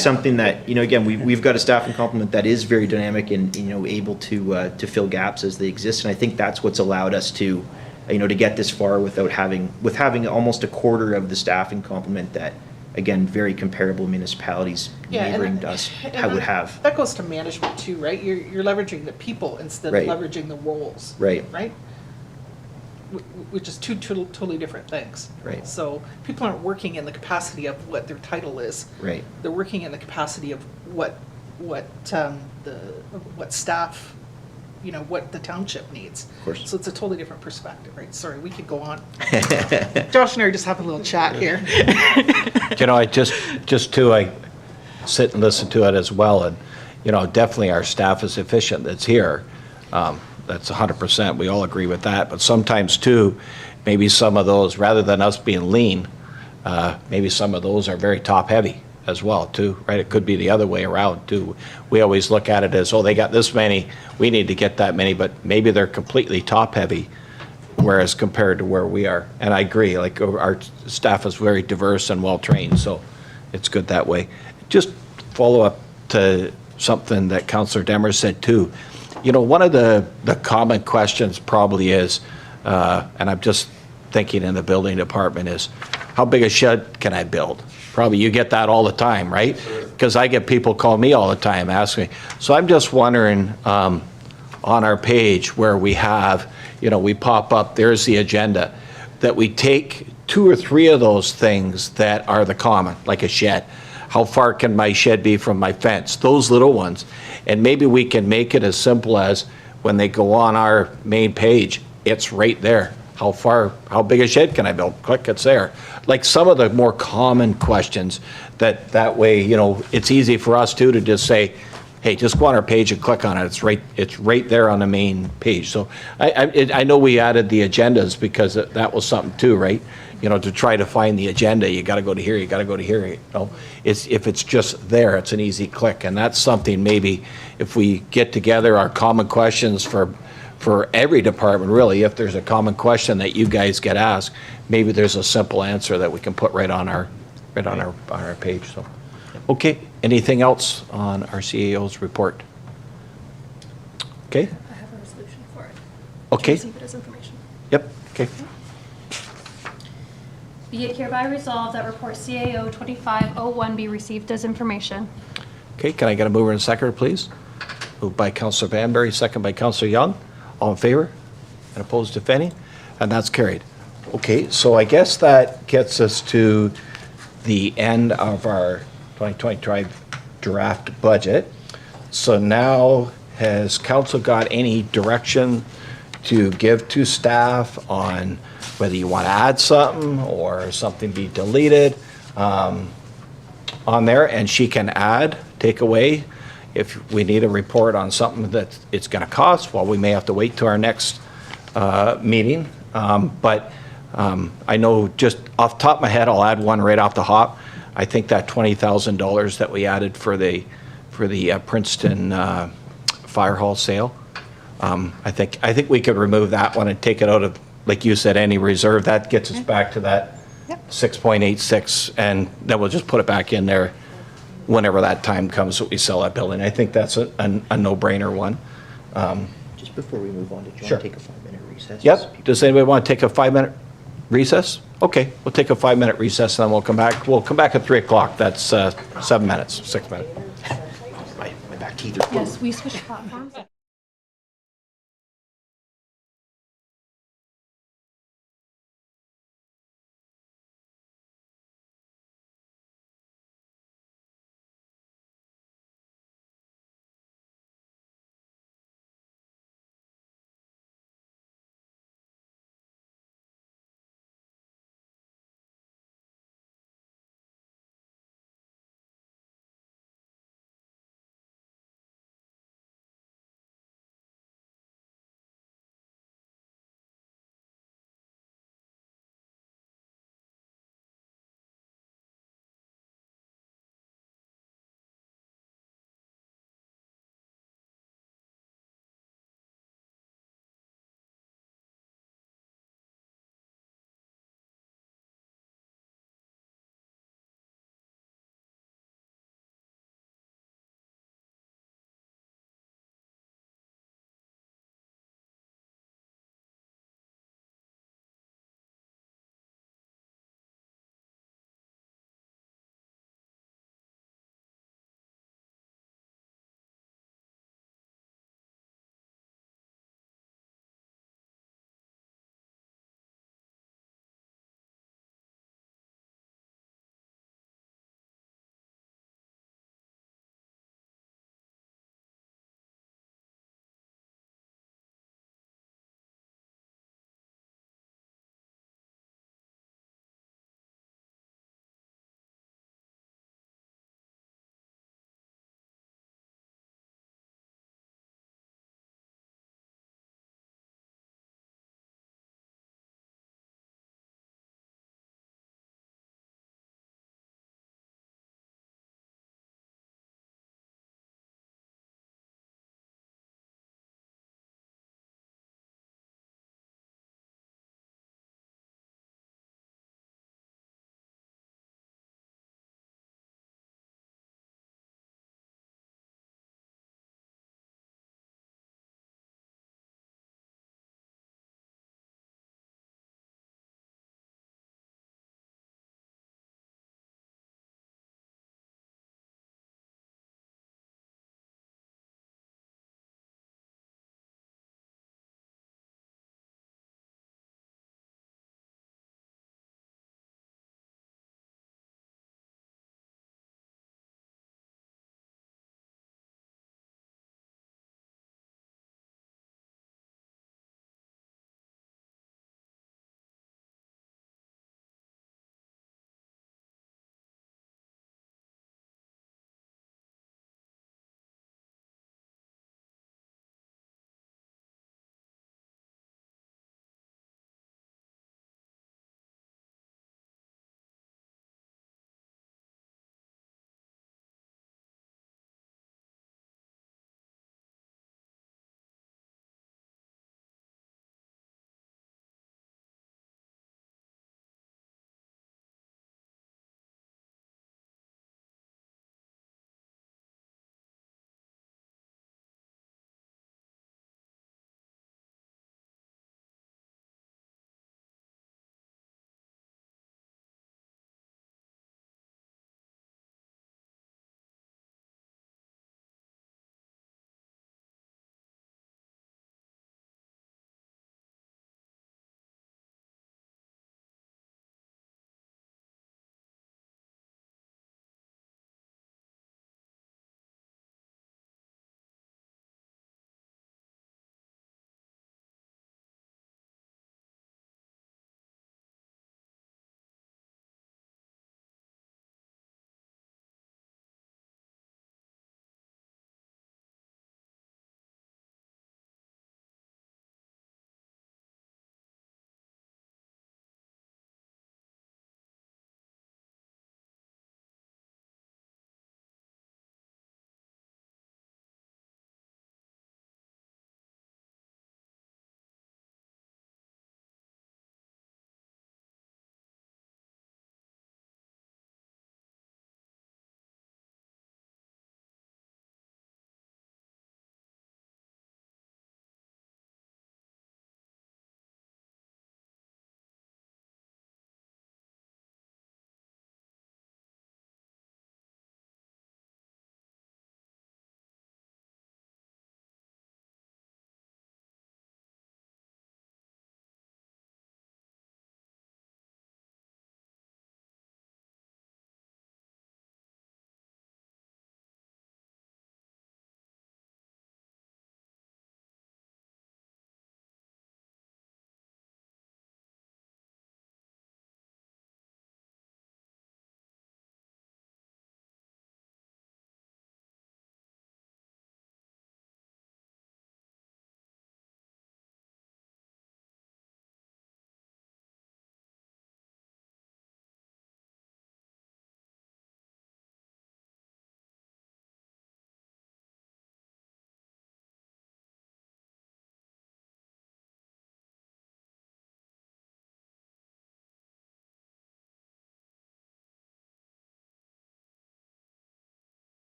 something that, again, we've got a staffing complement that is very dynamic and, able to fill gaps as they exist. And I think that's what's allowed us to, to get this far with having almost a quarter of the staffing complement that, again, very comparable municipalities neighboring to us would have. That goes to management too, right? You're leveraging the people instead of Right. leveraging the roles. Right. Right? Which is two totally different things. Right. So people aren't working in the capacity of what their title is. Right. They're working in the capacity of what staff, what the township needs. Of course. So it's a totally different perspective, right? Sorry, we could go on. Josh and I are just having a little chat here. I sit and listen to it as well, and, definitely our staff is efficient that's here. That's 100%, we all agree with that, but sometimes too, maybe some of those, rather than us being lean, maybe some of those are very top-heavy as well too, right? It could be the other way around too. We always look at it as, oh, they got this many, we need to get that many, but maybe they're completely top-heavy, whereas compared to where we are. And I agree, like our staff is very diverse and well-trained, so it's good that way. Just follow up to something that Councillor Demers said too. One of the common questions probably is, and I'm just thinking in the building department, is how big a shed can I build? Probably you get that all the time, right? Because I get people call me all the time asking. So I'm just wondering, on our page where we have, we pop up, there's the agenda, that we take 2 or 3 of those things that are the common, like a shed. How far can my shed be from my fence? Those little ones. And maybe we can make it as simple as when they go on our main page, it's right there. How big a shed can I build? Click, it's there. Like some of the more common questions that way, it's easy for us too to just say, hey, just go on our page and click on it. It's right there on the main page. So I know we added the agendas because that was something too, right? To try to find the agenda, you got to go to here, you got to go to here. If it's just there, it's an easy click, and that's something maybe if we get together our common questions for every department, really, if there's a common question that you guys get asked, maybe there's a simple answer that we can put right on our page. So, okay, anything else on our CAO's report? Okay. I have a resolution for it. Okay. Receive it as information. Yep. Okay. Be it hereby resolved that report CAO 2501 be received as information. Okay, can I get a mover and seconder, please? Moved by Councillor Banbury, second by Councillor Young. All in favor? And opposed, if any? And that's carried. Okay, so I guess that gets us to the end of our 2025 draft budget. So now, has council got any direction to give to staff on whether you want to add something or something be deleted on there? And she can add, take away. If we need a report on something that it's going to cost, well, we may have to wait to our next meeting. But I know just off the top of my head, I'll add one right off the hop. I think that $20,000 that we added for the Princeton Fire Hall sale, I think we could remove that one and take it out of, like you said, any reserve. That gets us back to that 6.86, and then we'll just put it back in there whenever that time comes that we sell that building. I think that's a no-brainer one. Just before we move on, did you Sure. want to take a 5-minute recess? Yep. Does anybody want to take a 5-minute recess? Okay, we'll take a 5-minute recess, and then we'll come back. We'll come back at 3 o'clock. That's 7 minutes, 6 minutes. My back teeth are... Yes, we switched platforms.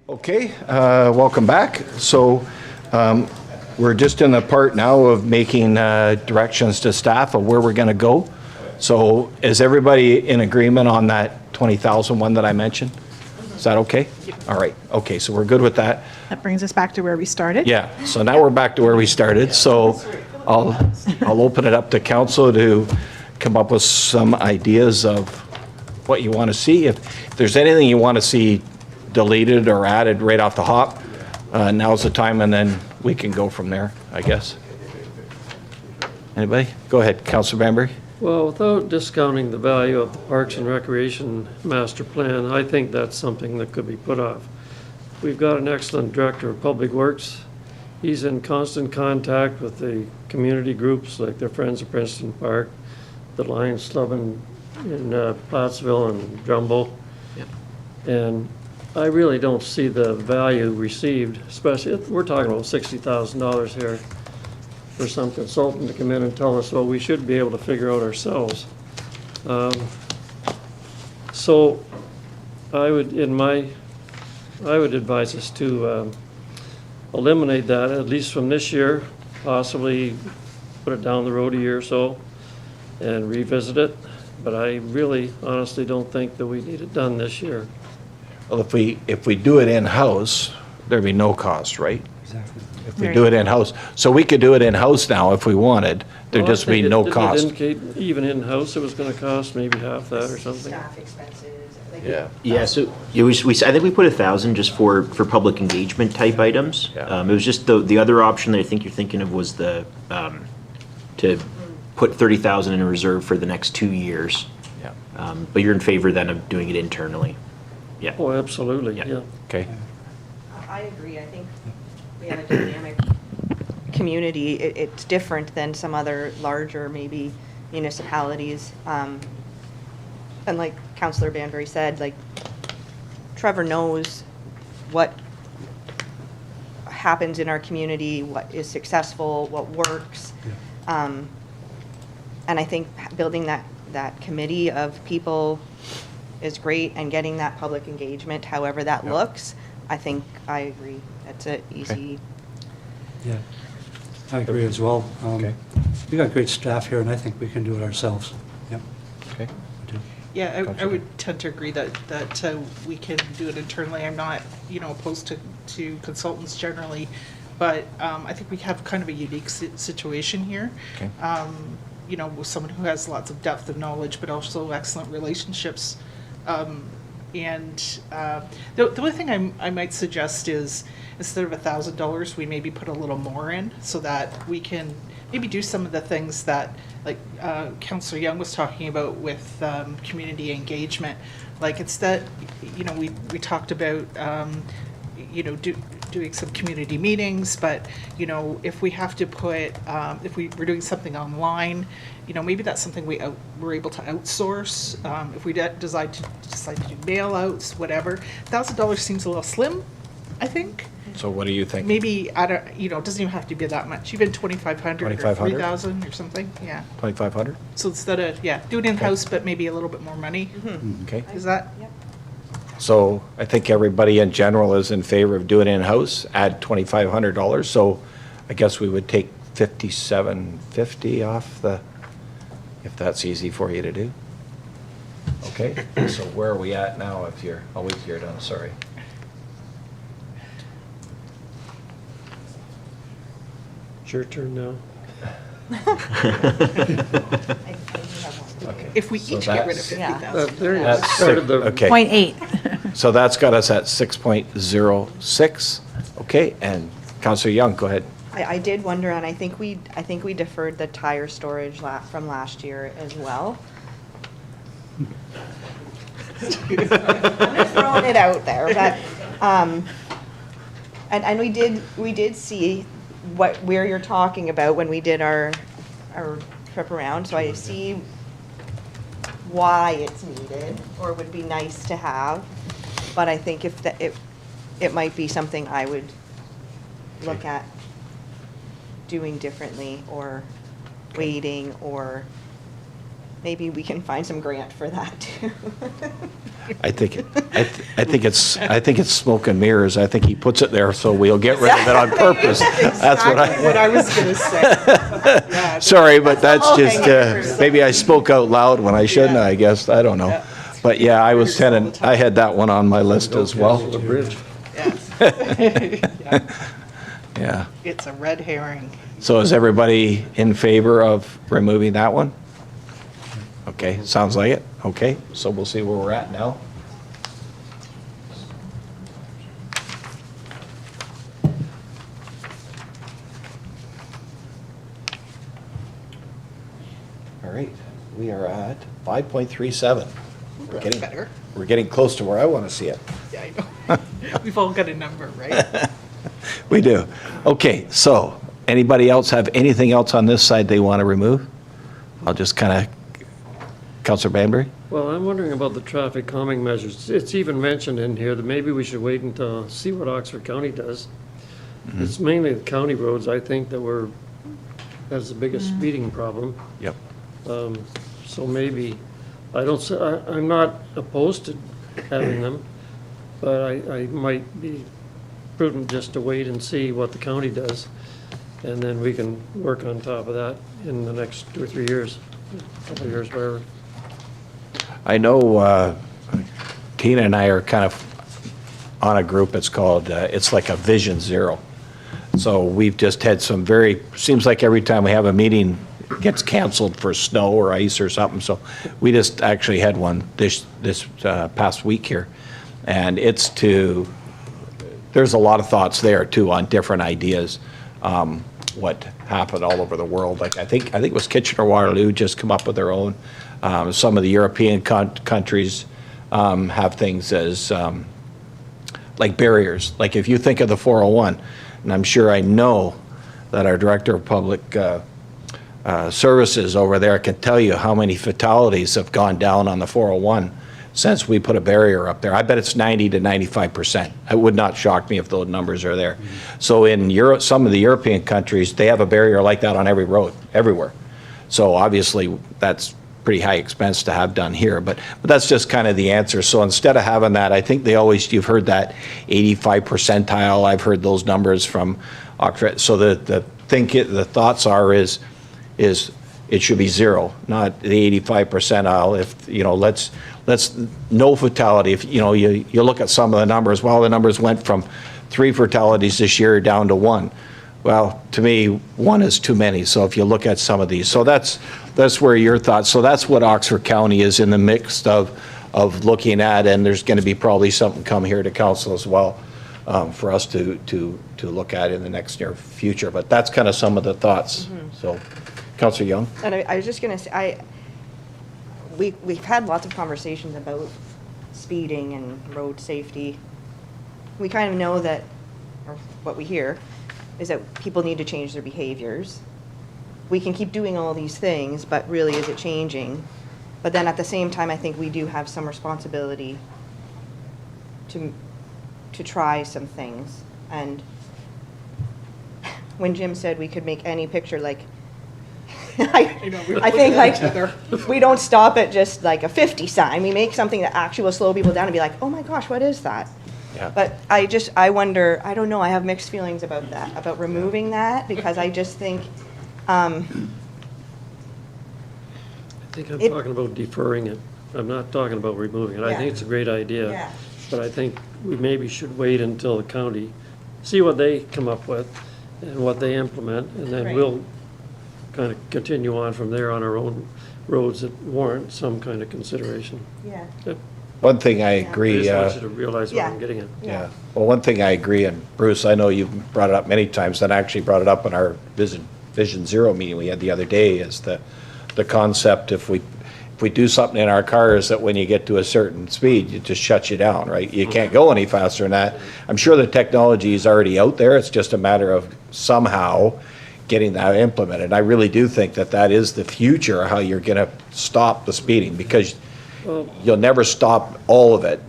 Okay, welcome back. So we're just in the part now of making directions to staff of where we're going to go. So is everybody in agreement on that 20,000 one that I mentioned? Is that okay? All right, okay, so we're good with that. That brings us back to where we started. Yeah, so now we're back to where we started. So I'll open it up to council to come up with some ideas of what you want to see. If there's anything you want to see deleted or added right off the hop, now's the time, and then we can go from there, I guess. Anybody? Go ahead, Councilor Bambury. Well, without discounting the value of the Parks and Recreation Master Plan, I think that's something that could be put off. We've got an excellent Director of Public Works. He's in constant contact with the community groups like the Friends of Princeton Park, the Lions Club in Plattsville and Jumbo. And I really don't see the value received, especially if we're talking about $60,000 here for some consultant to come in and tell us what we should be able to figure out ourselves. So I would advise us to eliminate that, at least from this year, possibly put it down the road a year or so and revisit it. But I really honestly don't think that we need it done this year. Well, if we do it in-house, there'd be no cost, right? Exactly. If we do it in-house. So we could do it in-house now if we wanted. There'd just be no cost. Did it indicate even in-house it was gonna cost maybe half that or something? Staff expenses. like- Yeah, so I think we put 1,000 just for public engagement type items. Yeah. It was just the other option that I think you're thinking of was to put 30,000 in a reserve for the next 2 years. Yeah. But you're in favor then of doing it internally? Yeah. Oh, absolutely, Yeah. yeah. Okay. I agree. I think we have a dynamic community. It's different than some other larger, maybe, municipalities. And like Councillor Banbury said, like, Trevor knows what happens in our community, what is successful, what works. And I think building that committee of people is great, and getting that public engagement, however that looks, I think I agree. That's an easy. Yeah, I agree as well. Okay. We got great staff here, and I think we can do it ourselves. Yep. Okay. we do. Yeah, I Councillor. would tend to agree that we can do it internally. I'm not, opposed to consultants generally, but I think we have kind of a unique situation here. Okay. With someone who has lots of depth of knowledge, but also excellent relationships. The only thing I might suggest is, instead of $1,000, we maybe put a little more in, so that we can maybe do some of the things that, like Councillor Young was talking about with community engagement. Like, instead, we talked about doing some community meetings, but if we have to put, if we're doing something online, maybe that's something we're able to outsource. If we decide to do mail outs, whatever, $1,000 seems a little slim, I think. So what do you think? Maybe it doesn't even have to be that much, even 2,500 or 2,500? 3,000 or something, yeah. 2,500? So instead of, do it in-house, but maybe a little bit more money. Okay. Is that? So I think everybody in general is in favor of doing it in-house, add $2,500. So I guess we would take $5,750 off if that's easy for you to do. Okay, so where are we at now if you're, you're done, sorry. It's your turn now. Okay. If we So each get rid of that's- 50,000. There you go. That's Started the, okay. 0.8. So that's got us at 6.06. Okay, and Councillor Young, go ahead. I did wonder, and I think we deferred the tire storage from last year as well. I'm just throwing it out there, but, and we did see where you're talking about when we did our trip around, so I see why it's needed, or would be nice to have, but I think if it might be something I would look at doing differently, or waiting, or maybe we can find some grant for that too. I think it's smoke and mirrors. I think he puts it there so we'll get rid of it on purpose. That's what Exactly what I was gonna say. Yeah, Sorry, but that's all just, hanging fruit. maybe I spoke out loud when I shouldn't, Yeah. I guess, I don't know. Yeah. But yeah, I had that one on my list as well. The bridge. yes. Yeah. It's a red herring. So is everybody in favor of removing that one? Okay, sounds like it. Okay, so we'll see where we're at now. All right, we are at 5.37. That's better. We're getting close to where I want to see it. Yeah, I know. We've all got a number, right? We do. Okay, so anybody else have anything else on this side they want to remove? I'll just kind of, Counselor Banbury? Well, I'm wondering about the traffic calming measures. It's even mentioned in here that maybe we should wait until, see what Oxford County does. It's mainly the county roads, I think, that's the biggest speeding problem. Yep. So maybe, I'm not opposed to having them, but I might be prudent just to wait and see what the county does. And then we can work on top of that in the next 2 or 3 years, couple of years, whatever. I know Tina and I are kind of on a group, it's called, it's like a Vision Zero. So we've just had some seems like every time we have a meeting, it gets canceled for snow or ice or something. So we just actually had one this past week here. And there's a lot of thoughts there too on different ideas, what happened all over the world. Like I think it was Kitchener-Waterloo just come up with their own. Some of the European countries have things as like barriers. Like if you think of the 401, and I'm sure I know that our Director of Public Services over there can tell you how many fatalities have gone down on the 401 since we put a barrier up there. I bet it's 90 to 95%. It would not shock me if those numbers are there. So in Europe, some of the European countries, they have a barrier like that on every road, everywhere. So obviously, that's pretty high expense to have done here, but that's just kind of the answer. So instead of having that, I think you've heard that 85 percentile. I've heard those numbers from Oxford. So the thoughts are is it should be zero, not the 85 percentile. If let's no fatality. If you look at some of the numbers, well, the numbers went from 3 fatalities this year down to 1. Well, to me, 1 is too many. So if you look at some of these, so that's where your thoughts. So that's what Oxford County is in the mix of looking at, and there's going to be probably something come here to council as well for us to look at in the next near future. But that's kind of some of the thoughts. So, Councillor Young. And I was just gonna say, we've had lots of conversations about speeding and road safety. We kind of know that, or what we hear, is that people need to change their behaviors. We can keep doing all these things, but really, is it changing? But then at the same time, I think we do have some responsibility to try some things. And when Jim said we could make any picture, like, I think like we don't stop at just like a 50 sign. We make something that actually will slow people down and be like, oh my gosh, what is that? Yeah. But I wonder, I don't know, I have mixed feelings about that, about removing that, because I just think, I think I'm talking about deferring it. I'm not talking about removing it. I think it's a great idea. Yeah. But I think we maybe should wait until the county, see what they come up with and what they implement, and then Right. we'll kind of continue on from there on our own roads that warrant some kind of consideration. yeah. One thing I I agree. just want you to realize what Yeah. I'm getting at. Yeah. Well, one thing I agree, and Bruce, I know you've brought it up many times, and I actually brought it up in our Vision Zero meeting we had the other day, is the concept if we do something in our cars that when you get to a certain speed, it just shuts you down, right? You can't go any faster than that. I'm sure the technology is already out there. It's just a matter of somehow getting that implemented. I really do think that is the future, how you're going to stop the speeding, because you'll never stop all of it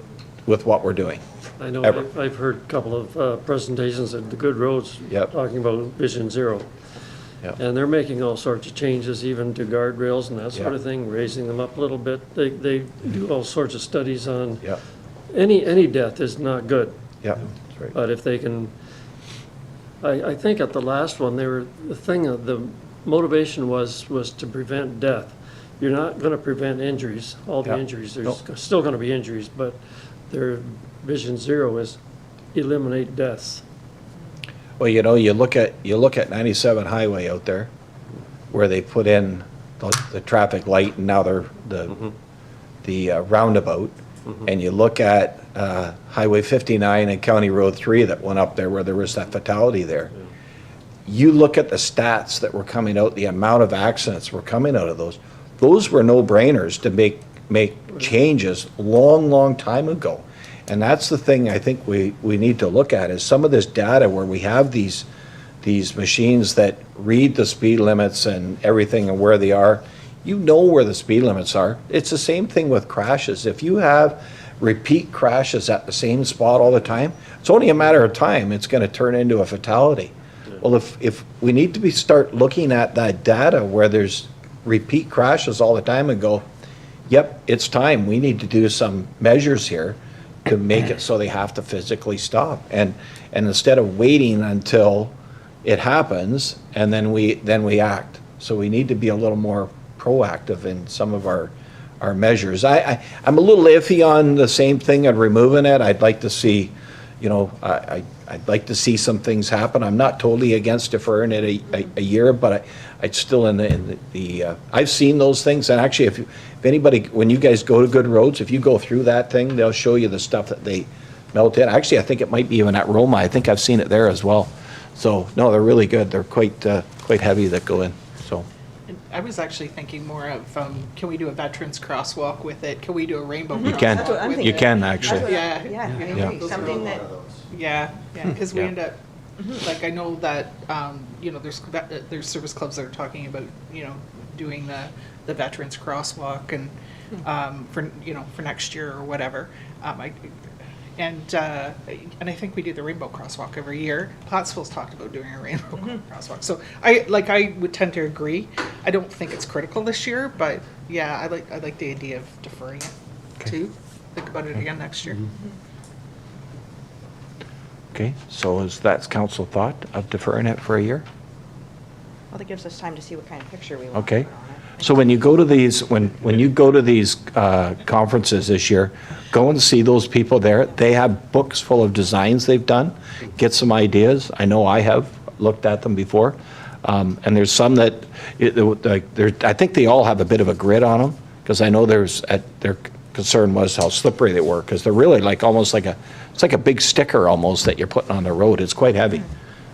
with what we're doing. I know, Ever. I've heard a couple of presentations at the Good Roads Yep. talking about Vision Zero. Yep. And they're making all sorts of changes, even to guardrails and that sort Yep. of thing, raising them up a little bit. They do all sorts of studies on, Yep, any death is not good. yep, that's right. But if they can, I think at the last one, the motivation was to prevent death. You're not gonna prevent injuries, all the Yeah. injuries, there's Nope. still gonna be injuries, but their vision zero is eliminate deaths. Well, you look at 97 highway out there, where they put in the traffic light and now they're the roundabout. And you look at Highway 59 and County Road 3 that went up there where there was that fatality there. You look at the stats that were coming out, the amount of accidents were coming out of those were no-brainers to make changes long time ago. And that's the thing I think we need to look at, is some of this data where we have these machines that read the speed limits and everything and where they are. You know where the speed limits are. It's the same thing with crashes. If you have repeat crashes at the same spot all the time, it's only a matter of time it's going to turn into a fatality. Well, if we need to start looking at that data where there's repeat crashes all the time and go, yep, it's time. We need to do some measures here to make it so they have to physically stop. And instead of waiting until it happens and then we act. So we need to be a little more proactive in some of our measures. I'm a little iffy on the same thing and removing it. I'd like to see, I'd like to see some things happen. I'm not totally against deferring it a year, but I'd still I've seen those things. And actually, if anybody, when you guys go to Good Roads, if you go through that thing, they'll show you the stuff that they melt in. Actually, I think it might be even at Roma. I think I've seen it there as well. So, no, they're really good. They're quite heavy that go in, so. I was actually thinking more of, can we do a veterans crosswalk with it? Can we do a rainbow You crosswalk? can. That's what I'm with thinking. You can, it? actually. Yeah. Yeah, I Yeah. agree, something that, Yeah, because we Yeah. end up, like, I know that, there's service clubs that are talking about, doing the veterans crosswalk and, for next year or whatever. And I think we do the rainbow crosswalk every year. Pottsville's talked about doing a rainbow crosswalk. So I would tend to agree. I don't think it's critical this year, but yeah, I like the idea of deferring it too. Think about it again next year. Okay, so that's council thought of deferring it for a year? well, that gives us time to see what kind of picture we want. Okay. So when you go to these, when you go to these conferences this year, go and see those people there. They have books full of designs they've done. Get some ideas. I know I have looked at them before. And there's some that, I think they all have a bit of a grid on them, because I know their concern was how slippery they were, because they're really like almost like it's like a big sticker almost that you're putting on the road. It's quite heavy.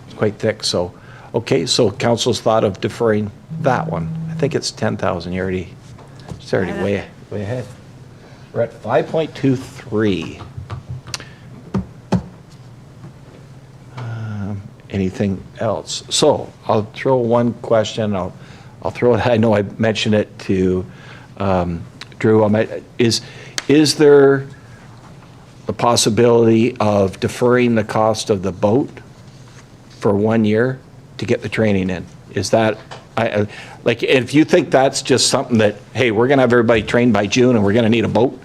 It's quite thick. So, okay, so council's thought of deferring that one. I think it's 10,000. It's already way ahead. We're at 5.23. Anything else? So I'll throw one question. I'll throw it. I know I mentioned it to Drew. Is there the possibility of deferring the cost of the boat for 1 year to get the training in? Is that, like, if you think that's just something that, hey, we're going to have everybody trained by June and we're going to need a boat,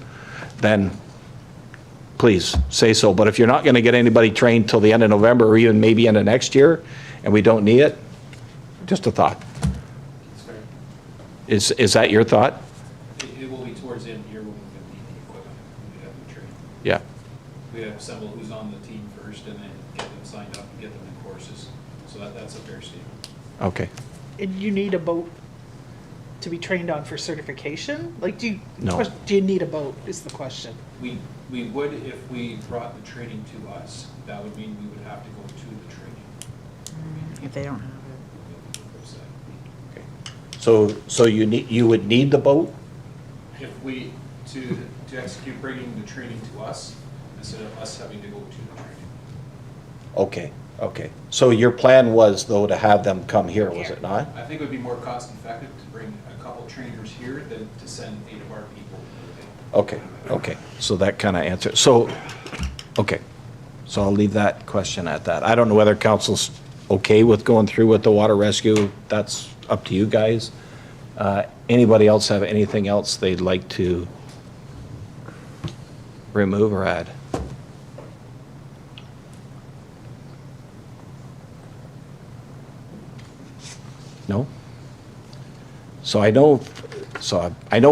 then please say so. But if you're not going to get anybody trained till the end of November or even maybe into next year and we don't need it, just a thought. Is that your thought? It will be towards the end of the year when we need the equipment, we have to train. Yeah. We have assemble who's on the team first and then get them signed up and get them in courses. So that's a fair statement. Okay. And you need a boat to be trained on for certification? Like, do No. you need a boat is the question. We would if we brought the training to us. That would mean we would have to go to the training. If they don't have So you would need the boat? If we, to execute bringing the training to us, instead of us having to go to the training. Okay. So your plan was, though, to have them come here, was it not? I think it would be more cost effective to bring a couple trainers here than to send 8 of our people. Okay. So that kind of answers. So, okay. So I'll leave that question at that. I don't know whether council's okay with going through with the water rescue, that's up to you guys. Anybody else have anything else they'd like to remove or add? No? So I know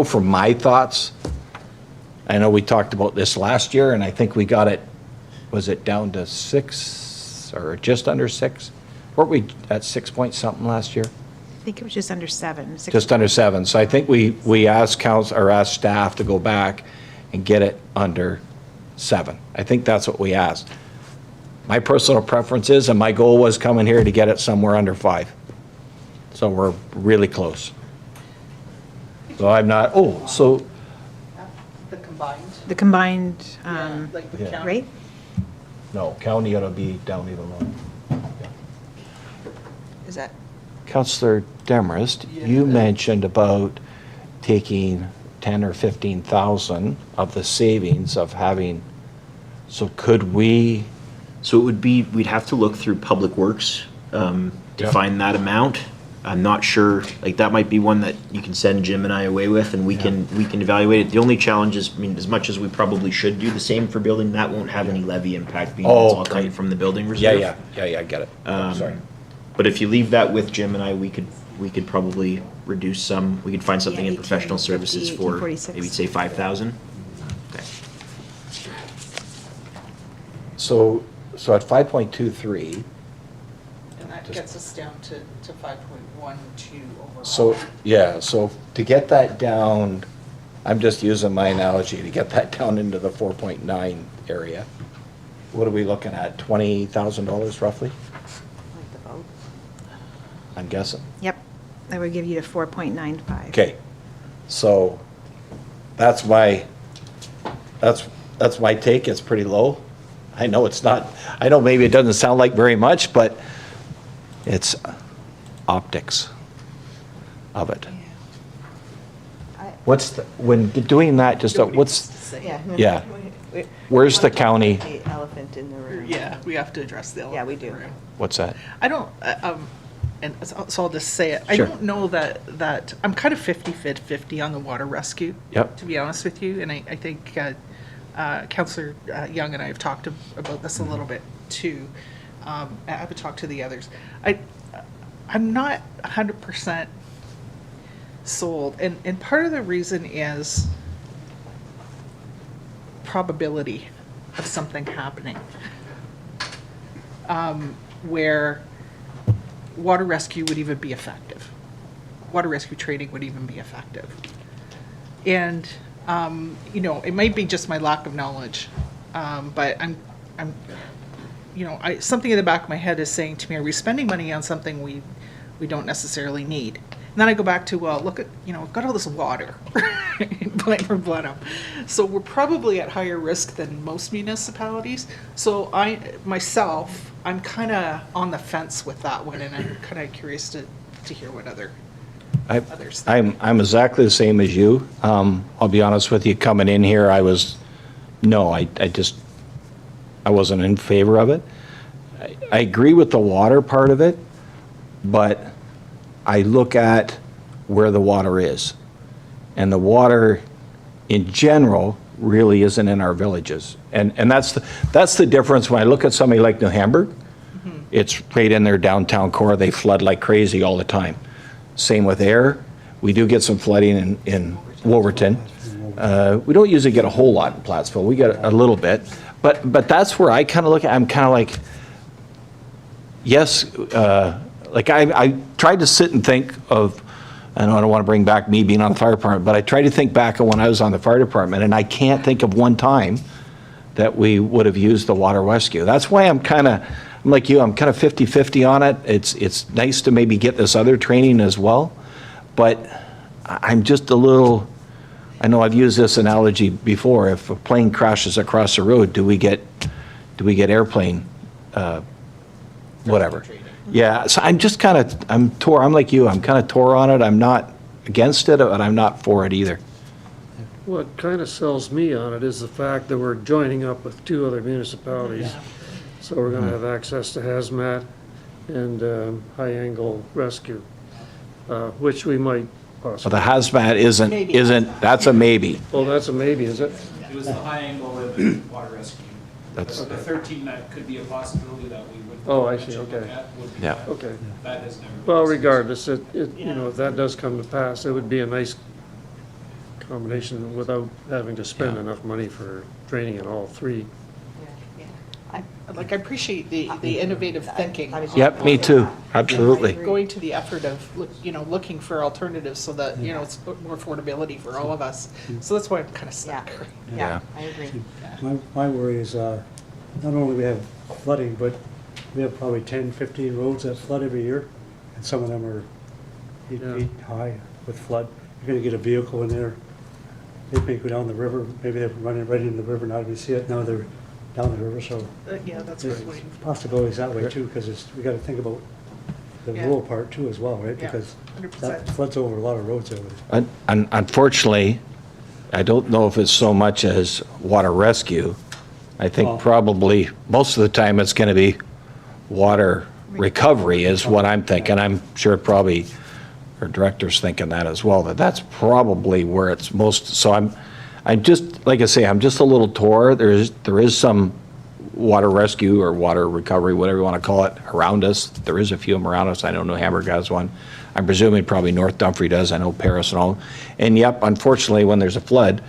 from my thoughts, I know we talked about this last year, and I think we got it, was it down to 6 or just under 6? Weren't we at 6 point something last year? I think it was just under 7. Just under 7. So I think we asked council, or asked staff to go back and get it under 7. I think that's what we asked. My personal preference is, and my goal was coming here to get it somewhere under 5. So we're really close. So I'm not, so, The combined, The combined like the Yeah. county. rate? no, county ought to be down even lower. Is that, Councillor Demarest, you mentioned about taking 10 or 15,000 of the savings of having, so could we, So it would be, we'd have to look through Public Works to Yeah. find that amount. I'm not sure, like, that might be one that you can send Jim and I away with, and we can evaluate it. The only challenge is, I mean, as much as we probably should do the same for building, that won't have any levy impact, being it's all coming right. from the building reserve. yeah, I get it. Sorry. But if you leave that with Jim and I, we could probably reduce some, we could find something in professional 1850, services for, 1846. maybe say 5,000. Okay. So at 5.23, And that gets us down to 5.12 overall. so, yeah, so to get that down, I'm just using my analogy, to get that down into the 4.9 area, what are we looking at, $20,000 roughly? like the vote? I'm guessing. Yep, that would give you to 4.95. Okay, so that's my take, it's pretty low. I know it's not, I know maybe it doesn't sound like very much, but it's optics of it. What's, when doing that, just, what's, Yeah. Yeah. Where's the county? The elephant in the room. Yeah, we have to address the Yeah, we elephant in do. the room. What's that? I don't, and so I'll just say it. I Sure. don't know that, I'm kind of 50 on the water rescue. Yep. To be honest with you, and I think Councillor Young and I have talked about this a little bit too. I would talk to the others. I'm not 100% sold, and part of the reason is probability of something happening. Where water rescue would even be effective. Water rescue training would even be effective. And, it might be just my lack of knowledge, but I'm, something in the back of my head is saying to me, are we spending money on something we don't necessarily need? And then I go back to, well, look at, we've got all this water in Blandford-Blenheim. So we're probably at higher risk than most municipalities. So I'm kind of on the fence with that one, and I'm kind of curious to hear what others think. I'm exactly the same as you. I'll be honest with you, coming in here, I wasn't in favor of it. I agree with the water part of it, but I look at where the water is. And the water, in general, really isn't in our villages. And that's the difference when I look at somebody like New Hamburg. It's right in their downtown core. They flood like crazy all the time. Same with Ayr. We do get some flooding in Wolverton. We don't usually get a whole lot in Plattsville. We get a little bit. But that's where I kind of look at, I'm kind of like, yes, like I tried to sit and think of, I don't want to bring back me being on the fire department, but I tried to think back of when I was on the fire department, and I can't think of one time that we would have used the water rescue. That's why I'm like you, I'm kind of 50-50 on it. It's nice to maybe get this other training as well, but I'm just a little, I know I've used this analogy before. If a plane crashes across the road, do we get airplane, whatever? Yeah, so I'm just kind of, I'm like you, I'm kind of tore on it. I'm not against it, but I'm not for it either. What kind of sells me on it is the fact that we're joining up with 2 other municipalities. So we're gonna have access to hazmat, and high-angle rescue, which we might But possibly. the hazmat isn't, that's a maybe. Oh, that's a maybe, is it? It was the high angle and water rescue. That's, So the 13 that could be a possibility that we would. Oh, I see, potentially look okay. at would be Yeah. that. Okay. That has never been. Well, discussed. regardless, if that does come to pass, it would be a nice combination without having to spend enough money for training in all three. Like, I appreciate the innovative thinking. yep, me too, absolutely. Going to the effort of, looking for alternatives so that, it's more affordability for all of us. So that's why I'm kind of stuck. Yeah. I agree. My worry is, not only we have flooding, but we have probably 10, 15 roads that flood every year, and some of them are 8 Yeah. feet high with flood. You're gonna get a vehicle in there, they may go down the river, maybe they're running right into the river, not even see it, now they're down the river, so Yeah, that's there's right. possibilities that way too, because we gotta think about the Yeah. rural part too as well, right? Yeah, Because 100%. that floods over a lot of roads over there. Unfortunately, I don't know if it's so much as water rescue. I Well- think probably, most of the time, it's going to be water recovery is what I'm thinking. I'm sure probably our director's thinking that as well, that that's probably where it's most, so I'm just, like I say, I'm just a little torn. There is some water rescue or water recovery, whatever you want to call it, around us. There is a few of them around us. I know New Hamburg has one. I'm presuming probably North Dumfries does. I know Paris and all. And yep, unfortunately, when there's a flood,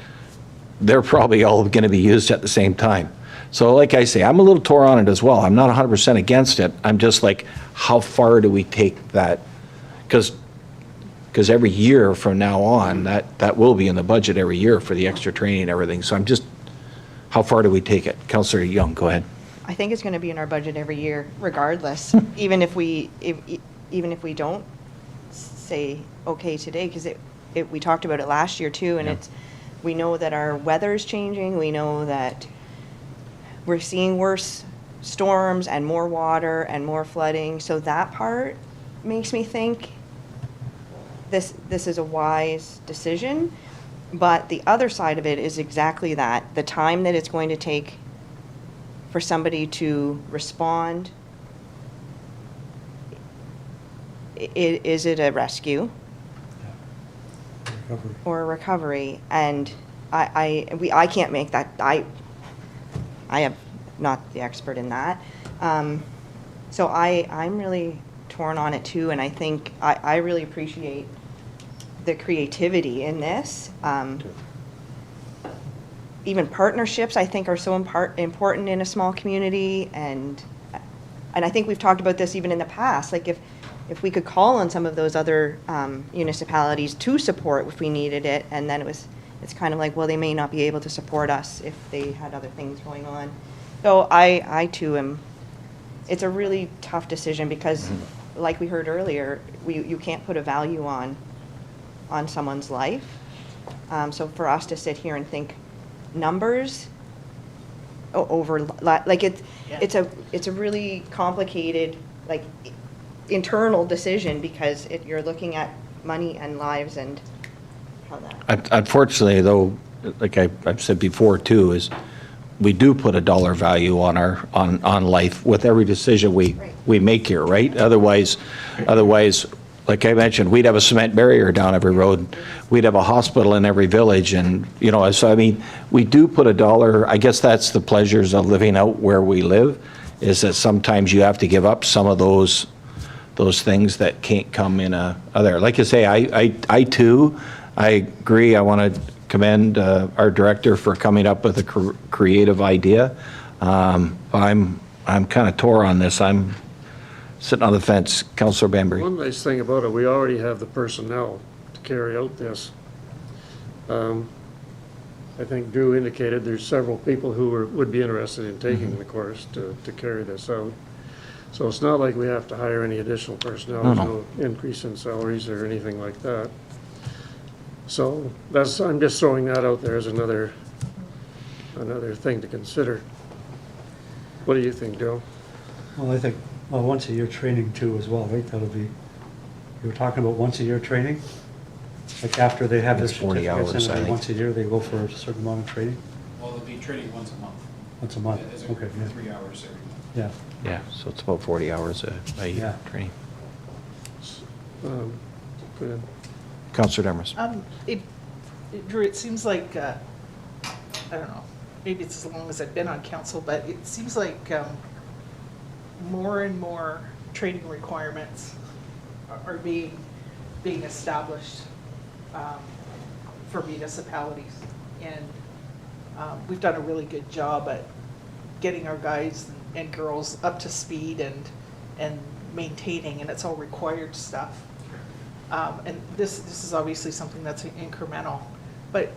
they're probably all going to be used at the same time. So like I say, I'm a little torn on it as well. I'm not 100% against it. I'm just like, how far do we take that? Because every year from now on, that will be in the budget every year for the extra training and everything. So I'm just, how far do we take it? Councillor Young, go ahead. I think it's going to be in our budget every year regardless, even if we don't say okay today, because we talked about it last year too, and we know that our weather's changing, we know that we're seeing worse storms and more water and more flooding, so that part makes me think this is a wise decision. But the other side of it is exactly that, the time that it's going to take for somebody to respond. Is it a rescue Recovery. or a recovery? And I can't make that, I am not the expert in that. So I'm really torn on it too, and I think I really appreciate the creativity in this. Even partnerships, I think, are so important in a small community, and I think we've talked about this even in the past, like if we could call on some of those other municipalities to support if we needed it, and then it's kind of like, well, they may not be able to support us if they had other things going on. So I too am, it's a really tough decision because, like we heard earlier, you can't put a value on someone's life. So for us to sit here and think numbers over, like it's a really complicated, like, internal decision because you're looking at money and lives and how that. Unfortunately, though, like I've said before too, is we do put a dollar value on on life with every decision we make here, right? Otherwise, like I mentioned, we'd have a cement barrier down every road. We'd have a hospital in every village, and so I mean, we do put a dollar. I guess that's the pleasures of living out where we live, is that sometimes you have to give up some of those things that can't come in other. Like I say, I too, I agree. I want to commend our director for coming up with a creative idea. I'm kind of torn on this. I'm sitting on the fence. Councillor Banbury. One nice thing about it, we already have the personnel to carry out this. I think Drew indicated there's several people who would be interested in taking the course to carry this out. So it's not like we have to hire any additional personnel. There's no increase in salaries or anything like that. So I'm just throwing that out there as another thing to consider. What do you think, Joe? Well, I think, once a year training too as well, right? That'll be, you were talking about once a year training? Like after they have their It's 40 certificates hours, I and then think. once a year they go for a certain amount of training? Well, it'll be training once a month. Once a month, As okay, yeah. 3 hours every month. Yeah. Yeah, so it's about 40 hours a year Yeah. training. Good. Counselor Demers. Drew, it seems like, I don't know, maybe it's as long as I've been on council, but it seems like more and more training requirements are being established for municipalities. And we've done a really good job at getting our guys and girls up to speed and maintaining, and it's all required stuff. And this is obviously something that's incremental, but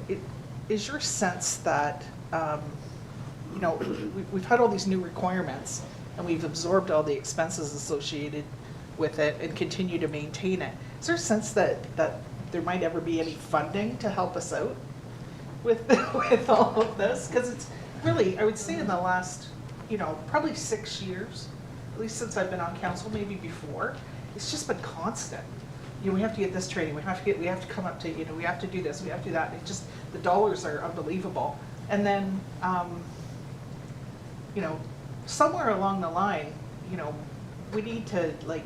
is your sense that, you know, we've had all these new requirements and we've absorbed all the expenses associated with it and continue to maintain it. Is there a sense that there might ever be any funding to help us out with, with all of this? Because it's really, I would say in the last, you know, probably 6 years, at least since I've been on council, maybe before, it's just been constant. You know, we have to get this training, we have to come up to, you know, we have to do this, we have to do that. It just, the dollars are unbelievable. And then, you know, somewhere along the line, you know, we need to like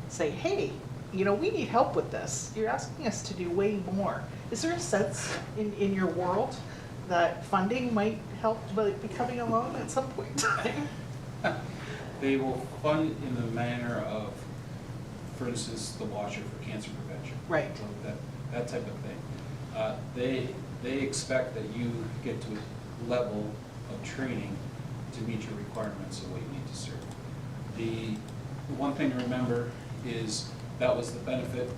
say, hey, you know, we need help with this. You're asking us to do way more. Is there a sense in your world that funding might help be coming along at some point in time? They will fund in the manner of, for instance, the washer for cancer prevention. Right. So that type of thing. They expect that you get to a level of training to meet your requirements of what you need to serve. The one thing to remember is that was the benefit,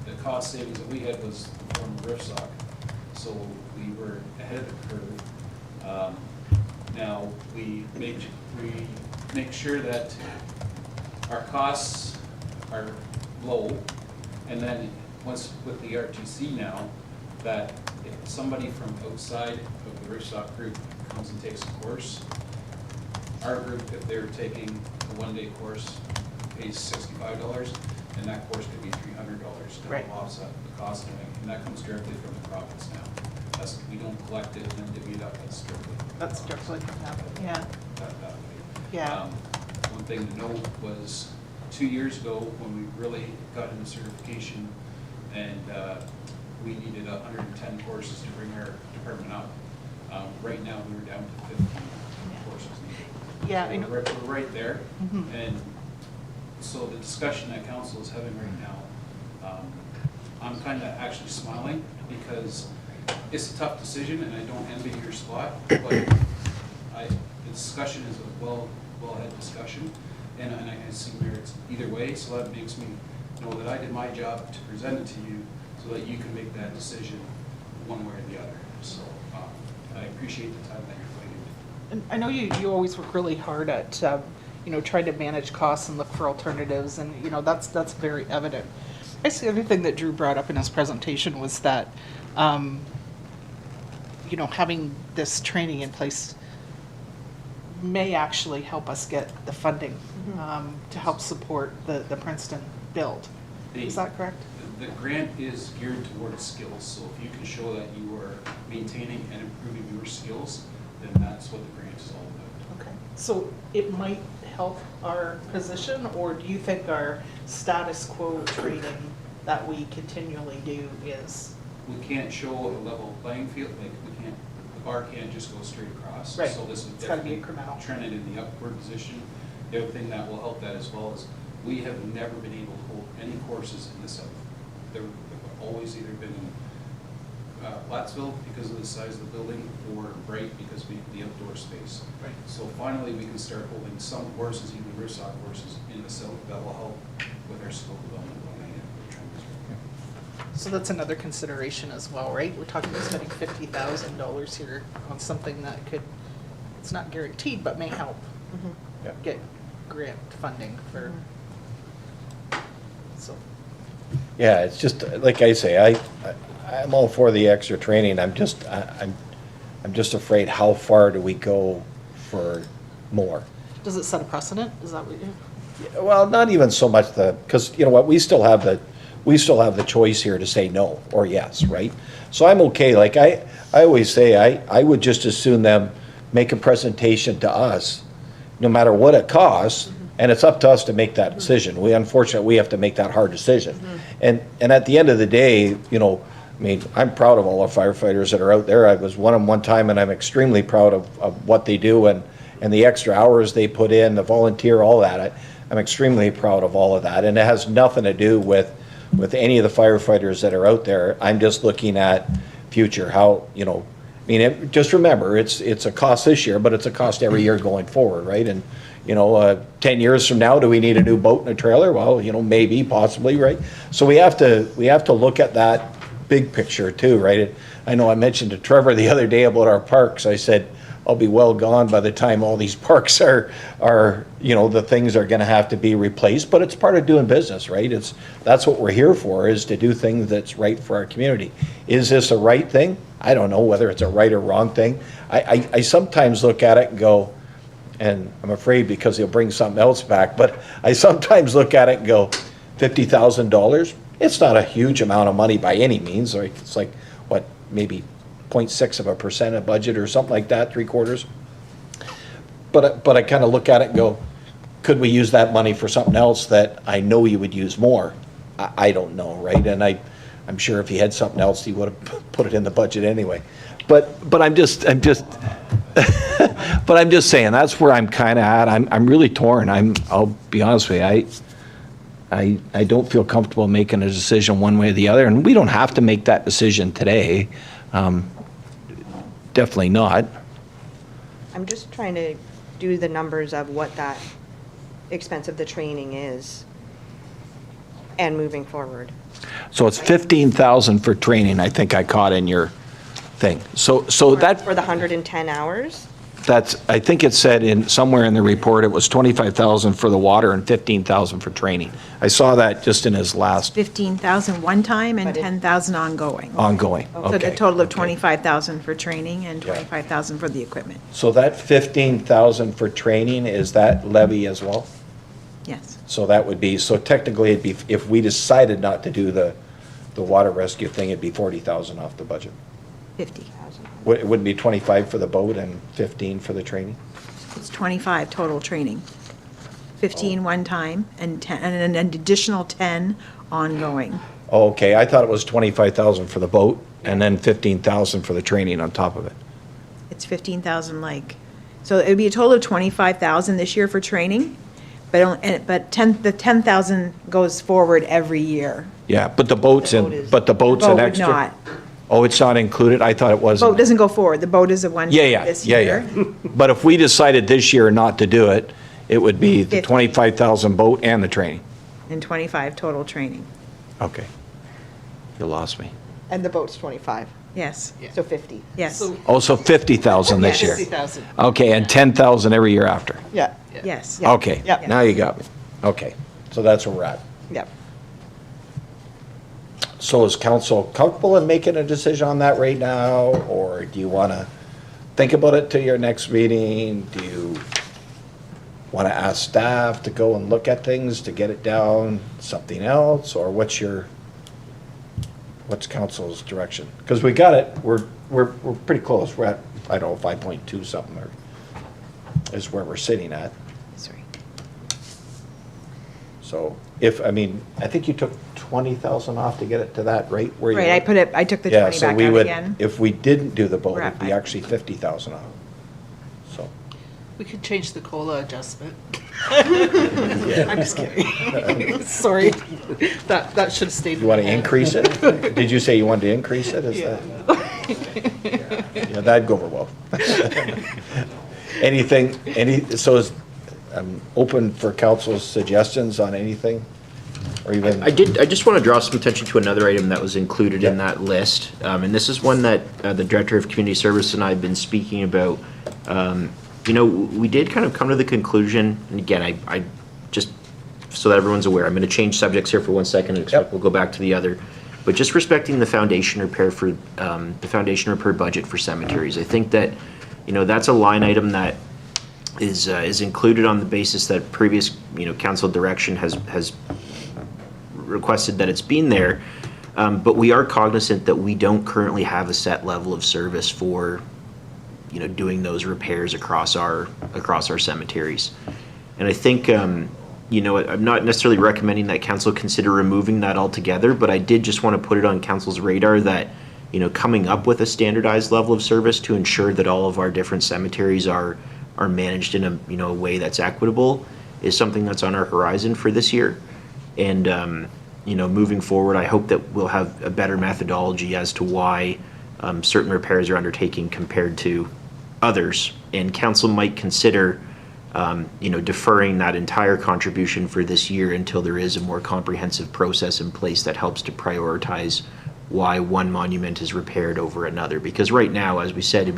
the cost savings that we had was the form of RIFSOC. So we were ahead of the curve. Now we make sure that our costs are low, and then once with the RTC now, that if somebody from outside of the RIFSOC group comes and takes a course, our group, if they're taking a one-day course, pays $65, and that course could be $300 to Right. help offset the cost of it, and that comes directly from the province now. We don't collect it and then divvy it up, that's strictly. That's directly from that, yeah. That way. Yeah. One thing to note was 2 years ago when we really got into certification and we needed 110 courses to bring our department up. Right now we were down to 15 courses needed. Yeah, So I know. we're right there. Mhm. And so the discussion that council is having right now, I'm kind of actually smiling because it's a tough decision and I don't envy your spot, but the discussion is a well-had discussion, and I can see merits either way, so that makes me know that I did my job to present it to you so that you can make that decision one way or the other. So I appreciate the time that you're putting in. And I know you always work really hard at, you know, trying to manage costs and look for alternatives, and, you know, that's very evident. I guess the other thing that Drew brought up in his presentation was that, you know, having this training in place may actually help us get the funding to help support the Princeton build. Is that correct? The grant is geared towards skills, so if you can show that you are maintaining and improving your skills, then that's what the grant is all about. Okay. So it might help our position, or do you think our status quo training that we continually do is? We can't show a level playing field, like the bar can't just go straight across. Right. So this is It's gotta be definitely incremental. trended in the upward position. The other thing that will help that as well is we have never been able to hold any courses in the south. They've always either been in Plattsville because of the size of the building, or Bright because we have the outdoor space. Right. So finally, we can start holding some courses, even RIFSOC courses in the south, that will help with our skill development. So that's another consideration as well, right? We're talking about spending $50,000 here on something that could, it's not guaranteed, but may help get grant funding for, so. Yeah, it's just, like I say, I'm all for the extra training. I'm just afraid how far do we go for more? Does it set a precedent? Is that what you? Well, not even so much because you know what, we still have the choice here to say no or yes, right? So I'm okay, like I always say, I would just as soon them make a presentation to us no matter what it costs, and it's up to us to make that decision. We unfortunately have to make that hard decision. And at the end of the day, you know, I mean, I'm proud of all the firefighters that are out there. I was one time, and I'm extremely proud of what they do and the extra hours they put in, the volunteer, all that. I'm extremely proud of all of that, and it has nothing to do with any of the firefighters that are out there. I'm just looking at future, how, you know, I mean, just remember, it's a cost this year, but it's a cost every year going forward, right? And, you know, 10 years from now, do we need a new boat and a trailer? Well, you know, maybe, possibly, right? So we have to look at that big picture too, right? I know I mentioned to Trevor the other day about our parks. I said, I'll be well gone by the time all these parks are, you know, the things are gonna have to be replaced, but it's part of doing business, right? That's what we're here for, is to do things that's right for our community. Is this a right thing? I don't know whether it's a right or wrong thing. I sometimes look at it and go, and I'm afraid because he'll bring something else back, but I sometimes look at it and go, $50,000? It's not a huge amount of money by any means. Like, it's like, what, maybe 0.6% of budget or something like that, 3/4. But I kind of look at it and go, could we use that money for something else that I know you would use more? I don't know, right? And I'm sure if he had something else, he would have put it in the budget anyway. But I'm just but I'm just saying, that's where I'm kind of at. I'm really torn. I'll be honest with you. I don't feel comfortable making a decision one way or the other, and we don't have to make that decision today. Definitely not. I'm just trying to do the numbers of what that expense of the training is and moving forward. So it's 15,000 for training, I think I caught in your thing. So that, For the 110 hours? I think it said somewhere in the report, it was 25,000 for the water and 15,000 for training. I saw that just in his last 15,000 one time and 10,000 ongoing. ongoing. So Okay. a total of Okay. 25,000 for training and 25,000 for the equipment. So that 15,000 for training, is that levy as well? Yes. So that would be, so technically it'd be, if we decided not to do the water rescue thing, it'd be 40,000 off the budget. 50. It wouldn't be 25 for the boat and 15 for the training? It's 25 total training. 15 one time and 10, and an additional 10 ongoing. Oh, okay, I thought it was 25,000 for the boat and then 15,000 for the training on top of it. It's 15,000 like, so it'd be a total of 25,000 this year for training, but 10,000 goes forward every year. Yeah, but the boat's an Boat would extra? not. Oh, it's not included? I thought it was. Boat doesn't go forward. The boat is a one this year. But if we decided this year not to do it, it would be the 50. 25,000 boat and the training. And 25 total training. Okay. You lost me. And the boat's 25, Yes, so 50. yes, So, Oh, so 50,000 this year? 50,000. Okay, and 10,000 every year after? Yeah, yes. Okay, Yep. now you got me. Okay, so that's where we're at. yep. So is council comfortable in making a decision on that right now, or do you want to think about it till your next meeting? Do you want to ask staff to go and look at things to get it down, something else, or what's council's direction? Because we got it, we're pretty close, we're at, I don't know, 5.2 something, or is where we're sitting at. Sorry. So I think you took 20,000 off to get it to that rate where you Right, were? I took the Yeah, 20 so back we out would, again. if we didn't do the boat, We're at it'd be five. actually 50,000 off. So, We could change the COLA adjustment. I'm just kidding. Sorry. That should have stayed. you want to increase it? Did you say you wanted to increase it? Is Yeah. Yeah, that'd go over well. I'm open for council's suggestions on anything, or even. I just want to draw some attention to another item that was included in that list. And this is one that the Director of Community Service and I have been speaking about. You know, we did kind of come to the conclusion, and again, I just, so that everyone's aware, I'm going to change subjects here for 1 second and expect we'll go back to the other. But just respecting the foundation repair for, the foundation repair budget for cemeteries, I think that, you know, that's a line item that is included on the basis that previous, you know, council direction has requested that it's been there. But we are cognizant that we don't currently have a set level of service for doing those repairs across our cemeteries. And I think, I'm not necessarily recommending that council consider removing that altogether, but I did just want to put it on council's radar that, coming up with a standardized level of service to ensure that all of our different cemeteries are managed in a way that's equitable is something that's on our horizon for this year. And, moving forward, I hope that we'll have a better methodology as to why certain repairs are undertaken compared to others. And council might consider, deferring that entire contribution for this year until there is a more comprehensive process in place that helps to prioritize why one monument is repaired over another. Because right now, as we said,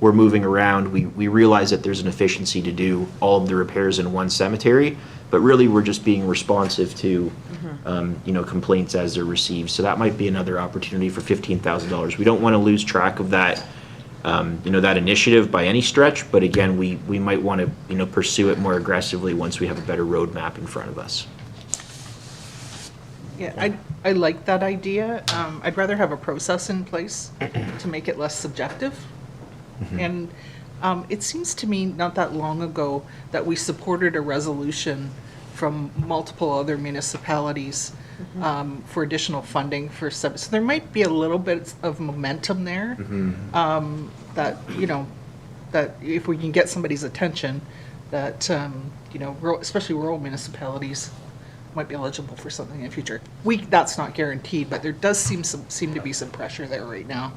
we're moving around. We realize that there's an efficiency to do all of the repairs in one cemetery, but really we're just being responsive to, complaints as they're received. So that might be another opportunity for $15,000. We don't want to lose track of that, that initiative by any stretch, but again, we might want to, pursue it more aggressively once we have a better roadmap in front of us. Yeah, I like that idea. I'd rather have a process in place to make it less subjective. And it seems to me not that long ago that we supported a resolution from multiple other municipalities for additional funding for so there might be a little bit of momentum there, that, that if we can get somebody's attention, that, especially rural municipalities might be eligible for something in the future. That's not guaranteed, but there does seem to be some pressure there right now.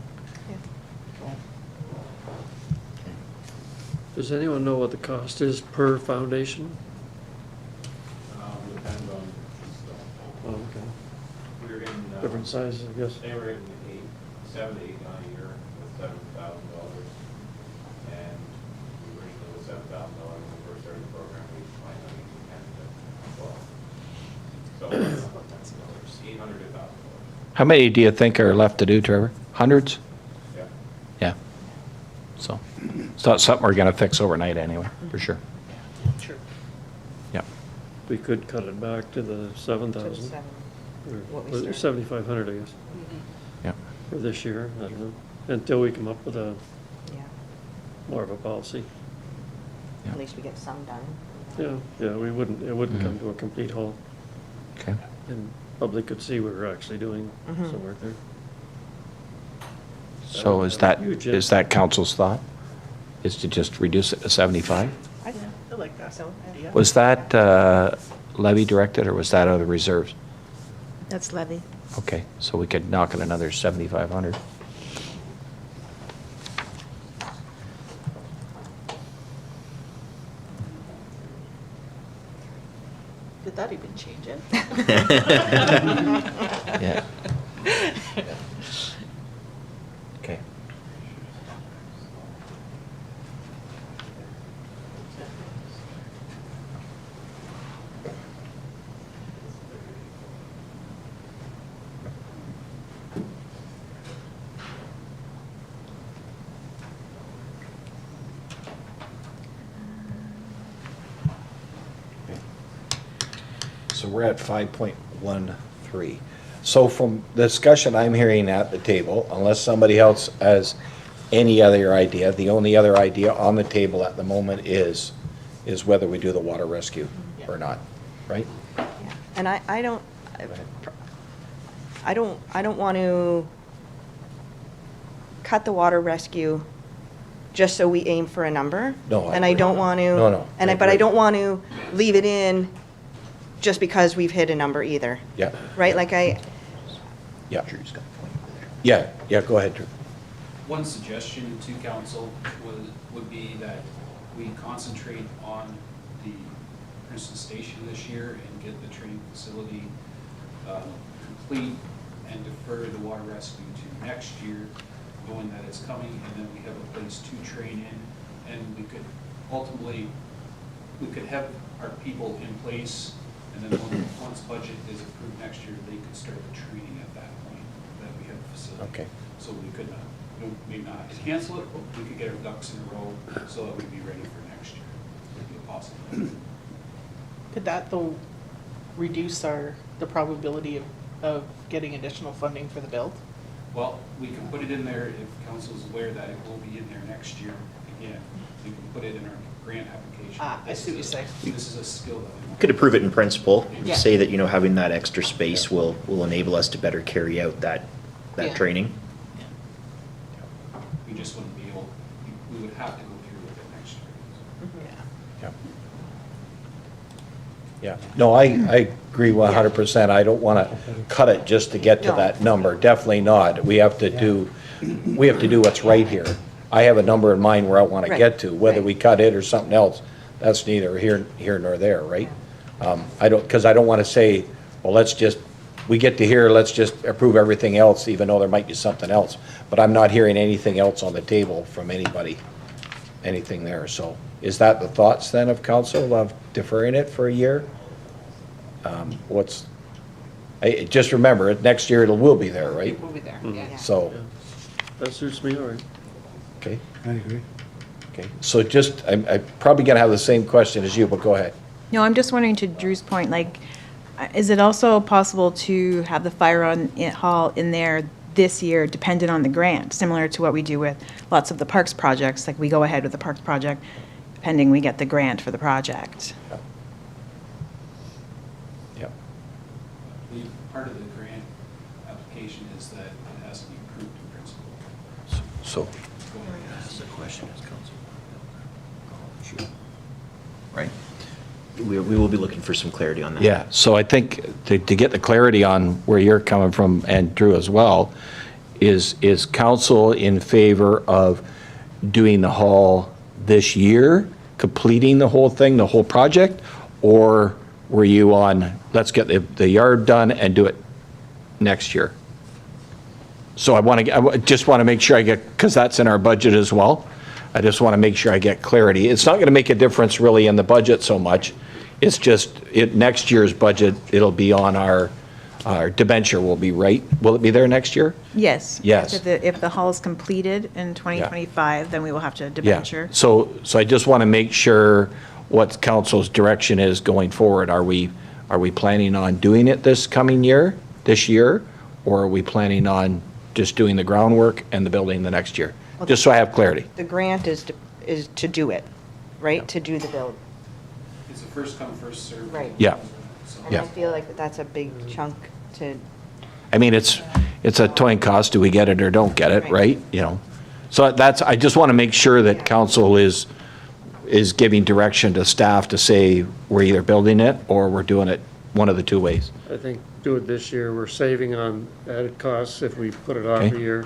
Does anyone know what the cost is per foundation? Depends on, Oh, okay. we were getting. Different sizes, I guess. They were getting 7 to 8 a year with $7,000. And we originally with $7,000 when we first started the program, we planned on using 10 to 12. So $800 to $1,000. How many do you think are left to do, Trevor? Hundreds? Yeah. Yeah. So it's not something we're going to fix overnight anyway, for sure. Sure. Yeah. We could cut it back to the 7,000. What we Or started. 7,500, I guess, Yeah. for this year, I don't know, until we come up with a, Yeah, more of a policy. at least we get some done. Yeah, it wouldn't come to a complete halt, Okay. and public could see what we're actually doing some work there. So is that council's thought? Is to just reduce it to 75? I like that. So, idea. Was that levy directed, or was that out of the reserves? That's levy. Okay, so we could knock it another 7,500. Did that even change it? Yeah. Okay. So we're at 5.13. So from the discussion I'm hearing at the table, unless somebody else has any other idea, the only other idea on the table at the moment is whether we do the water rescue or not, right? yeah. And I don't want to cut the water rescue just so we aim for a number. No, I And I agree. don't want to. No, But I agree. don't want to leave it in just because we've hit a number either, Yeah, right? Like yeah. Yeah, go ahead, Drew. One suggestion to council would be that we concentrate on the Princeton Station this year and get the training facility complete and defer the water rescue to next year, knowing that it's coming, and then we have a place to train in. And we could ultimately, have our people in place, and then once budget is approved next year, they could start the training at that point, that we have the facility. Okay. So we could maybe not cancel it, but we could get our ducks in a row so that we'd be ready for next year, would be a possibility. Could that, though, reduce the probability of getting additional funding for the build? Well, we can put it in there if council's aware that it will be in there next year again. We can put it in our grant application. I see what you're saying. This is a skill that we want. Could approve it in principle, Yeah. say that, having that extra space will enable us to better carry out that Yeah. training. We just wouldn't be able, we would have to go through with it next year. Yeah, no, I agree 100%. I don't want to cut it just to get to No. that number, definitely not. We have to do what's right here. I have a number in mind where I want to Right, get to, whether right. we cut it or something else, that's neither here nor there, right? Because I don't want to say, well, we get to here, let's just approve everything else, even though there might be something else. But I'm not hearing anything else on the table from anybody, anything there, so. Is that the thoughts then of council, of deferring it for a year? Just remember, next year it will be there, right? We'll be there, Yeah. yeah. So, That suits me, all right. okay, I agree. okay. So I'm probably gonna have the same question as you, but go ahead. No, I'm just wondering, to Drew's point, like, is it also possible to have the hall in there this year dependent on the grant, similar to what we do with lots of the parks projects? Like, we go ahead with the parks project pending we get the grant for the project. Yep. I believe part of the grant application is that it has to be approved in principle. So, That's the question, right? We will be looking for some clarity on that. yeah, so I think to get the clarity on where you're coming from, and Drew as well, is council in favor of doing the hall this year, completing the whole thing, the whole project? Or were you on, let's get the yard done and do it next year? So I just want to make sure I get, because that's in our budget as well. I just want to make sure I get clarity. It's not going to make a difference really in the budget so much. It's just, next year's budget, it'll be on our debenture will be, right? Will it be there next year? Yes. Yes. If the hall is completed in 2025, then we will have to Yeah. debenture. So I just want to make sure what council's direction is going forward. Are we planning on doing it this year? Or are we planning on just doing the groundwork and the building the next year? Just so I have clarity. The grant is to do it, right? To do the build. It's a first come, first served. Right. Yeah. And I Yeah. feel like that's a big chunk to, I mean, it's a toy cost, do we get it or don't get it, right? So I just want to make sure that council is giving direction to staff to say we're either building it or we're doing it one of the two ways. I think do it this year, we're saving on added costs if we put it off Okay. a year.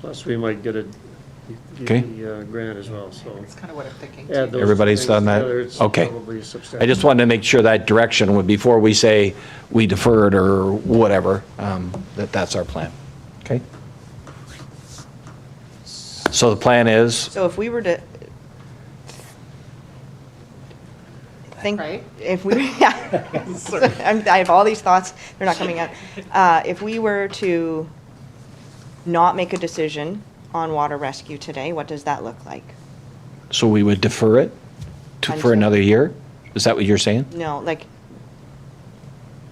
Plus, we might get Okay. the grant as well, so. That's kind of what I'm thinking. Add those Everybody's things done that? together, it's Okay. probably substantial. I just wanted to make sure that direction would, before we say we defer it or whatever, that's our plan. Okay? So the plan is, so if we were to think, Right. if we, yeah. I have all these thoughts, they're not coming out. If we were to not make a decision on water rescue today, what does that look like? so we would defer it for Until- another year? Is that what you're saying? No, like,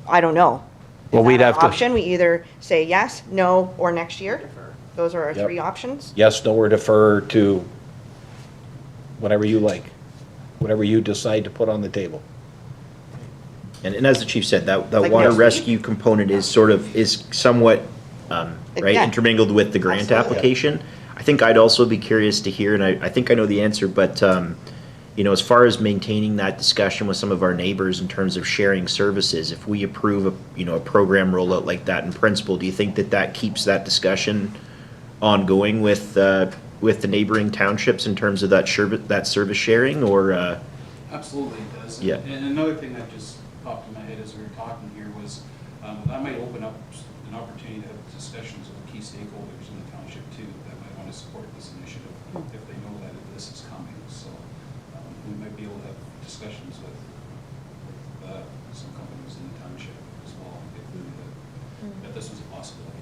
I don't know. Well, Is we'd that have an to- option? We either say yes, no, or next year? Those are our Yep. three options? Yes, no, or defer to whatever you like, whatever you decide to put on the table. And as the chief said, that Like water next week? rescue component is somewhat, right, Yeah. intermingled with the grant Absolutely. application. I think I'd also be curious to hear, and I think I know the answer, but, as far as maintaining that discussion with some of our neighbors in terms of sharing services, if we approve a program rollout like that in principle, do you think that keeps that discussion ongoing with the neighboring townships in terms of that service sharing, or? Absolutely it does. Yeah. And another thing that just popped in my head as we were talking here was, that might open up an opportunity to have discussions with key stakeholders in the township too, that might want to support this initiative if they know that this is coming. So, we might be able to have discussions with some companies in the township as well, if we knew that this was a possibility.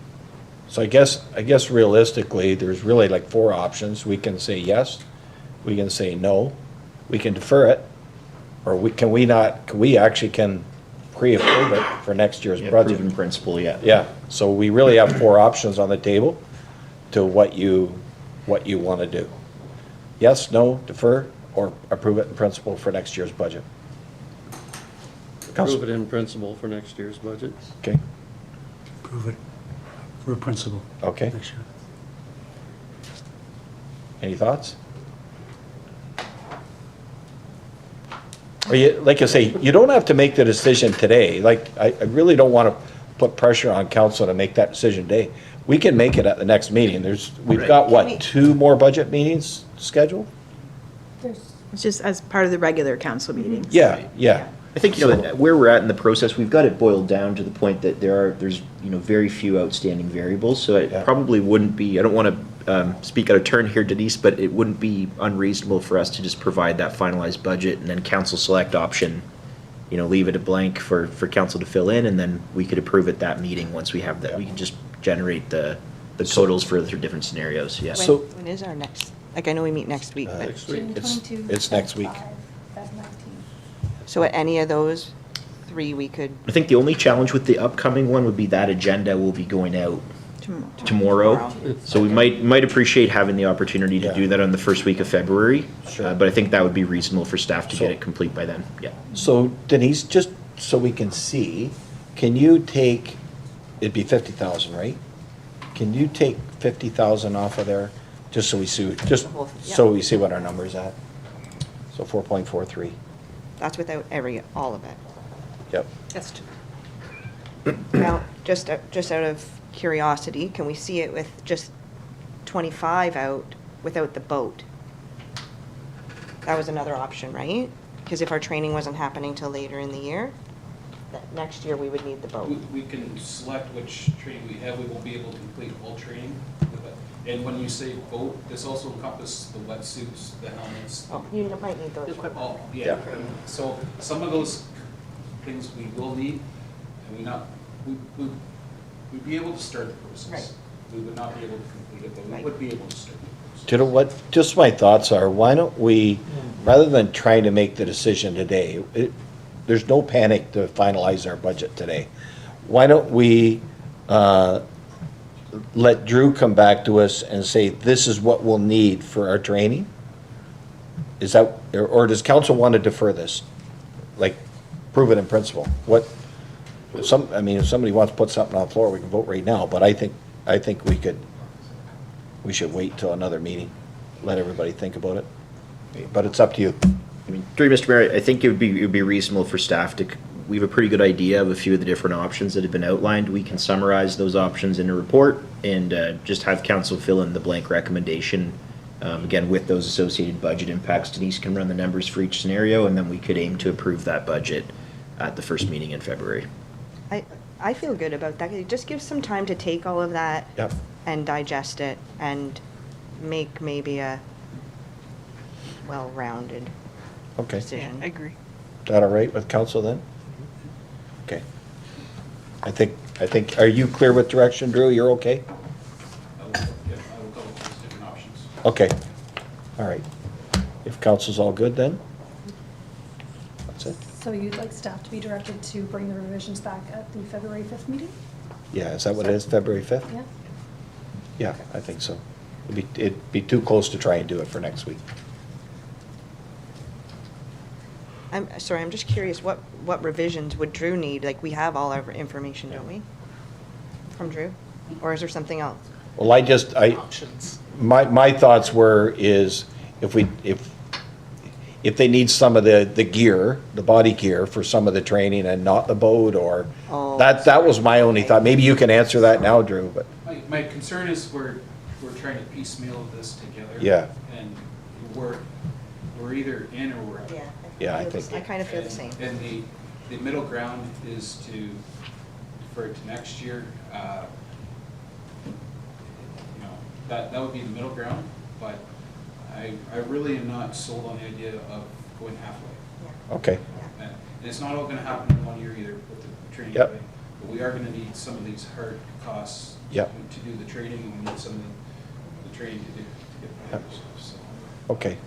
So I guess realistically, there's really like four options. We can say yes, we can say no, we can defer it, or we actually can pre-approve it for next year's Yeah, budget. proven principle, yeah. Yeah, so we really have 4 options on the table to what you want to do. Yes, no, defer, or approve it in principle for next year's budget. Prove it in principle for next year's budget. Okay, Prove it for a principal. okay. Next year. Any thoughts? Or you, like I say, you don't have to make the decision today. Like, I really don't want to put pressure on council to make that decision today. We can make it at the next meeting. We've got, Can we- what, 2 more budget meetings scheduled? It's just as part of the regular council meetings. Yeah, yeah. I think, where we're at in the process, we've got it boiled down to the point that there's very few outstanding variables, so it Yeah. probably wouldn't be, I don't want to speak out of turn here, Denise, but it wouldn't be unreasonable for us to just provide that finalized budget and then council select option, leave it a blank for council to fill in, and then we could approve at that meeting once we have that. We can just generate the totals for the different scenarios, yeah. So- When is our next, like, I know we meet next week, but, Next week. It's next week. so at any of those 3, we could, I think the only challenge with the upcoming one would be that agenda will be going out tomorrow. So we might appreciate having the opportunity to Yeah. do that on the first week of February. Sure. But I think that would be reasonable for staff to So- get it complete by then, yeah. So Denise, just so we can see, can you take, it'd be 50,000, right? Can you take 50,000 off of there, just so we see, so we see what our number's at? So 4.43, that's without all of it. yep. That's too. Now, just out of curiosity, can we see it with just 25 out without the boat? That was another option, right? Because if our training wasn't happening till later in the year, that next year we would need the boat. We can select which training we have. We won't be able to complete all training. And when you say boat, this also encompasses the wetsuits, the helmets. Oh, you might need those. Oh, yeah. So some of those things we will need, and we'd be able to start the process. Right. We would not be able to complete it, but we Right. would be able to start the process. Do you know what, just my thoughts are, why don't we, rather than trying to make the decision today, there's no panic to finalize our budget today. Why don't we let Drew come back to us and say, this is what we'll need for our training? Is that, or does council want to defer this? Like, prove it in principle? If somebody wants to put something on the floor, we can vote right now, but I think we should wait till another meeting, let everybody think about it. But it's up to you. I mean, through Mr. Mayor, I think it would be reasonable for staff to, we have a pretty good idea of a few of the different options that have been outlined. We can summarize those options in a report and just have council fill in the blank recommendation. Again, with those associated budget impacts, Denise can run the numbers for each scenario, and then we could aim to approve that budget at the first meeting in February. I feel good about that. It just gives some time to take all of that Yep. and digest it and make maybe a well-rounded Okay. Is decision. I agree. that all right with council then? Okay. I think, are you clear with direction, Drew? You're okay? I will go with those different options. Okay. All right. If council's all good then? That's it? So you'd like staff to be directed to bring the revisions back at the February 5th meeting? Yeah, is that what it is, February 5th? Yeah? Yeah, I think so. It'd be too close to try and do it for next week. I'm sorry, I'm just curious, what revisions would Drew need? Like, we have all our information, don't we? From Drew? Or is there something else? Well, Options. my thoughts were is if they need some of the gear, the body gear for some of the training and not the boat or, Oh, that was my only thought. Maybe you can answer that now, Drew, but, My concern is we're trying to piecemeal this together. Yeah. And we're either in or we're out. Yeah, I feel the- think- I kind of feel the same. And the middle ground is to defer to next year. That would be the middle ground, but I really am not sold on the idea of going halfway. okay. And it's not all gonna happen in 1 year either with the training. Yep. thing. But we are gonna need some of these hard costs Yep. to do the training, and we need some of the training to get better. So, Okay.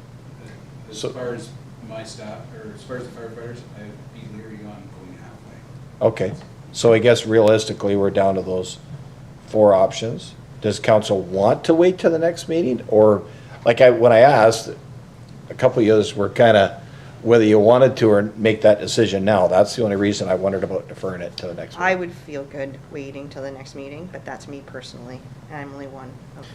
as So- far as my staff, or as far as the firefighters, I'd be leery on going halfway. Okay, so I guess realistically, we're down to those 4 options. Does council want to wait till the next meeting? Or, when I asked, a couple of others were kind of, whether you wanted to or make that decision now. That's the only reason I wondered about deferring it to the next meeting. I would feel good waiting till the next meeting, but that's me personally, and I'm only one of.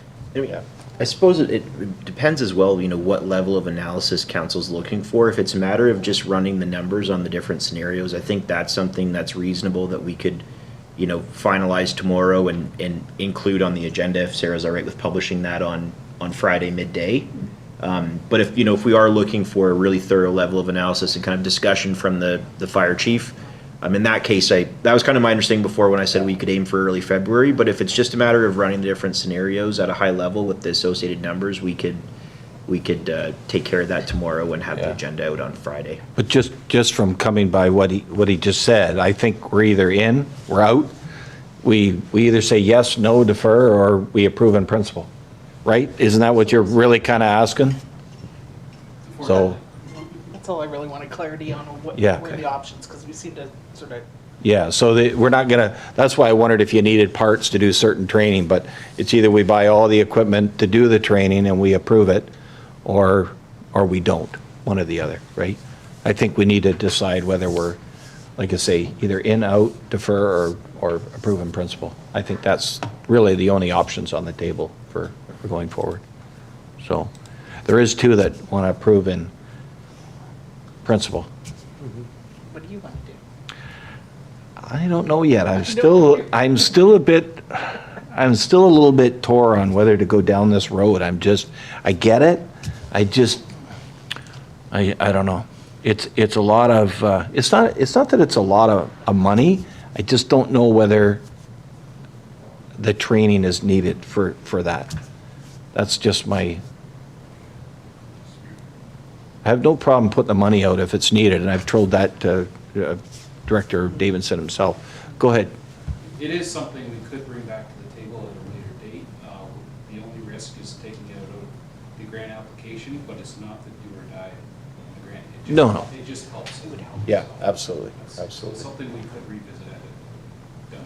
I suppose it depends as well, what level of analysis council's looking for. If it's a matter of just running the numbers on the different scenarios, I think that's something that's reasonable that we could, finalize tomorrow and include on the agenda if Sarah's all right with publishing that on Friday midday. But if we are looking for a really thorough level of analysis and kind of discussion from the fire chief, in that case, that was kind of my understanding before when I said we could aim for early February. But if it's just a matter of running the different scenarios at a high level with the associated numbers, we could take care of that tomorrow and have the agenda out on Friday. But just from coming by what he just said, I think we're either in, we're out. We either say yes, no, defer, or we approve in principle, right? Isn't that what you're really kind of asking? So, That's all I really wanted clarity on, what Yeah, were okay. the options, because we seem to sort of, yeah, so we're not gonna, that's why I wondered if you needed parts to do certain training, but it's either we buy all the equipment to do the training and we approve it, or we don't, one or the other, right? I think we need to decide whether we're, like I say, either in, out, defer, or approve in principle. I think that's really the only options on the table for going forward. So, there is 2 that want to approve in principle. what do you want to do? I don't know yet. I'm still a little bit tore on whether to go down this road. I get it. I don't know. It's a lot of, it's not that it's a lot of money. I just don't know whether the training is needed for that. That's just I have no problem putting the money out if it's needed, and I've told that to Director Davidson himself. Go ahead. It is something we could bring back to the table at a later date. The only risk is taking it out of the grant application, but it's not the do or die of the grant. No. It just helps. It would help. Yeah, absolutely, So absolutely. it's something we could revisit at a done.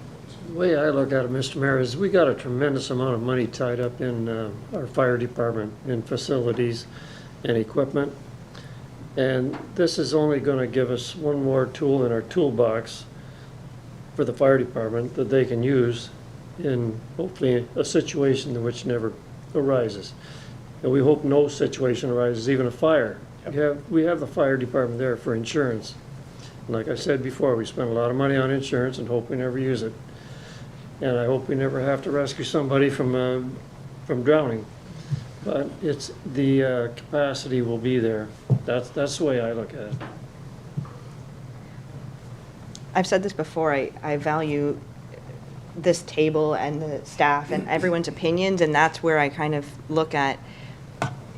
The way I look at it, Mr. Mayor, is we got a tremendous amount of money tied up in our fire department, in facilities and equipment. And this is only going to give us one more tool in our toolbox for the fire department that they can use in hopefully a situation in which never arises. And we hope no situation arises, even a fire. We have the fire department there for insurance. And like I said before, we spend a lot of money on insurance and hope we never use it. And I hope we never have to rescue somebody from drowning. But it's, the capacity will be there. That's the way I look at it. I've said this before, I value this table and the staff and everyone's opinions, and that's where I kind of look at,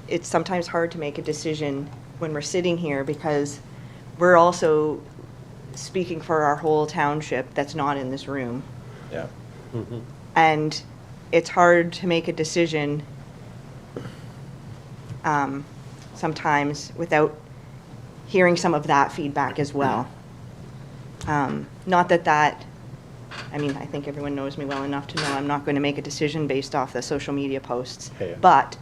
it's sometimes hard to make a decision when we're sitting here because we're also speaking for our whole township that's not in this room. Yeah. And it's hard to make a decision sometimes without hearing some of that feedback as well. Not that, I mean, I think everyone knows me well enough to know I'm not going to make a decision based off the social media posts. Yeah. But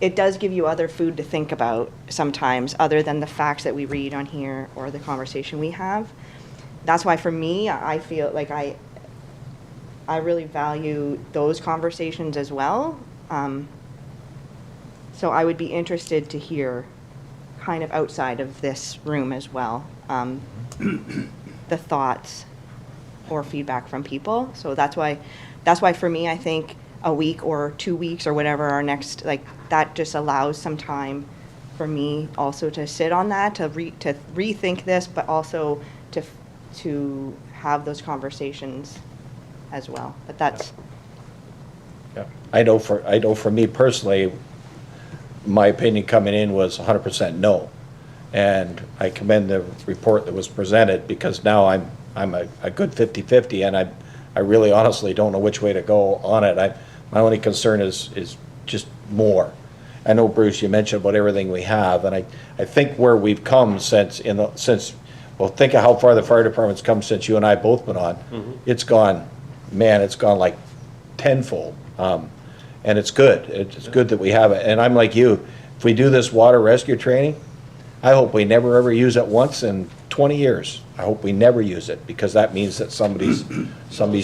it does give you other food to think about sometimes, other than the facts that we read on here or the conversation we have. That's why for me, I feel like I really value those conversations as well. So I would be interested to hear, kind of outside of this room as well, the thoughts or feedback from people. So that's why for me, I think a week or 2 weeks or whatever our next, like, that just allows some time for me also to sit on that, to rethink this, but also to have those conversations as well. But that's. Yeah. I know for me personally, my opinion coming in was 100% no. And I commend the report that was presented, because now I'm a good 50-50, and I really honestly don't know which way to go on it. My only concern is just more. I know, Bruce, you mentioned about everything we have, and I think where we've come since Well, think of how far the fire department's come since you and I both been on. It's gone, man, it's gone like tenfold. And it's good. It's good that we have it. And I'm like you, if we do this water rescue training, I hope we never ever use it once in 20 years. I hope we never use it, because that means that somebody's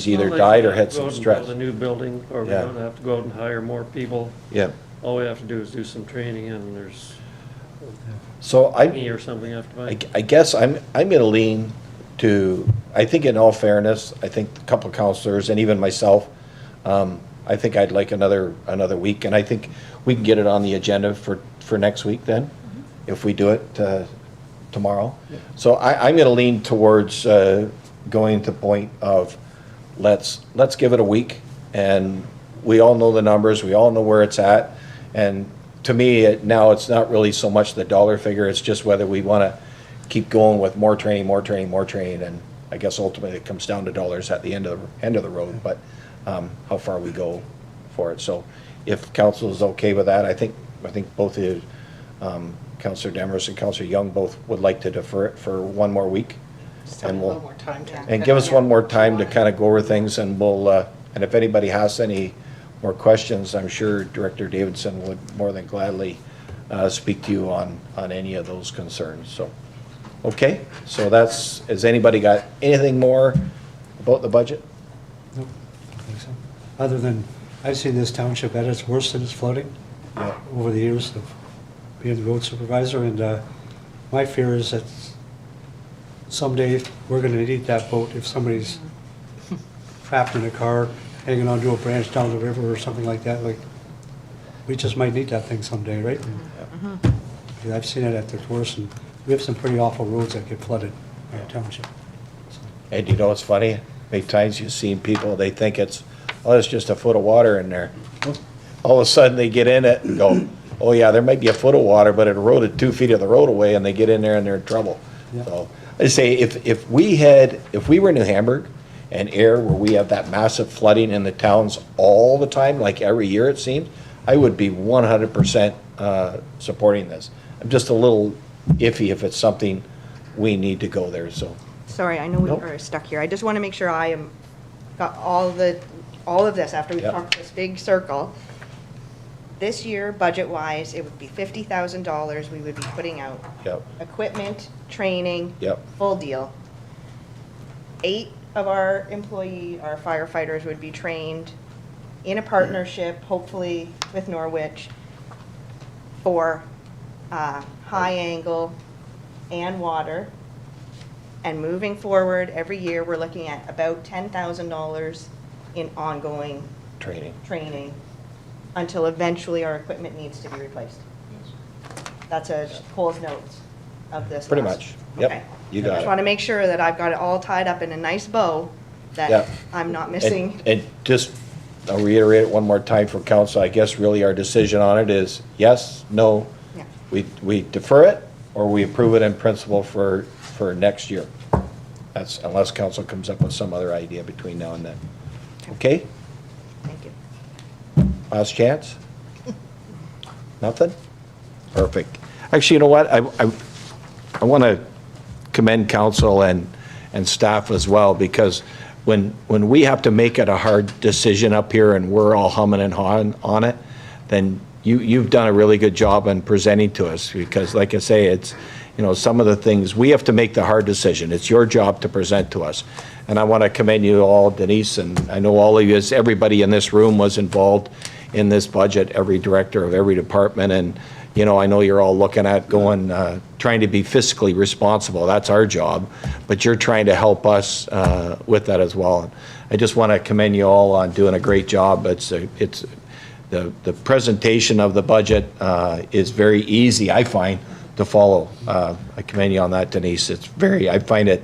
either died or had some stress. Go out and build a new building, or we Yeah. don't have to go out and hire more people. Yeah. All we have to do is do some training, and there's So me or something have to buy. I guess I'm gonna lean to, I think in all fairness, I think a couple of counselors and even myself, I think I'd like another week, and I think we can get it on the agenda for next week then, if we do it tomorrow. So I'm gonna lean towards going to the point of, let's give it a week, and we all know the numbers, we all know where it's at, and to me, now it's not really so much the dollar figure, it's just whether we wanna keep going with more training, and I guess ultimately it comes down to dollars at the end of the road, but how far we go for it. So if council is okay with that, I think both of you, Councillor Demers and Councillor Young, both would like to defer it for one more week. Just have a And little more time to. And give us one more time to kind of go over things, and we'll, and if anybody has any more questions, I'm sure Director Davidson would more than gladly speak to you on any of those concerns, so. Okay, so has anybody got anything more about the budget? Nope, I don't think so. Other than, I've seen this township at its worst in its flooding over the years of being the road supervisor, and my fear is that someday we're gonna need that boat if somebody's trapped in a car, hanging onto a branch down the river or something like that. Like, we just might need that thing someday, right? Because I've seen it at its worst, and we have some pretty awful roads that get flooded in our township. And you know what's funny? Many times you've seen people, they think it's just a foot of water in there. All of a sudden, they get in it and go, oh yeah, there might be a foot of water, but it eroded 2 feet of the road away, and they get in there and they're in trouble. Yeah. So I say, if we were New Hamburg and Air, where we have that massive flooding in the towns all the time, like every year it seems, I would be 100% supporting this. I'm just a little iffy if it's something we need to go there, so. Sorry, I know we Nope. are stuck here. I just want to make sure I got all of this after we Yep. talked this big circle. This year, budget-wise, it would be $50,000 we would be putting out. Yep. Equipment, training. Yep. Full deal. 8 of our firefighters would be trained in a partnership, hopefully with Norwich, for high angle and water. And moving forward, every year, we're looking at about $10,000 in ongoing training until eventually our equipment needs to be replaced. That's Cole's notes of this. Pretty last- much. Yep. Okay. You I got just it. want to make sure that I've got it all tied up in a nice bow, Yep. that I'm not missing. And just, I'll reiterate it one more time for council, I guess really our decision on it is yes, no. Yeah. We defer it, or we approve it in principle for next year. That's, unless council comes up with some other idea between now and then. Okay? Thank you. Last chance? Nothing? Perfect. Actually, you know what? I want to commend council and staff as well, because when we have to make it a hard decision up here and we're all humming and hawing on it, then you've done a really good job in presenting to us, because like I say, it's, you know, some of the things, we have to make the hard decision. It's your job to present to us. And I want to commend you all, Denise, and I know all of you, everybody in this room was involved in this budget, every director of every department, and, you know, I know you're all looking at going, trying to be fiscally responsible. That's our job, but you're trying to help us with that as well. And I just want to commend you all on doing a great job. The presentation of the budget is very easy, I find, to follow. I commend you on that, Denise. It's very, I find it,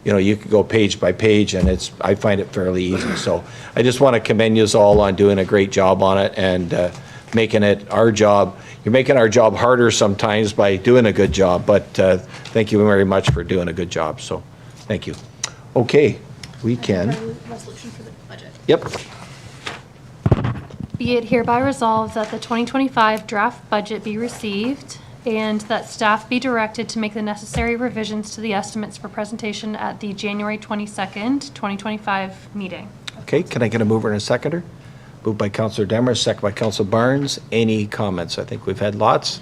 you know, you could go page by page, and I find it fairly easy. So I just want to commend you all on doing a great job on it, and making it our job. You're making our job harder sometimes by doing a good job, but thank you very much for doing a good job, so thank you. Okay, we can. Resolution for the budget. Yep. Be it hereby resolved that the 2025 draft budget be received, and that staff be directed to make the necessary revisions to the estimates for presentation at the January 22nd, 2025 meeting. Okay, can I get a mover and a seconder? Moved by Counselor Demers, second by Counselor Barnes. Any comments? I think we've had lots.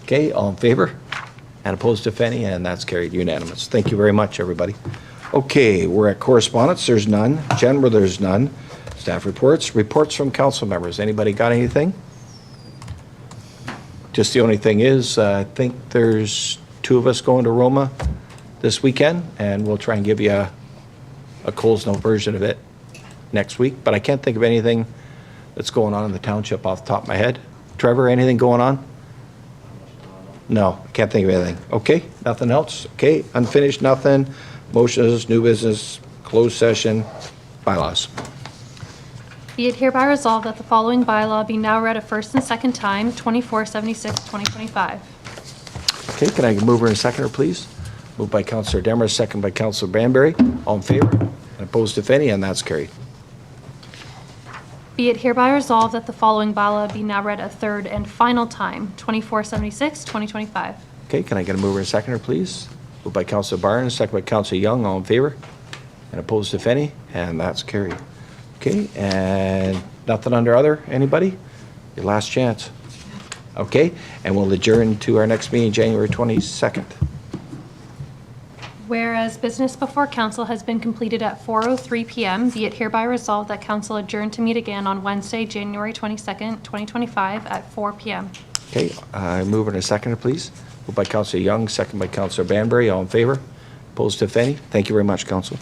Okay, all in favor? And opposed, if any, and that's carried unanimous. Thank you very much, everybody. Okay, we're at correspondence. There's none. General, there's none. Staff reports. Reports from council members. Anybody got anything? Just the only thing is, I think there's 2 of us going to Roma this weekend, and we'll try and give you a Coles Note version of it next week. But I can't think of anything that's going on in the township off the top of my head. Trevor, anything going on? No, I can't think of anything. Okay, nothing else? Okay, unfinished, nothing. Motions, new business, closed session, bylaws. Be it hereby resolved that the following bylaw be now read a first and second time, 2476-2025. Okay, can I get a mover and seconder, please? Moved by Councillor Demers, second by Councillor Banbury. All in favor? And opposed, if any, and that's carried. Be it hereby resolved that the following bylaw be now read a third and final time, 2476-2025. Okay, can I get a mover and seconder, please? Moved by Councillor Barnes, second by Councillor Young. All in favor? And opposed, if any, and that's carried. Okay, and nothing under other, anybody? Your last chance. Okay, and we'll adjourn to our next meeting, January 22nd. Whereas business before council has been completed at 4:03 PM, be it hereby resolved that council adjourn to meet again on Wednesday, January 22nd, 2025 at 4 PM. Okay, mover and a seconder, please. Moved by Councillor Young, second by Councillor Banbury. All in favor? Opposed, if any? Thank you very much, Council.